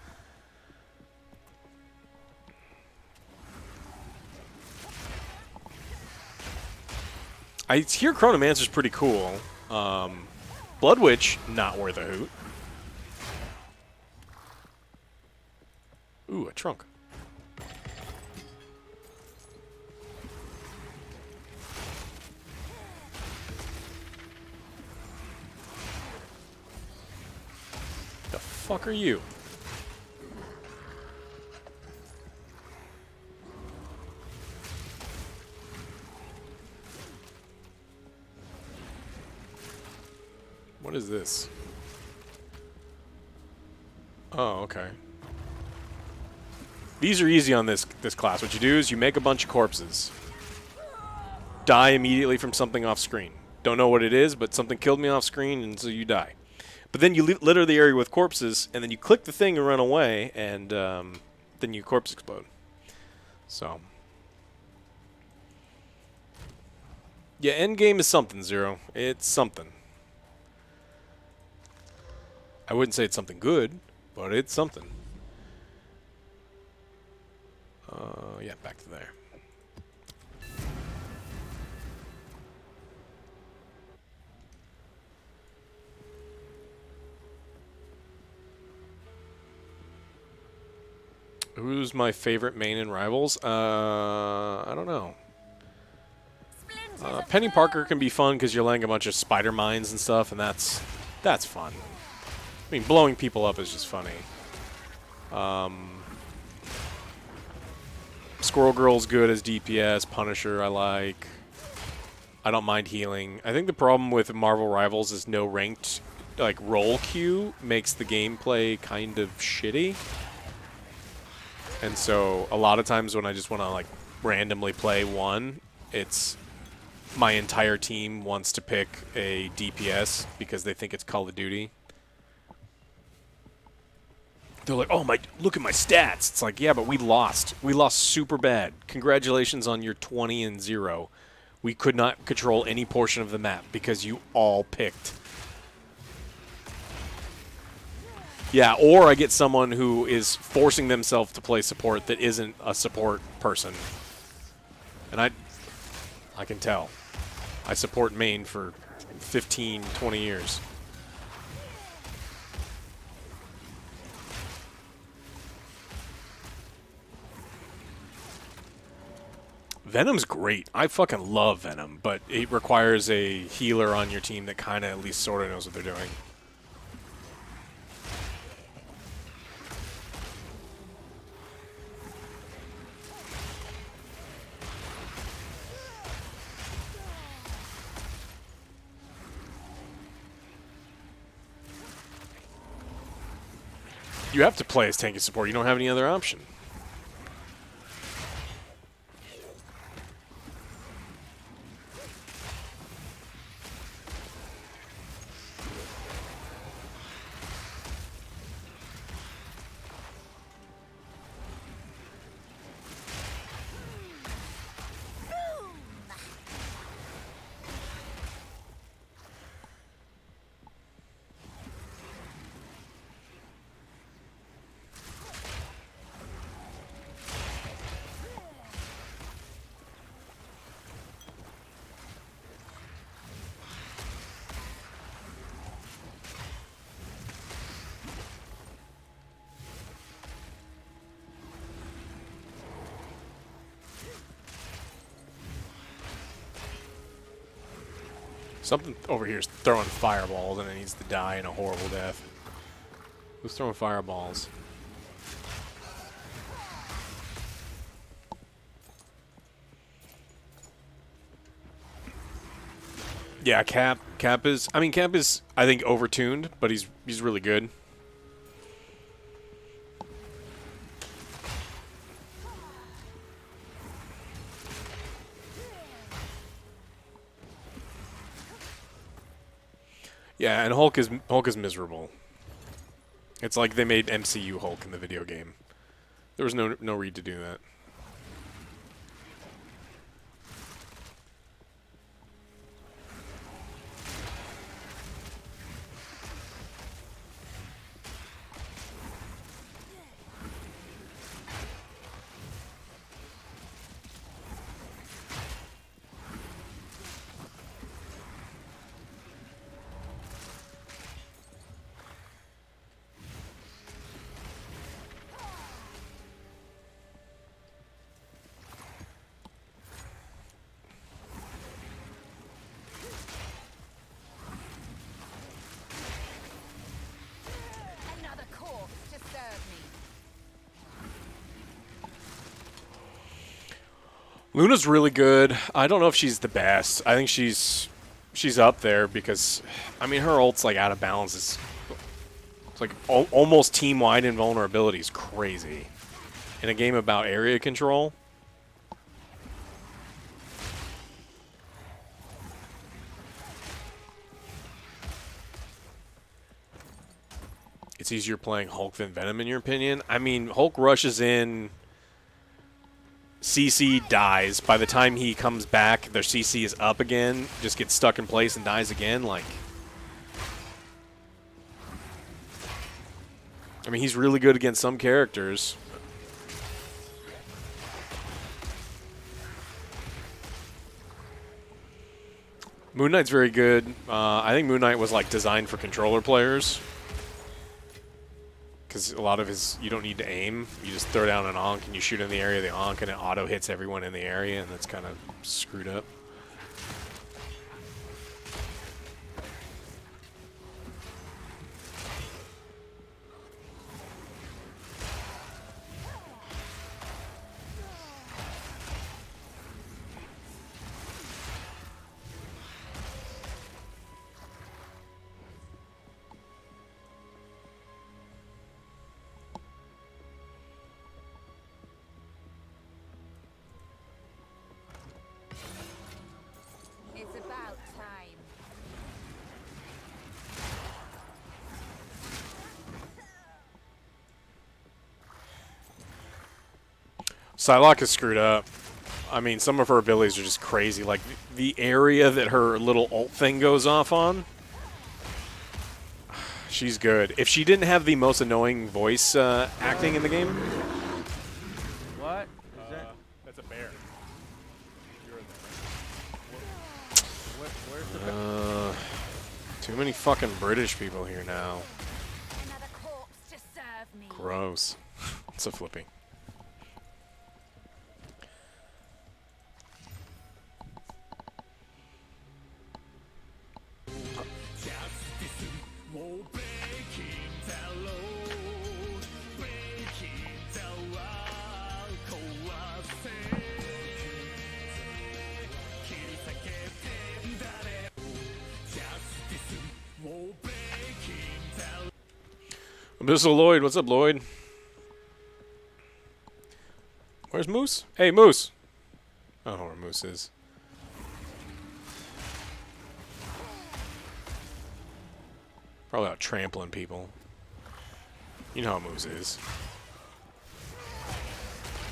I hear Chronomancer's pretty cool. Blood Witch, not worth a hoot. Ooh, a trunk. The fuck are you? What is this? Oh, okay. These are easy on this class. What you do is you make a bunch of corpses. Die immediately from something off screen. Don't know what it is, but something killed me off screen, and so you die. But then you litter the area with corpses, and then you click the thing and run away, and then your corpse explode. So. Yeah, endgame is something, Zero. It's something. I wouldn't say it's something good, but it's something. Yeah, back to there. Who's my favorite main in Rivals? I don't know. Penny Parker can be fun because you're laying a bunch of spider mines and stuff, and that's fun. I mean, blowing people up is just funny. Squirrel Girl's good as DPS. Punisher I like. I don't mind healing. I think the problem with Marvel Rivals is no ranked, like, roll queue makes the gameplay kind of shitty. And so a lot of times when I just want to, like, randomly play one, it's my entire team wants to pick a DPS because they think it's Call of Duty. They're like, oh, look at my stats. It's like, yeah, but we lost. We lost super bad. Congratulations on your 20-0. We could not control any portion of the map because you all picked. Yeah, or I get someone who is forcing themselves to play support that isn't a support person. And I can tell. I support main for 15, 20 years. Venom's great. I fucking love Venom, but it requires a healer on your team that kind of at least sort of knows what they're doing. You have to play as tanky support. You don't have any other option. Something over here is throwing fireballs and it needs to die in a horrible death. Who's throwing fireballs? Yeah, Cap is, I think, overtuned, but he's really good. Yeah, and Hulk is miserable. It's like they made MCU Hulk in the video game. There was no need to do that. Luna's really good. I don't know if she's the best. I think she's up there because, I mean, her ult's like out of balance. It's like almost team-wide invulnerability is crazy. In a game about area control. It's easier playing Hulk than Venom, in your opinion? I mean, Hulk rushes in, CC dies. By the time he comes back, their CC is up again, just gets stuck in place and dies again. Like, I mean, he's really good against some characters. Moon Knight's very good. I think Moon Knight was like designed for controller players. Because a lot of his, you don't need to aim. You just throw down an Ankh and you shoot in the area of the Ankh and it auto hits everyone in the area, and that's kind of screwed up. It's about time. Psylocke is screwed up. I mean, some of her abilities are just crazy. Like, the area that her little ult thing goes off on, she's good. If she didn't have the most annoying voice acting in the game... What? Is that? That's a bear. Where's the bear? Too many fucking British people here now. Another corpse to serve me. Gross. It's a flippy. Mr. Lloyd, what's up, Lloyd? Where's Moose? Hey, Moose! I don't know where Moose is. Probably out trampling people. You know how Moose is.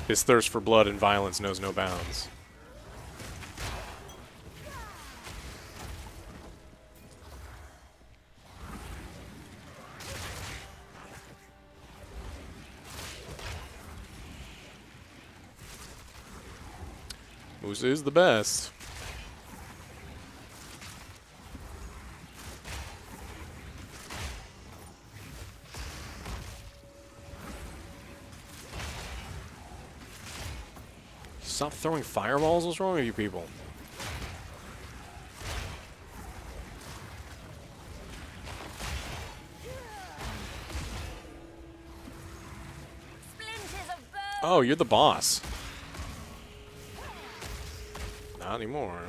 His thirst for blood and violence knows no bounds. Moose is the best. Stop throwing fireballs. What's wrong with you people? Splinters of bone. Oh, you're the boss. Not anymore.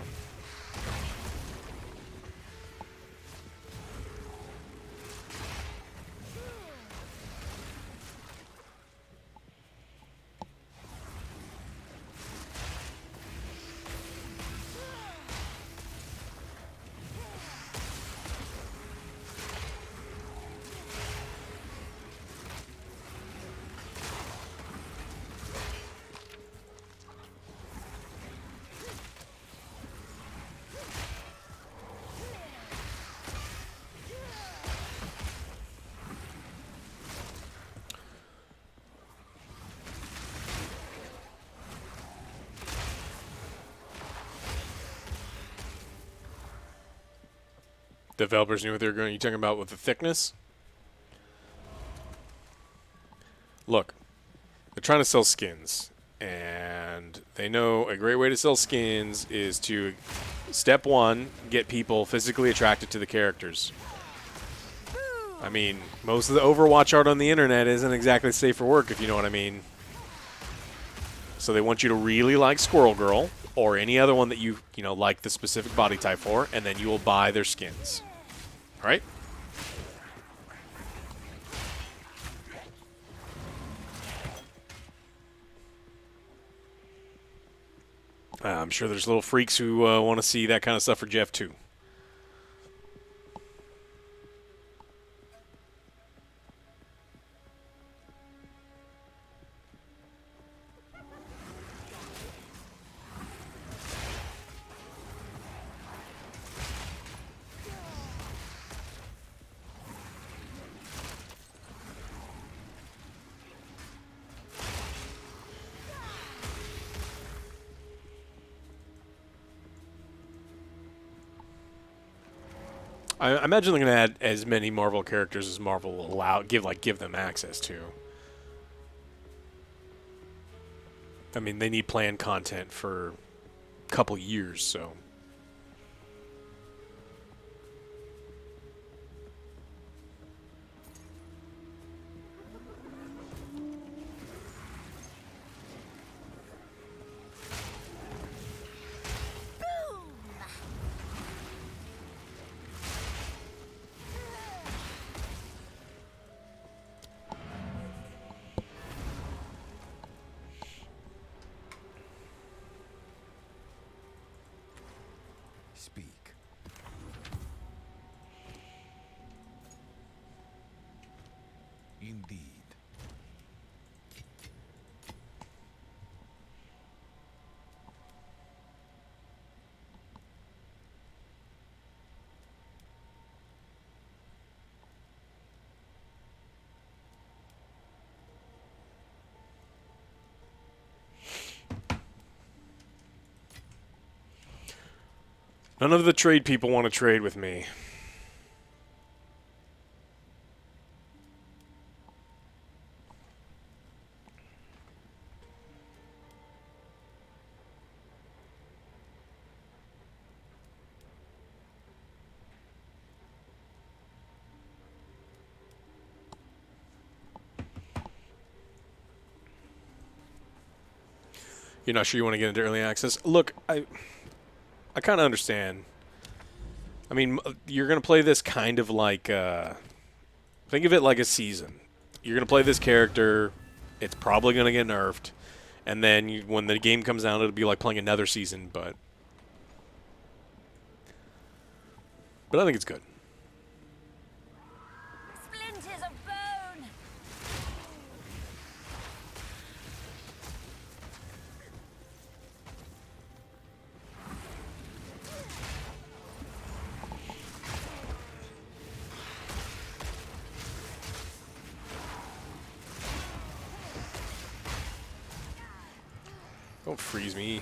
Developers knew what they were going. You talking about with the thickness? Look, they're trying to sell skins, and they know a great way to sell skins is to, step one, get people physically attracted to the characters. I mean, most of the Overwatch art on the internet isn't exactly safe for work, if you know what I mean. So they want you to really like Squirrel Girl or any other one that you know like the specific body type for, and then you will buy their skins. All right? I'm sure there's little freaks who want to see that kind of stuff for Jeff too. I imagine they're going to add as many Marvel characters as Marvel will allow, give them access to. I mean, they need planned content for a couple years, so. Speak. Indeed. None of the trade people want to trade with me. You're not sure you want to get into early access? Look, I kind of understand. I mean, you're going to play this kind of like, think of it like a season. You're going to play this character, it's probably going to get nerfed, and then when the game comes out, it'll be like playing another season, but I think it's good. Splinters of bone. Don't freeze me.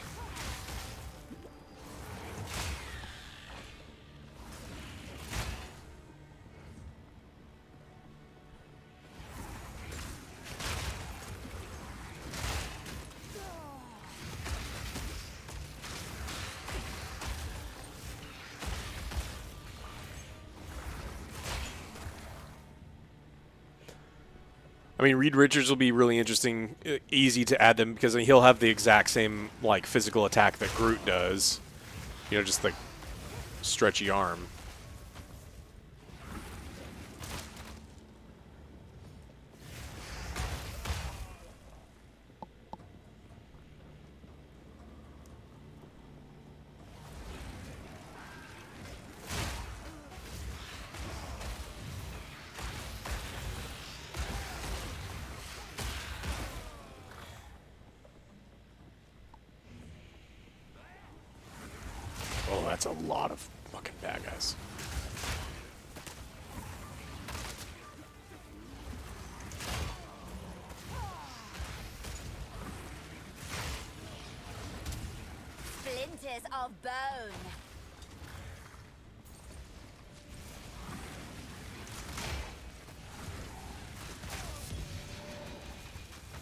I mean, Reed Richards will be really interesting, easy to add them because he'll have the exact same like physical attack that Groot does. You know, just like stretchy arm. Oh, that's a lot of fucking bad guys. Splinters of bone.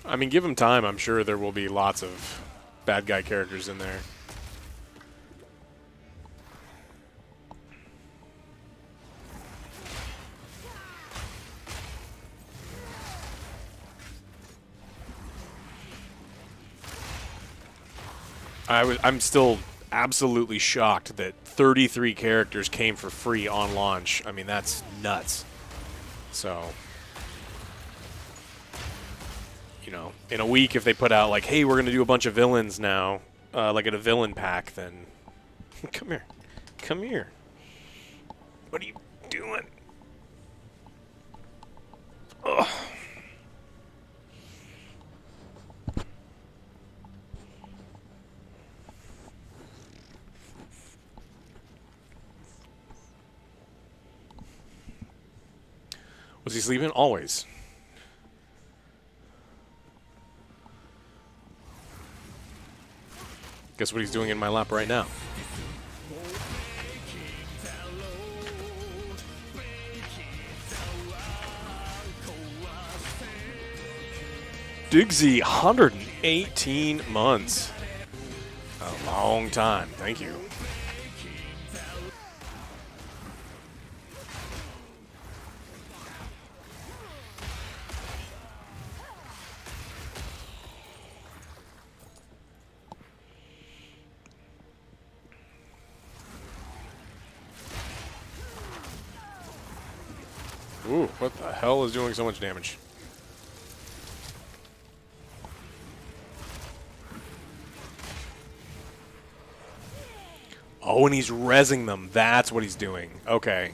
I mean, give him time. I'm sure there will be lots of bad guy characters in there. I'm still absolutely shocked that 33 characters came for free on launch. I mean, that's nuts. So, you know, in a week, if they put out like, hey, we're going to do a bunch of villains now, like in a villain pack, then come here. Come here. What are you doing? Ugh. Was he sleeping? Always. Guess what he's doing in my lap right now. Digsy, 118 months. A long time. Thank you. Ooh, what the hell is doing so much damage? Oh, and he's rezzing them. That's what he's doing. Okay.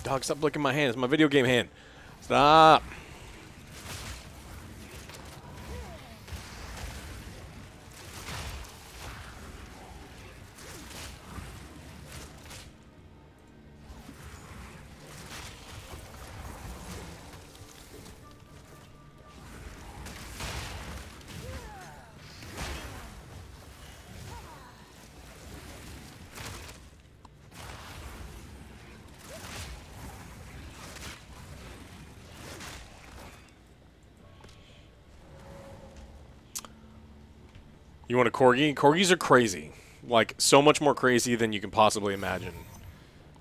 Dog, stop licking my hand. It's my video game hand. Stop. You want a corgi? Corgis are crazy. Like, so much more crazy than you can possibly imagine.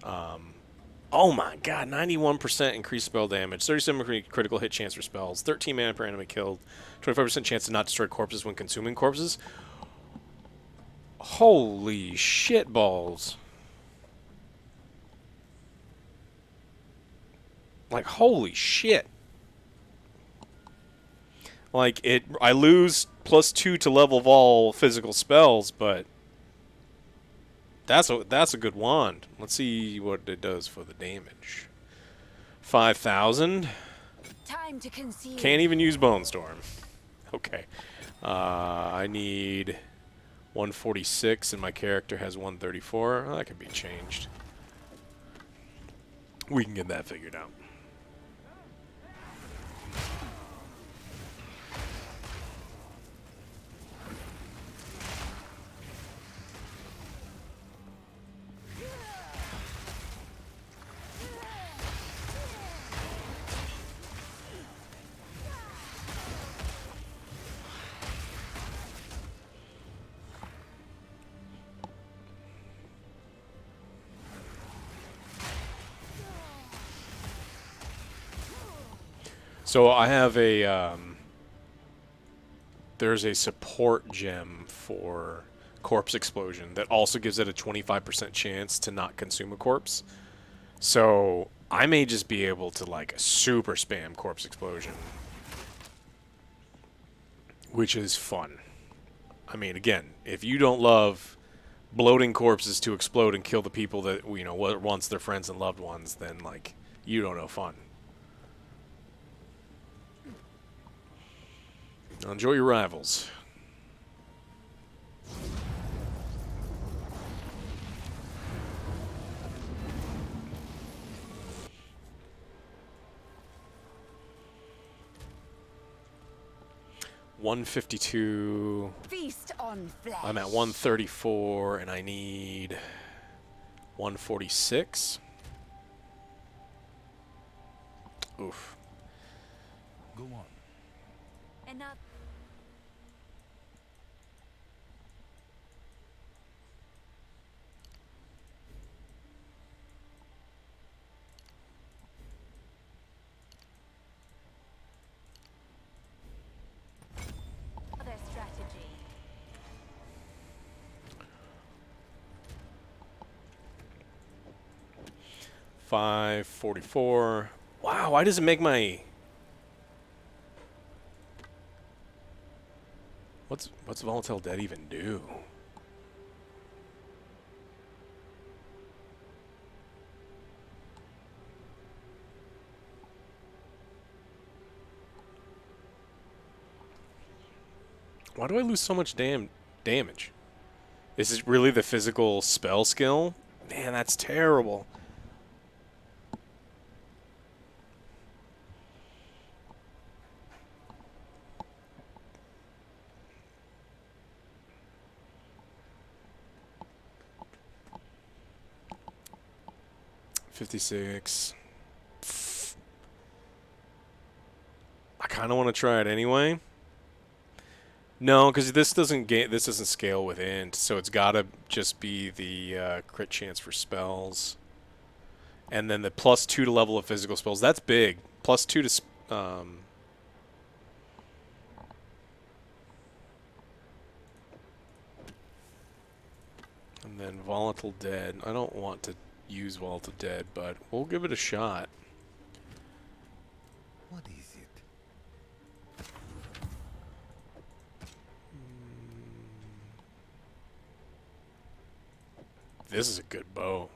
Oh my god, 91% increased spell damage, 37% critical hit chance for spells, 13 mana per enemy killed, 25% chance to not destroy corpses when consuming corpses. Holy shit balls. Like, holy shit. Like, I lose +2 to level of all physical spells, but that's a good wand. Let's see what it does for the damage. 5,000. Time to conceive. Can't even use Bone Storm. Okay. I need 146, and my character has 134. Well, that could be changed. We can get that figured out. So I have a, there's a support gem for Corpse Explosion that also gives it a 25% chance to not consume a corpse. So I may just be able to, like, super spam Corpse Explosion, which is fun. I mean, again, if you don't love bloating corpses to explode and kill the people that, you know, were once their friends and loved ones, then, like, you don't know fun. Enjoy your rivals. $152. Feast on flesh. I'm at 134, and I need 146. Oof. Go on. Enough. 5, 44. Wow, why does it make my... What's Volatile Dead even do? Why do I lose so much damage? Is it really the physical spell skill? Man, that's terrible. $56. I kind of want to try it anyway. No, because this doesn't scale with int, so it's got to just be the crit chance for spells, and then the +2 to level of physical spells. That's big. +2 to and then Volatile Dead. I don't want to use Volatile Dead, but we'll give it a shot. What is it? This is a good bow.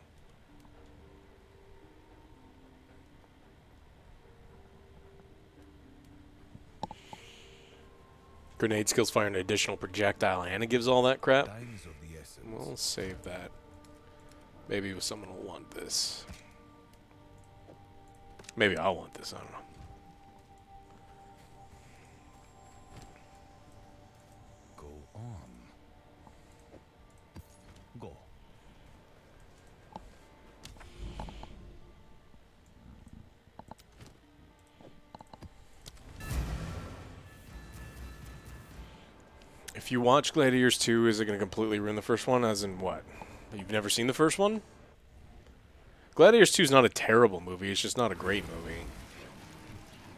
Grenade skills fire an additional projectile, and it gives all that crap. Time is of the essence. We'll save that. Maybe someone will want this. Maybe I'll want this. I don't know. Go on. Go. If you watch Gladiators 2, is it going to completely ruin the first one? As in what? You've never seen the first one? Gladiators 2 is not a terrible movie. It's just not a great movie.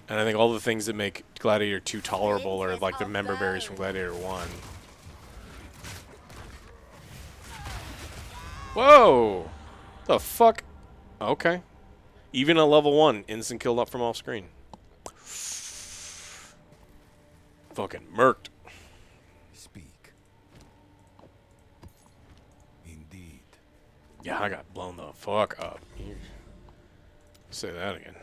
And I think all the things that make Gladiator 2 tolerable are like the member berries from Gladiator 1. Whoa! The fuck? Okay. Even a level 1, instant kill up from off screen. Fucking murked. Speak. Indeed. Yeah, I got blown the fuck up. You say that again.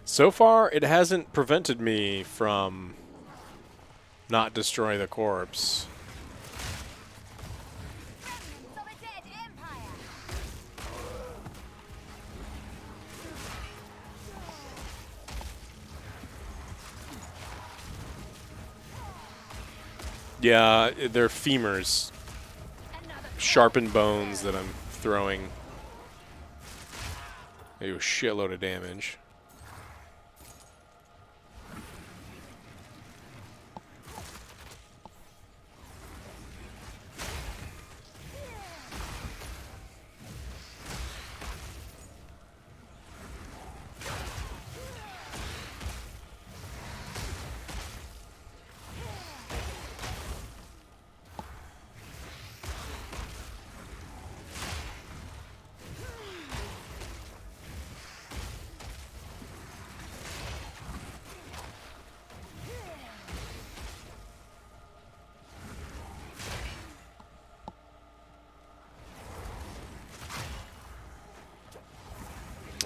So far, it hasn't prevented me from not destroying the corpse. Remnants of a dead empire. Yeah, they're femurs. Another Sharpened bones that I'm throwing. They do a shitload of damage.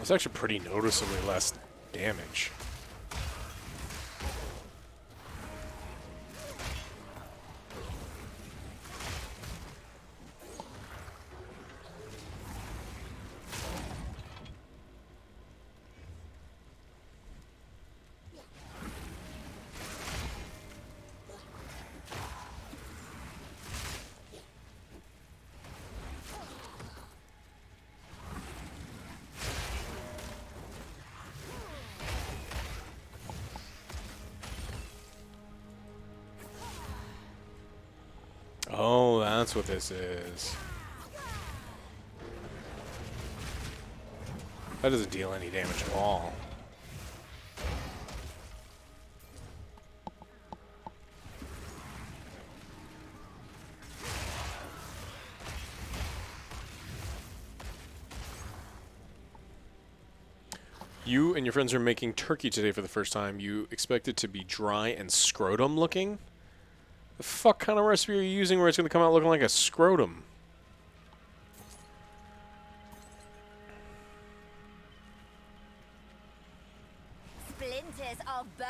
It's actually pretty noticeably less damage. that's what this is. That doesn't deal any damage at all. You and your friends are making turkey today for the first time. You expect it to be dry and scrotum looking? The fuck kind of recipe are you using where it's going to come out looking like a scrotum? Splinters of bone.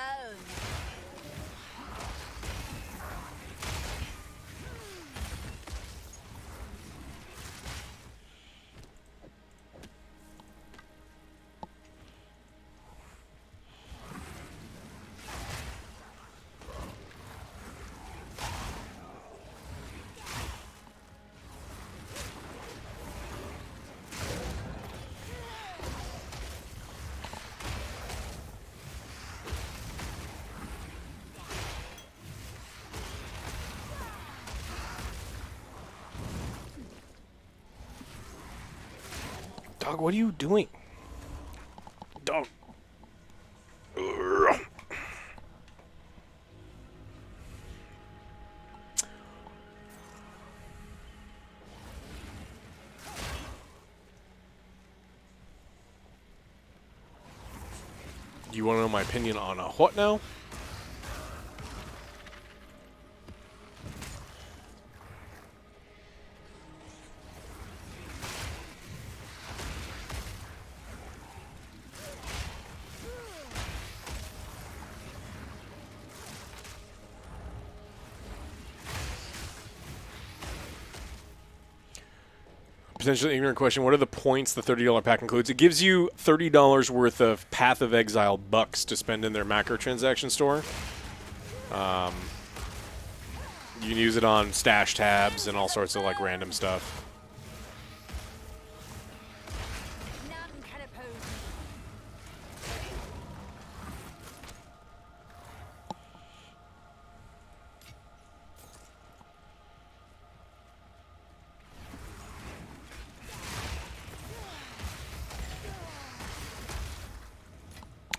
Dog, what are you doing? Dog. You want to know my opinion on a what now? Potentially ignorant question. What are the points the $30 pack includes? It gives you $30 worth of Path of Exile bucks to spend in their macrotransaction store. You can use it on stash tabs and all sorts of like random stuff. None can oppose me.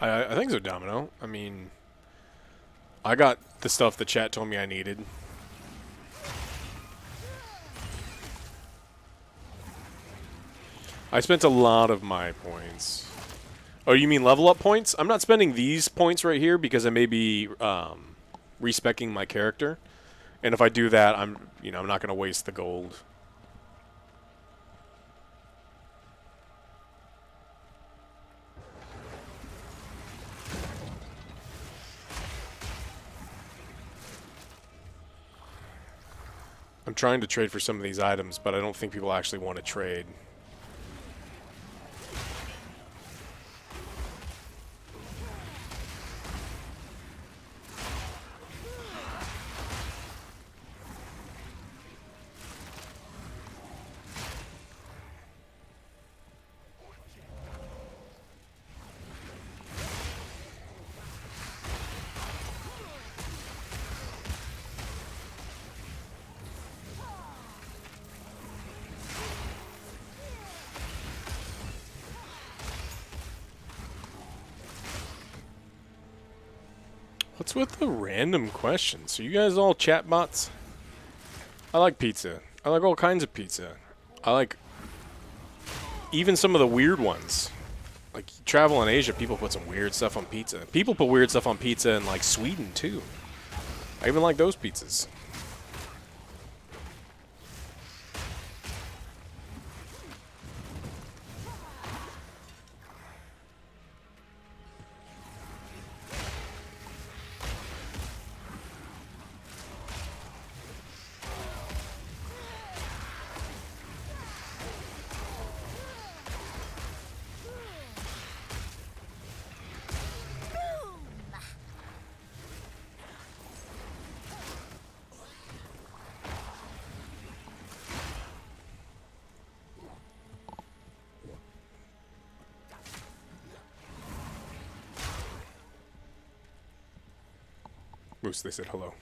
I think so, Domino. I mean, I got the stuff the chat told me I needed. I spent a lot of my points. Oh, you mean level up points? I'm not spending these points right here because I may be respecking my character. And if I do that, I'm not going to waste the gold. I'm trying to trade for some of these items, but I don't think people actually want to trade. What's with the random questions? Are you guys all chatbots? I like pizza. I like all kinds of pizza. I like even some of the weird ones. Like, you travel in Asia, people put some weird stuff on pizza. People put weird stuff on pizza in, like, Sweden, too. I even like those pizzas. Moose, they said hello.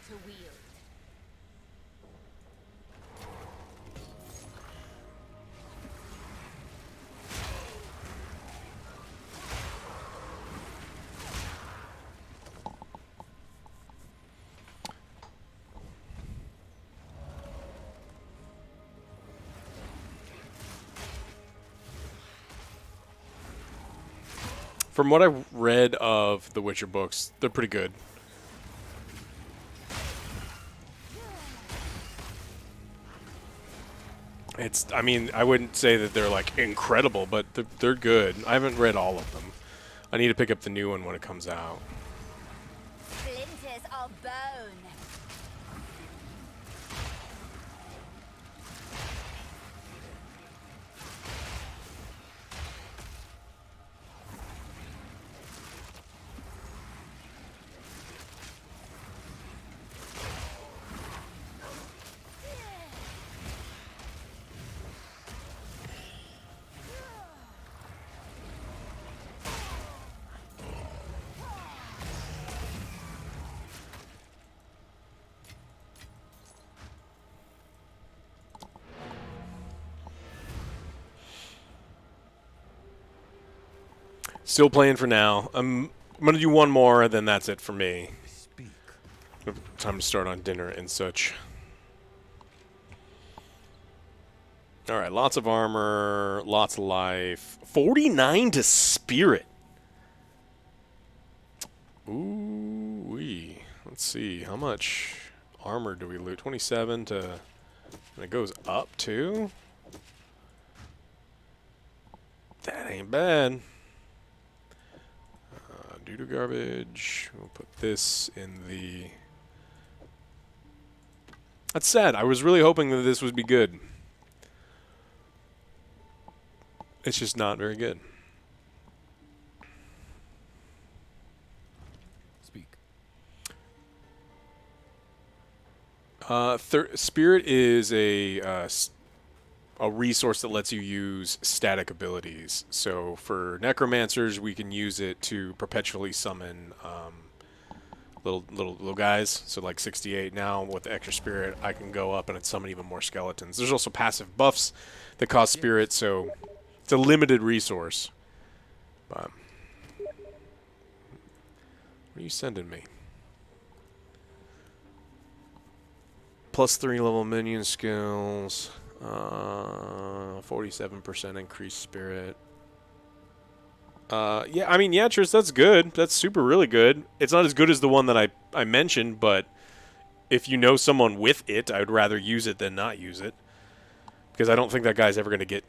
to wield. From what I've read of the Witcher books, they're pretty good. I mean, I wouldn't say that they're like incredible, but they're good. I haven't read all of them. I need to pick up the new one when it comes out. Splinters of bone. Still playing for now. I'm gonna do one more, then that's it for me. Speak. Time to start on dinner and such. Alright, lots of armor, lots of life. 49 to spirit. Ooh-wee. Let's see, how much armor do we loot? 27 to... And it goes up too? That ain't bad. Doo-doo garbage. We'll put this in the... That's sad. I was really hoping that this would be good. It's just not very good. Speak. Spirit is a resource that lets you use static abilities. So for necromancers, we can use it to perpetually summon little guys. So like 68 now with the extra spirit, I can go up and summon even more skeletons. There's also passive buffs that cost spirit, so it's a limited resource. But what are you sending me? +3 level minion skills. 47% increased spirit. Yeah, I mean, yeah, Tris, that's good. That's super really good. It's not as good as the one that I mentioned, but if you know someone with it, I would rather use it than not use it. Because I don't think that guy's ever going to get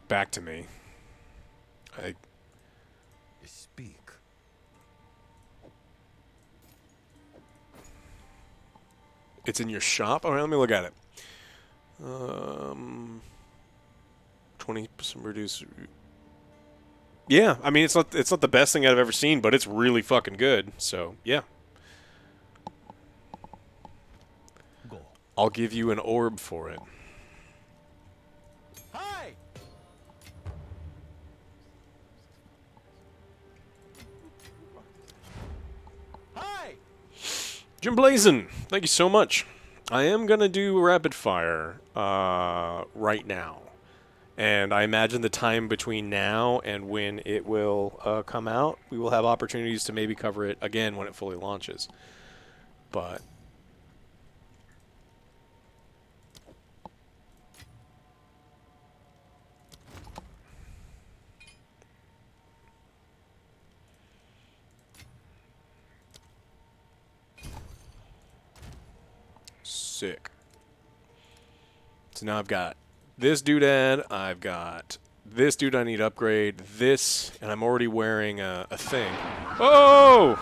back to me. Speak. It's in your shop? Alright, let me look at it. 20% reduce. Yeah, I mean, it's not the best thing I've ever seen, but it's really fucking good. So, yeah. Go. I'll give you an orb for it. Hi! Hi! Jim Blazin, thank you so much. I am going to do rapid fire right now. And I imagine the time between now and when it will come out, we will have opportunities to maybe cover it again when it fully launches. But... Sick. So now I've got this doodad, I've got this dude I need to upgrade, this, and I'm already wearing a thing. Oh!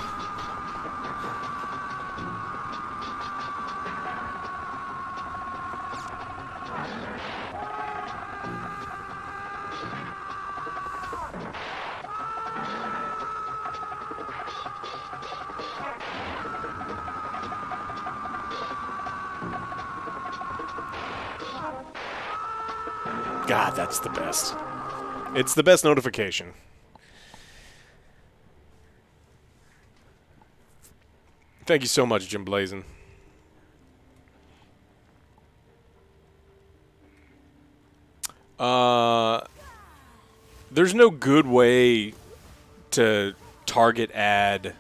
God, that's the best. It's the best notification. Thank you so much, Jim Blazin. There's no good way to target add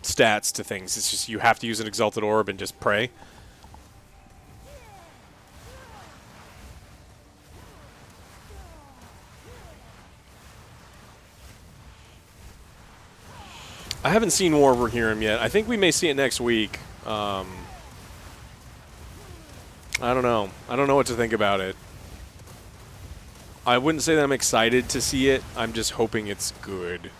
stats to things. It's just you have to use an Exalted Orb and just pray. I haven't seen War of Rohirrim yet. I think we may see it next week. I don't know. I don't know what to think about it. I wouldn't say that I'm excited to see it. I'm just hoping it's good.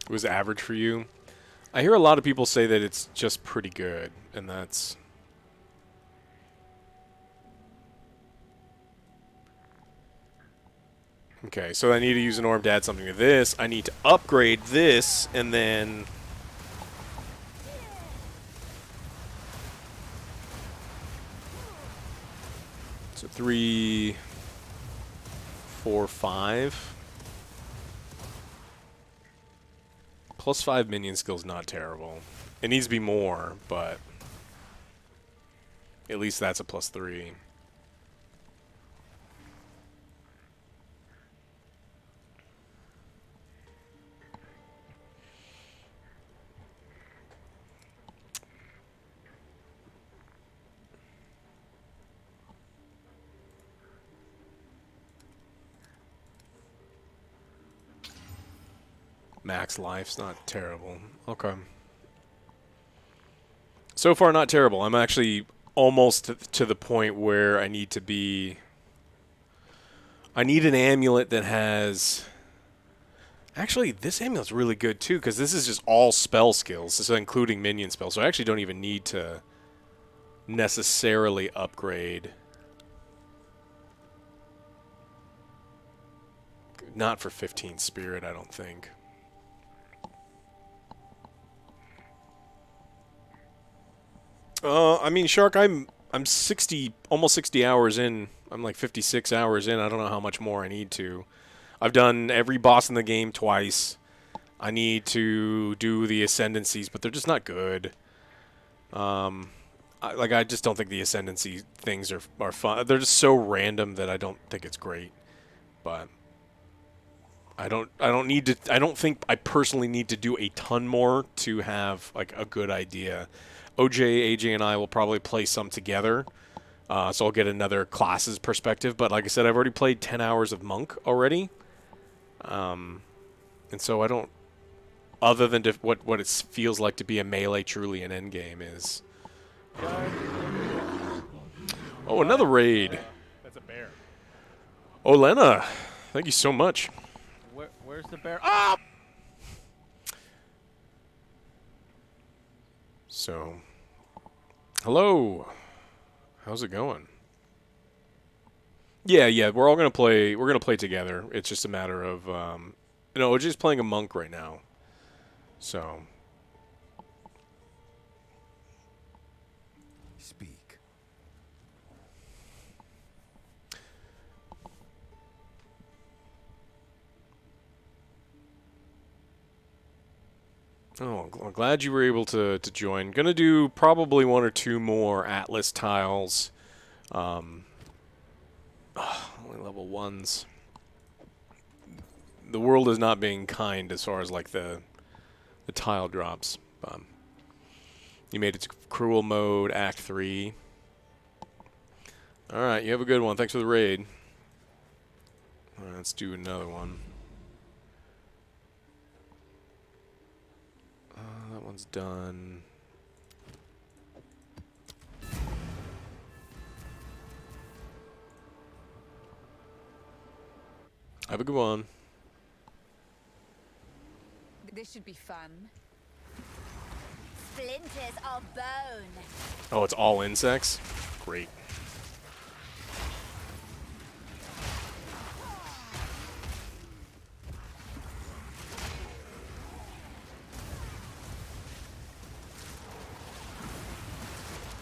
It was average for you. I hear a lot of people say that it's just pretty good, and that's... Okay, so I need to use an orb to add something to this. I need to upgrade this, and then... So 3, 4, 5... +5 minion skill is not terrible. It needs to be more, but at least that's a +3. Max life's not terrible. Okay. So far, not terrible. I'm actually almost to the point where I need to be... I need an amulet that has... Actually, this amulet's really good, too, because this is just all spell skills, so including minion spells. So I actually don't even need to necessarily upgrade. Not for 15 spirit, I don't think. I mean, Shark, I'm 60, almost 60 hours in. I'm like 56 hours in. I don't know how much more I need to. I've done every boss in the game twice. I need to do the Ascendencies, but they're just not good. I just don't think the Ascendancy things are fun. They're just so random that I don't think it's great. But I don't think I personally need to do a ton more to have like a good idea. OJ, AJ, and I will probably play some together, so I'll get another class's perspective. But like I said, I've already played 10 hours of Monk already, and so I don't, other than what it feels like to be a melee truly in Endgame is. Oh, another raid. That's a bear. Oh, Lena, thank you so much. Where's the bear? Ah! So, hello. How's it going? Yeah, we're all gonna play. We're gonna play together. It's just a matter of, we're just playing a monk right now. So. Speak. Oh, I'm glad you were able to join. Gonna do probably 1 or 2 more Atlas tiles. Only level 1s. The world is not being kind as far as like the tile drops. You made it to cruel mode, Act 3. All right, you have a good one. Thanks for the raid. All right, let's do another one. That one's done. Have a good one. This should be fun. Splinters of bone. Oh, it's all insects? Great.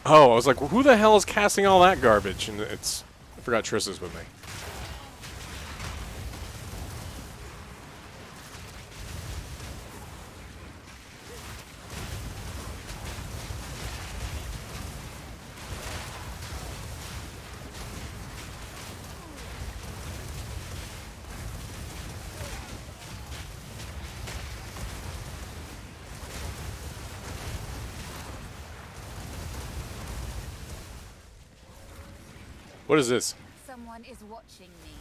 Oh, I was like, who the hell is casting all that garbage? And it's... I forgot Trissa's with me. What is this? Someone is watching me.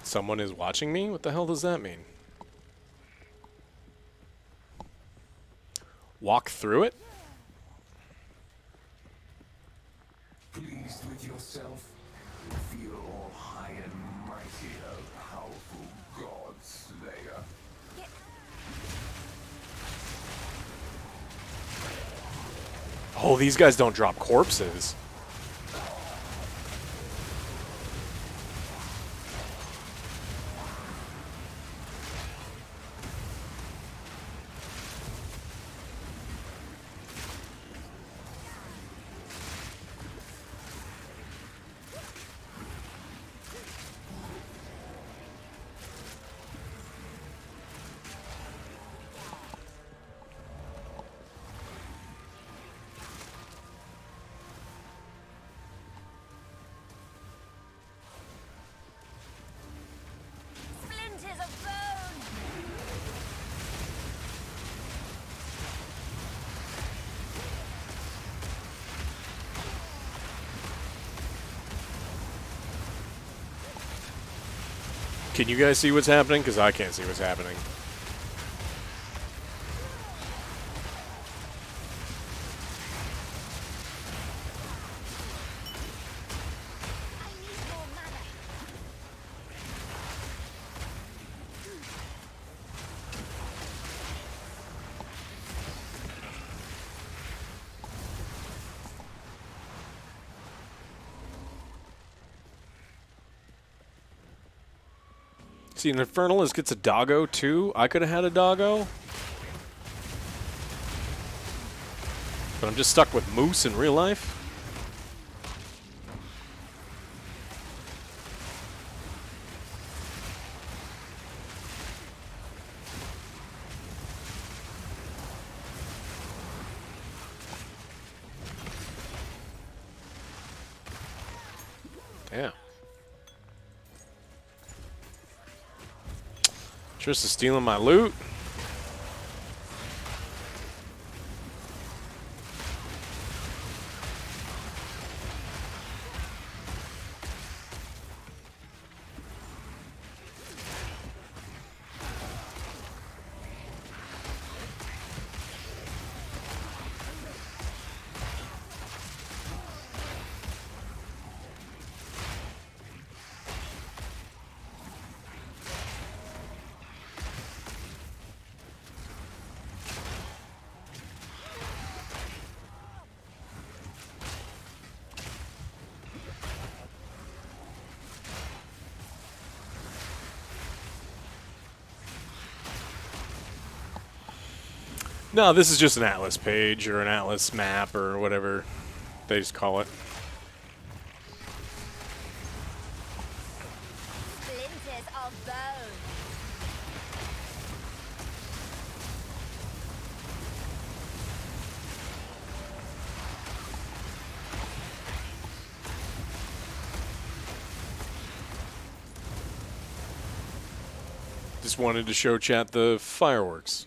Someone is watching me? What the hell does that mean? Walk through it? Pleased with yourself? You feel all high and mighty, a powerful god slayer. Oh, these guys don't drop corpses. Splinters of bone! Can you guys see what's happening? Because I can't see what's happening. I need more mana. See, an Infernalist gets a doggo too. I could have had a doggo. But I'm just stuck with moose in real life. Damn. Triss is stealing my loot. No, this is just an Atlas page or an Atlas map or whatever they just call it. Splinters of bone! Just wanted to show chat the fireworks.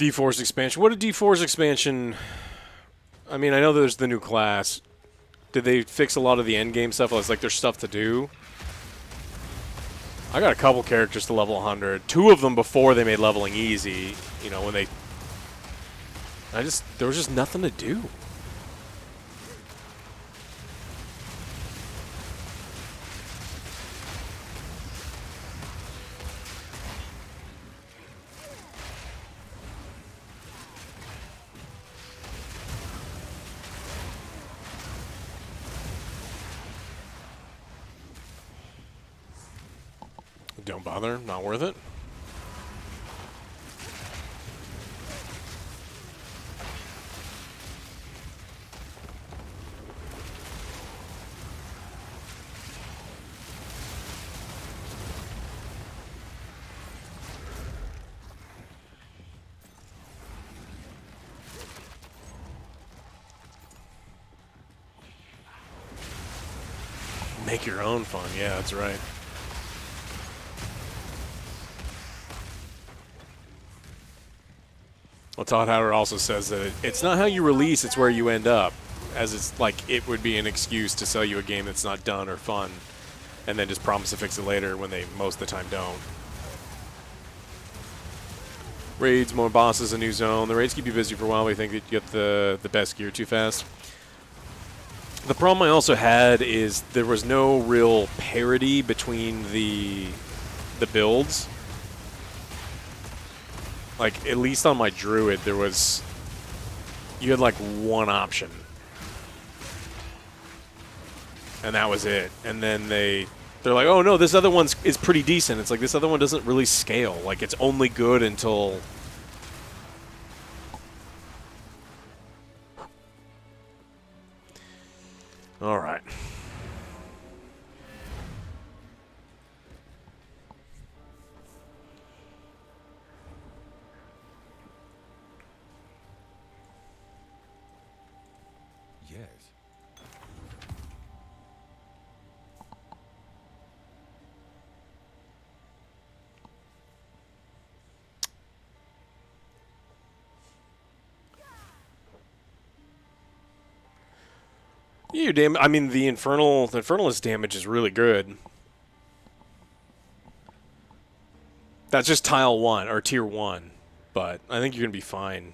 D4's expansion. What did D4's expansion... I mean, I know there's the new class. Did they fix a lot of the endgame stuff? It's like there's stuff to do. I got a couple characters to level 100. 2 of them before they made leveling easy. You know, when they... There was just nothing to do. Don't bother. Not worth it. Make your own fun. Yeah, that's right. Well, Todd Howard also says that it's not how you release, it's where you end up. As it's like it would be an excuse to sell you a game that's not done or fun, and then just promise to fix it later when they most of the time don't. Raids, more bosses, a new zone. The raids keep you busy for a while. We think that you get the best gear too fast. The problem I also had is there was no real parity between the builds. Like, at least on my druid, there was... You had, like, one option. And that was it. And then they're like, oh, no, this other one is pretty decent. It's like, this other one doesn't really scale. Like, it's only good until... All right. Yes. Yeah, I mean, the Infernalist damage is really good. That's just tile 1, or tier 1. But I think you're going to be fine.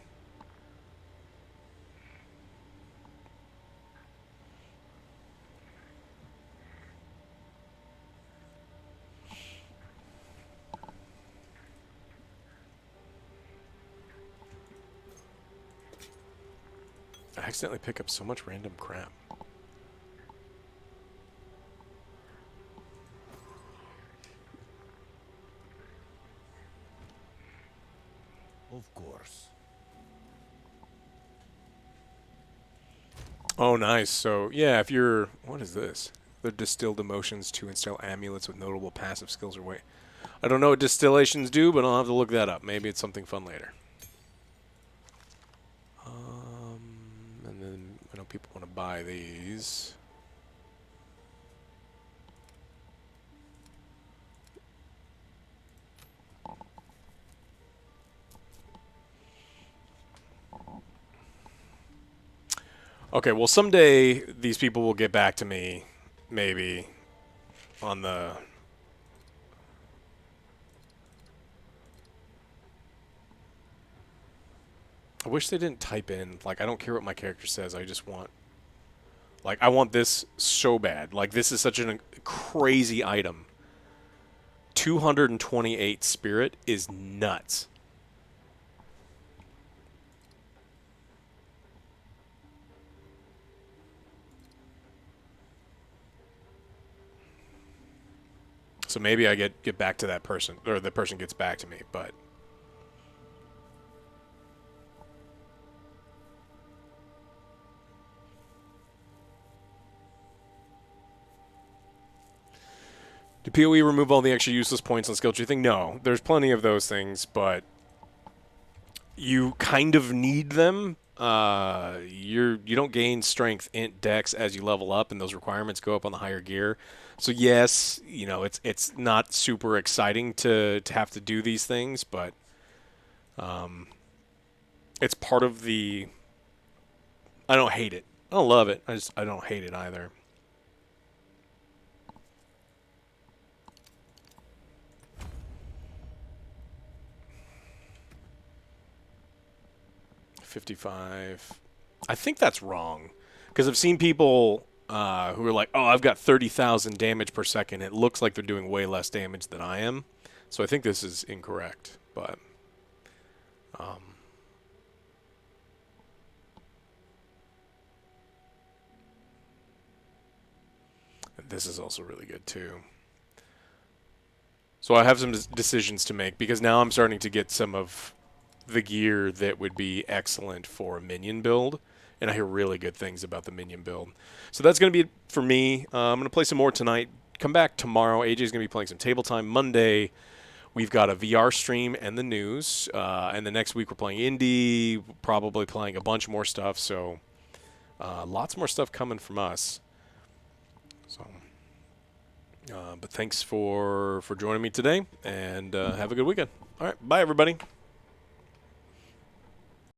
I accidentally pick up so much random crap. Of course. Oh, nice. So, yeah, if you're... What is this? The distilled emotions to instill amulets with notable passive skills or weight. I don't know what distillations do, but I'll have to look that up. Maybe it's something fun later. And then I know people want to buy these. Okay, well, someday these people will get back to me, maybe, on the... I wish they didn't type in, like, I don't care what my character says, I just want... Like, I want this so bad. Like, this is such a crazy item. 228 spirit is nuts. So maybe I get back to that person, or the person gets back to me, but... Do PoE remove all the extra useless points on skill tree thing? No, there's plenty of those things, but you kind of need them. You don't gain strength, int, dex as you level up, and those requirements go up on the higher gear. So yes, you know it's not super exciting to have to do these things, but It's part of the. I don't hate it. I don't love it. I don't hate it either. $55. I think that's wrong, because I've seen people who are like, "Oh, I've got 30,000 damage per second." It looks like they're doing way less damage than I am, so I think this is incorrect. But this is also really good too. So I have some decisions to make, because now I'm starting to get some of the gear that would be excellent for a minion build, and I hear really good things about the minion build. So that's going to be it for me. I'm going to play some more tonight. Come back tomorrow. AJ's going to be playing some table time. Monday, we've got a VR stream and the news. And the next week we're playing indie, probably playing a bunch more stuff. So lots more stuff coming from us. So, but thanks for joining me today, and have a good weekend. All right, bye everybody.